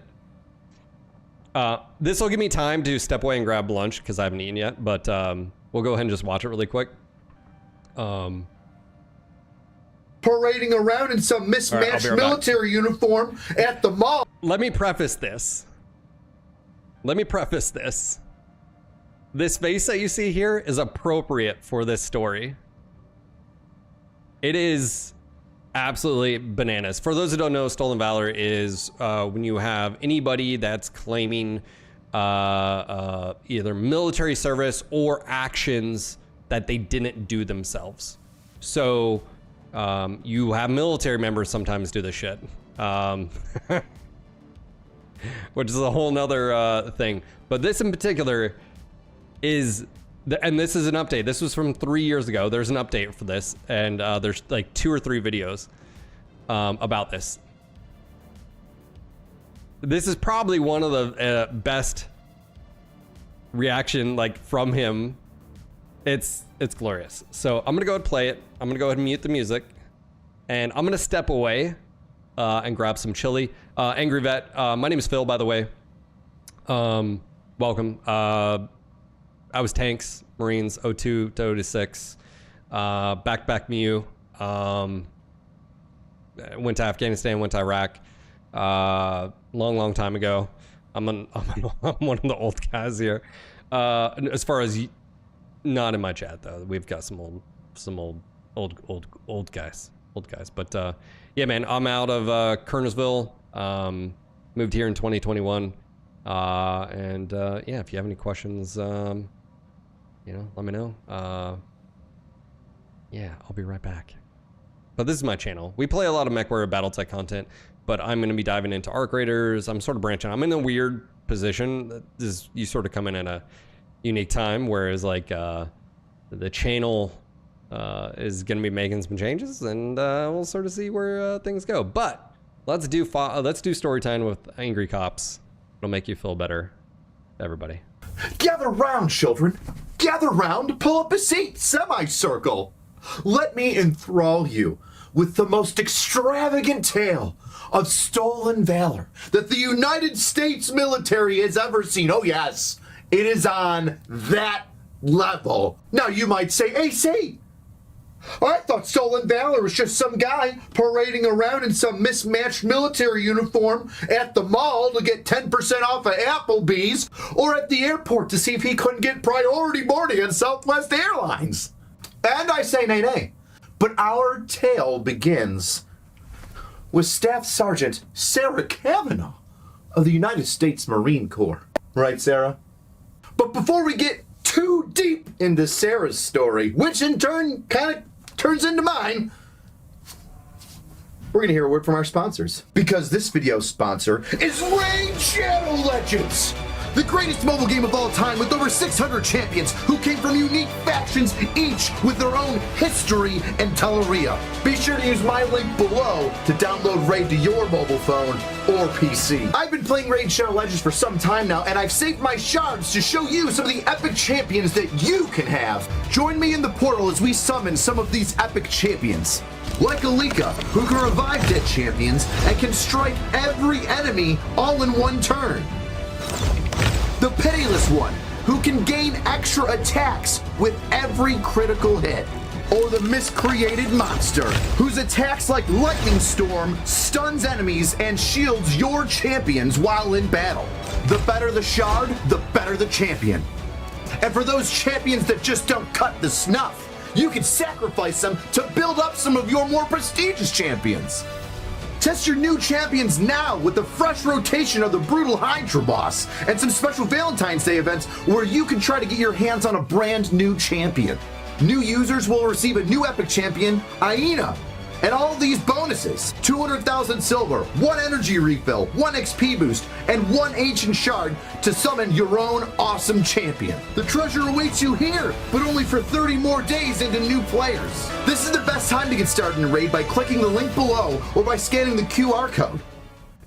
This will give me time to step away and grab lunch because I haven't eaten yet, but we'll go ahead and just watch it really quick. Parading around in some mismatched military uniform at the mall. Let me preface this. This face that you see here is appropriate for this story. It is absolutely bananas. For those who don't know, stolen valor is when you have anybody that's claiming either military service or actions that they didn't do themselves. So you have military members sometimes do this shit, which is a whole nother thing. But this in particular is, and this is an update. This was from 3 years ago. There's an update for this, and there's like 2 or 3 videos about this. This is probably one of the best reaction like from him. It's glorious. So I'm gonna go ahead and play it. I'm gonna go ahead and mute the music, and I'm gonna step away and grab some chili. Angry Vet, my name is Phil, by the way. Welcome. I was tanks, Marines, 02 to 06. Backpack Mew. Went to Afghanistan, went to Iraq. Long time ago. I'm one of the old guys here. As far as not in my chat though, we've got some old guys. But yeah, man, I'm out of Kernersville. Moved here in 2021. And yeah, if you have any questions, you know, let me know. Yeah, I'll be right back. But this is my channel. We play a lot of MechWarrior BattleTech content, but I'm going to be diving into Arc Raiders. I'm sort of branching. I'm in a weird position. You sort of come in at a unique time, whereas like the channel is going to be making some changes, and we'll sort of see where things go. But let's do story time with Angry Cops. It'll make you feel better, everybody. Gather round, children. Gather round, pull up a seat, semicircle. Let me enthrall you with the most extravagant tale of stolen valor that the United States military has ever seen. Oh yes, it is on that level. Now you might say, AC, I thought Stolen Valor was just some guy parading around in some mismatched military uniform at the mall to get 10% off of Applebee's, or at the airport to see if he couldn't get priority boarding on Southwest Airlines. And I say nay. But our tale begins with Staff Sergeant Sarah Kavanaugh of the United States Marine Corps. Right, Sarah? But before we get too deep into Sarah's story, which in turn kind of turns into mine, we're going to hear a word from our sponsors. Because this video's sponsor is Raid Shadow Legends, the greatest mobile game of all time with over 600 champions who came from unique factions, each with their own history and telleria. Be sure to use my link below to download Raid to your mobile phone or PC. I've been playing Raid Shadow Legends for some time now, and I've saved my shards to show you some of the epic champions that you can have. Join me in the portal as we summon some of these epic champions. Like Alika, who can revive dead champions and can strike every enemy all in one turn. The Pitiless One, who can gain extra attacks with every critical hit. Or the Miscreated Monster, whose attacks like Lightning Storm stuns enemies and shields your champions while in battle. The better the shard, the better the champion. And for those champions that just don't cut the snuff, you can sacrifice them to build up some of your more prestigious champions. Test your new champions now with the fresh rotation of the Brutal Hydra Boss and some special Valentine's Day events where you can try to get your hands on a brand new champion. New users will receive a new epic champion, Aina, and all these bonuses: 200,000 silver, 1 energy refill, 1 XP boost, and 1 ancient shard to summon your own awesome champion. The treasure awaits you here, but only for 30 more days into new players. This is the best time to get started in Raid by clicking the link below or by scanning the QR code.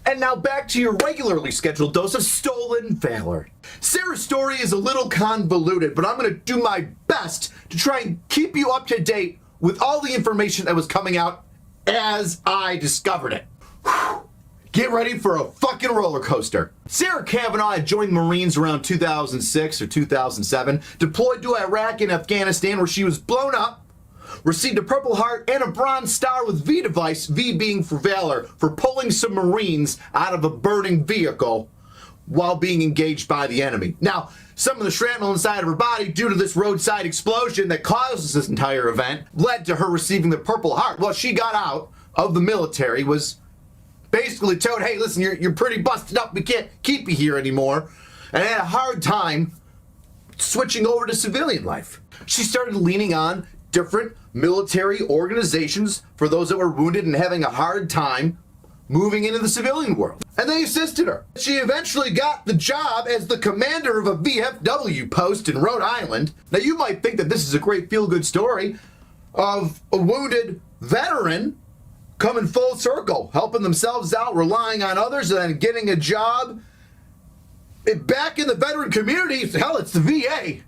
And now back to your regularly scheduled dose of Stolen Valor. Sarah's story is a little convoluted, but I'm going to do my best to try and keep you up to date with all the information that was coming out as I discovered it. Whew. Get ready for a fucking roller coaster. Sarah Kavanaugh had joined Marines around 2006 or 2007, deployed to Iraq and Afghanistan where she was blown up, received a Purple Heart and a Bronze Star with V device, V being for Valor, for pulling some Marines out of a burning vehicle while being engaged by the enemy. Now, some of the shrapnel inside of her body, due to this roadside explosion that caused this entire event, led to her receiving the Purple Heart. Well, she got out of the military, was basically told, hey, listen, you're pretty busted up, we can't keep you here anymore, and had a hard time switching over to civilian life. She started leaning on different military organizations for those that were wounded and having a hard time moving into the civilian world. And they assisted her. She eventually got the job as the commander of a VFW post in Rhode Island. Now you might think that this is a great feel-good story of a wounded veteran coming full circle, helping themselves out, relying on others, and then getting a job back in the veteran community. Hell, it's the VA.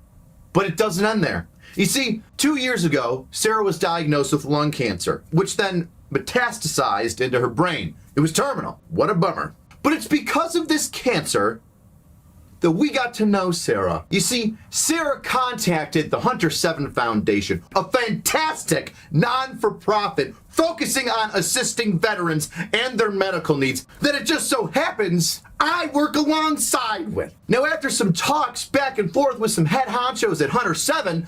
But it doesn't end there. You see, 2 years ago, Sarah was diagnosed with lung cancer, which then metastasized into her brain. It was terminal. What a bummer. But it's because of this cancer that we got to know Sarah. You see, Sarah contacted the Hunter 7 Foundation, a fantastic non-for-profit focusing on assisting veterans and their medical needs that it just so happens I work alongside with. Now, after some talks back and forth with some head honchos at Hunter 7,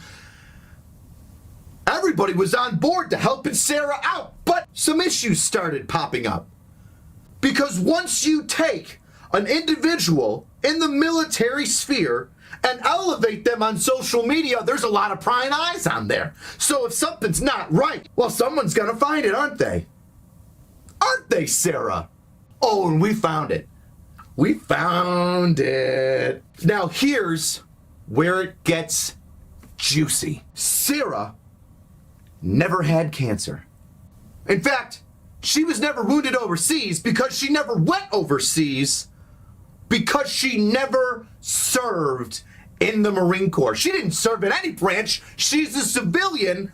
everybody was on board to helping Sarah out, but some issues started popping up. Because once you take an individual in the military sphere and elevate them on social media, there's a lot of prying eyes on there. So if something's not right, well, someone's gonna find it, aren't they? Aren't they, Sarah? Oh, and we found it. We found it. Now here's where it gets juicy. Sarah never had cancer. In fact, she was never wounded overseas because she never went overseas because she never served in the Marine Corps. She didn't serve in any branch. She's a civilian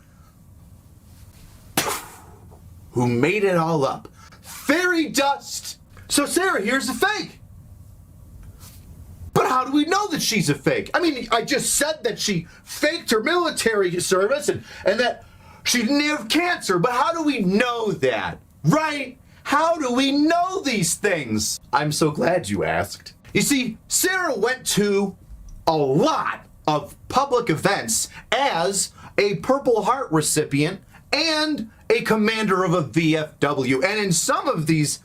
who made it all up. Fairy dust. So Sarah, here's a fake. But how do we know that she's a fake? I mean, I just said that she faked her military service and that She didn't have cancer, but how do we know that? Right? How do we know these things? I'm so glad you asked. You see, Sarah went to a lot of public events as a Purple Heart recipient and a commander of a VFW. And in some of these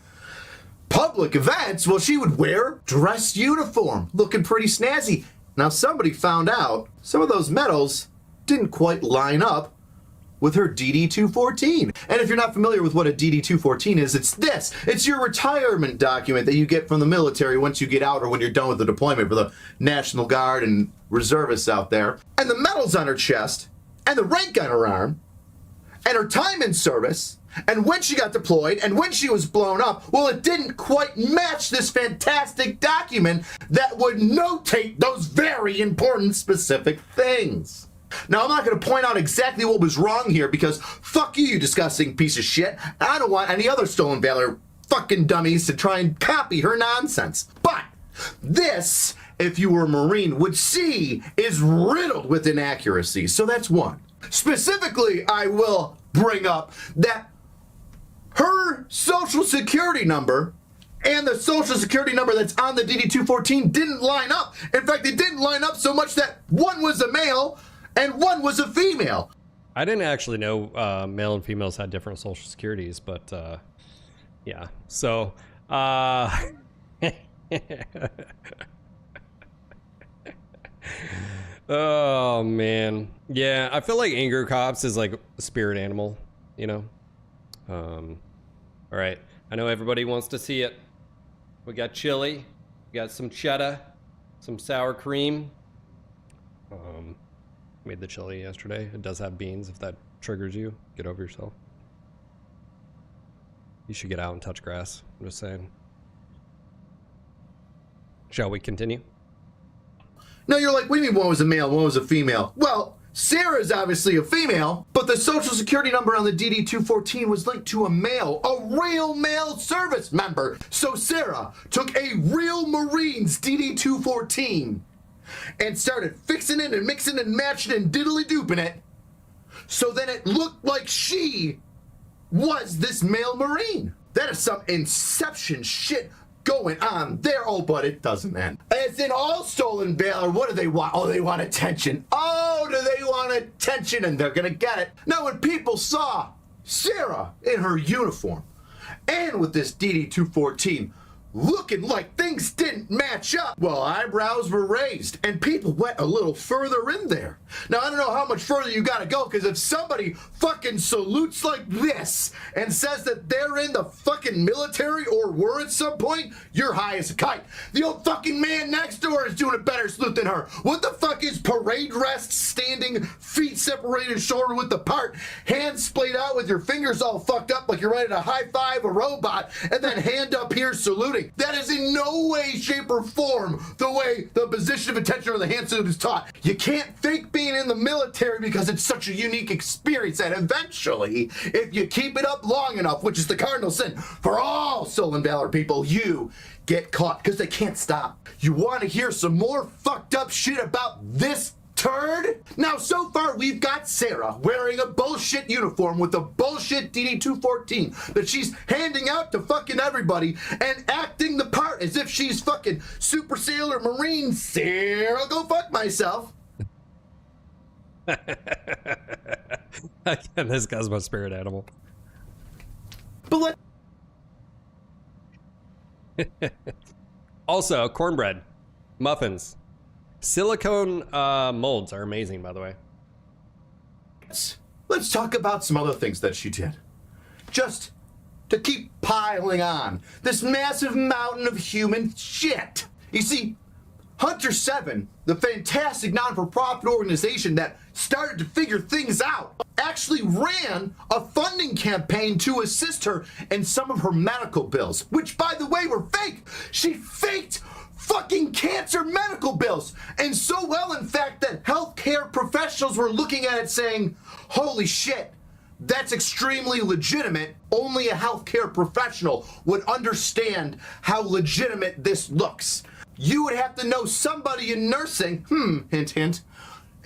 public events, well, she would wear dress uniform, looking pretty snazzy. Now, somebody found out some of those medals didn't quite line up with her DD-214. And if you're not familiar with what a DD-214 is, it's this. It's your retirement document that you get from the military once you get out or when you're done with the deployment for the National Guard and reservists out there. And the medals on her chest, and the rank on her arm, and her time in service, and when she got deployed, and when she was blown up, well, it didn't quite match this fantastic document that would notate those very important specific things. Now, I'm not going to point out exactly what was wrong here because fuck you, you disgusting piece of shit. I don't want any other Stolen Valor fucking dummies to try and copy her nonsense. But this, if you were a Marine, would see is riddled with inaccuracies. So that's one. Specifically, I will bring up that her social security number and the social security number that's on the DD-214 didn't line up. In fact, it didn't line up so much that one was a male and one was a female. I didn't actually know male and females had different social securities, but yeah. So, oh man, yeah. I feel like anger cops is like a spirit animal, you know. All right, I know everybody wants to see it. We got chili, we got some cheddar, some sour cream. Made the chili yesterday. It does have beans. If that triggers you, get over yourself. You should get out and touch grass. I'm just saying. Shall we continue? No, you're like, what do you mean one was a male, one was a female? Well, Sarah's obviously a female, but the social security number on the DD-214 was linked to a male, a real male service member. So Sarah took a real Marine's DD-214 and started fixing it and mixing and matching and diddly-dooping it so then it looked like she was this male Marine. That is some Inception shit going on there. Oh, but it doesn't end. As in all Stolen Valor, what do they want? Oh, they want attention. Oh, do they want attention? And they're gonna get it. Now, when people saw Sarah in her uniform and with this DD-214 looking like things didn't match up, well, eyebrows were raised and people went a little further in there. Now, I don't know how much further you gotta go, because if somebody fucking salutes like this and says that they're in the fucking military or were at some point, you're high as a kite. The old fucking man next door is doing a better salute than her. What the fuck is parade rest standing, feet separated shoulder width apart, hands splayed out with your fingers all fucked up like you're ready to high five a robot, and then hand up here saluting? That is in no way, shape, or form the way the position of attention or the hand salute is taught. You can't fake being in the military because it's such a unique experience that eventually, if you keep it up long enough, which is the cardinal sin for all Stolen Valor people, you get caught because they can't stop. You want to hear some more fucked up shit about this turd? Now, so far, we've got Sarah wearing a bullshit uniform with a bullshit DD-214 that she's handing out to fucking everybody and acting the part as if she's fucking Super Sailor Marine. Sarah, go fuck myself. Again, this guy's my spirit animal. But also, cornbread, muffins. Silicone molds are amazing, by the way. Let's talk about some other things that she did. Just to keep piling on this massive mountain of human shit. You see, Hunter 7, the fantastic non-for-profit organization that started to figure things out, actually ran a funding campaign to assist her in some of her medical bills, which, by the way, were fake. She faked fucking cancer medical bills. And so well, in fact, that healthcare professionals were looking at it saying, holy shit, that's extremely legitimate. Only a healthcare professional would understand how legitimate this looks. You would have to know somebody in nursing, hint, hint,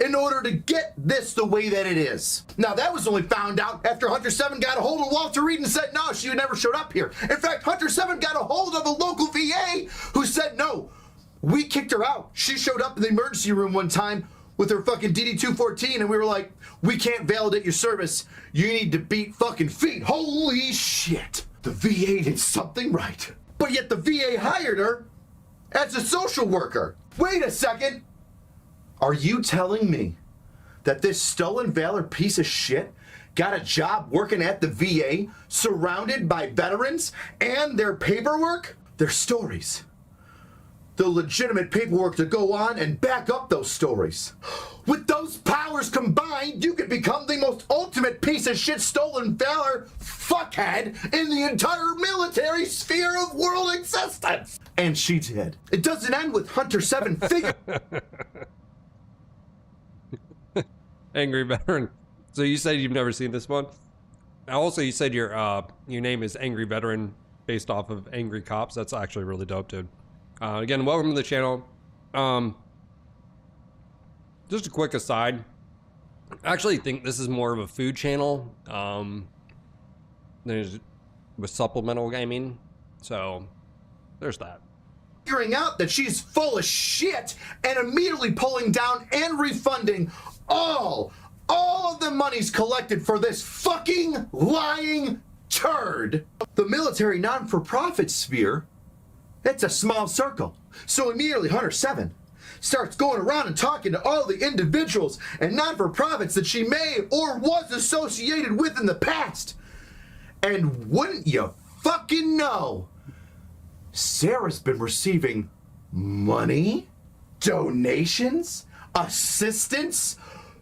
in order to get this the way that it is. Now, that was only found out after Hunter 7 got a hold of Walter Reed and said, no, she never showed up here. In fact, Hunter 7 got a hold of a local VA who said, no, we kicked her out. She showed up in the emergency room one time with her fucking DD-214, and we were like, we can't validate your service. You need to beat fucking feet. Holy shit. The VA did something right. But yet the VA hired her as a social worker. Wait a second. Are you telling me that this stolen valor piece of shit got a job working at the VA surrounded by veterans and their paperwork? Their stories. The legitimate paperwork to go on and back up those stories. With those powers combined, you could become the most ultimate piece of shit stolen valor fuckhead in the entire military sphere of world existence. And she did. It doesn't end with Hunter 7 figure. Angry Veteran. So you said you've never seen this one? Also, you said your name is Angry Veteran based off of Angry Cops. That's actually really dope, dude. Again, welcome to the channel. Just a quick aside. I actually think this is more of a food channel. There's with supplemental gaming. So there's that. Figuring out that she's full of shit and immediately pulling down and refunding all of the monies collected for this fucking lying turd. The military non-for-profit sphere, it's a small circle. So immediately Hunter 7 starts going around and talking to all the individuals and non-for-profits that she may or was associated with in the past. And wouldn't you fucking know, Sarah's been receiving money, donations, assistance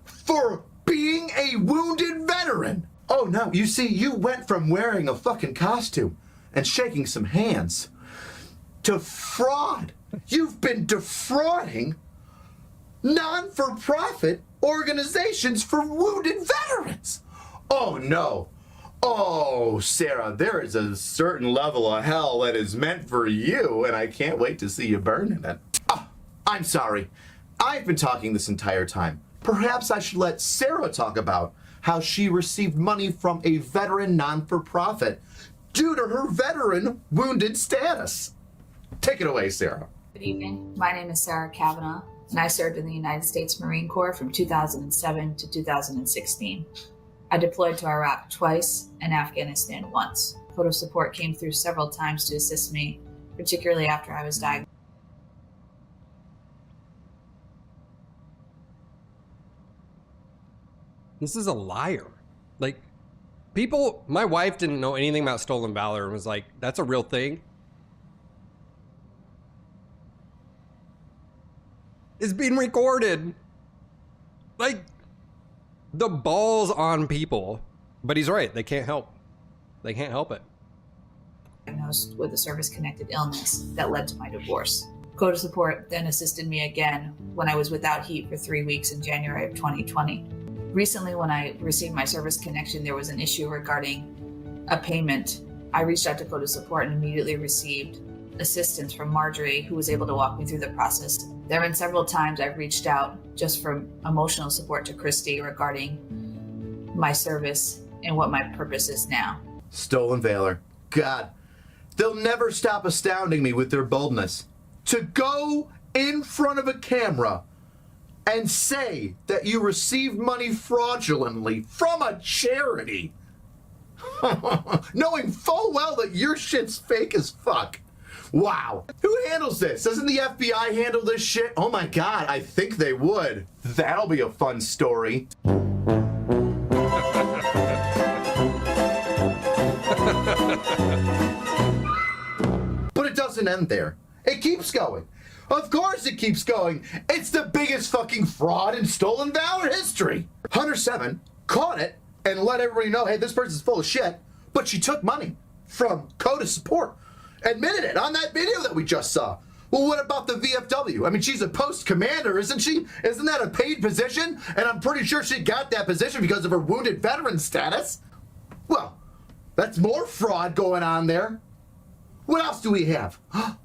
for being a wounded veteran. Oh no, you see, you went from wearing a fucking costume and shaking some hands to fraud. You've been defrauding non-for-profit organizations for wounded veterans. Oh no. Oh, Sarah, there is a certain level of hell that is meant for you, and I can't wait to see you burn in it. Oh, I'm sorry. I've been talking this entire time. Perhaps I should let Sarah talk about how she received money from a veteran non-for-profit due to her veteran wounded status. Take it away, Sarah. Good evening. My name is Sarah Kavanaugh, and I served in the United States Marine Corps from 2007 to 2016. I deployed to Iraq twice and Afghanistan once. Photo support came through several times to assist me, particularly after I was diagnosed. This is a liar. Like, people, my wife didn't know anything about stolen valor and was like, that's a real thing. It's being recorded. Like, the ball's on people. But he's right, they can't help. They can't help it. Diagnosed with a service-connected illness that led to my divorce. Coda support then assisted me again when I was without heat for 3 weeks in January of 2020. Recently, when I received my service connection, there was an issue regarding a payment. I reached out to Coda support and immediately received assistance from Marjorie, who was able to walk me through the process. There have been several times I've reached out just for emotional support to Christy regarding my service and what my purpose is now. Stolen valor. God, they'll never stop astounding me with their boldness. To go in front of a camera and say that you received money fraudulently from a charity, knowing full well that your shit's fake as fuck. Wow. Who handles this? Doesn't the FBI handle this shit? Oh my God, I think they would. That'll be a fun story. But it doesn't end there. It keeps going. Of course it keeps going. It's the biggest fucking fraud in stolen valor history. Hunter 7 caught it and let everybody know, hey, this person's full of shit, but she took money from Coda support. Admitted it on that video that we just saw. Well, what about the VFW? I mean, she's a post commander, isn't she? Isn't that a paid position? And I'm pretty sure she got that position because of her wounded veteran status. Well, that's more fraud going on there. What else do we have?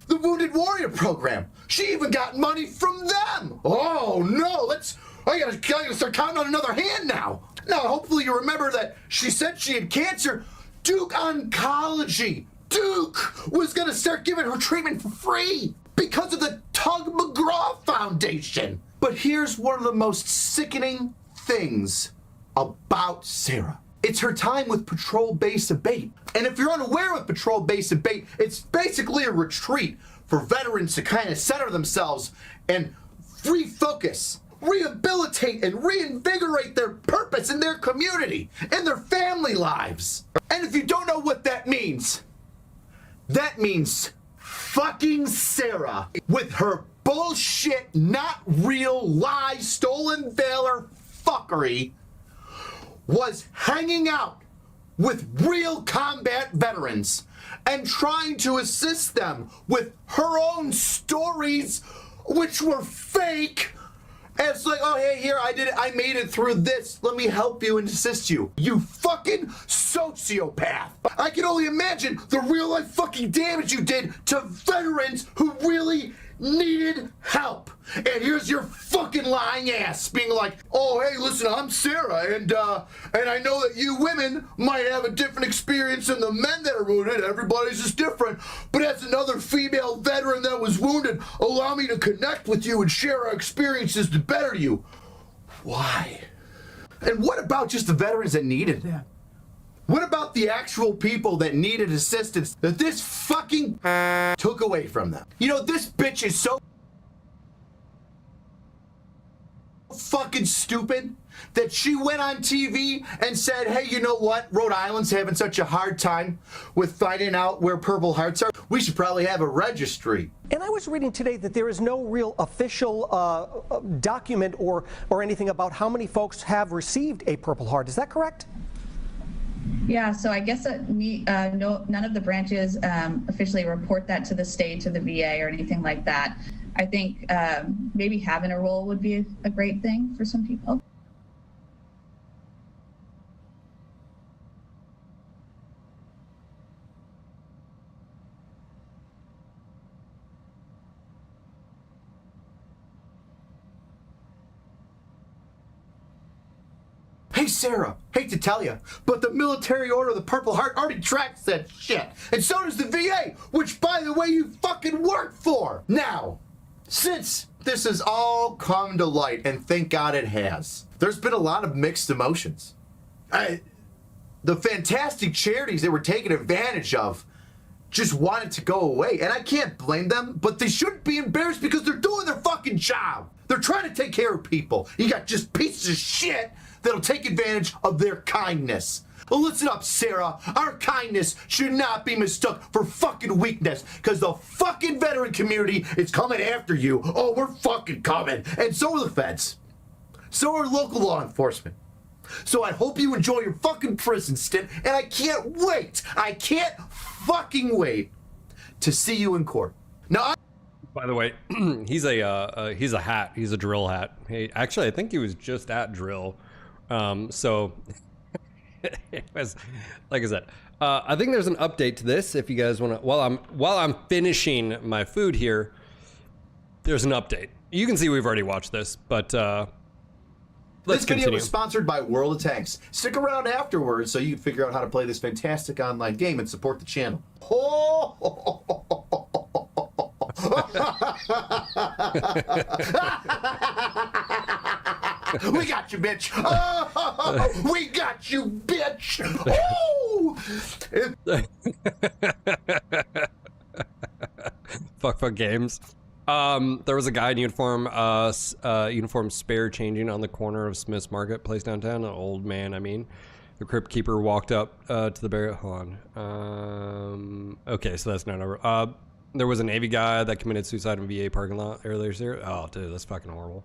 The Wounded Warrior program. She even got money from them. Oh no, let's I gotta start counting on another hand now. Now, hopefully you remember that she said she had cancer. Duke Oncology. Duke was gonna start giving her treatment for free because of the Tug McGraw Foundation. But here's one of the most sickening things about Sarah. It's her time with Patrol Base Abate. And if you're unaware of Patrol Base Abate, it's basically a retreat for veterans to kind of center themselves and refocus, rehabilitate, and reinvigorate their purpose in their community and their family lives. And if you don't know what that means fucking Sarah with her bullshit, not real, lie, stolen valor fuckery was hanging out with real combat veterans and trying to assist them with her own stories, which were fake. And it's like, oh, hey, here, I did it. I made it through this. Let me help you and assist you. You fucking sociopath. I can only imagine the real life fucking damage you did to veterans who really needed help. And here's your fucking lying ass being like, oh, hey, listen, I'm Sarah, and I know that you women might have a different experience than the men that are wounded. Everybody's just different. But as another female veteran that was wounded, allow me to connect with you and share our experiences to better you. Why? And what about just the veterans that needed that? What about the actual people that needed assistance that this fucking took away from them? You know, this bitch is so fucking stupid that she went on TV and said, hey, you know what? Rhode Island's having such a hard time with finding out where Purple Hearts are. We should probably have a registry. And I was reading today that there is no real official document or anything about how many folks have received a Purple Heart. Is that correct? Yeah, so I guess that none of the branches officially report that to the state, to the VA, or anything like that. I think maybe having a role would be a great thing for some people. Hey, Sarah, hate to tell you, but the Military Order of the Purple Heart already tracks that shit. And so does the VA, which, by the way, you fucking work for. Now, since this has all come to light, and thank God it has, there's been a lot of mixed emotions. The fantastic charities that were taken advantage of just wanted to go away. And I can't blame them, but they shouldn't be embarrassed because they're doing their fucking job. They're trying to take care of people. You got just pieces of shit that'll take advantage of their kindness. Well, listen up, Sarah. Our kindness should not be mistook for fucking weakness, because the fucking veteran community is coming after you. Oh, we're fucking coming. And so are the feds. So are local law enforcement. So I hope you enjoy your fucking prison stint, and I can't fucking wait to see you in court. Now, by the way, he's a hat. He's a drill hat. Hey, actually, I think he was just at drill. So it was, like I said, I think there's an update to this. If you guys want to, while I'm finishing my food here, there's an update. You can see we've already watched this, but let's continue. This video was sponsored by World of Tanks. Stick around afterwards so you can figure out how to play this fantastic online game and support the channel. We got you, bitch. Oh, we got you, bitch. Fuck games. There was a guy in uniform spare changing on the corner of Smith's Marketplace downtown. An old man, I mean. The crypt keeper walked up to the barrier. Hold on. Okay, so that's not over. There was a Navy guy that committed suicide in VA parking lot earlier this year. Oh, dude, that's fucking horrible.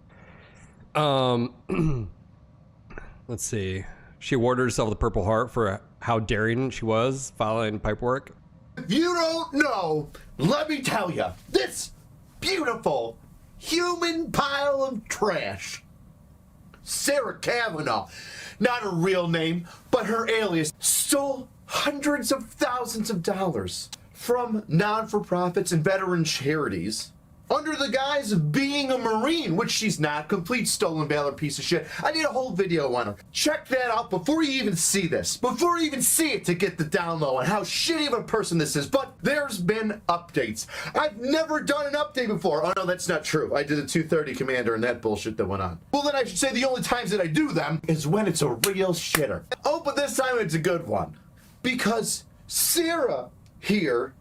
Let's see. She awarded herself the Purple Heart for how daring she was following pipework. If you don't know, let me tell you. This beautiful human pile of trash, Sarah Kavanaugh, not her real name, but her alias, stole hundreds of thousands of dollars from non-for-profits and veteran charities under the guise of being a Marine, which she's not. Complete stolen valor piece of shit. I need a whole video on her. Check that out before you even see this. Before you even see it to get the down low on how shitty of a person this is. But there's been updates. I've never done an update before. Oh no, that's not true. I did a 230 commander and that bullshit that went on. Well, then I should say the only times that I do them is when it's a real shitter. Oh, but this time it's a good one. Because Sarah here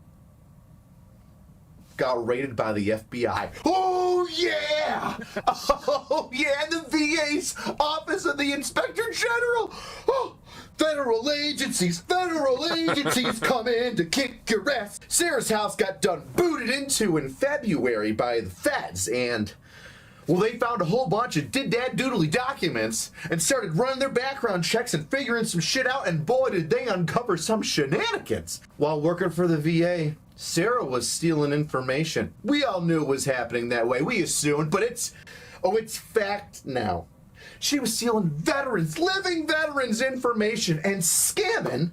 got raided by the FBI. Oh yeah! Oh yeah, the VA's Office of the Inspector General. Oh, federal agencies come in to kick your ass. Sarah's house got done booted into in February by the feds, and well, they found a whole bunch of did-dad-doodly documents and started running their background checks and figuring some shit out, and boy, did they uncover some shenanigans. While working for the VA, Sarah was stealing information. We all knew it was happening that way. We assumed, but it's fact now. She was stealing veterans, living veterans information and scamming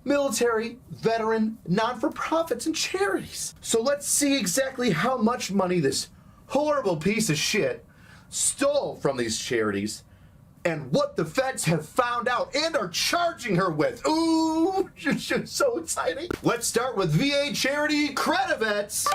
military, veteran, non-for-profits and charities. So let's see exactly how much money this horrible piece of shit stole from these charities and what the feds have found out and are charging her with. Ooh, so exciting. Let's start with VA charity Credivets.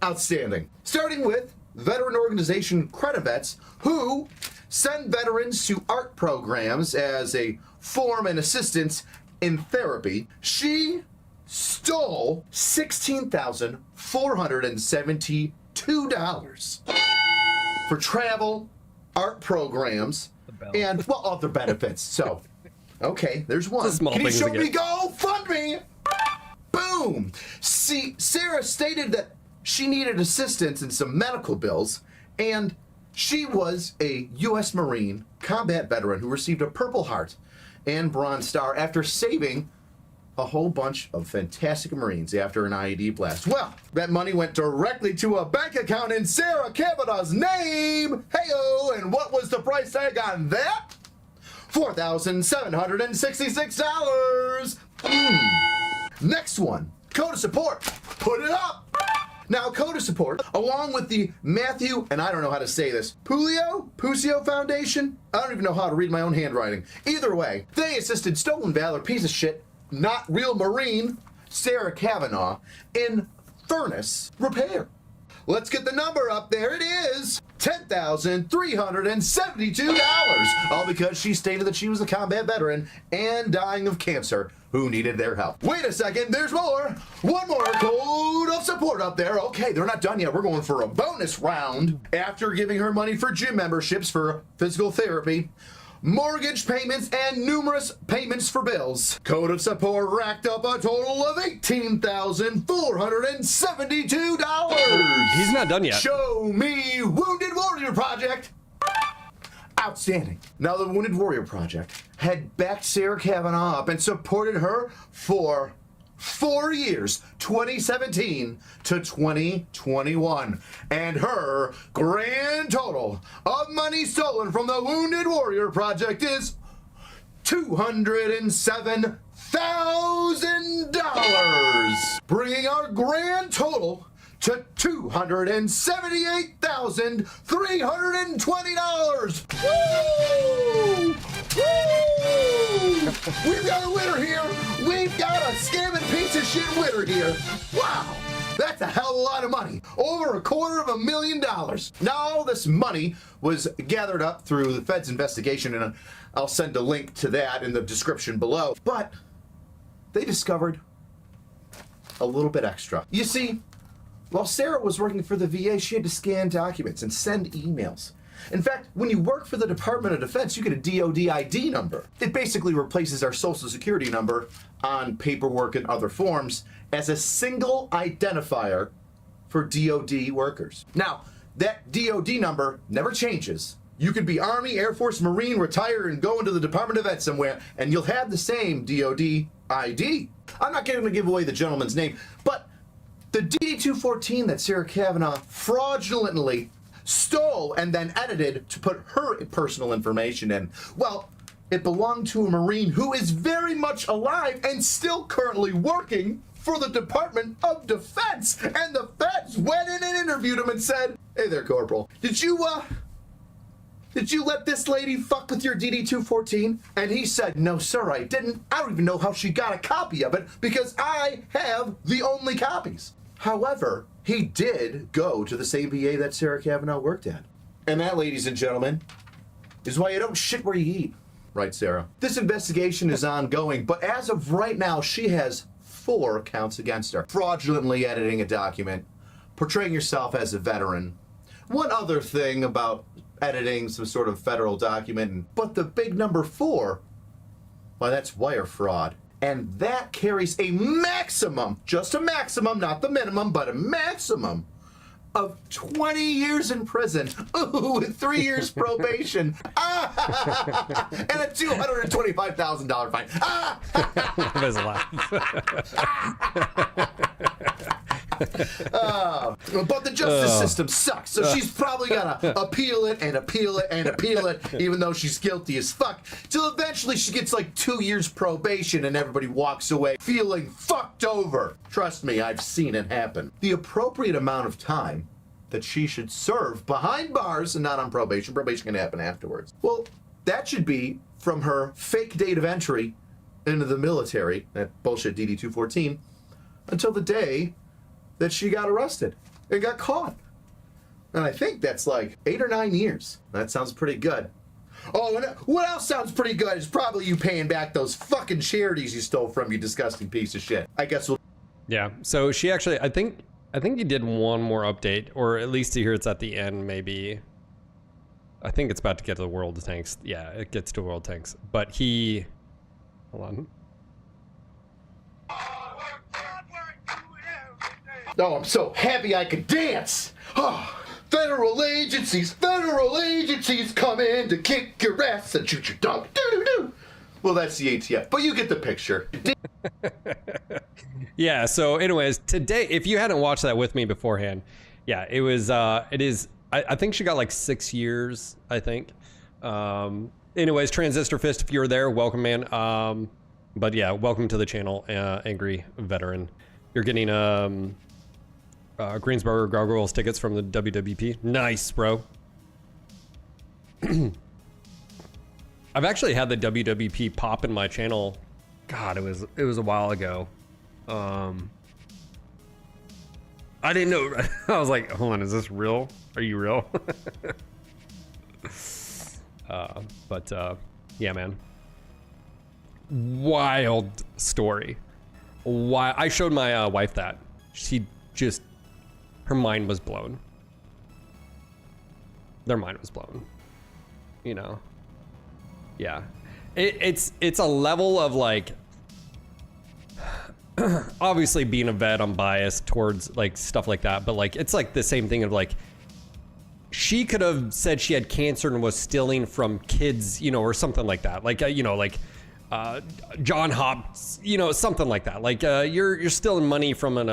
Outstanding. Starting with veteran organization Credivets, who send veterans to art programs as a form and assistance in therapy. She stole $16,472 for travel, art programs, and, well, other benefits. So, okay, there's one. Can you show me GoFundMe? Boom! See, Sarah stated that she needed assistance in some medical bills, and she was a U.S. Marine combat veteran who received a Purple Heart and Bronze Star after saving a whole bunch of fantastic Marines after an IED blast. Well, that money went directly to a bank account in Sarah Kavanaugh's name. Hey-o, and what was the price tag on that? $4,766. Next one, Coda Support. Put it up. Now, Coda Support, along with the Matthew, and I don't know how to say this, Pusio Foundation? I don't even know how to read my own handwriting. Either way, they assisted stolen valor piece of shit, not real Marine, Sarah Kavanaugh, in furnace repair. Let's get the number up. There it is. $10,372. All because she stated that she was a combat veteran and dying of cancer who needed their help. Wait a second, there's more. One more code of support up there. Okay, they're not done yet. We're going for a bonus round. After giving her money for gym memberships for physical therapy, mortgage payments, and numerous payments for bills, Code of Support racked up a total of $18,472. He's not done yet. Show me Wounded Warrior Project. Outstanding. Now, the Wounded Warrior Project had backed Sarah Kavanaugh up and supported her for 4 years, 2017 to 2021. And her grand total of money stolen from the Wounded Warrior Project is $207,000, bringing our grand total to $278,320. Woo! Woo! We've got a winner here. We've got a scamming piece of shit winner here. Wow, that's a hell of a lot of money. Over $250,000. Now, all this money was gathered up through the Fed's investigation, and I'll send a link to that in the description below. But they discovered a little bit extra. You see, while Sarah was working for the VA, she had to scan documents and send emails. In fact, when you work for the Department of Defense, you get a DoD ID number. It basically replaces our Social Security number on paperwork and other forms as a single identifier for DoD workers. Now, that DoD number never changes. You could be Army, Air Force, Marine, retire, and go into the Department of Ed somewhere, and you'll have the same DoD ID. I'm not going to give away the gentleman's name, but the DD-214 that Sarah Kavanaugh fraudulently stole and then edited to put her personal information in, well, it belonged to a Marine who is very much alive and still currently working for the Department of Defense. And the feds went in and interviewed him and said, "Hey there, Corporal. Did you let this lady fuck with your DD-214? And he said, "No, sir, I didn't. I don't even know how she got a copy of it because I have the only copies." However, he did go to the same VA that Sarah Kavanaugh worked at. And that, ladies and gentlemen, is why you don't shit where you eat. Right, Sarah? This investigation is ongoing, but as of right now, she has 4 counts against her. Fraudulently editing a document, portraying yourself as a veteran, one other thing about editing some sort of federal document, but the big number 4, why, that's wire fraud. And that carries a maximum, just a maximum, not the minimum, but a maximum of 20 years in prison. Ooh, with 3 years probation. And a $225,000 fine. There's a lot. But the justice system sucks, so she's probably gonna appeal it and appeal it and appeal it, even though she's guilty as fuck, till eventually she gets like 2 years probation and everybody walks away feeling fucked over. Trust me, I've seen it happen. The appropriate amount of time that she should serve behind bars and not on probation, probation can happen afterwards, well, that should be from her fake date of entry into the military, that bullshit DD-214, until the day that she got arrested and got caught. And I think that's like 8 or 9 years. That sounds pretty good. Oh, and what else sounds pretty good is probably you paying back those fucking charities you stole from, you disgusting piece of shit. I guess we'll... Yeah, so she actually, I think you did one more update, or at least here it's at the end, maybe. I think it's about to get to the world tanks. Yeah, it gets to world tanks. But he... Hold on. Oh, I'm so happy I could dance. Oh, federal agencies come in to kick your ass and shoot your dog. Doo-doo-doo. Well, that's the ATF, but you get the picture. Yeah, so anyways, today, if you hadn't watched that with me beforehand, yeah, it was, it is, I think she got like 6 years, I think. Anyways, Transistor Fist, if you were there, welcome, man. But yeah, welcome to the channel, Angry Veteran. You're getting, Greensboro Gargoyles tickets from the WWP. Nice, bro. I've actually had the WWP pop in my channel. God, it was a while ago. I didn't know. I was like, hold on, is this real? Are you real? Yeah, man. Wild story. Why? I showed my wife that. She just, her mind was blown. Their mind was blown. You know. Yeah. It's a level of like, obviously being a vet, I'm biased towards like stuff like that, but like it's like the same thing of like, she could have said she had cancer and was stealing from kids, you know, or something like that. Like, you know, like John Hopkins, you know, something like that. Like you're stealing money from an,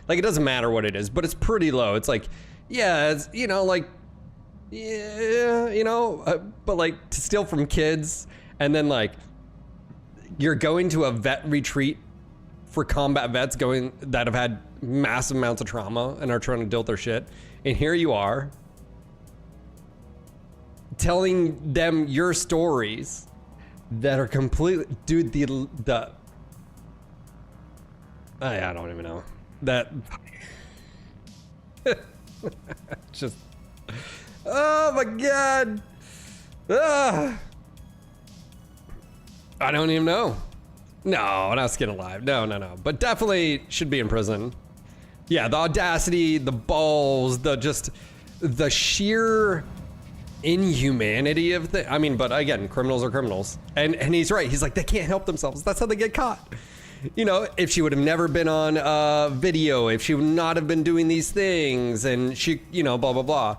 like it doesn't matter what it is, but it's pretty low. It's like, yeah, it's, you know, like, yeah, you know, but like to steal from kids and then like you're going to a vet retreat for combat vets that have had massive amounts of trauma and are trying to deal with their shit. And here you are telling them your stories that are completely, dude, I don't even know that. Just, oh my God. I don't even know. No, not skin alive. No. But definitely should be in prison. Yeah, the audacity, the balls, the sheer inhumanity of the, I mean, but again, criminals are criminals. And he's right. He's like, they can't help themselves. That's how they get caught. You know, if she would have never been on video, if she would not have been doing these things, and she, you know, blah, blah, blah.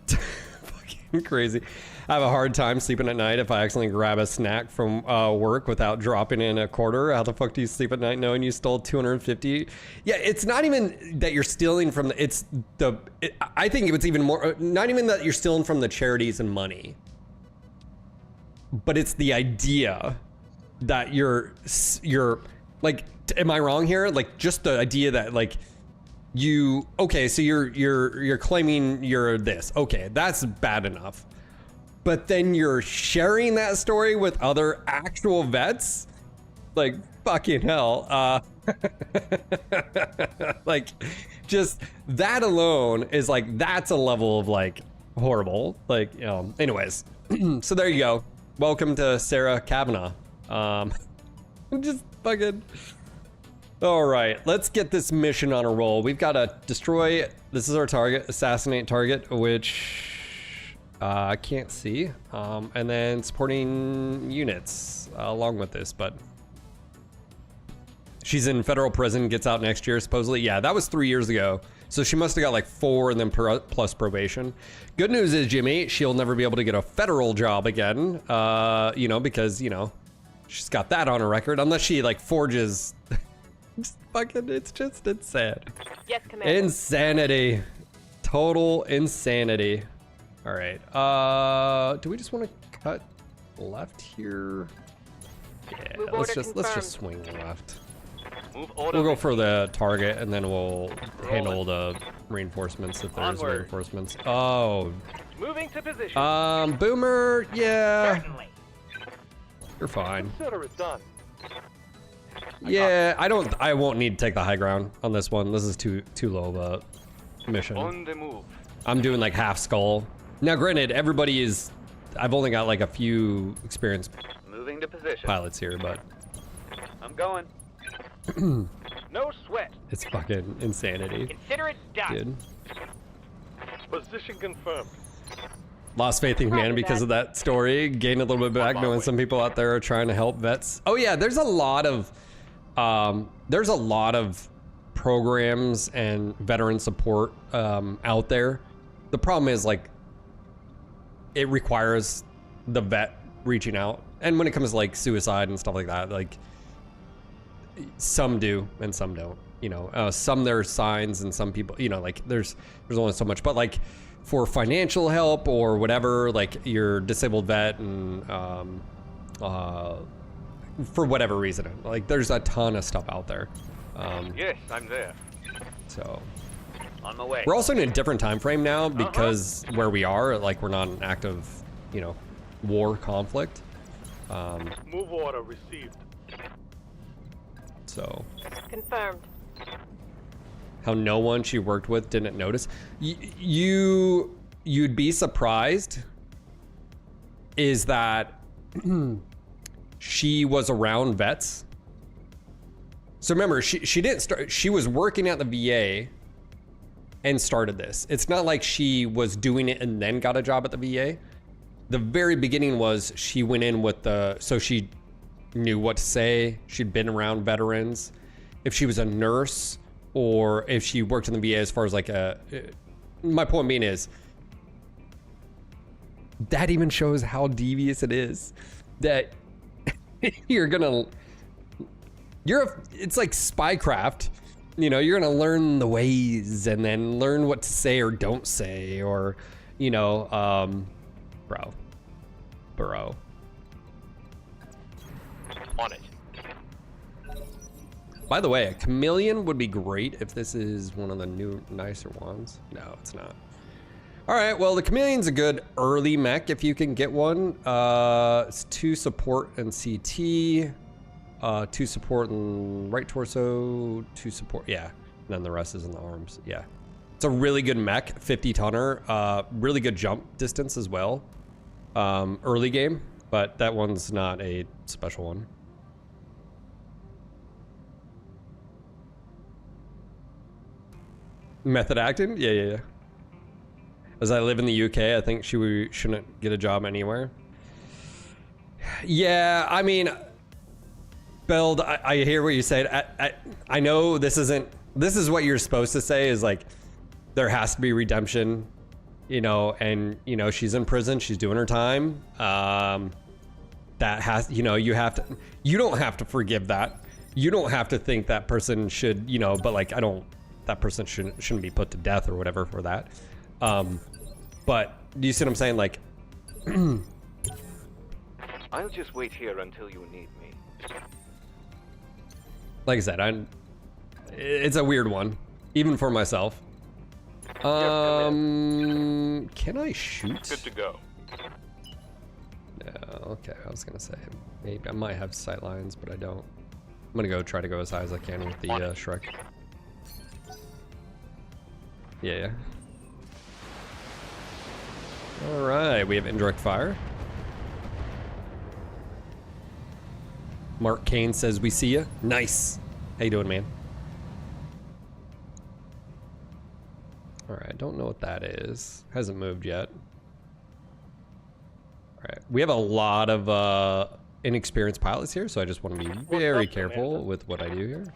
Fucking crazy. I have a hard time sleeping at night if I accidentally grab a snack from work without dropping in a quarter. How the fuck do you sleep at night knowing you stole 250? Yeah, it's not even that you're stealing from the, I think it's even more, not even that you're stealing from the charities and money, but it's the idea that you're Like, am I wrong here? Like, just the idea that like okay, so you're claiming you're this. Okay, that's bad enough. But then you're sharing that story with other actual vets? Like, fucking hell. Like, just that alone is like, that's a level of like horrible. Like, anyways. So there you go. Welcome to Sarah Kavanaugh. Just fucking... All right, let's get this mission on a roll. We've got to destroy, this is our target, assassinate target, which I can't see. And then supporting units along with this, but she's in federal prison, gets out next year, supposedly. Yeah, that was 3 years ago. So she must have got like 4 and then plus probation. Good news is, Jimmy, she'll never be able to get a federal job again, because, she's got that on her record, unless she like forges. Fucking, it's just insane. Yes, Commander. Insanity. Total insanity. All right. Do we just want to cut left here? Yeah, let's just swing left. We'll go for the target and then we'll handle the reinforcements if there's reinforcements. Oh. Moving to position. Boomer, yeah. Certainly. You're fine. Consider it done. Yeah, I won't need to take the high ground on this one. This is too low of a mission. On the move. I'm doing like half skull. Now granted, I've only got like a few experienced Moving to position. pilots here, but I'm going. No sweat. It's fucking insanity. Consider it done. Dude. Position confirmed. Lost faith in humanity because of that story. Gained a little bit back knowing some people out there are trying to help vets. Oh yeah, there's a lot of programs and veteran support out there. The problem is like it requires the vet reaching out. And when it comes to like suicide and stuff like that, like some do and some don't, some there's signs and some people, like there's only so much, but like for financial help or whatever, like you're disabled vet and for whatever reason, like there's a ton of stuff out there. Yes, I'm there. So on my way. We're also in a different time frame now because where we are, like we're not an active, war conflict. Move order received. So confirmed. How no one she worked with didn't notice. You'd be surprised is that she was around vets. So remember, she didn't start, she was working at the VA and started this. It's not like she was doing it and then got a job at the VA. The very beginning was she went in with so she knew what to say. She'd been around veterans. If she was a nurse or if she worked in the VA, as far as like my point being is that even shows how devious it is that it's like spycraft, you're gonna learn the ways and then learn what to say or don't say, or bro. On it. By the way, a chameleon would be great if this is one of the new, nicer ones. No, it's not. All right, well, the chameleon's a good early mech if you can get one. It's 2 support and CT, 2 support and right torso, 2 support, yeah. And then the rest is in the arms, yeah. It's a really good mech, 50 tonner, really good jump distance as well. Early game, but that one's not a special one. Method acting? Yeah. As I live in the UK, I think she shouldn't get a job anywhere. Yeah, I mean, Beld, I hear what you said. I know this is what you're supposed to say is like, there has to be redemption, and, she's in prison, she's doing her time. That has, you don't have to forgive that. You don't have to think that person should, but like, that person shouldn't be put to death or whatever for that. But do you see what I'm saying? Like, I'll just wait here until you need me. like I said, it's a weird one, even for myself. Can I shoot? Good to go. Yeah, okay, I was gonna say, maybe I might have sight lines, but I don't. I'm gonna try to go as high as I can with the Shrek. Yeah. All right, we have indirect fire. Mark Kane says we see you. Nice. How you doing, man? All right, I don't know what that is. Hasn't moved yet. All right, we have a lot of inexperienced pilots here, so I just want to be very careful with what I do here.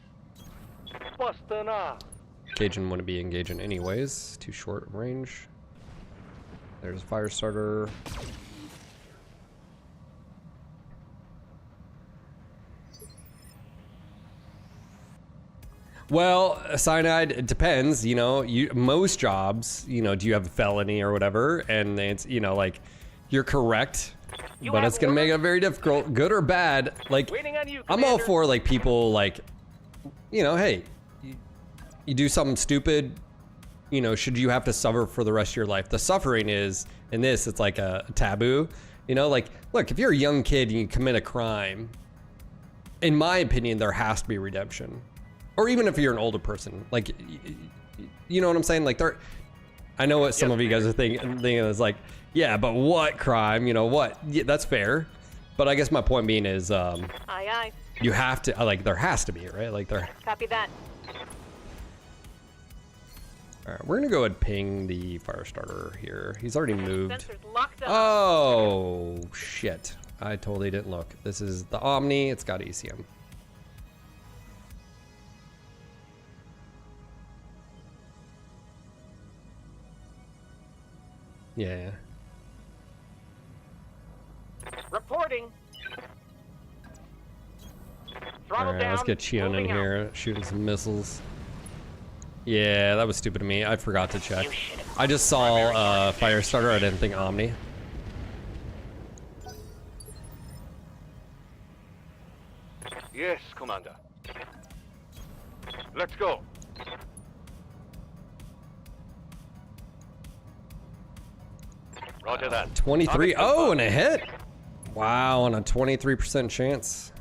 Cajun wouldn't be engaging anyways. Too short of range. There's a fire starter. Well, cyanide, it depends, you know, most jobs, you know, do you have a felony or whatever? And it's, you know, like, you're correct, but it's going to make it very difficult, good or bad. Like, I'm all for, like, people, like, you know, hey, you do something stupid, you know, should you have to suffer for the rest of your life? The suffering is, in this, it's like a taboo, you know, like, look, if you're a young kid and you commit a crime, in my opinion, there has to be redemption. Or even if you're an older person, like, you know what I'm saying? Like, I know what some of you guys are thinking is like, yeah, but what crime? You know what? Yeah, that's fair. But I guess my point being is, Aye, aye. you have to, like, there has to be, right? Like, there. Copy that. All right, we're gonna go ahead and ping the fire starter here. He's already moved. Sensors locked up. Oh shit! I totally didn't look. This is the Omni. It's got ECM. Yeah. Reporting. All right, let's get Chion in here, shooting some missiles. Yeah, that was stupid of me. I forgot to check. I just saw Firestarter. I didn't think Omni. Yes, Commander. Let's go. Roger that. 23. Oh, and a hit. Wow, on a 23% chance.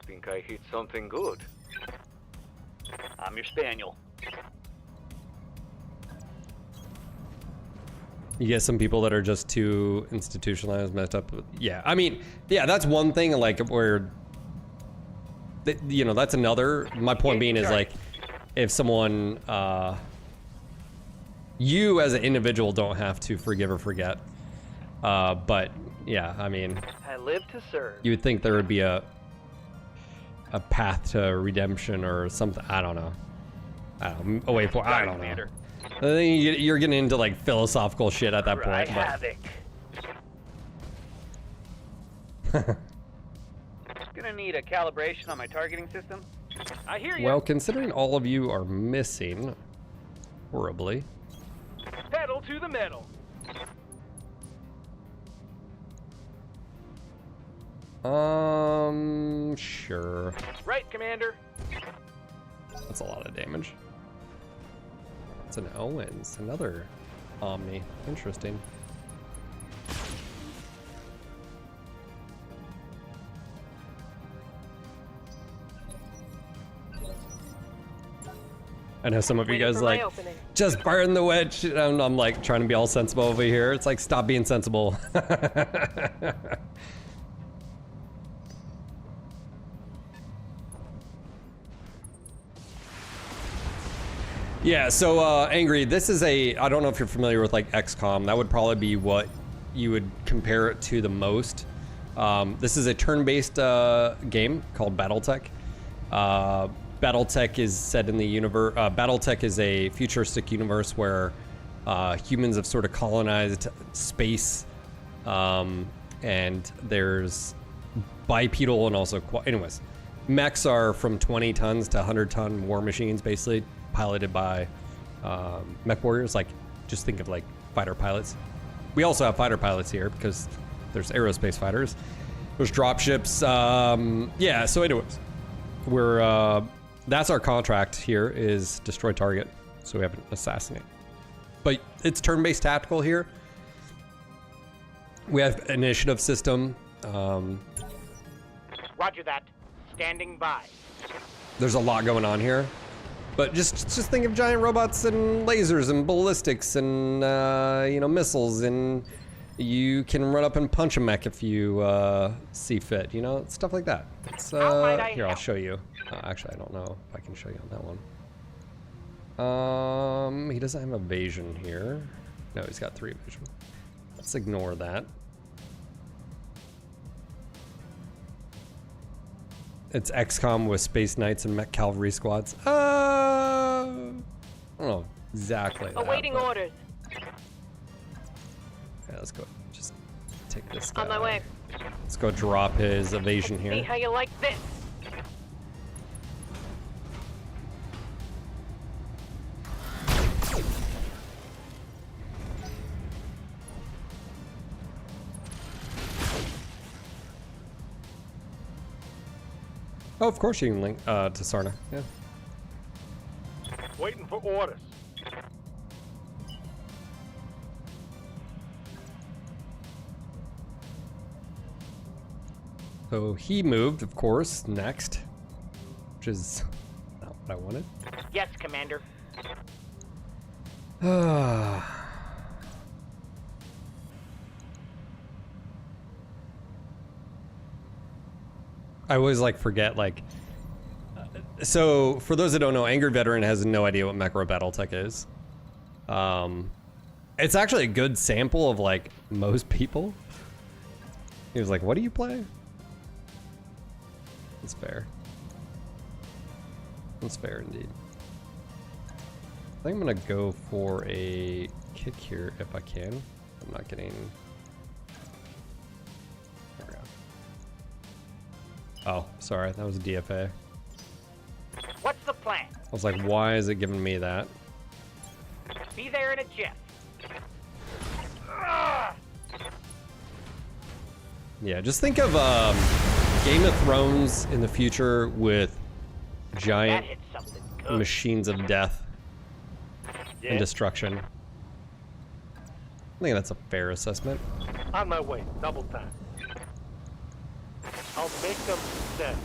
Think I hit something good. I'm your spaniel. You get some people that are just too institutionalized, messed up. Yeah, I mean, yeah, that's one thing. Like where, you know, that's another. My point being is like, if someone, you as an individual don't have to forgive or forget. But yeah, I mean, I live to serve. You would think there would be a path to redemption or something. I don't know. I don't know. I think you're getting into like philosophical shit at that point. Havoc. Gonna need a calibration on my targeting system. I hear you. Well, considering all of you are missing horribly. Pedal to the metal. Sure. Right, Commander. That's a lot of damage. It's an Owens, another Omni. Interesting. I know some of you guys like, just burn the wedge. I'm like trying to be all sensible over here. It's like, stop being sensible. Yeah, so Angry, this is I don't know if you're familiar with like XCOM. That would probably be what you would compare it to the most. This is a turn-based game called BattleTech. BattleTech is set in the universe. BattleTech is a futuristic universe where humans have sort of colonized space, and there's bipedal and also anyways, mechs are from 20 tons to 100-ton war machines, basically piloted by mech warriors. Like, just think of like fighter pilots. We also have fighter pilots here because there's aerospace fighters. There's dropships. Yeah. So anyways. we're that's our contract here, is destroy target, so we have an assassinate. But it's turn-based tactical here. We have initiative system. Roger that. Standing by. There's a lot going on here, but just think of giant robots and lasers and ballistics and you know, missiles, and you can run up and punch a mech if you see fit, you know, stuff like that. It's here, I'll show you. Actually, I don't know if I can show you on that one. He doesn't have evasion here. No, he's got 3 evasion. Let's ignore that. It's XCOM with Space Knights and Mech Cavalry squads. I don't know exactly. Awaiting orders. Yeah, let's go. Just take this guy. On my way. Let's go drop his evasion here. See how you like this. Oh, of course you can link to Sarna. Yeah. Waiting for orders. So he moved, of course, next, which is not what I wanted. Yes, Commander. I always like forget, like, so for those that don't know, Angry Veteran has no idea what Macro Battletech is. It's actually a good sample of like most people. He was like, what do you play? That's fair. That's fair indeed. I think I'm gonna go for a kick here if I can. I'm not getting... There we go. Oh, sorry, that was a DFA. What's the plan? I was like, why is it giving me that? Be there in a jiff. Yeah, just think of Game of Thrones in the future with giant machines of death and destruction. I think that's a fair assessment. On my way. Double time. I'll make them dead.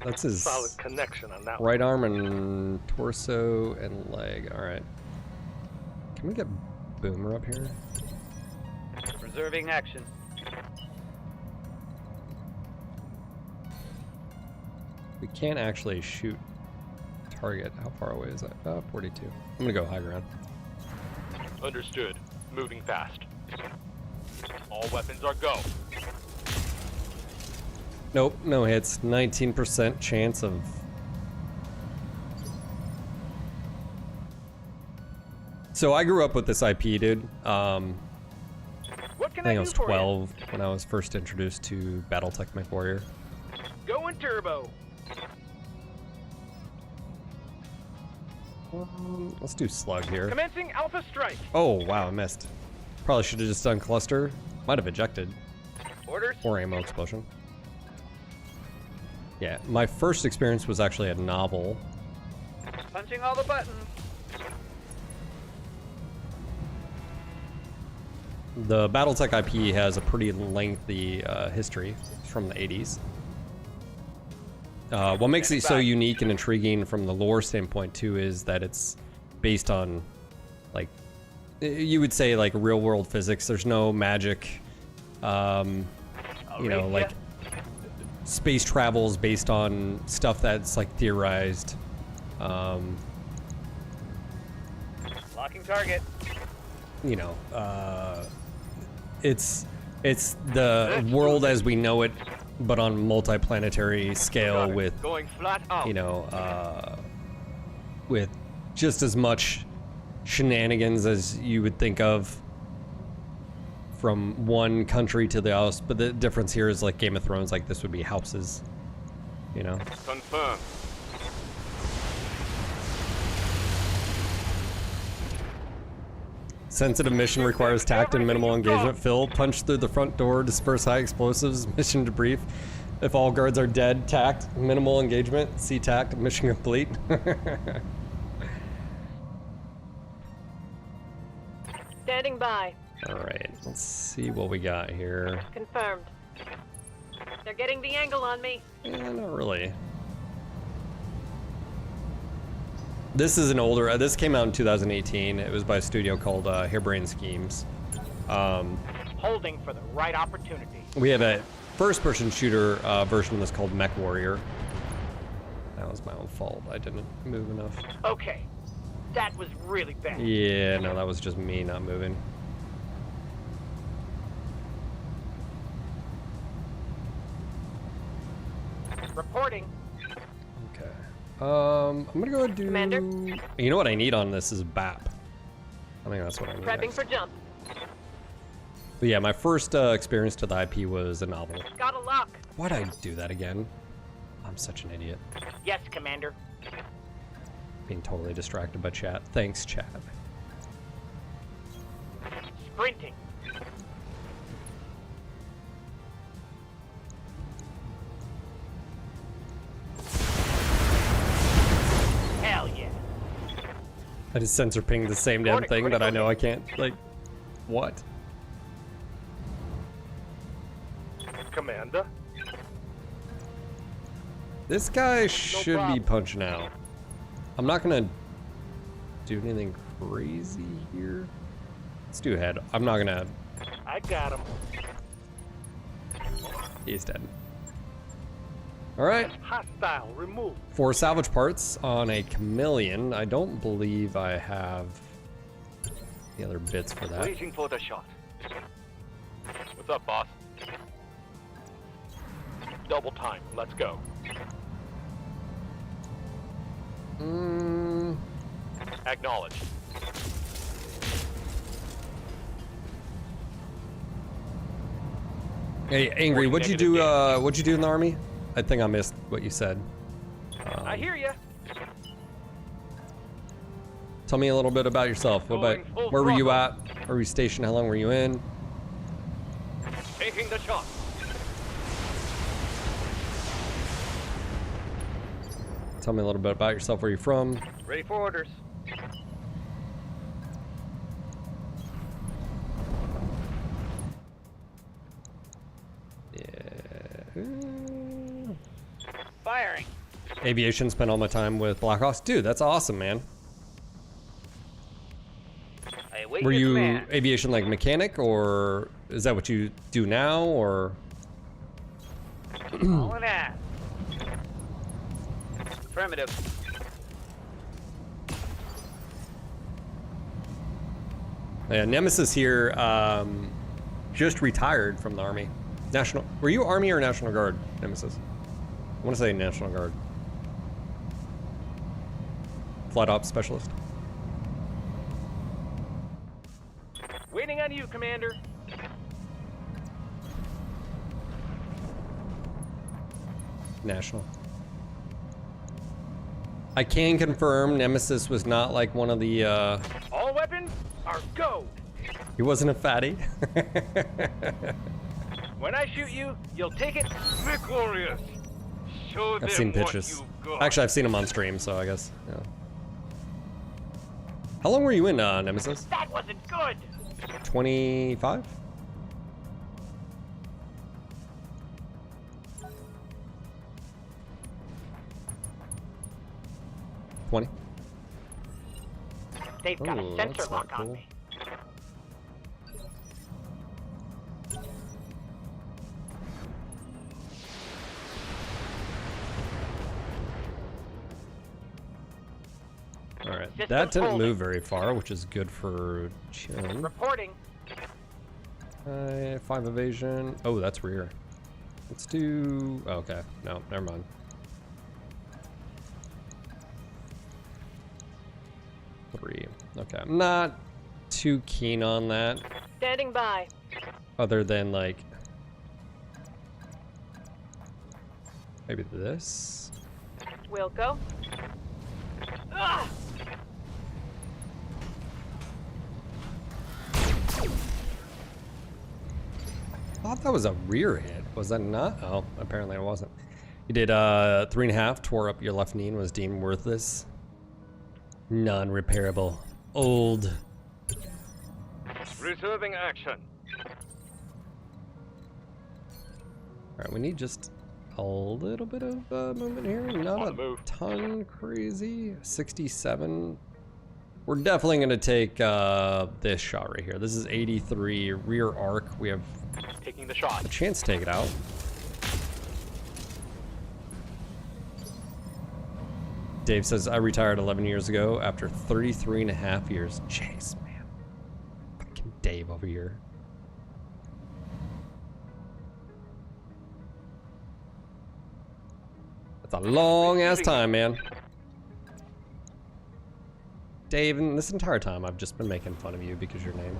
That's his solid connection on that right arm and torso and leg. All right. Can we get Boomer up here? Reserving action. We can't actually shoot target. How far away is that? 42. I'm gonna go high ground. Understood. Moving fast. All weapons are go. Nope, no hits. 19% chance of... So I grew up with this IP, dude. I think I was 12 when I was first introduced to Battletech MechWarrior. Going turbo. Let's do Slug here. Commencing Alpha Strike. Oh, wow, I missed. Probably should have just done Cluster. Might have ejected. Orders. Or Ammo Explosion. Yeah, my first experience was actually a novel. Punching all the buttons. The Battletech IP has a pretty lengthy history. It's from the 80s. What makes it so unique and intriguing from the lore standpoint too is that it's based on, like, you would say like real world physics. There's no magic, you know, like space travels based on stuff that's like theorized. Locking target. You know, it's the world as we know it, but on multiplanetary scale with, going flat out. you know, with just as much shenanigans as you would think of from one country to the house. But the difference here is like Game of Thrones, like this would be houses, you know. Confirm. Sensitive mission requires tact and minimal engagement. Phil, punch through the front door, disperse high explosives, mission debrief. If all guards are dead, tact, minimal engagement. See tact, mission complete. Standing by. Alright, let's see what we got here. Confirmed. They're getting the angle on me. Not really. This is an older, this came out in 2018. It was by a studio called Harebrained Schemes. Holding for the right opportunity. We have a first-person shooter version that's called Mech Warrior. That was my own fault. I didn't move enough. Okay, that was really bad. Yeah, no, that was just me not moving. Reporting. Okay. I'm gonna go do. Commander? You know what I need on this is BAP. I think that's what I need. Prepping next. for jump. But yeah, my first experience to the IP was a novel. Got a lock. Why'd I do that again? I'm such an idiot. Yes, Commander. Being totally distracted by chat. Thanks, chat. Sprinting. Hell yeah. I just sensor pinged the same damn thing, but I know I can't, like, what? Commander? This guy should be punching out. I'm not gonna do anything crazy here. Let's do head. I'm not gonna. I got him. He's dead. All right. Hostile removed. 4 salvage parts on a chameleon. I don't believe I have the other bits for that. Waiting for the shot. What's up, boss? Double time. Let's go. Acknowledge. Hey, Angry, what'd you do? What'd you do in the army? I think I missed what you said. I hear ya. Tell me a little bit about yourself. What about, where were you at? Where were you stationed? How long were you in? Taking the shot. Tell me a little bit about yourself. Where you're from? Ready for orders. Firing. Aviation. Spent all my time with Blackhawks. Dude, that's awesome, man. I await Were your you command. aviation like mechanic, or is that what you do now, or? All in that. Affirmative. Yeah, Nemesis here just retired from the Army. National. Were you Army or National Guard, Nemesis? I want to say National Guard. Flight Ops Specialist. Waiting on you, Commander. National. I can confirm Nemesis was not like one of the, All weapons are go. he wasn't a fatty. When I shoot you, you'll take it. Mech Warriors. Show I've them seen what pitches. you've got. Actually, I've seen him on stream, so I guess, yeah. How long were you in, Nemesis? That wasn't good. 25? They've got Ooh, a that's sensor not lock on cool. me. All right, System that didn't holding. move very far, which is good for Chun. Reporting. 5 evasion. Oh, that's rear. Let's do. Oh, okay, no, never mind. Three. Okay, I'm not too keen on that, Standing by. other than like maybe this. We'll go. Ah! I thought that was a rear hit. Was that not? Oh, apparently it wasn't. You did 3.5, tore up your left knee and was deemed worthless. Non-repairable. Old. Reserving action. Alright, we need just a little bit of movement here. Not a ton crazy. 67. We're definitely going to take this shot right here. This is 83 rear arc. We have taking the shot. A chance to take it out. Dave says, I retired 11 years ago after 33.5 years. Jeez, man. Fucking Dave over here. That's a long ass time, man. Dave, and this entire time I've just been making fun of you because your name.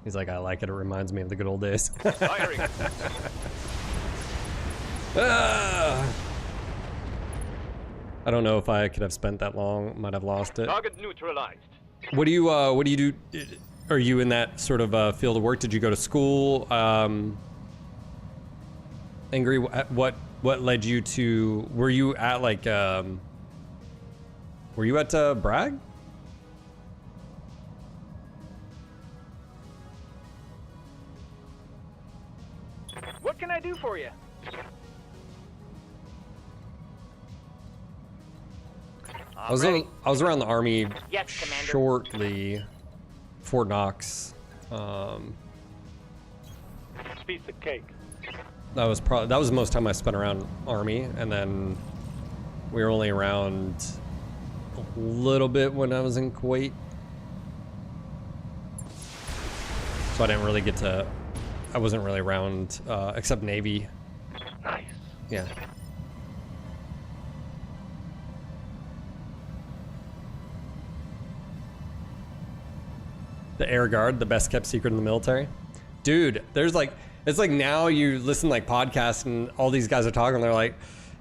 He's like, I like it. It reminds me of the good old days. Firing. I don't know if I could have spent that long. Might have lost it. Target neutralized. What do you do? Are you in that sort of field of work? Did you go to school? Angry, what led you to? Were you at like? Were you at Bragg? What can I do for you? I was around the Army Yes, Commander. shortly. Fort Knox. Piece of cake. That was the most time I spent around Army, and then we were only around a little bit when I was in Kuwait. So I didn't really get to. I wasn't really around except Navy. Nice. Yeah. The Air Guard, the best kept secret in the military. Dude, there's like, it's like now you listen to like podcasts and all these guys are talking, they're like,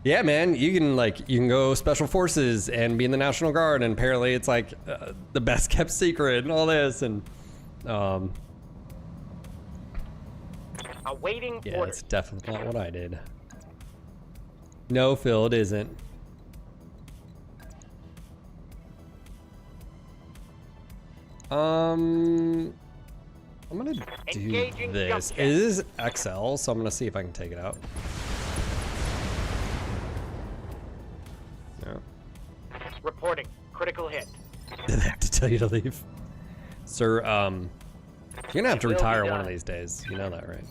yeah, man, you can go special forces and be in the National Guard, and apparently it's like the best kept secret and all this, and Awaiting yeah, orders. it's definitely not what I did. No, Phil, it isn't. I'm gonna do Engaging this. jump It is XL, so I'm gonna see if I can take it out. Yeah. Reporting. Critical hit. Did they have to tell you to leave? Sir, you're gonna have to Will be retire one done. of these days. You know that, right?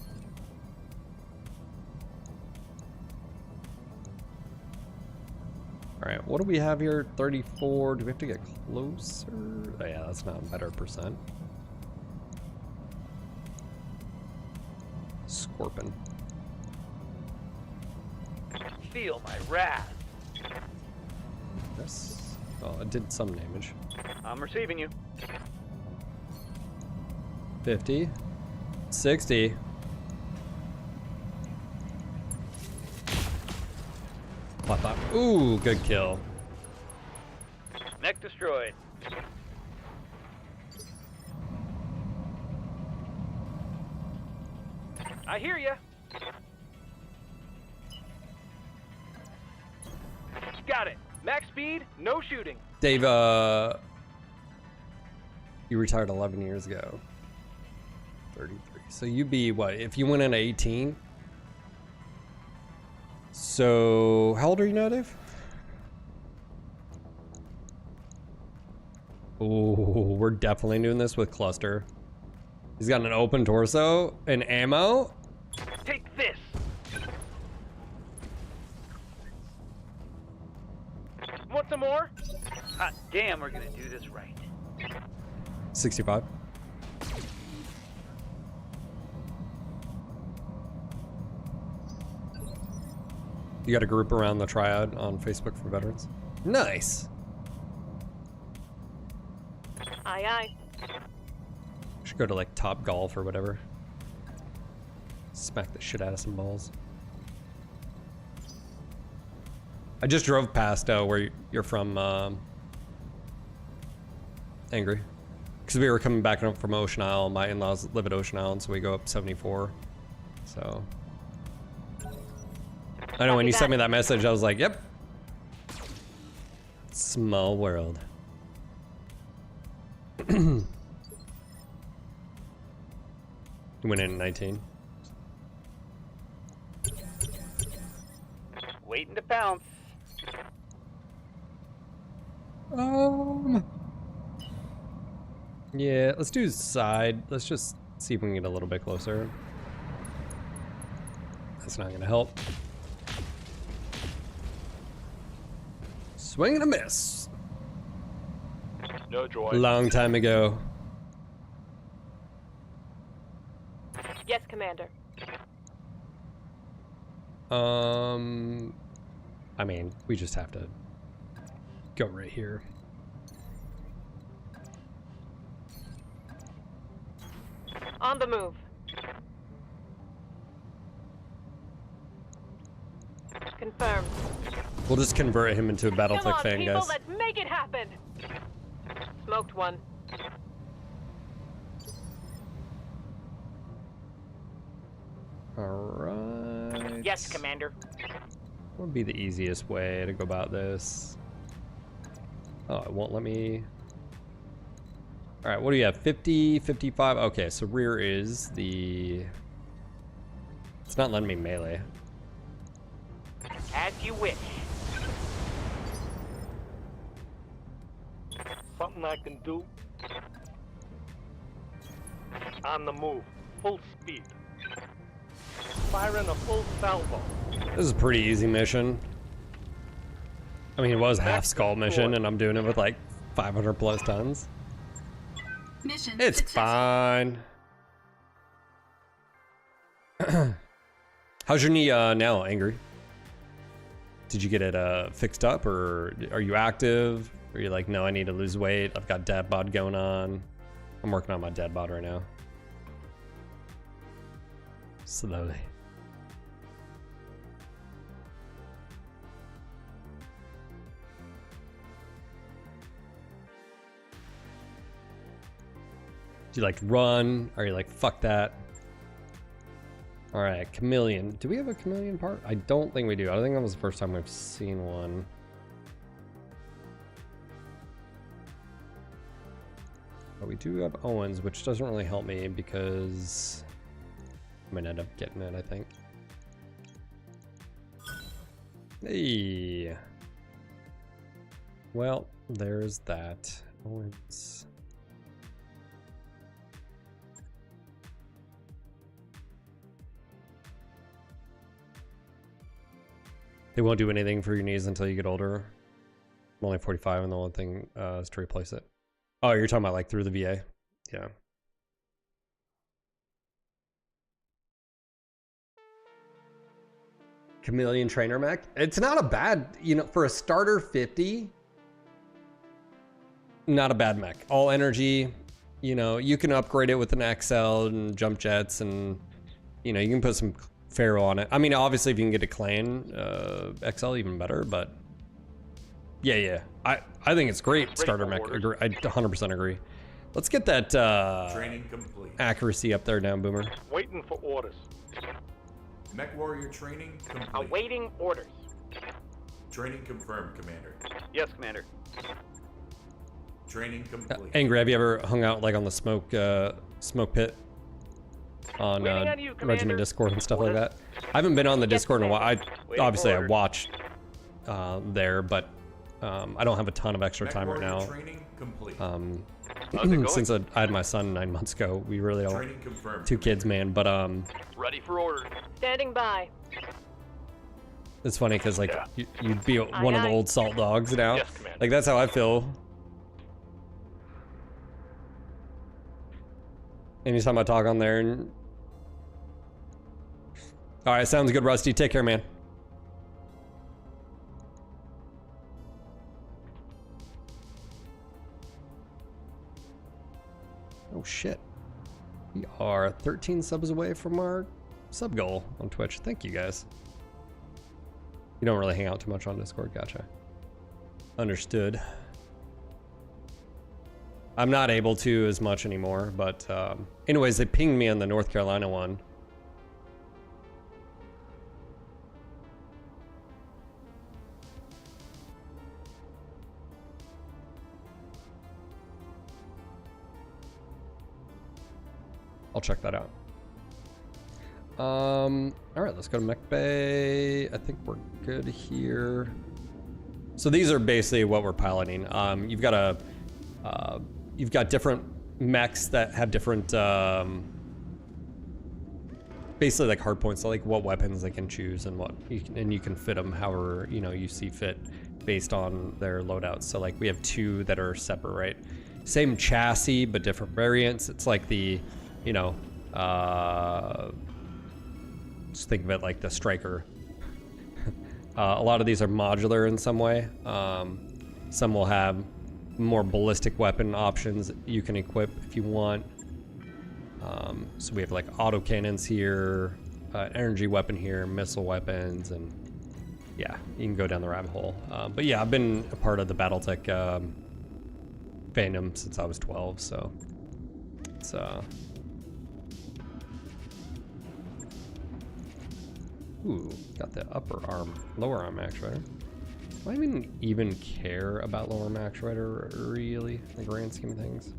Alright, what do we have here? 34. Do we have to get closer? Oh yeah, that's not a better percent. Scorpion. Feel my wrath. Yes. Well, it did some damage. I'm receiving you. 50. 60. Plop, plop. Ooh, good kill. Neck destroyed. I hear ya. Got it. Max speed, no shooting. Dave, you retired 11 years ago. 33. So you'd be what? If you went in at 18? So, how old are you now, Dave? Oh, we're definitely doing this with cluster. He's got an open torso and ammo. Take this. Want some more? Hot damn, we're gonna do this right. 65. You got a group around the triad on Facebook for veterans? Nice. Aye, aye. Should go to like Top Golf or whatever. Smack the shit out of some balls. I just drove past where you're from, Angry. Because we were coming back up from Ocean Isle. My in-laws live at Ocean Isle, so we go up 74. So I know when you sent me that message, I was like, yep. Small world. You went in 19. Waiting to pounce. Yeah, let's do side. Let's just see if we can get a little bit closer. That's not gonna help. Swing and a miss. No joy. Long time ago. Yes, Commander. I mean, we just have to go right here. On the move. Confirmed. We'll just convert him into a Battletech Come on, fan, people, guys. let's make it happen. Smoked one. Alright. Yes, Commander. What would be the easiest way to go about this? Oh, it won't let me. Alright, what do you have? 50, 55? Okay, so rear is the... It's not letting me melee. As you wish. Something I can do. On the move. Full speed. Firing a full salvo. This is a pretty easy mission. I mean, it was a half skull mission, and I'm doing it with like 500 plus tons. Mission It's successful. fine. How's your knee now, Angry? Did you get it fixed up, or are you active? Or are you like, no, I need to lose weight. I've got dad bod going on. I'm working on my dad bod right now. Slowly. Do you like run? Are you like, fuck that? All right, chameleon. Do we have a chameleon part? I don't think we do. I think that was the first time we've seen one. But we do have Owens, which doesn't really help me because I'm gonna end up getting it, I think. Hey. Well, there's that. Owens. They won't do anything for your knees until you get older. I'm only 45 and the only thing is to replace it. Oh, you're talking about like through the VA? Yeah. Chameleon Trainer Mech. It's not a bad, you know, for a starter 50, not a bad mech. All energy, you know, you can upgrade it with an XL and jump jets and, you know, you can put some Pharaoh on it. I mean, obviously if you can get a clan XL, even better, but yeah. I think it's great starter mech. I 100% agree. Let's get that Training complete. accuracy up there now, Boomer. Waiting for orders. Mech warrior training complete. Awaiting orders. Training confirmed, Commander. Yes, Commander. Training complete. Angry, have you ever hung out like on the smoke pit on Waiting on you, Regiment Commander. Discord and stuff like that? I haven't been on the Discord in a while. Obviously I watched there, but I don't have a ton of extra Mech time right warrior now. Training complete. Since I had my son 9 months ago, we really don't. Training confirmed. 2 kids, man. But Ready for orders. Standing by. it's funny because like Yeah. you'd be one of the aye. old salt dogs now. Yes, Commander. Like that's how I feel. Anytime I talk on there. And... All right, sounds good, Rusty. Take care, man. Oh shit. We are 13 subs away from our sub goal on Twitch. Thank you guys. You don't really hang out too much on Discord, gotcha. Understood. I'm not able to as much anymore, but anyways, they pinged me on the North Carolina one. I'll check that out. All right, let's go to Mech Bay. I think we're good here. So these are basically what we're piloting. You've got different mechs that have different, basically like hard points, so like what weapons they can choose and what you can fit them however you see fit based on their loadouts. So like we have two that are separate, right? Same chassis but different variants. It's like the just think of it like the Striker. A lot of these are modular in some way. Some will have more ballistic weapon options you can equip if you want. So we have like autocannons here, energy weapon here, missile weapons, and yeah, you can go down the rabbit hole. But yeah, I've been a part of the BattleTech fandom since I was 12, so it's ooh, got the lower arm actuator. Do I even care about lower arm actuator, really, in the grand scheme of things?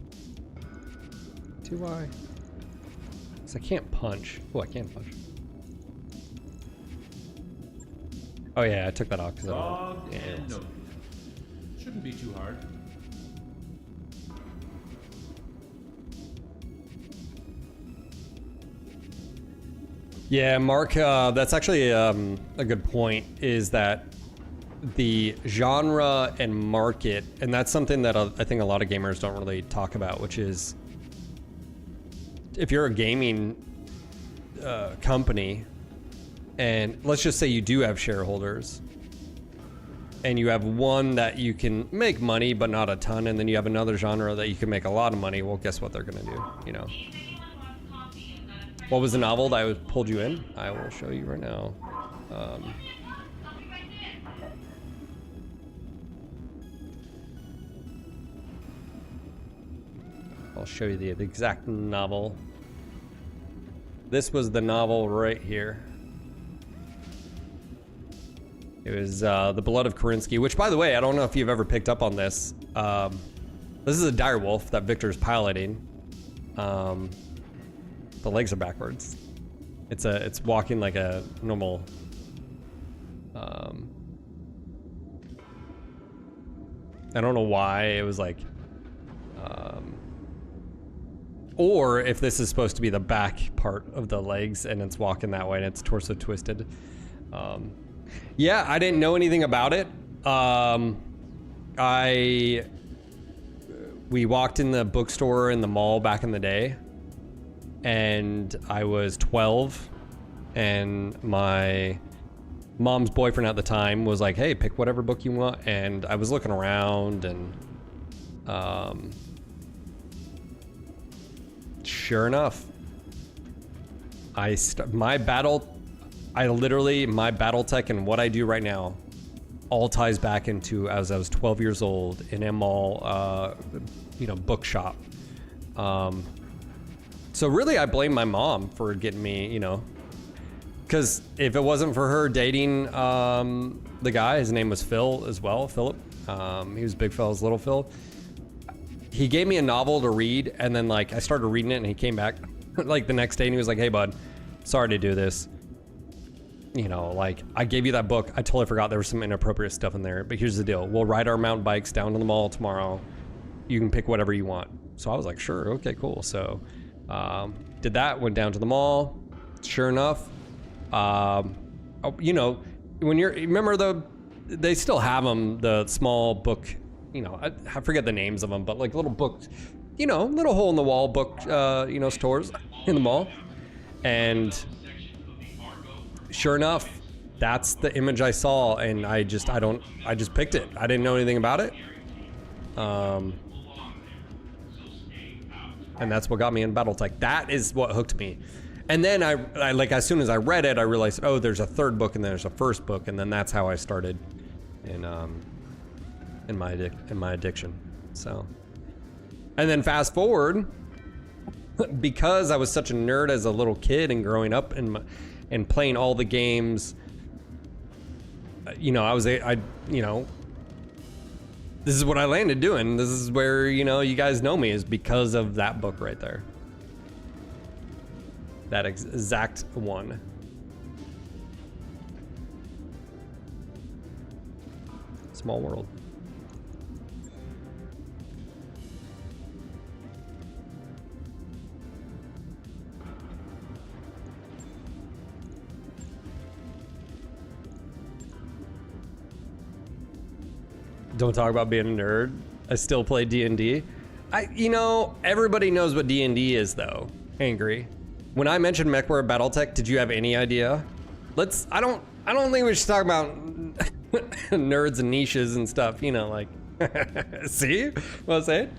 Do I? Because I can't punch. Oh, I can punch. Oh yeah, I took that off because I don't. Yeah, no. Shouldn't be too hard. Yeah, Mark, that's actually a good point, is that the genre and market, and that's something that I think a lot of gamers don't really talk about, which is if you're a gaming company, and let's just say you do have shareholders, and you have one that you can make money but not a ton, and then you have another genre that you can make a lot of money, well, guess what they're gonna do, What was the novel that I pulled you in? I will show you right now. I'll show you the exact novel. This was the novel right here. It was The Blood of Kerensky, which, by the way, I don't know if you've ever picked up on this. This is a direwolf that Victor's piloting. The legs are backwards. It's walking like a normal. I don't know why it was like. Or if this is supposed to be the back part of the legs and it's walking that way and its torso twisted. Yeah, I didn't know anything about it. We walked in the bookstore in the mall back in the day, and I was 12, and my mom's boyfriend at the time was like, hey, pick whatever book you want, and I was looking around, and sure enough, my BattleTech and what I do right now all ties back into as I was 12 years old in a mall, bookshop. So really, I blame my mom for getting me, because if it wasn't for her dating the guy, his name was Phil as well, Philip. He was Big Phil's Little Phil. He gave me a novel to read, and then I started reading it, and he came back the next day, and he was like, "Hey, bud, sorry to do this. I gave you that book. I totally forgot there was some inappropriate stuff in there, but here's the deal. We'll ride our mountain bikes down to the mall tomorrow. You can pick whatever you want." So I was like, sure, okay, cool. So did that, went down to the mall. Sure enough, when remember they still have them, the small book, I forget the names of them, but little books, little hole in the wall book, stores in the mall. And sure enough, that's the image I saw, and I just picked it. I didn't know anything about it. And that's what got me in BattleTech. That is what hooked me. And then I as soon as I read it, I realized, oh, there's a third book and there's a first book, and then that's how I started in my addiction. So And then fast forward, because I was such a nerd as a little kid and growing up and playing all the games, you know, this is what I landed doing. This is where, you know, you guys know me, is because of that book right there. That exact one. Small world. Don't talk about being a nerd. I still play D&D. You know, everybody knows what D&D is though. Angry. When I mentioned MechWarrior BattleTech, did you have any idea? I don't think we should talk about nerds and niches and stuff, you know, like, see what I'm saying?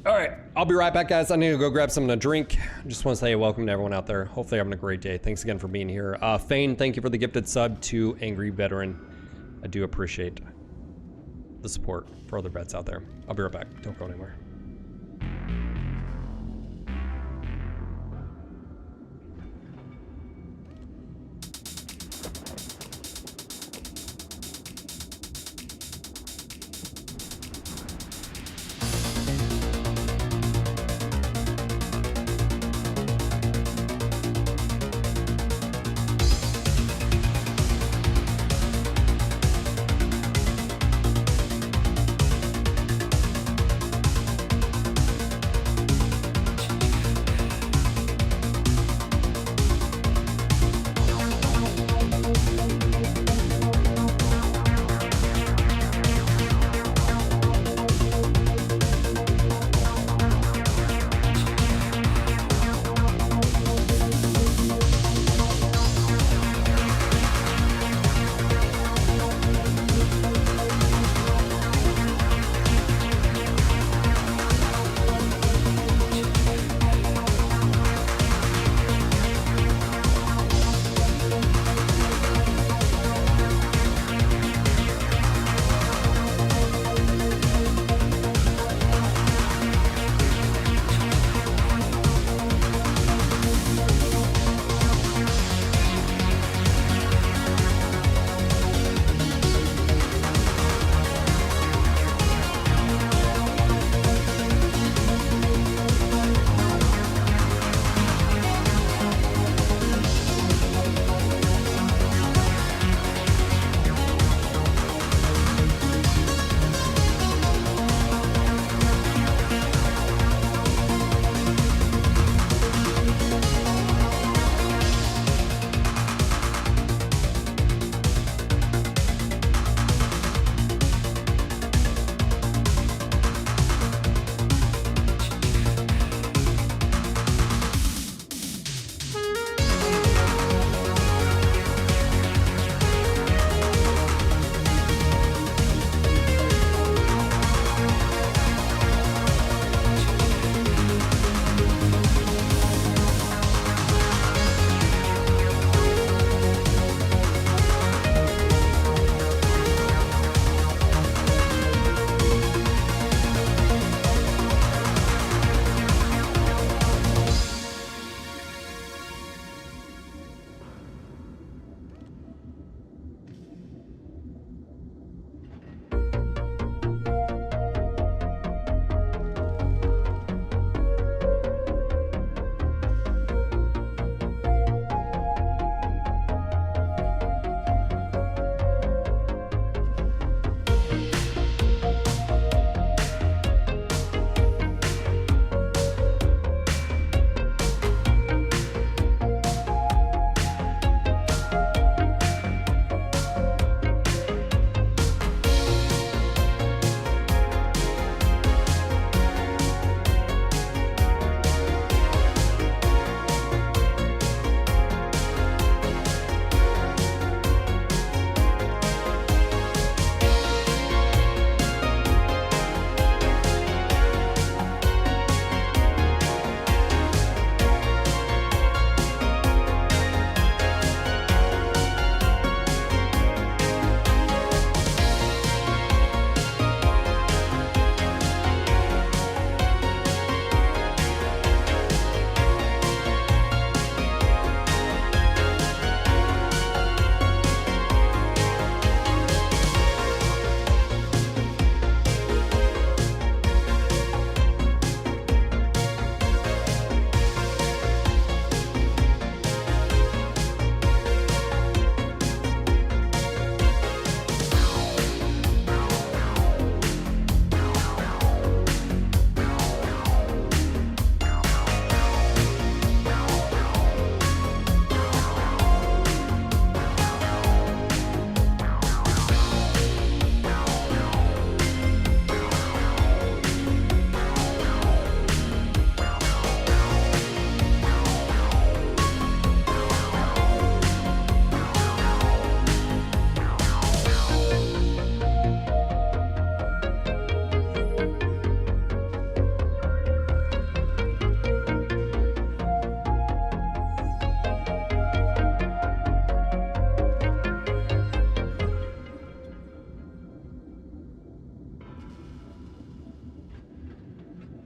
All right, I'll be right back, guys. I need to go grab something to drink. Just want to say welcome to everyone out there. Hopefully you're having a great day. Thanks again for being here. Fane, thank you for the gifted sub to Angry Veteran. I do appreciate the support for other vets out there. I'll be right back. Don't go anywhere.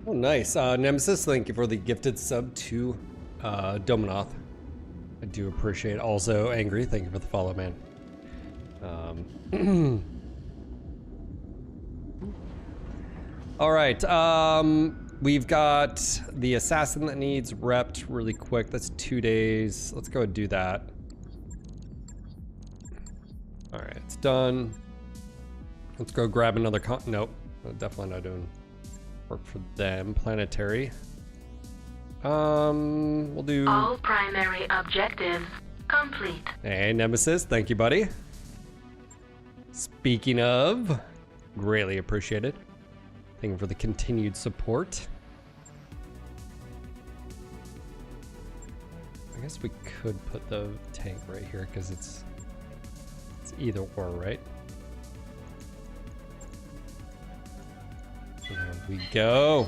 Oh, nice. Nemesis, thank you for the gifted sub to Dominoth. I do appreciate it. Also, Angry, thank you for the follow, man. All right. We've got the assassin that needs repped really quick. That's 2 days. Let's go and do that. All right, it's done. Let's go grab another nope, definitely not doing work for them. Planetary. We'll do all primary objectives complete. Hey, Nemesis, thank you, buddy. Speaking of, greatly appreciated. Thank you for the continued support. I guess we could put the tank right here because it's either or, right? There we go.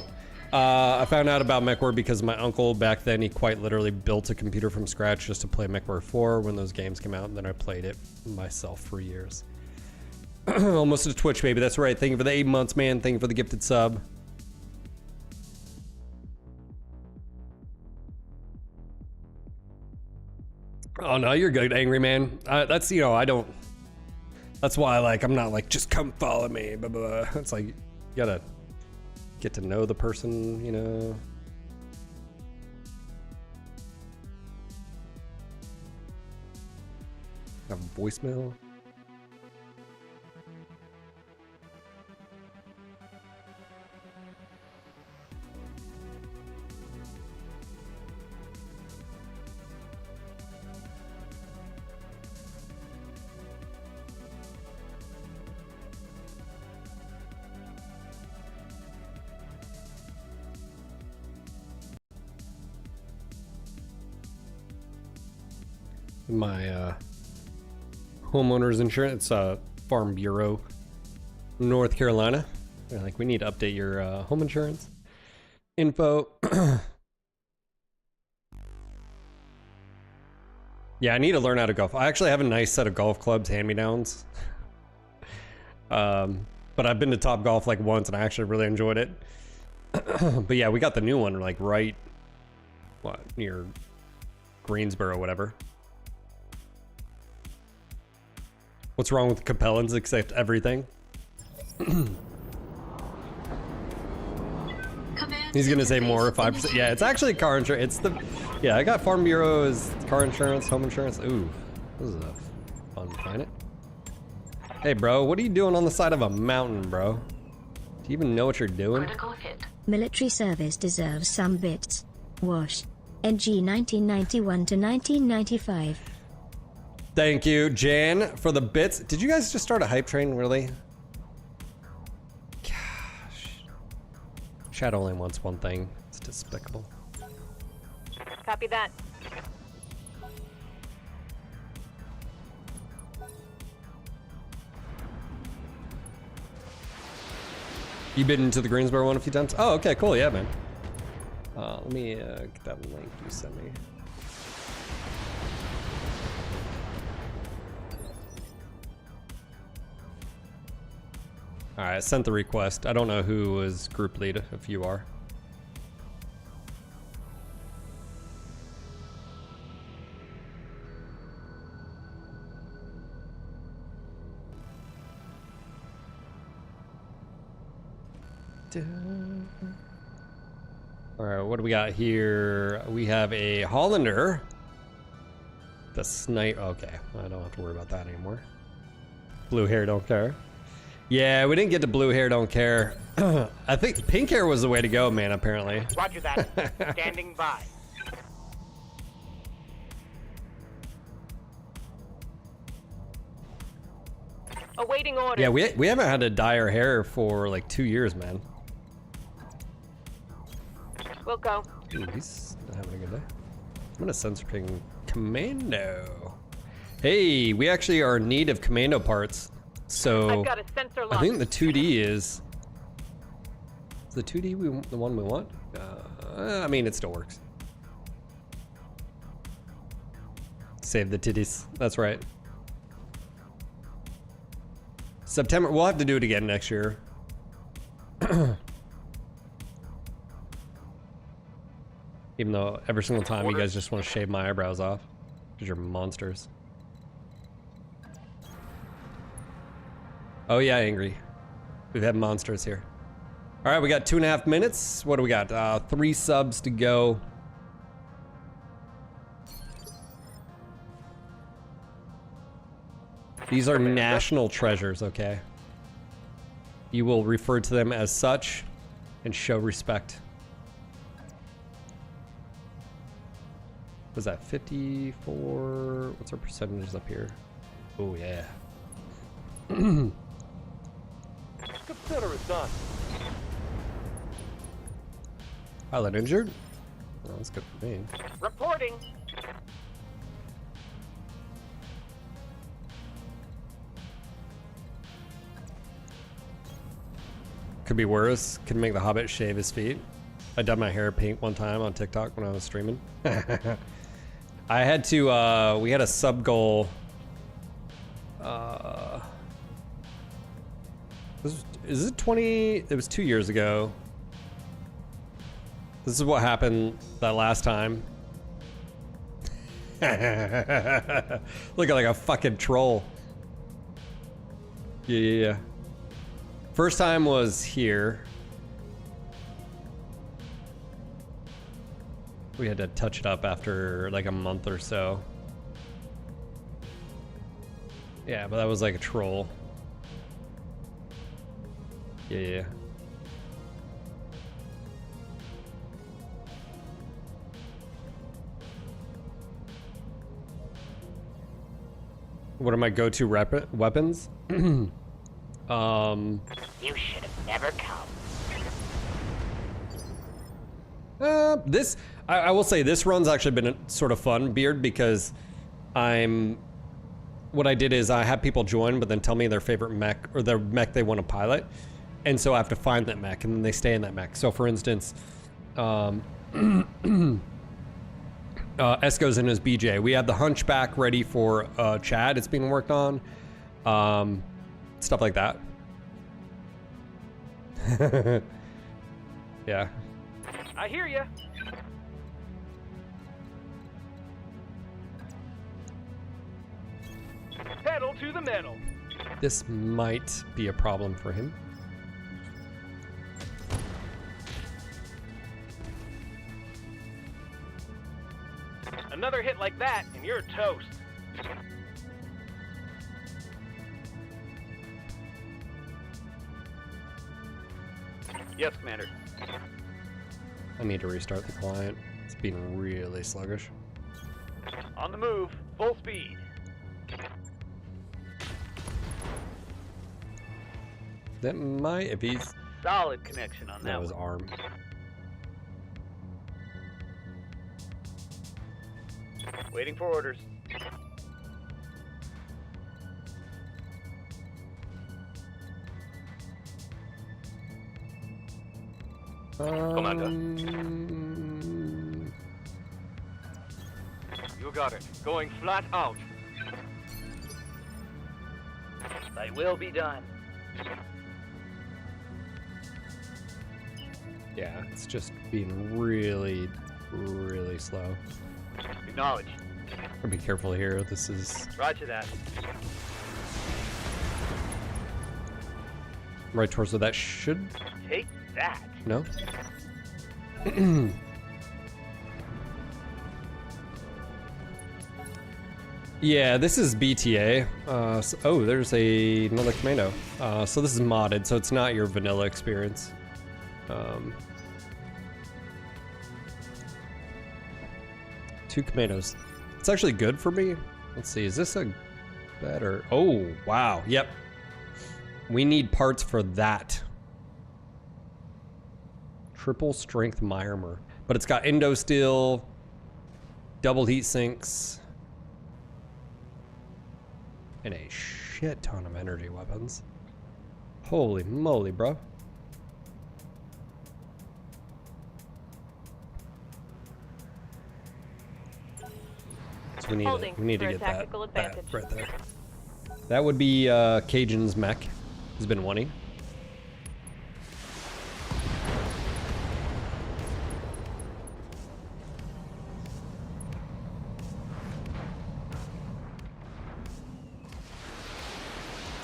I found out about MechWarrior because my uncle back then, he quite literally built a computer from scratch just to play MechWarrior 4 when those games came out, and then I played it myself for years. Almost a Twitch baby, that's right. Thank you for the 8 months, man. Thank you for the gifted sub. Oh no, you're good, Angry Man. That's, you know, I don't, that's why, like, I'm not like, just come follow me, blah, blah, blah. It's like, you gotta get to know the person, you know. Have a voicemail. My homeowner's insurance, Farm Bureau, North Carolina. They're like, we need to update your home insurance info. Yeah, I need to learn how to golf. I actually have a nice set of golf clubs, hand-me-downs. But I've been to Top Golf like once and I actually really enjoyed it. But yeah, we got the new one like right, what, near Greensboro, whatever. What's wrong with Capellans except everything? He's gonna say more, 5%. Yeah, it's actually car insurance. It's the, yeah, I got Farm Bureau as car insurance, home insurance. Ooh, this is a fun planet. Hey, bro, what are you doing on the side of a mountain, bro? Do you even know what you're doing? Critical hit. Military service deserves some bits. Wash. NG 1991 to 1995. Thank you, Jan, for the bits. Did you guys just start a hype train, really? Gosh. Chat only wants one thing. It's despicable. Copy that. You been into the Greensboro one a few times? Oh, okay, cool, yeah, man. Let me get that link you sent me. All right, I sent the request. I don't know who was group lead, if you are. All right, what do we got here? We have a Hollander. The snipe. Okay, I don't have to worry about that anymore. Blue hair, don't care. Yeah, we didn't get to blue hair, don't care. I think pink hair was the way to go, man, apparently. Roger that. Standing by. Awaiting order. Yeah, we haven't had to dye our hair for like 2 years, man. We'll go. Ooh, he's having a good day. I'm gonna sensor ping commando. Hey, we actually are in need of commando parts. So I've got a sensor I lock. think the 2D is the 2D the one we want. I mean, it still works. Save the titties. That's right. September. We'll have to do it again next year. Even though every single time you guys just want to shave my eyebrows off. Because you're monsters. Oh yeah, Angry. We've had monsters here. Alright, we got 2.5 minutes. What do we got? 3 subs to go. These are national treasures, okay? You will refer to them as such and show respect. Was that 54? What's our percentages up here? Oh, yeah. Consider it done. Pilot injured? Well, that's good for me. Reporting. Could be worse. Could make the Hobbit shave his feet. I dyed my hair pink one time on TikTok when I was streaming. I had to, we had a sub goal. Is it 20? It was 2 years ago. This is what happened that last time. Look like a fucking troll. Yeah. First time was here. We had to touch it up after like a month or so. Yeah, but that was like a troll. Yeah. What are my go-to weapons? You should have never come. I will say this run's actually been sort of fun, Beard, because what I did is I have people join, but then tell me their favorite mech or their mech they want to pilot. And so I have to find that mech and then they stay in that mech. So for instance, S goes in as BJ. We have the Hunchback ready for Chad. It's being worked on. Stuff like that. Yeah. I hear ya. Pedal to the metal. This might be a problem for him. Another hit like that, and you're toast. Yes, Commander. I need to restart the client. It's been really sluggish. On the move, full speed. That might, if he's... Solid connection on that. That was arm. Waiting for orders. Commander. You got it. Going flat out. They will be done. Yeah, it's just being really, really slow. Acknowledge. Gotta be careful here. This is Roger that. right towards where that should. Take that. No. Yeah, this is BTA. Oh, there's another commando. So this is modded, so it's not your vanilla experience. 2 commandos. It's actually good for me. Let's see, is this a better? Oh, wow. Yep. We need parts for that. Triple strength Myrmer. But it's got endo steel, double heat sinks, and a shit ton of energy weapons. Holy moly, bro. So we need to get that right there. That would be Cajun's mech. He's been wanting.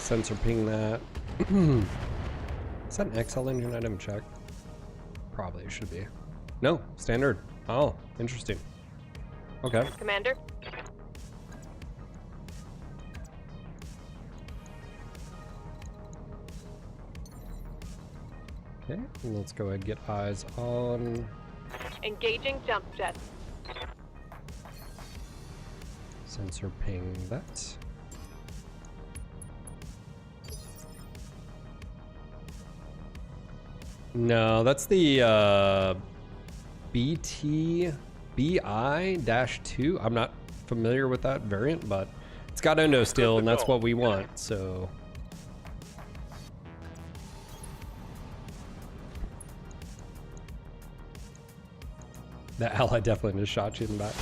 Sensor ping that. Is that an XL engine item? Check. Probably should be. No, standard. Oh, interesting. Okay. Commander? Okay, and let's go ahead and get eyes on. Engaging jump jets. Sensor ping that. No, that's the BI-2. I'm not familiar with that variant, but it's got endo still, and that's what we want, so. That ally definitely just shot you in the back.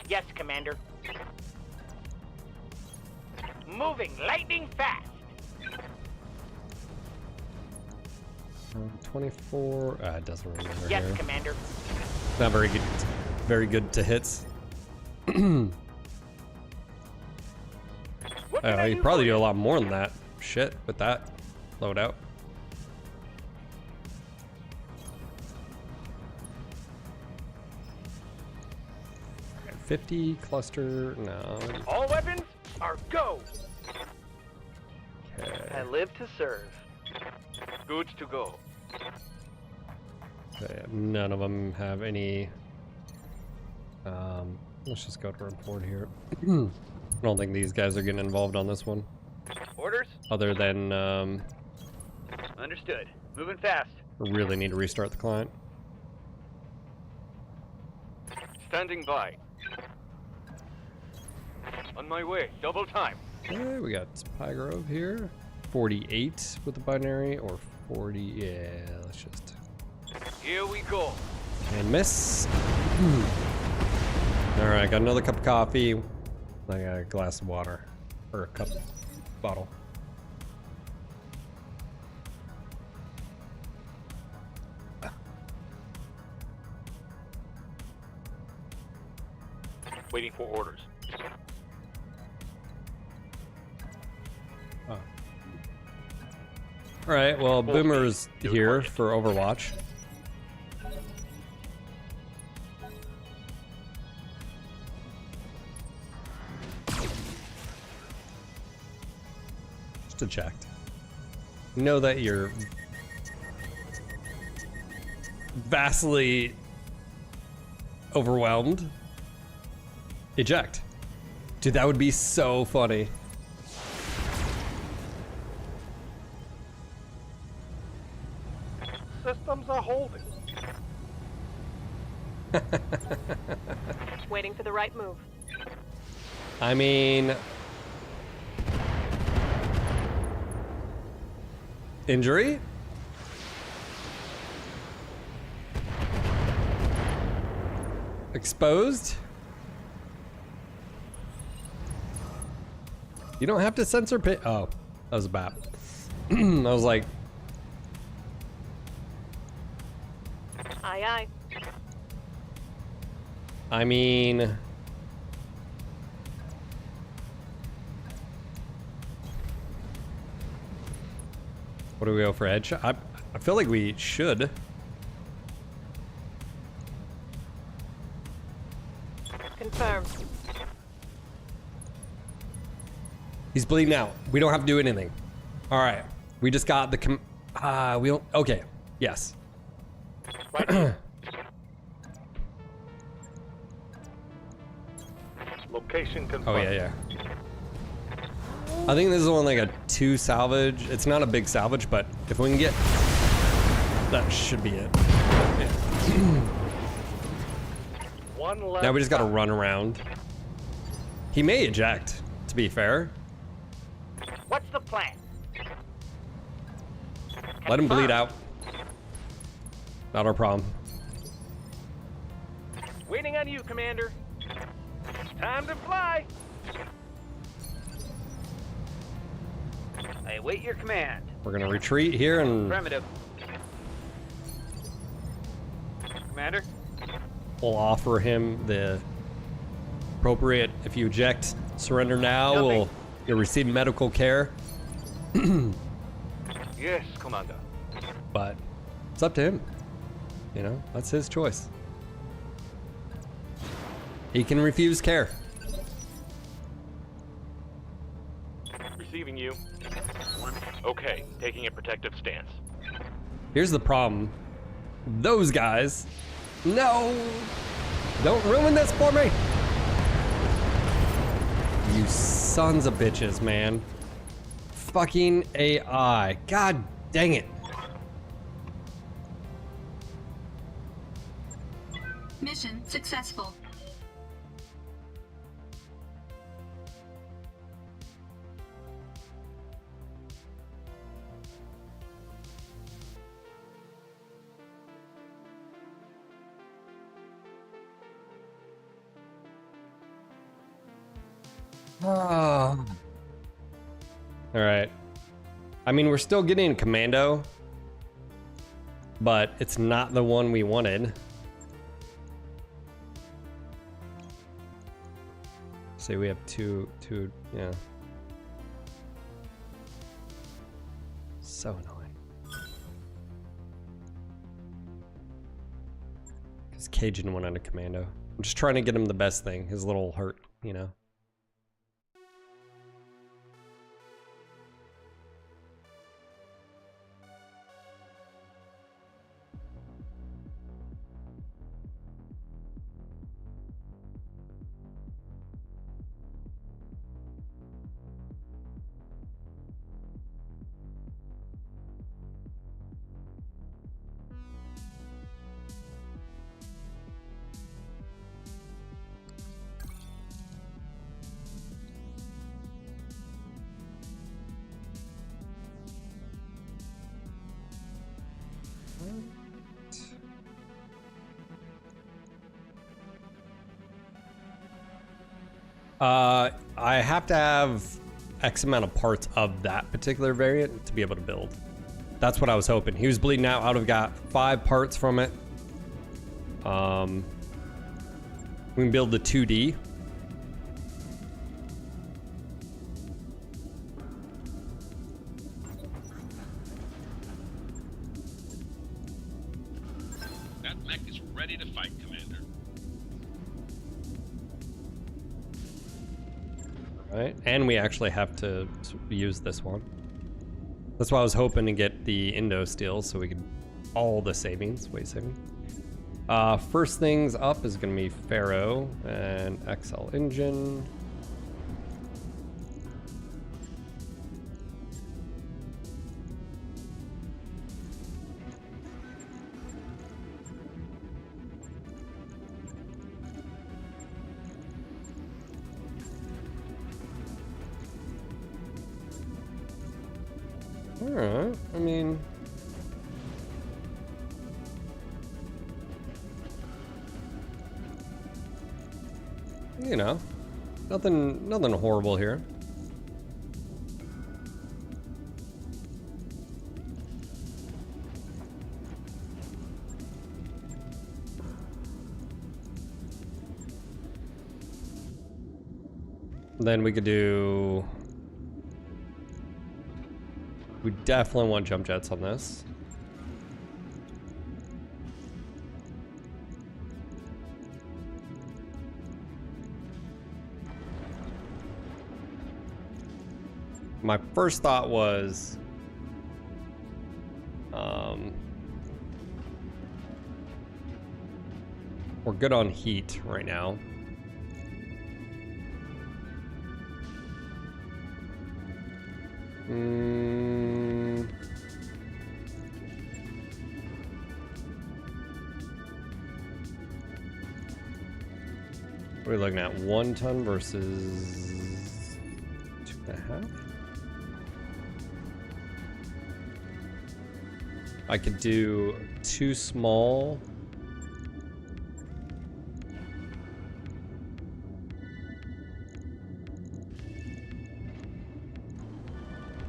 Yes, Commander. Moving lightning fast. 24. It doesn't really matter. Yes, here. Commander. Not very good. Very good to hits. Oh, you probably do a lot more than that. Shit, with that loadout. Okay, 50 cluster. No. All weapons are go. Okay. I live to serve. Goods to go. Okay, none of them have any. Let's just go to report here. I don't think these guys are getting involved on this one. Orders? Other than, Understood. Moving fast. really need to restart the client. Standing by. On my way. Double time. Okay, we got Spy Grove here. 48 with the binary, or 40. Yeah, let's just. Here we go. And miss. Alright, got another cup of coffee. I got a glass of water. Or a cup bottle. Waiting for orders. Oh. Alright, well, Boomer's here for Overwatch. Just eject. Know that you're vastly overwhelmed. Eject. Dude, that would be so funny. Systems are holding. Waiting for the right move. I mean... Injury? Exposed? You don't have to censor pit. Oh, that was a bap. I was like... Aye, aye. I mean... What do we go for headshot? I feel like we should. Confirmed. He's bleeding out. We don't have to do anything. All right. We just got the we don't. Okay. Yes. Location confirmed. Oh yeah. I think this is only like a 2 salvage. It's not a big salvage, but if we can get, that should be it. Yeah. One left. Now we just got to run around. He may eject, to be fair. What's the plan? Let him bleed out. Not our problem. Waiting on you, Commander. Time to fly. I await your command. We're gonna retreat here and Affirmative. Commander? we'll offer him the appropriate if you eject. Surrender now, you'll receive medical care. Yes, Commander. But it's up to him. You know, that's his choice. He can refuse care. Receiving you. Okay, taking a protective stance. Here's the problem. Those guys. No! Don't ruin this for me! You sons of bitches, man. Fucking AI. God dang it. Mission successful. Oh. All right. I mean, we're still getting commando, but it's not the one we wanted. Say we have two, yeah. So annoying. Because Cajun went on a commando. I'm just trying to get him the best thing, his little hurt, you know? I have to have X amount of parts of that particular variant to be able to build. That's what I was hoping. He was bleeding out. I would have got 5 parts from it. We can build the 2D. That mech is ready to fight, Commander. Right, and we actually have to use this one. That's why I was hoping to get the Indo steel so we could all the savings, weight saving. First things up is gonna be Pharaoh and XL engine. Alright, I mean... You know, nothing horrible here. Then we could do... We definitely want jump jets on this. My first thought was, we're good on heat right now. What are we looking at? 1 ton versus 2.5? I could do 2 small.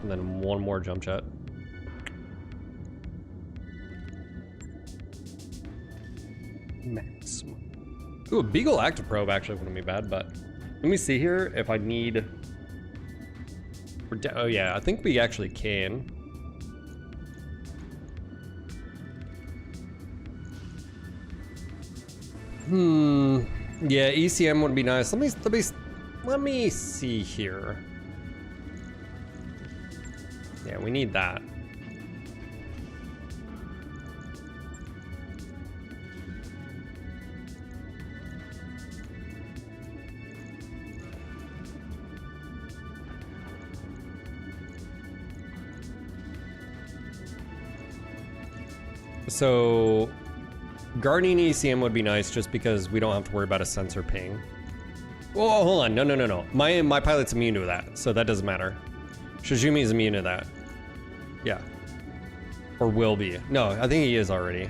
And then 1 more jump jet. Maximum. Ooh, a Beagle active probe actually wouldn't be bad, but let me see here if I need. Oh yeah, I think we actually can. Yeah, ECM would be nice. Let me see here. Yeah, we need that. So, guarding ECM would be nice just because we don't have to worry about a sensor ping. Oh, hold on. No. My pilot's immune to that, so that doesn't matter. Shizumi's immune to that. Yeah. Or will be. No, I think he is already.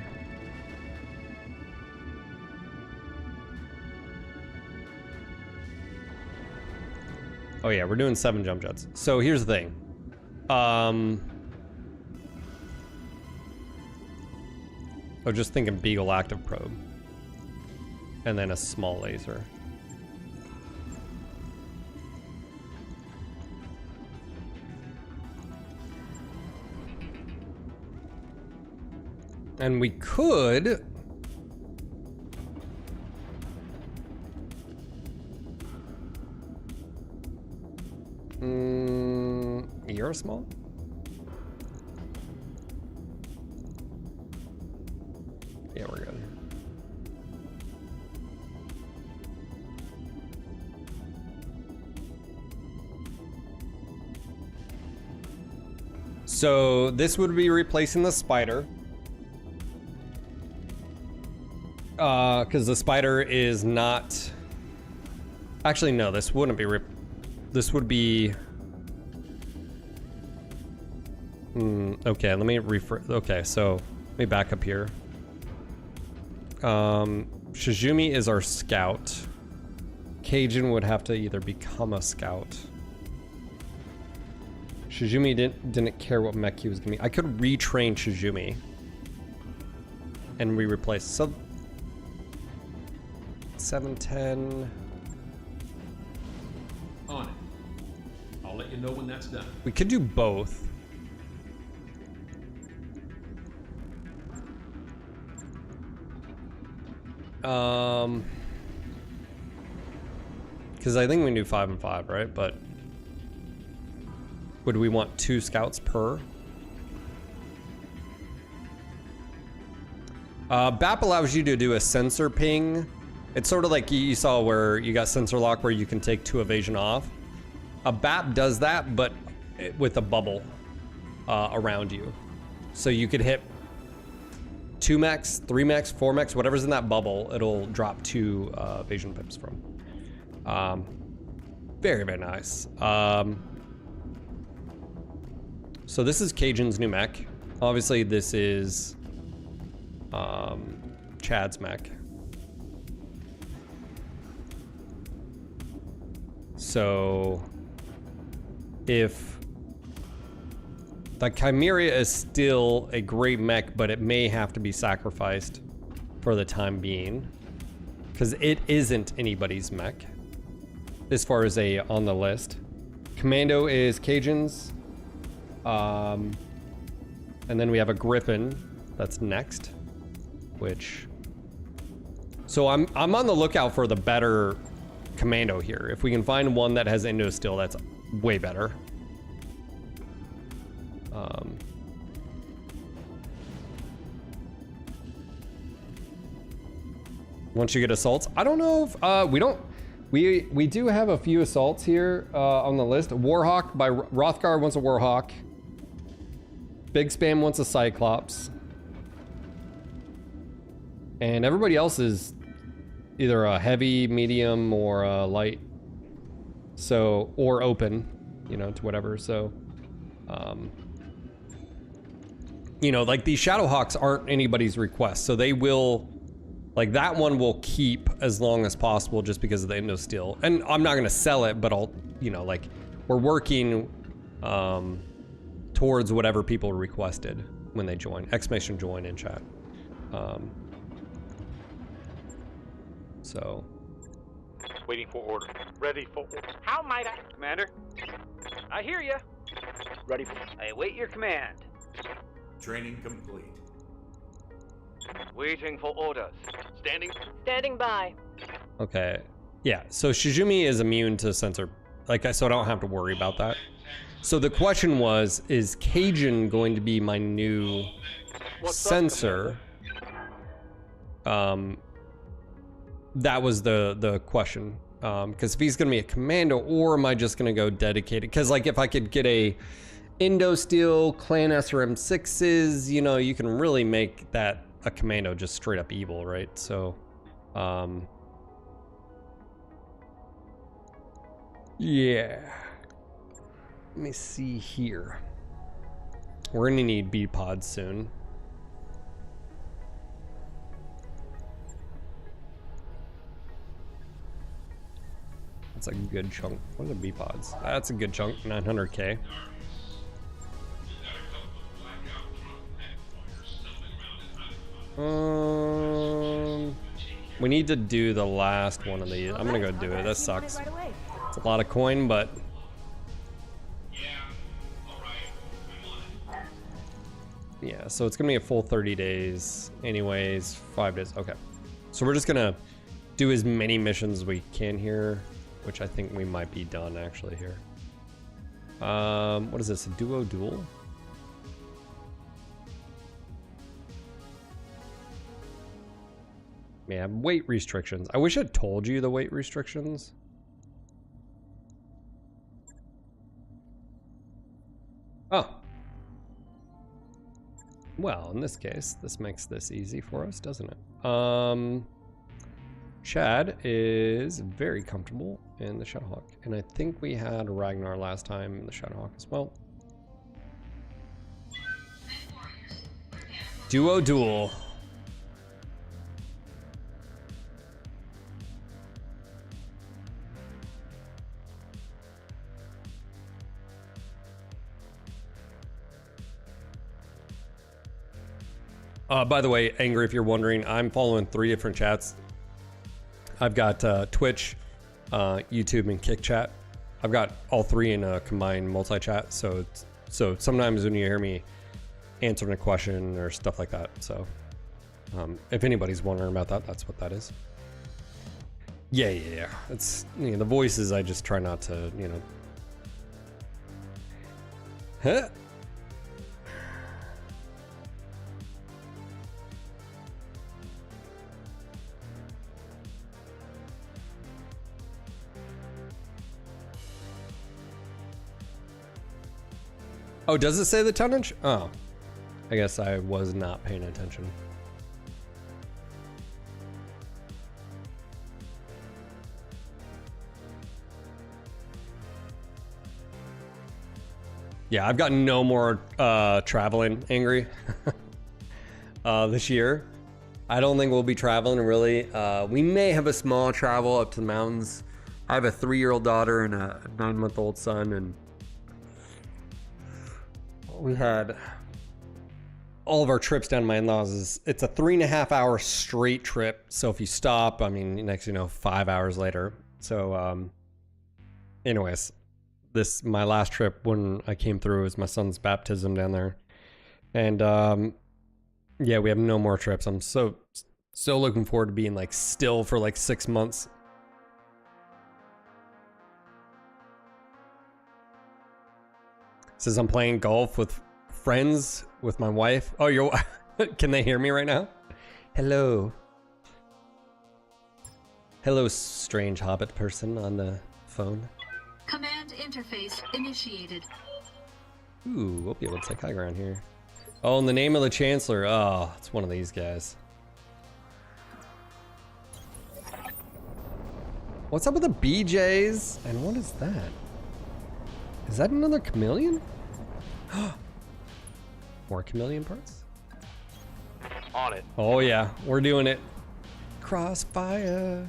Oh yeah, we're doing 7 jump jets. So here's the thing. I was just thinking Beagle active probe. And then a small laser. And we could... You're small? Yeah, we're good. So this would be replacing the Spider. Because the Spider is not... Actually, no, this wouldn't be... This would be... Okay, let me okay, so let me back up here. Shizumi is our scout. Cajun would have to either become a scout. Shizumi didn't care what mech he was giving me. I could retrain Shizumi. And replace. So 710. On it. I'll let you know when that's done. We could do both. Because I think we do 5 and 5, right? But would we want 2 scouts per? BAP allows you to do a sensor ping. It's sort of like you saw where you got sensor lock where you can take 2 evasion off. A BAP does that, but with a bubble around you. So you could hit 2 mechs, 3 mechs, 4 mechs, whatever's in that bubble, it'll drop 2 evasion pips from. Very, very nice. So this is Cajun's new mech. Obviously this is Chad's mech. So if the Chimera is still a great mech, but it may have to be sacrificed for the time being, because it isn't anybody's mech as far as on the list. Commando is Cajun's, and then we have a Griffin that's next, which. So I'm on the lookout for the better Commando here. If we can find one that has Endo still, that's way better. Once you get assaults, I don't know if we do have a few assaults here on the list. Warhawk by Rothgar wants a Warhawk. Big Spam wants a Cyclops. And everybody else is either a heavy, medium, or a light. So, or open, you know, to whatever. So, you know, like these Shadowhawks aren't anybody's request. So they will, like that one will keep as long as possible just because of the Endo Steel. And I'm not going to sell it, but I'll, you know, like we're working towards whatever people requested when they join. Exclamation join in chat. So. Waiting for order. Ready for order. How might I? Commander? I hear you. Ready for... I await your command. Training complete. Waiting for orders. Standing. Standing by. Okay. Yeah, so Shizumi is immune to sensor. So I don't have to worry about that. So the question was, is Cajun going to be my new sensor? That was the question. Because if he's going to be a commando, or am I just going to go dedicated? Because like if I could get a Indo Steel, Clan SRM6s, you know, you can really make that a commando just straight up evil, right? So, yeah. Let me see here. We're gonna need B pods soon. That's a good chunk. What are the B pods? That's a good chunk. 900K. We need to do the last one of these. I'm gonna go do it. That sucks. It's a lot of coin, but yeah, so it's gonna be a full 30 days anyways, 5 days. Okay, so we're just gonna do as many missions as we can here, which I think we might be done actually here. What is this, a duo-duel? Yeah, weight restrictions. I wish I told you the weight restrictions. Oh. Well, in this case, this makes this easy for us, doesn't it? Chad is very comfortable in the Shadowhawk, and I think we had Ragnar last time in the Shadowhawk as well. Duo duel. By the way, Angry, if you're wondering, I'm following 3 different chats. I've got Twitch, YouTube, and Kick Chat. I've got all 3 in a combined multi-chat, so sometimes when you hear me answering a question or stuff like that, so if anybody's wondering about that, that's what that is. Yeah. It's, you know, the voices, I just try not to, you know. Huh? Oh, does it say the tonnage? Oh, I guess I was not paying attention. Yeah, I've got no more traveling, Angry, this year. I don't think we'll be traveling really. We may have a small travel up to the mountains. I have a 3-year-old daughter and a 9-month-old son, and we had all of our trips down to my in-laws. It's a 3.5-hour straight trip. So if you stop, I mean, next, you know, 5 hours later. So, anyways, my last trip when I came through was my son's baptism down there. And, yeah, we have no more trips. I'm so looking forward to being like still for like 6 months. Says I'm playing golf with friends with my wife. Oh, can they hear me right now? Hello. Hello, strange hobbit person on the phone. Command interface initiated. Ooh, we'll be able to take high ground here. Oh, in the name of the Chancellor. Oh, it's one of these guys. What's up with the BJs? And what is that? Is that another chameleon? More chameleon parts? On it. Oh yeah, we're doing it. Crossfire.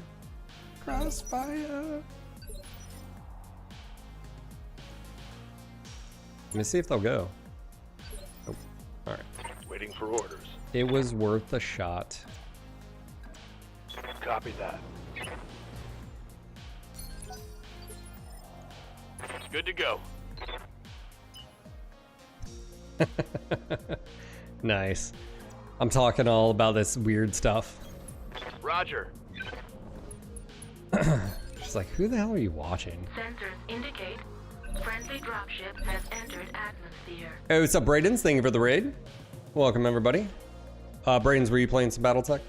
Crossfire. Let me see if they'll go. Oh, all right. Waiting for orders. It was worth a shot. Copy that. Good to go. Nice. I'm talking all about this weird stuff. Roger. She's like, who the hell are you watching? Sensors indicate friendly dropship has entered atmosphere. Hey, what's up, Braden's? Thank you for the raid. Welcome, everybody. Braden's, were you playing some Battletech?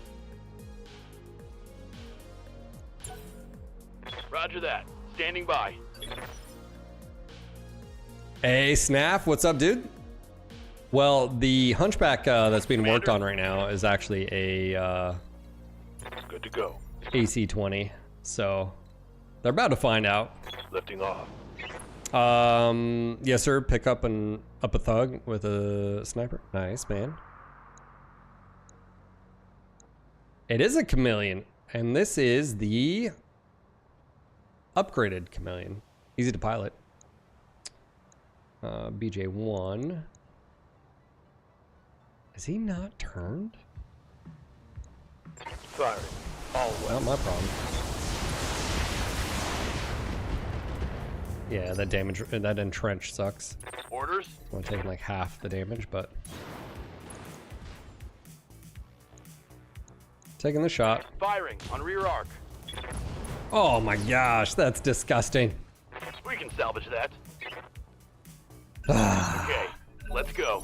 Roger that. Standing by. Hey, Snaff, what's up, dude? Well, the Hunchback that's being worked on right now is actually a Good to go. AC-20, so they're about to find out. Lifting off. Yes, sir. Pick up a thug with a sniper. Nice, man. It is a chameleon, and this is the upgraded chameleon. Easy to pilot. BJ1. Is he not turned? Firing. All well. Not my problem. Yeah, that damage, that entrench sucks. Orders? I'm taking like half the damage, but taking the shot. Firing on rear arc. Oh my gosh, that's disgusting. We can salvage that. Okay, let's go.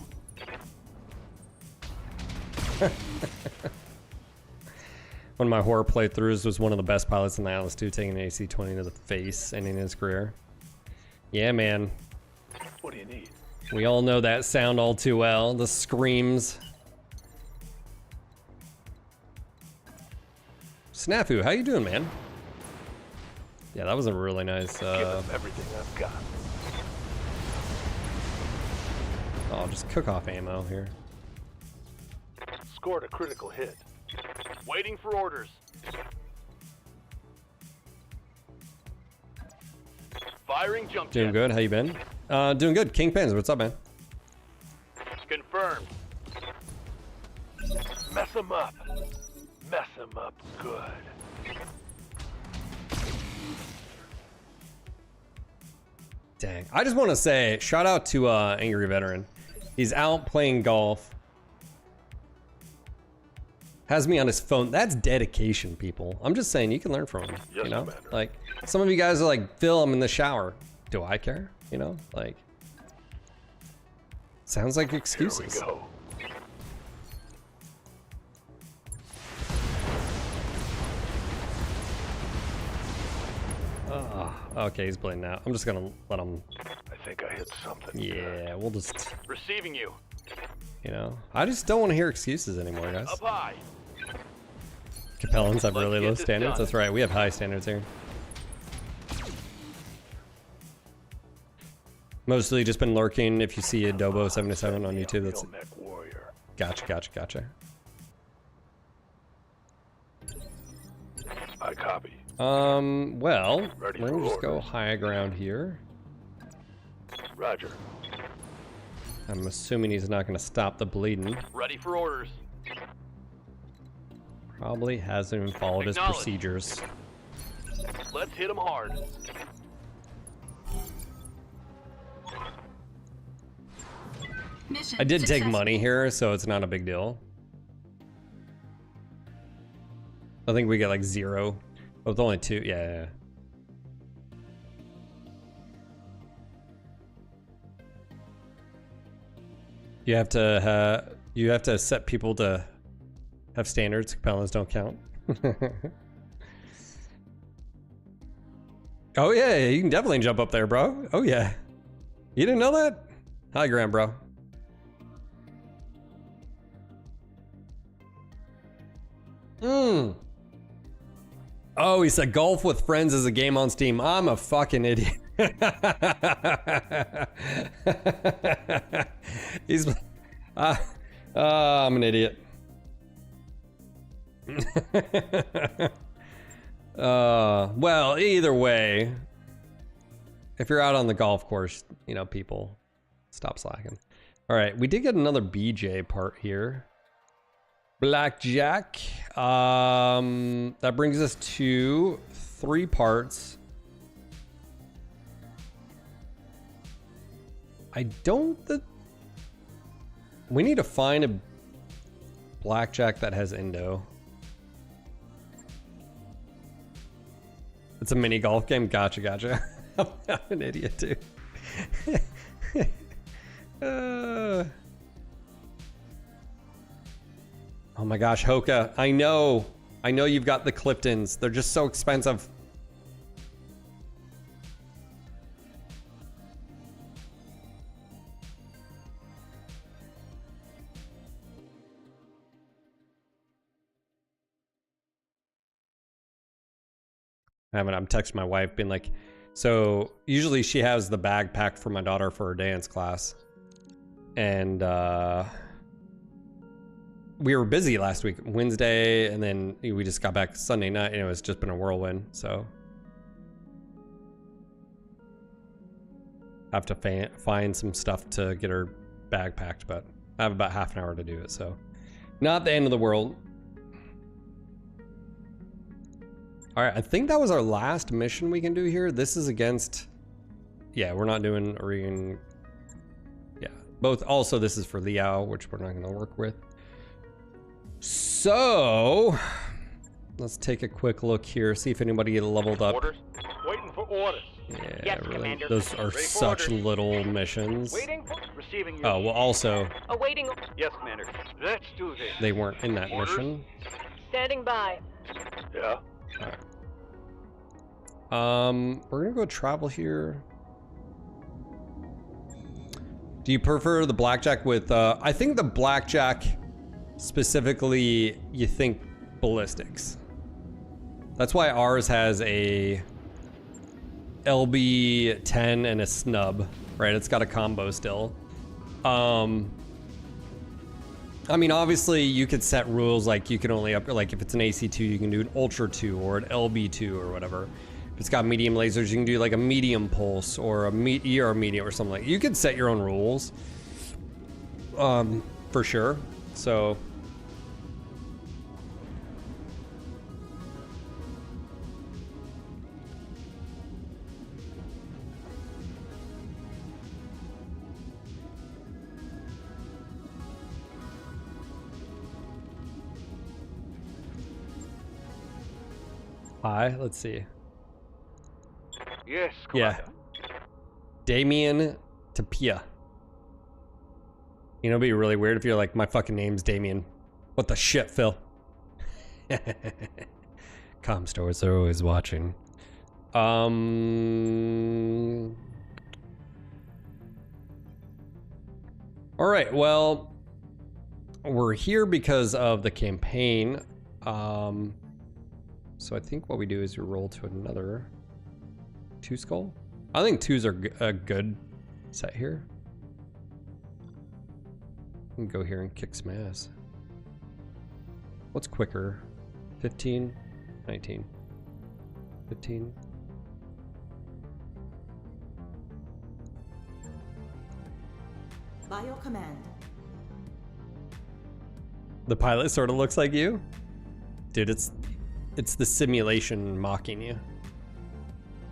One of my horror playthroughs was one of the best pilots in the Atlas 2 taking an AC-20 to the face, ending his career. Yeah, man. What do you need? We all know that sound all too well. The screams. Snafu, how you doing, man? Yeah, that was a really nice. Give them everything I've got. Oh, just cook off ammo here. Scored a critical hit. Waiting for orders. Firing jump Doing jet. good. How you been? Doing good. Kingpins, what's up, man? Confirmed. Mess them up. Mess them up good. Dang. I just want to say, shout out to Angry Veteran. He's out playing golf. Has me on his phone. That's dedication, people. I'm just saying, you can learn from him. Yes, you know, Commander. like some of you guys are like, Phil, I'm in the shower. Do I care? You know, like, sounds like excuses. Here we go. Oh, okay, he's bleeding out. I'm just gonna let him. I think I hit something. Yeah, we'll just. Receiving you. You know, I just don't want to hear excuses anymore, guys. Up high. Capellans have really Let's get low this standards. done. That's right. We have high standards here. Mostly just been lurking. If you see Adobo 77 on YouTube, that's gotcha. I copy. Well, Ready we're gonna for just go high ground here. Roger. I'm assuming he's not gonna stop the bleeding. Ready for orders. Probably hasn't even followed his Acknowledge. procedures. Let's hit them hard. Mission I did take successful. money here, so it's not a big deal. I think we get like 0. Oh, with only 2. Yeah. You have to set people to have standards. Capellans don't count. Oh yeah, you can definitely jump up there, bro. Oh yeah. You didn't know that? High ground, bro. Oh, he said golf with friends is a game on Steam. I'm a fucking idiot. He's I'm an idiot. Well, either way, if you're out on the golf course, you know, people stop slacking. All right, we did get another BJ part here. Blackjack. That brings us to 3 parts. I don't... We need to find a blackjack that has Indo. It's a mini golf game? Gotcha, gotcha. I'm an idiot, too. Oh my gosh, Hoka. I know you've got the Cliftons. They're just so expensive. I'm texting my wife being like, so usually she has the bag packed for my daughter for her dance class. And we were busy last week, Wednesday, and then we just got back Sunday night, and it's just been a whirlwind, so. I have to find some stuff to get her bag packed, but I have about half an hour to do it, so. Not the end of the world. All right, I think that was our last mission we can do here. This is against, yeah, we're not doing yeah, both. Also, this is for Liao, which we're not gonna work with. So, let's take a quick look here, see if anybody leveled up. Orders? Waiting for orders. Yeah, Yes, really, Commander. those are Ready for such orders. little missions. Waiting for receiving your... Oh, well, also, Awaiting... Yes, Commander. Let's do this. they weren't in that Orders? mission. Standing by. Yeah. We're gonna go travel here. Do you prefer the blackjack with, I think the blackjack specifically, you think ballistics. That's why ours has a LB10 and a snub, right? It's got a combo still. I mean, obviously you could set rules like you can only up, like if it's an AC2, you can do an Ultra 2 or an LB2 or whatever. If it's got medium lasers, you can do like a medium pulse or a medium or something like that. You could set your own rules, for sure. So. Hi, let's see. Yes, Commander. Yeah. Damien Tapia. You know, it'd be really weird if you're like, my fucking name's Damien. What the shit, Phil? Com stores are always watching. All right, well, we're here because of the campaign. So I think what we do is we roll to another 2 skull. I think 2s are a good set here. We can go here and kick some ass. What's quicker? 15, 19, 15. By your command. The pilot sort of looks like you. Dude, it's the simulation mocking you.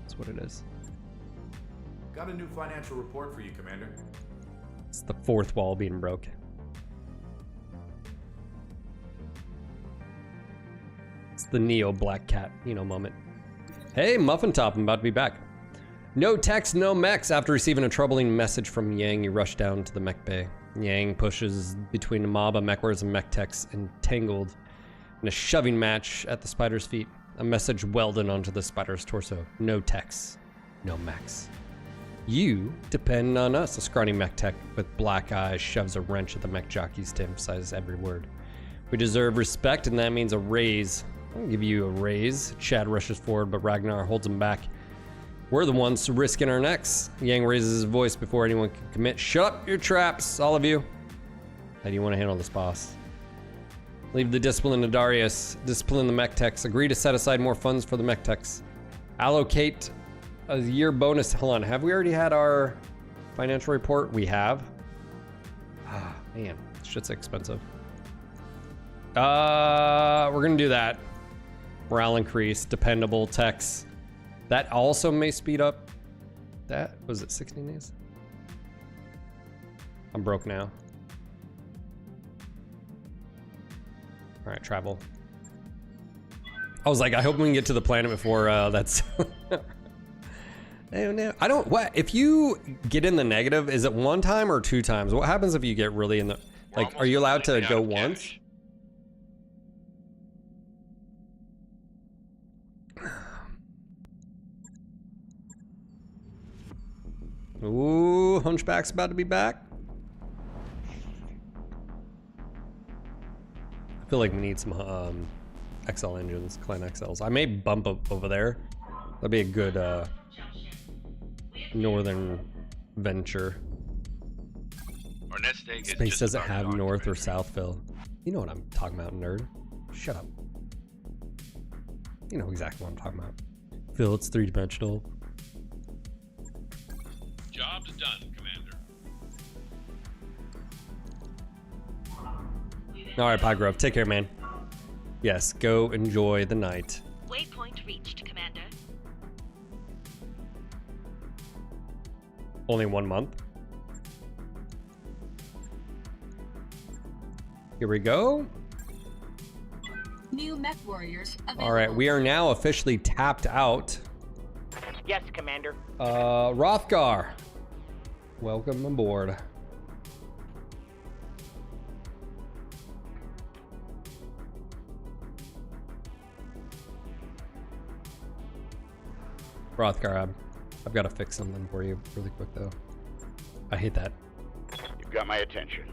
That's what it is. Got a new financial report for you, Commander. It's the 4th wall being broken. It's the Neo Black Cat, moment. Hey, Muffin Top, I'm about to be back. No text, no mechs. After receiving a troubling message from Yang, you rush down to the mech bay. Yang pushes between the mob of mech warriors and mech techs, entangled in a shoving match at the spider's feet. A message welded onto the spider's torso. No techs, no mechs. You depend on us. A scrawny mech tech with black eyes shoves a wrench at the mech jockeys to emphasize every word. We deserve respect, and that means a raise. I'll give you a raise. Chad rushes forward, but Ragnar holds him back. We're the ones risking our necks. Yang raises his voice before anyone can commit. Shut up your traps, all of you. How do you want to handle this, boss? Leave the discipline to Darius. Discipline the mech techs. Agree to set aside more funds for the mech techs. Allocate a year bonus. Hold on, have we already had our financial report? We have. Ah, man, shit's expensive. We're gonna do that. Morale increase, dependable techs. That also may speed up. That was it 16 days? I'm broke now. All right, travel. I was like, I hope we can get to the planet before that's. Oh no, I don't. What if you get in the negative? Is it 1 time or 2 times? What happens if you get really in the? Like, are you allowed to go once? Ooh, Hunchback's about to be back. I feel like we need some XL engines, Clan XLs. I may bump up over there. That'd be a good northern venture. Our nest egg Space doesn't have north or south, Phil. You know what I'm talking about, nerd. Shut up. You know exactly what I'm talking about. Phil, it's 3-dimensional. Job's done, Commander. All right, Pie Grove, take care, man. Yes, go enjoy the night. Waypoint reached, Commander. Only 1 month. Here we go. New mech warriors available. All right, we are now officially tapped out. Yes, Commander. Rothgar, welcome aboard. Rothgar, I've got to fix something for you really quick though. I hate that. You've got my attention.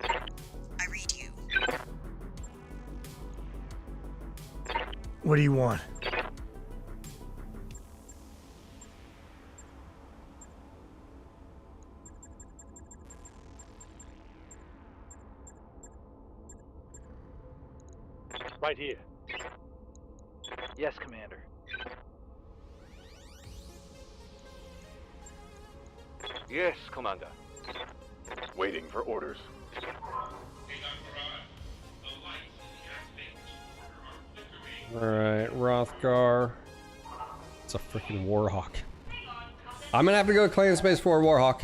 I read you. What do you want? Right here. Yes, Commander. Yes, Commander. Waiting for orders. Alright, Rothgar. It's a freaking Warhawk. I'm gonna have to go to Clan Space for a Warhawk.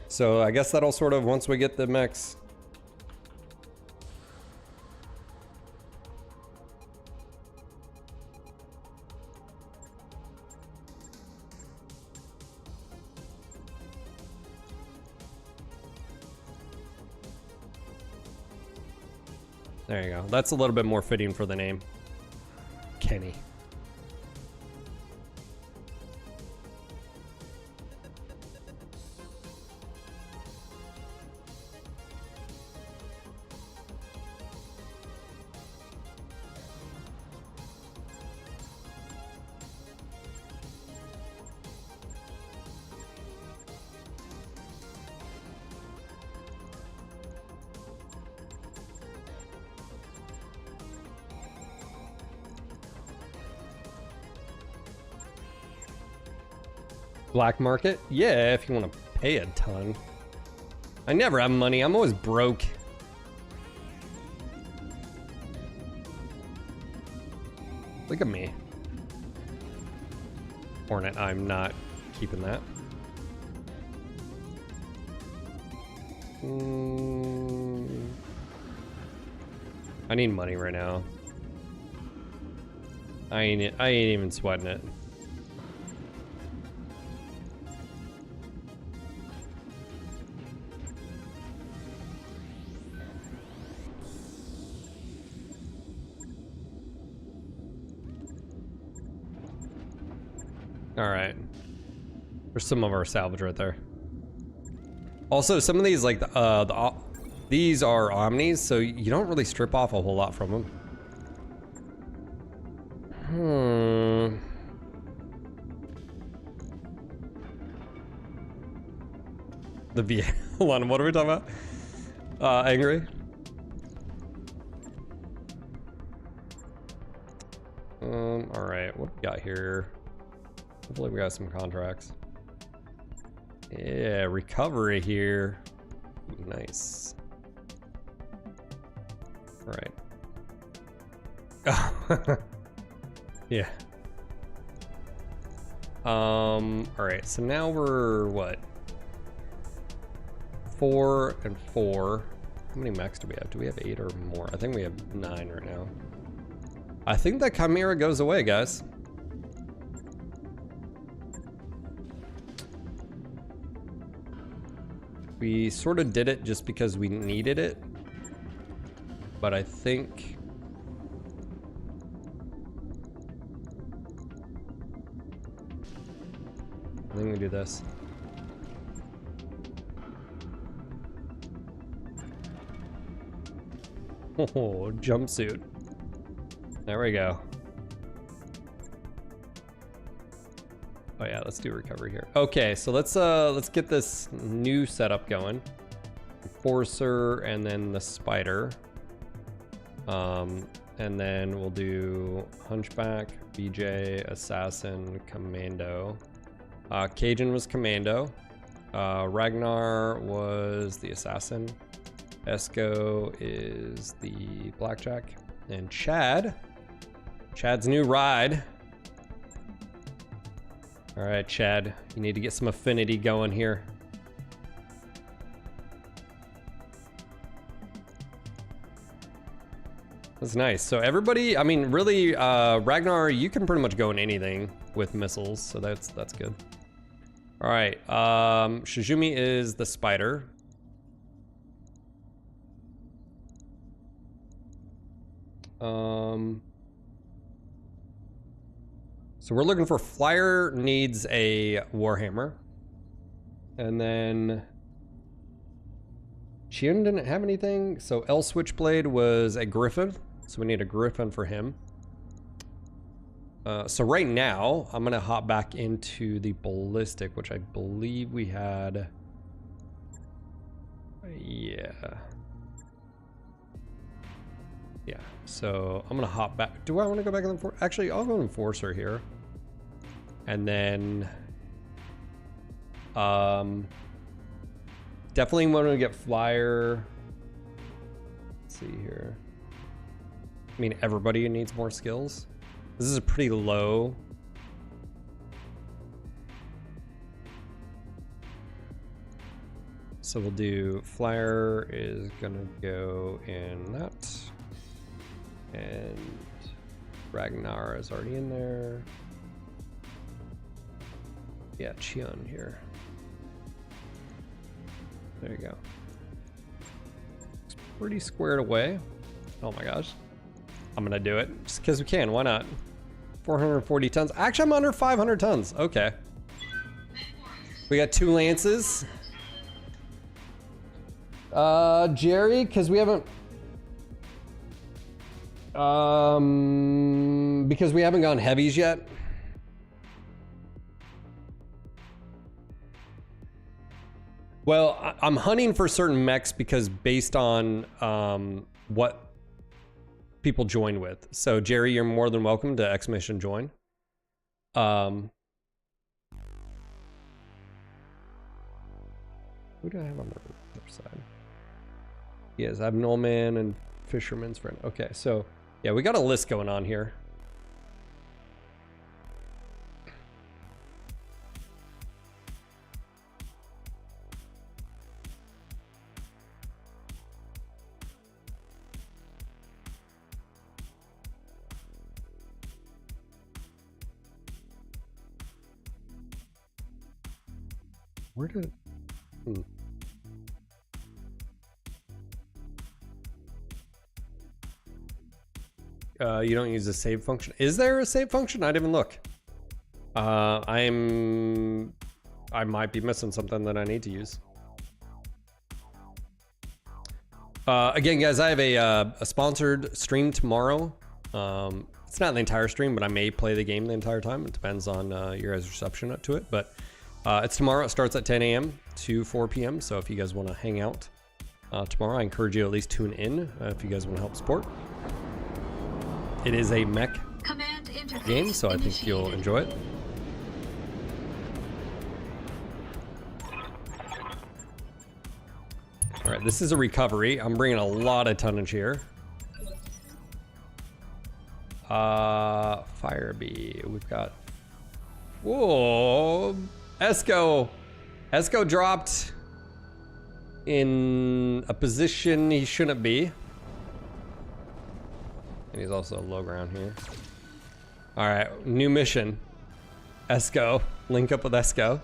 So I guess that'll sort of, once we get the mechs. There you go. That's a little bit more fitting for the name. Kenny. Black market? Yeah, if you want to pay a ton. I never have money. I'm always broke. Look at me. Hornet, I'm not keeping that. I need money right now. I ain't even sweating it. All right, there's some of our salvage right there. Also, some of these, like these are Omnis, so you don't really strip off a whole lot from them. The VA. Hold on, what are we talking about? Angry. All right, what do we got here? Hopefully we got some contracts. Yeah, recovery here. Nice. All right. Yeah. All right, so now we're what? 4 and 4. How many mechs do we have? Do we have 8 or more? I think we have 9 right now. I think that Chimera goes away, guys. We sort of did it just because we needed it, but I think we do this. Oh, jumpsuit. There we go. Oh yeah, let's do recovery here. Okay, so let's get this new setup going. Enforcer and then the spider. And then we'll do Hunchback, BJ, Assassin, Commando. Cajun was Commando. Ragnar was the Assassin. Esco is the Blackjack. And Chad's new ride. All right, Chad, you need to get some affinity going here. That's nice. So everybody, I mean, really, Ragnar, you can pretty much go in anything with missiles, so that's good. All right, Shizumi is the spider. So we're looking for Flyer needs a Warhammer. And then Chiun didn't have anything. So L Switchblade was a Griffin. So we need a Griffin for him. So right now, I'm gonna hop back into the Ballistic, which I believe we had. Yeah. Yeah, so I'm gonna hop back. Do I want to go back in the actually, I'll go Enforcer here. And then definitely want to get Flyer. Let's see here. I mean, everybody needs more skills. This is a pretty low. So we'll do Flyer is gonna go in that. And Ragnar is already in there. Yeah, Chiun here. There you go. It's pretty squared away. Oh my gosh. I'm gonna do it just because we can. Why not? 440 tons. Actually, I'm under 500 tons. Okay. We got 2 lances. Jerry, because we haven't. Because we haven't gone heavies yet. Well, I'm hunting for certain mechs because based on what people join with. So Jerry, you're more than welcome to X-Mission join. Who do I have on the other side? Yes, I have Nullman and Fisherman's Friend. Okay, so yeah, we got a list going on here. Where did... You don't use the save function. Is there a save function? I didn't even look. I might be missing something that I need to use. Again, guys, I have a sponsored stream tomorrow. It's not the entire stream, but I may play the game the entire time. It depends on your guys' reception to it. But it's tomorrow. It starts at 10 a.m. to 4 p.m. So if you guys want to hang out tomorrow, I encourage you to at least tune in if you guys want to help support. It is a mech game, so I think you'll enjoy it. All right, this is a recovery. I'm bringing a lot of tonnage here. Firebee. We've got. Whoa, Esco. Esco dropped in a position he shouldn't be. And he's also low ground here. All right, new mission. Esco, link up with Esco.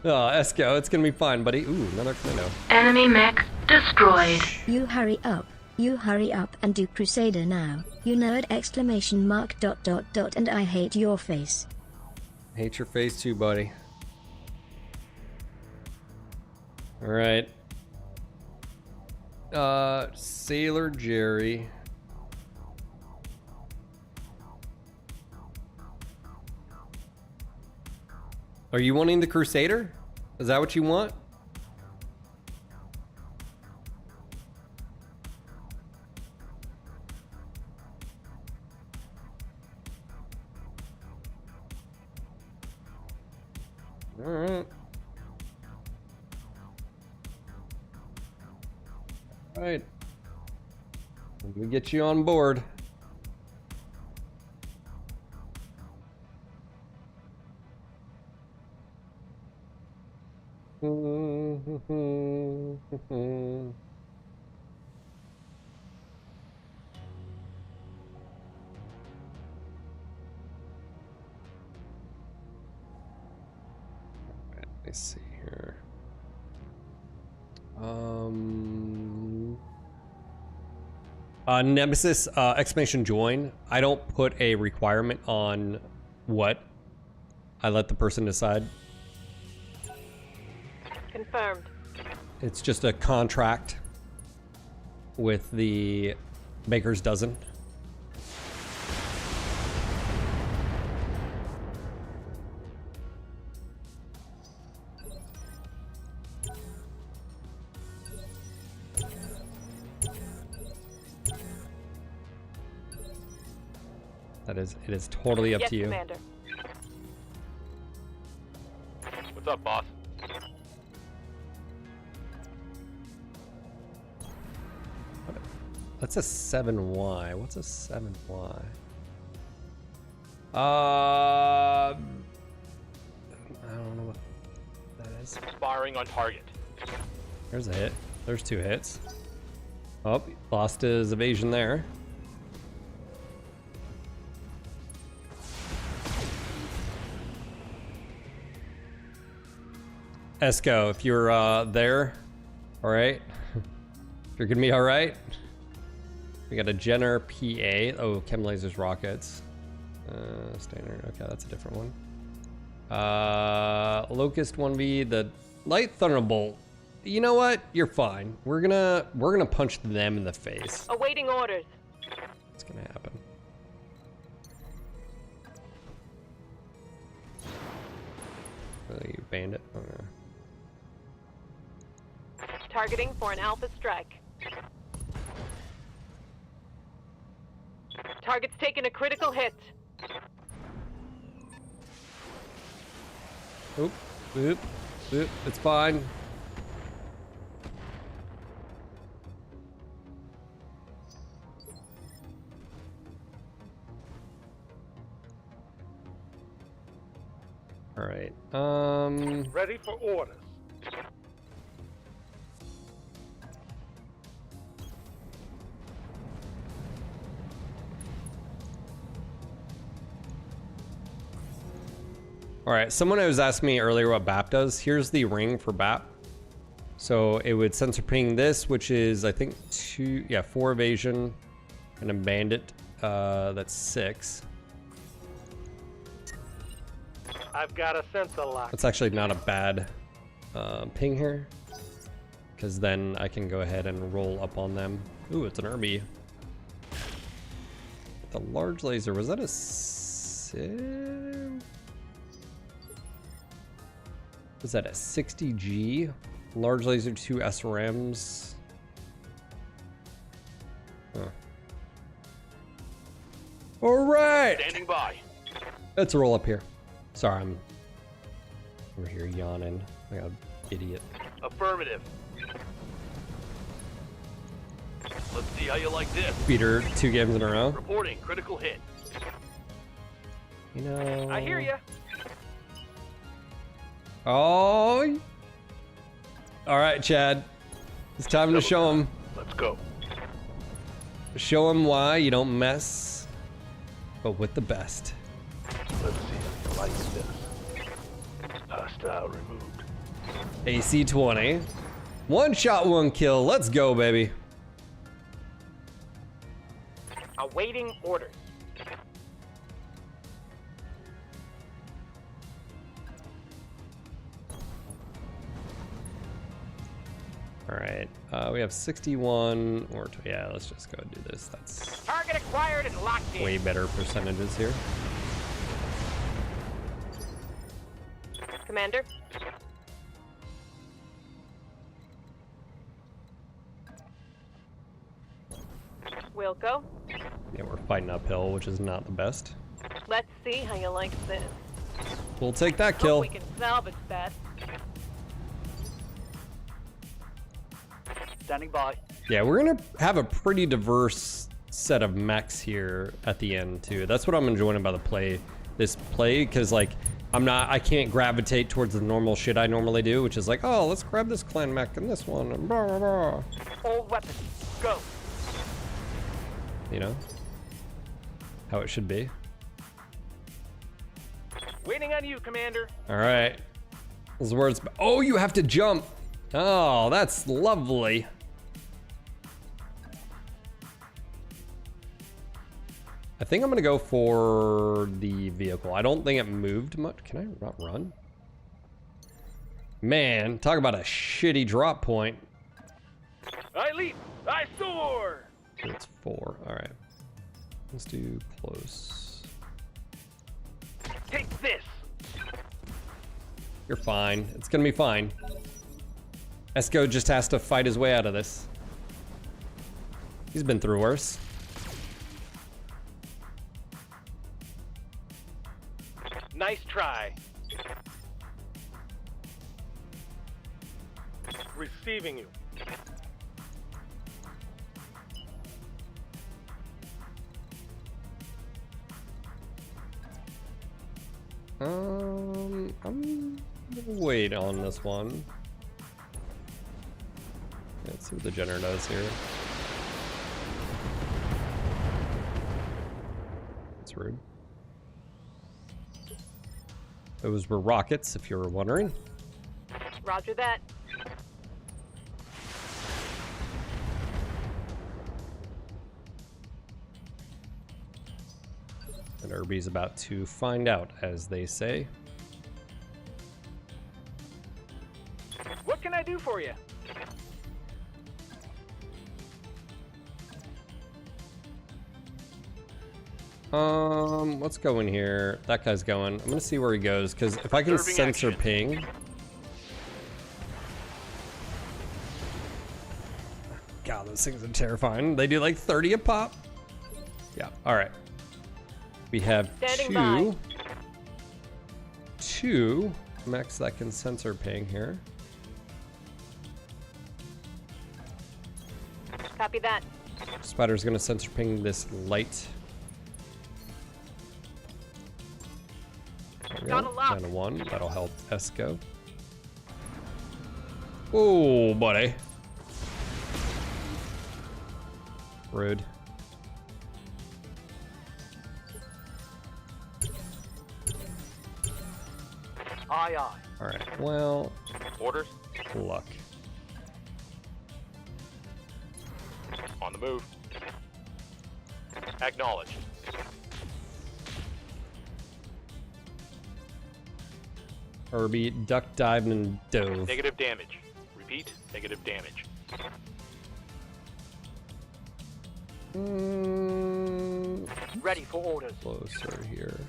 Oh, Esco, it's gonna be fine, buddy. Ooh, another commando. Enemy mech destroyed. You hurry up. You hurry up and do Crusader now. You nerd exclamation mark dot dot dot and I hate your face. Hate your face too, buddy. All right. Sailor Jerry. Are you wanting the Crusader? Is that what you want? All right. All right. Let me get you on board. Let's see here. Nemesis exclamation join. I don't put a requirement on what. I let the person decide. Confirmed. It's just a contract with the baker's dozen. It is totally up to you. Commander. What's up, boss? That's a 7Y. What's a 7Y? I don't know what that is. Firing on target. There's a hit. There's 2 hits. Oh, lost his evasion there. Esco, if you're there, all right. You're gonna be all right. We got a Jenner PA. Oh, chem lasers, rockets. Standard. Okay, that's a different one. Locust 1B, the light thunderbolt. You know what? You're fine. We're gonna punch them in the face. Awaiting orders. What's gonna happen? You bandit. Okay. Targeting for an alpha strike. Target's taken a critical hit. Oop, oop, oop. It's fine. All right. Ready for orders. All right, someone was asking me earlier what BAP does. Here's the ring for BAP. So it would sensor ping this, which is I think 4 evasion, and a bandit, that's 6. I've got a sensor lock. That's actually not a bad ping here, because then I can go ahead and roll up on them. Ooh, it's an Irby. The large laser, was that a 6? Was that a 60G? Large laser, 2 SRMs. Huh. All right. Standing by. Let's roll up here. Sorry, I'm over here yawning like an idiot. Affirmative. Let's see how you like this. Beat her 2 games in a row. Reporting critical hit. You know. I hear ya. Oh. All right, Chad. It's time to show him. Let's go. Show him why you don't mess, but with the best. Let's see if you like this. Hostile removed. AC 20. 1 shot, 1 kill. Let's go, baby. Awaiting orders. All right. We have 61 or yeah. Let's just go and do this. That's Target acquired and locked in. way better percentages here. Commander. Wilco. Yeah, we're fighting uphill, which is not the best. Let's see how you like this. We'll take that Hope kill. we can salvage that. Standing by. Yeah, we're gonna have a pretty diverse set of mechs here at the end too. That's what I'm enjoying about this play, because like I can't gravitate towards the normal shit I normally do, which is like, oh, let's grab this clan mech and this one and blah blah blah. All weapons, go. You know how it should be. Waiting on you, Commander. All right, those words. Oh, you have to jump. Oh, that's lovely. I think I'm gonna go for the vehicle. I don't think it moved much. Can I not run? Man, talk about a shitty drop point. I leap. I soar. It's 4. All right. Let's do close. Take this. You're fine. It's gonna be fine. Esco just has to fight his way out of this. He's been through worse. Nice try. Receiving you. I'm gonna wait on this one. Let's see what the Jenner does here. That's rude. Those were rockets, if you were wondering. Roger that. And Irby's about to find out, as they say. What can I do for you? Let's go in here. That guy's going. I'm gonna see where he goes, because if I can sensor ping. God, those things are terrifying. They do like 30 a pop. Yeah, alright. We have two mechs that can sensor ping here. Copy that. Spider's gonna sensor ping this light. There we go. Down to 1. That'll help Esco. Oh, buddy. Rude. Aye, aye. Alright, well. Orders? Luck. On the move. Acknowledged. Irby duck dived and dove. Negative damage. Repeat, negative damage. Ready for orders. Closer here.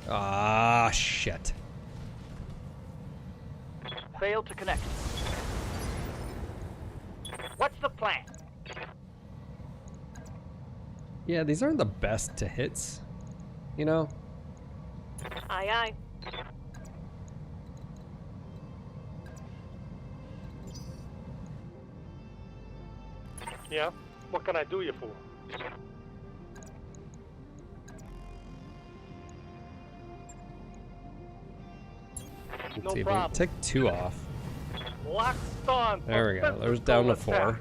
Ah, shit. Failed to connect. What's the plan? Yeah, these aren't the best to hits, you know? Aye, aye. Yeah? What can I do you for? Let's No see if we problem. take 2 off. Locked on. for There we go. There's down to 4. attack.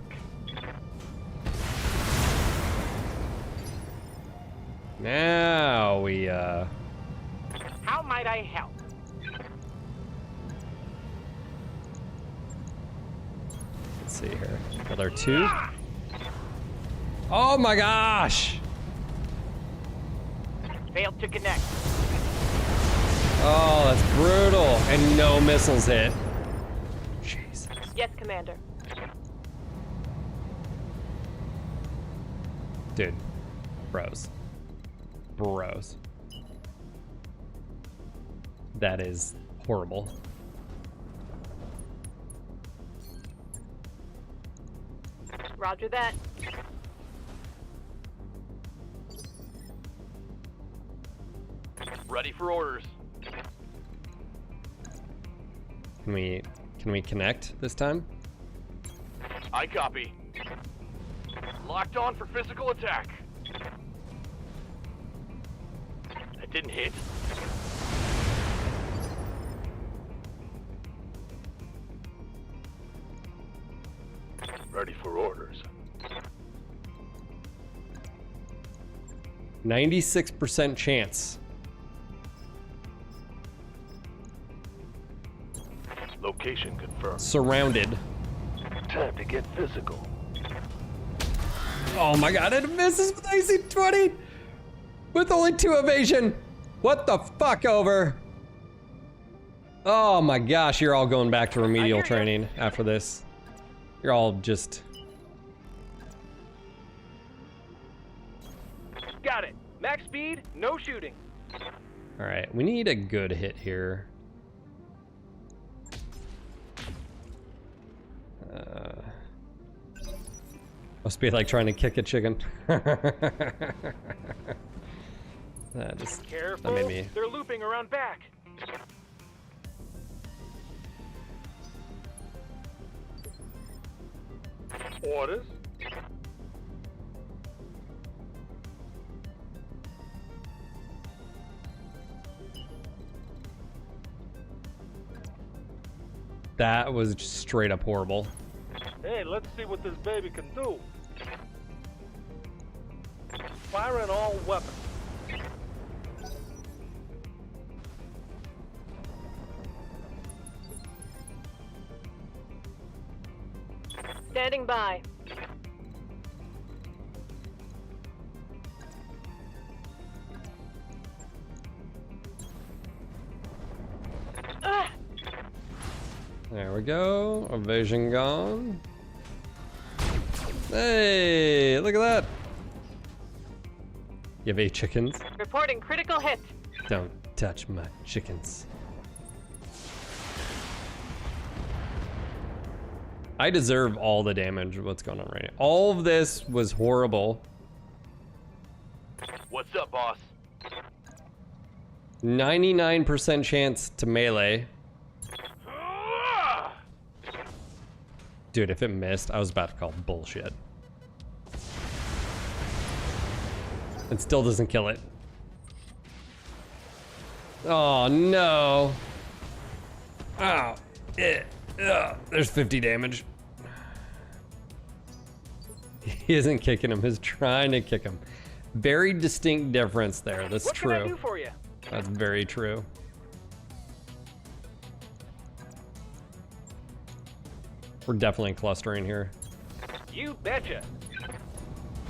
Now we How might I help? let's see here. Another 2. Oh my gosh! Failed to connect. Oh, that's brutal. And no missiles hit. Jesus. Yes, Commander. Dude. Bros. Bros. That is horrible. Roger that. Ready for orders. Can we connect this time? I copy. Locked on for physical attack. That didn't hit. Ready for orders. 96% chance. Location confirmed. Surrounded. Time to get physical. Oh my god, it misses with AC-20! With only 2 evasion! What the fuck, over? Oh my gosh, you're all going back to remedial training after this. You're all just... Got it. Max speed, no shooting. Alright, we need a good hit here. Must be like trying to kick a chicken. Careful. That made me... They're looping around back. Orders. That was just straight up horrible. Hey, let's see what this baby can do. Firing all weapons. Standing by. There we go. Evasion gone. Hey, look at that. You have 8 chickens. Reporting critical hit. Don't touch my chickens. I deserve all the damage. What's going on right now? All of this was horrible. What's up, boss? 99% chance to melee. Dude, if it missed, I was about to call bullshit. It still doesn't kill it. Oh no. Oh, there's 50 damage. He isn't kicking him, he's trying to kick him. Very distinct difference there, that's what true. What can I do for you? That's very true. We're definitely clustering here. You betcha. This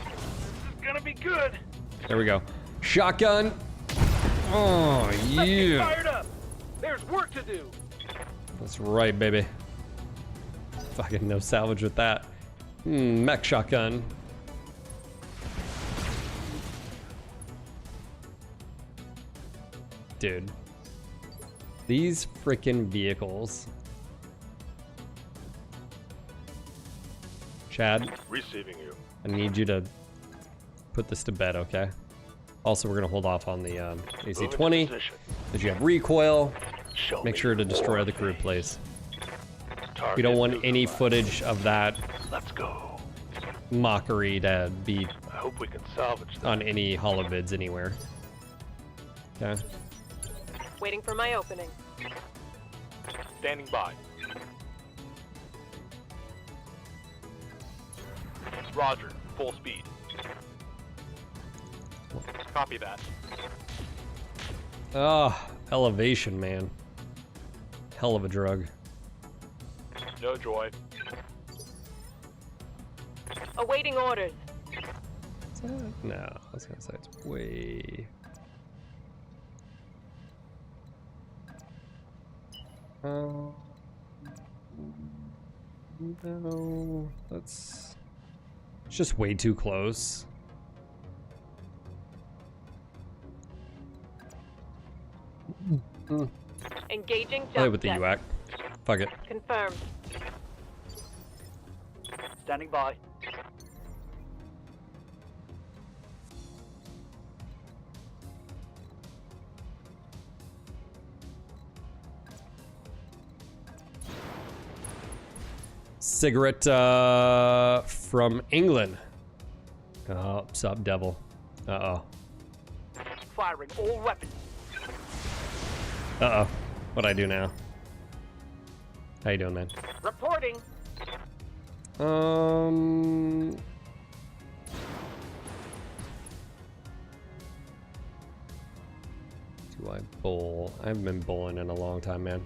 is gonna be good. There we go. Shotgun. Oh, Let's get yeah. fired up. There's work to do. That's right, baby. Fucking no salvage with that. Mech shotgun. Dude. These freaking vehicles. Chad. Receiving you. I need you to put this to bed, okay? Also, we're gonna hold off on the AC-20, because you have recoil. Make sure to destroy the crude, please. We don't want any footage of that. Let's go. mockery to be I hope we can salvage that. on any holovids anywhere. Okay. Waiting for my opening. Standing by. Roger. Full speed. Copy that. Ah, elevation, man. Hell of a drug. No joy. Awaiting orders. Is that? No, I was gonna say it's way. No, that's. It's just way too close. Engaging Play jump with the jet. UAC. Fuck it. Confirmed. Standing by. Cigarette from England. Oh, sup, devil. Uh-oh. Firing all weapons. Uh-oh. What'd I do now? How you doing, man? Reporting. Do I bowl? I haven't been bowling in a long time, man.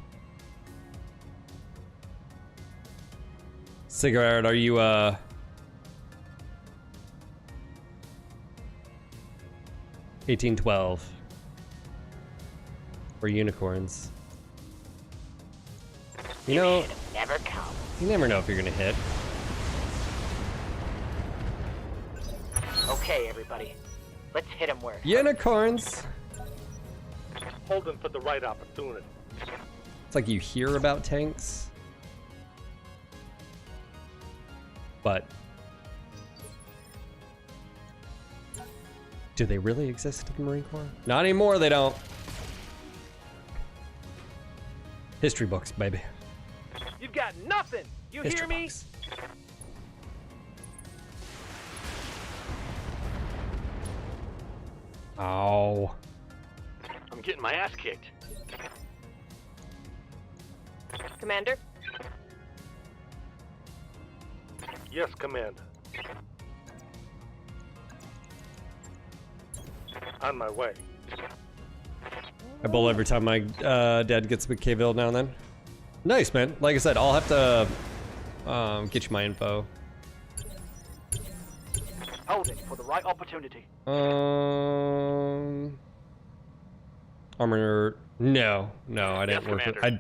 Cigarette, are you, 1812. Or unicorns. You know, Never come. you never know if you're gonna hit. Okay, everybody. Let's hit him where. Unicorns! Holding for the right opportunity. It's like you hear about tanks. But do they really exist in the Marine Corps? Not anymore, they don't. History books, baby. You've got nothing. You History hear me? books. Ow. I'm getting my ass kicked. Commander? Yes, Commander. On my way. I bowl every time my dad gets a big K-Ville now and then. Nice, man. Like I said, I'll have to get you my info. Holding for the right opportunity. Armor. No, I didn't Yes, work with. Commander. I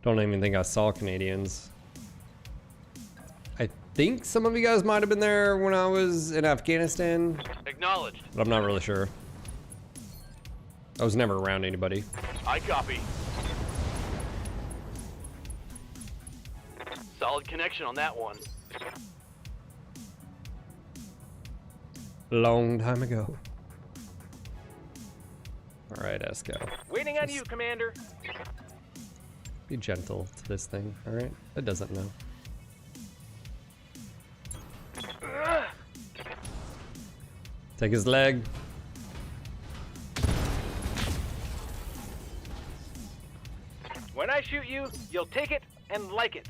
don't even think I saw Canadians. I think some of you guys might have been there when I was in Afghanistan, Acknowledged. but I'm not really sure. I was never around anybody. I copy. Solid connection on that one. Long time ago. All right, Esco. Waiting on you, Commander. Be gentle to this thing, all right? It doesn't know. Take his leg. When I shoot you, you'll take it and like it.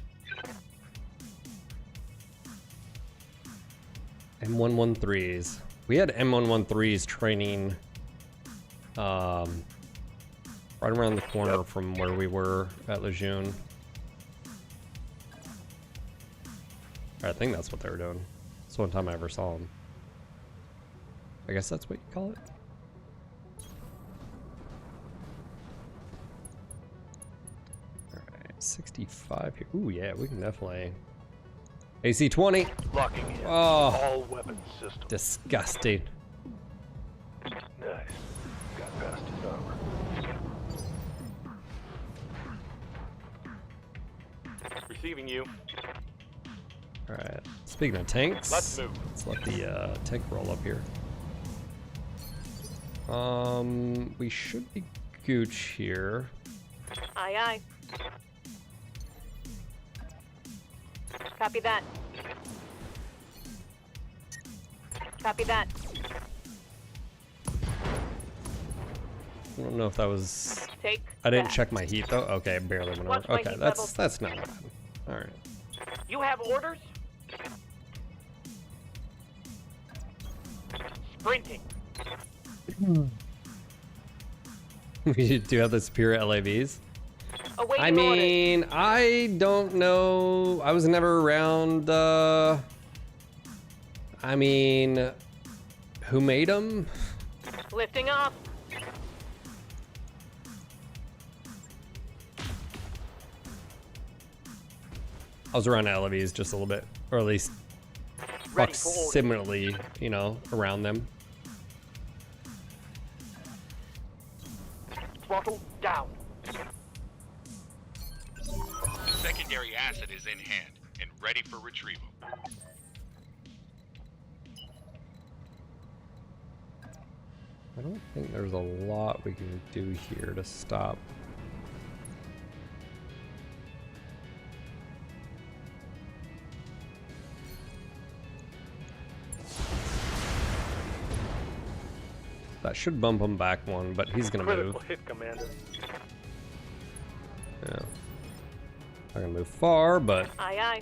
M113s. We had M113s training right around the corner from where we were at Lejeune. I think that's what they were doing. It's the one time I ever saw them. I guess that's what you call it. Alright, 65 here. Ooh, yeah, we can definitely... AC-20! Locking in. Oh, All weapon systems. disgusting. Nice. Got past his armor. Receiving you. Alright, speaking of tanks, Let's move. let's let the tank roll up here. We should be gooch here. Aye, aye. Copy that. Copy that. I don't know if that was... Take I didn't that. check my heat though. Okay, I barely went Watch over. my Okay, heat that's levels. not bad. All right. You have orders? Sprinting. We do have the superior LAVs. Awaiting I mean, I don't know. I was never around. I mean, who made them? orders. Lifting off. I was around LAVs just a little bit, or at least Ready for orders. proximately, you know, around them. Throttle down. The secondary asset is in hand and ready for retrieval. I don't think there's a lot we can do here to stop. That should bump him back one, but he's gonna Critical move. hit, Commander. Yeah. Not gonna move far, but Aye, aye.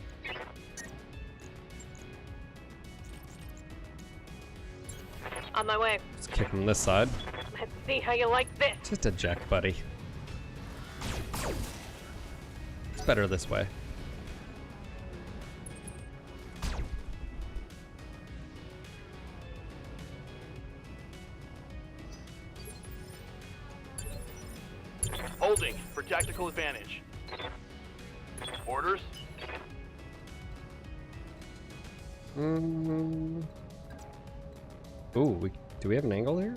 On my way. let's kick him this side. Let's see how you like this. Just eject, buddy. It's better this way. Holding for tactical advantage. Orders? Ooh, do we have an angle here?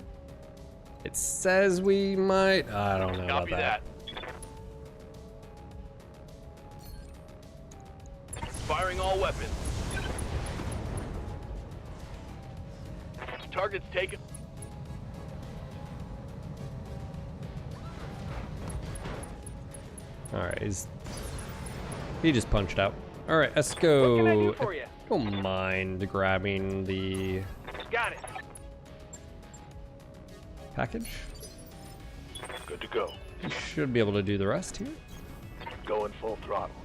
It says we might. I don't know Copy about that. Firing all weapons. Targets taken. All right, he just punched out. All right, let's What can I do go. for you? Don't mind grabbing the Got it. package. Good to go. You should be able to do the rest here. Going full throttle.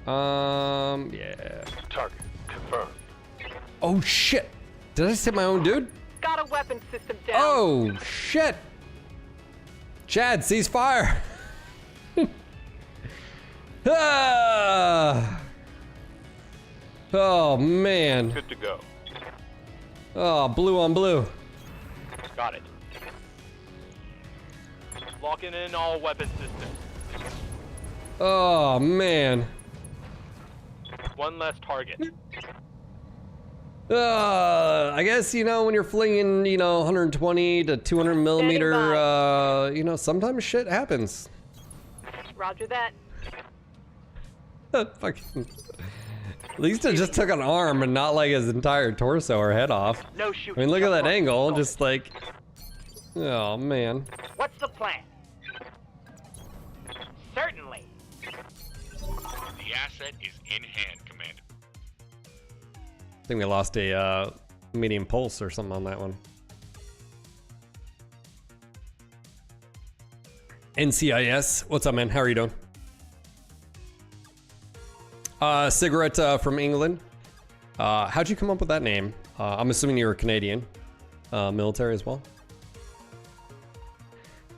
Yeah. Target confirmed. Oh shit! Did I just hit my own dude? Got a weapon system down. Oh shit! Chad, cease fire! Ah! Oh man. Good to go. Oh, blue on blue. Got it. Locking in all weapon systems. Oh man. One less target. I guess, you know, when you're flinging, you know, 120 to 200 millimeter, you know, sometimes shit happens. Roger that. Fucking. At least it just took an arm and not like his entire torso or head off. No I shooting. mean, look at that Just angle, run. just like. Oh man. What's the plan? Certainly. The asset is in hand, Commander. I think we lost a medium pulse or something on that one. NCIS, what's up, man? How are you doing? Cigarette from England. How'd you come up with that name? I'm assuming you're a Canadian, military as well.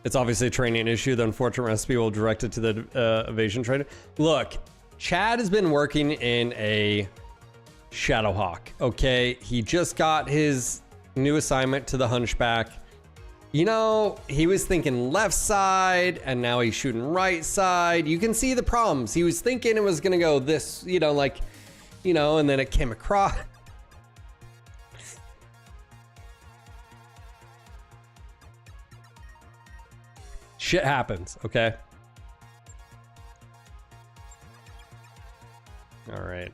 It's obviously a training issue. The unfortunate recipe will direct it to the evasion trainer. Look, Chad has been working in a Shadowhawk, okay? He just got his new assignment to the Hunchback. You know, he was thinking left side, and now he's shooting right side. You can see the problems. He was thinking it was gonna go this, you know, like, you know, and then it came across. Shit happens, okay? All right.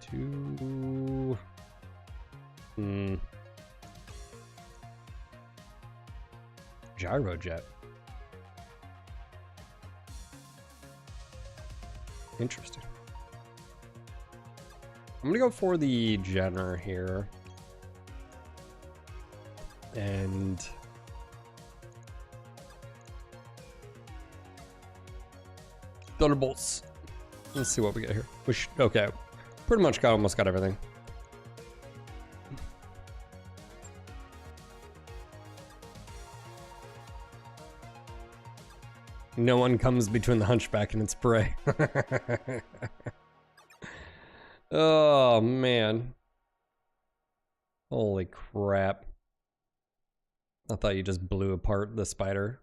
Two. Gyrojet. Interesting. I'm gonna go for the Jenner here. And Thunderbolts. Let's see what we get here. Okay, pretty much almost got everything. No one comes between the Hunchback and its prey. Oh man. Holy crap. I thought you just blew apart the spider.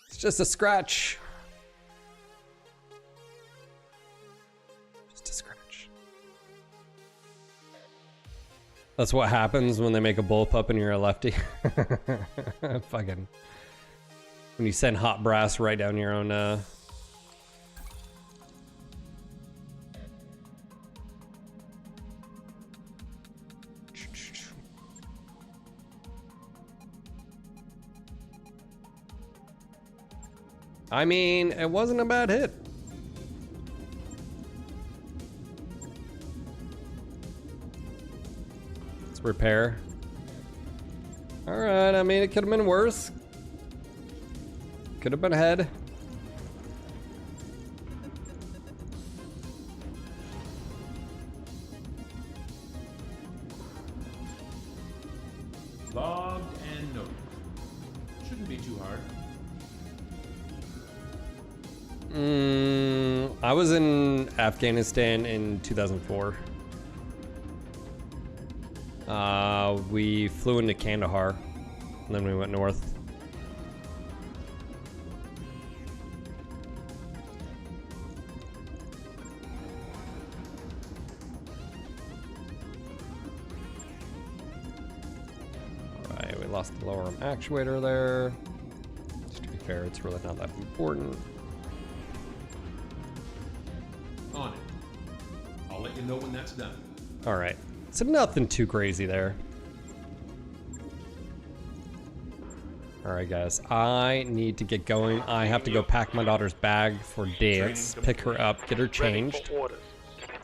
It's just a scratch. Just a scratch. That's what happens when they make a bullpup and you're a lefty. Fucking. When you send hot brass right down your own, I mean, it wasn't a bad hit. Let's repair. Alright, I mean, it could have been worse. Could have been ahead. Logged and noted. Shouldn't be too hard. I was in Afghanistan in 2004. We flew into Kandahar, and then we went north. Alright, we lost the lower arm actuator there. Just to be fair, it's really not that important. On it. I'll let you know when that's done. Alright, so nothing too crazy there. Alright guys, I need to get going. I have to go pack my daughter's bag for dance, pick her up, get her changed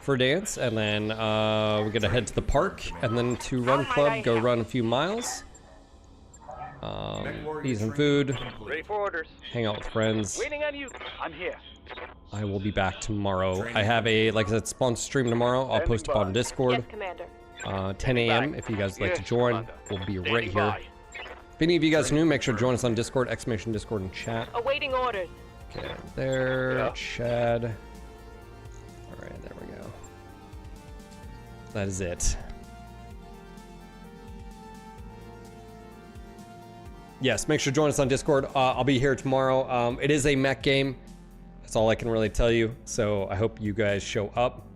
for dance, and then we're gonna head to the park, and then to Run Club, go run a few miles. Eat some food, Ready for orders. hang out with friends. Waiting on you. I'm here. I will be back tomorrow. I have a, like I said, spawn stream tomorrow. I'll post up on Discord. Yes, Commander. 10 a.m. if you guys would like to join. We'll be right here. If any of you guys are new, make sure to join us on Discord, exclamation Discord and chat. Awaiting orders. Okay, there, Chad. Alright, there we go. That is it. Yes, make sure to join us on Discord. I'll be here tomorrow. It is a mech game. That's all I can really tell you. So I hope you guys show up.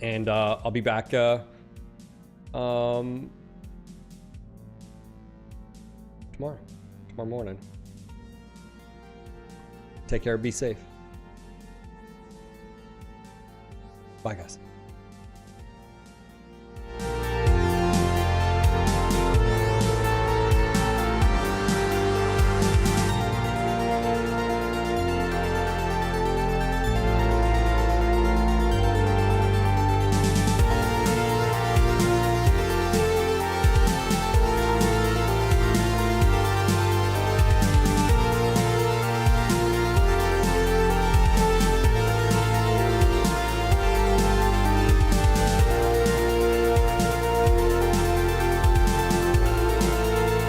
And I'll be back tomorrow morning. Take care, be safe. Bye guys.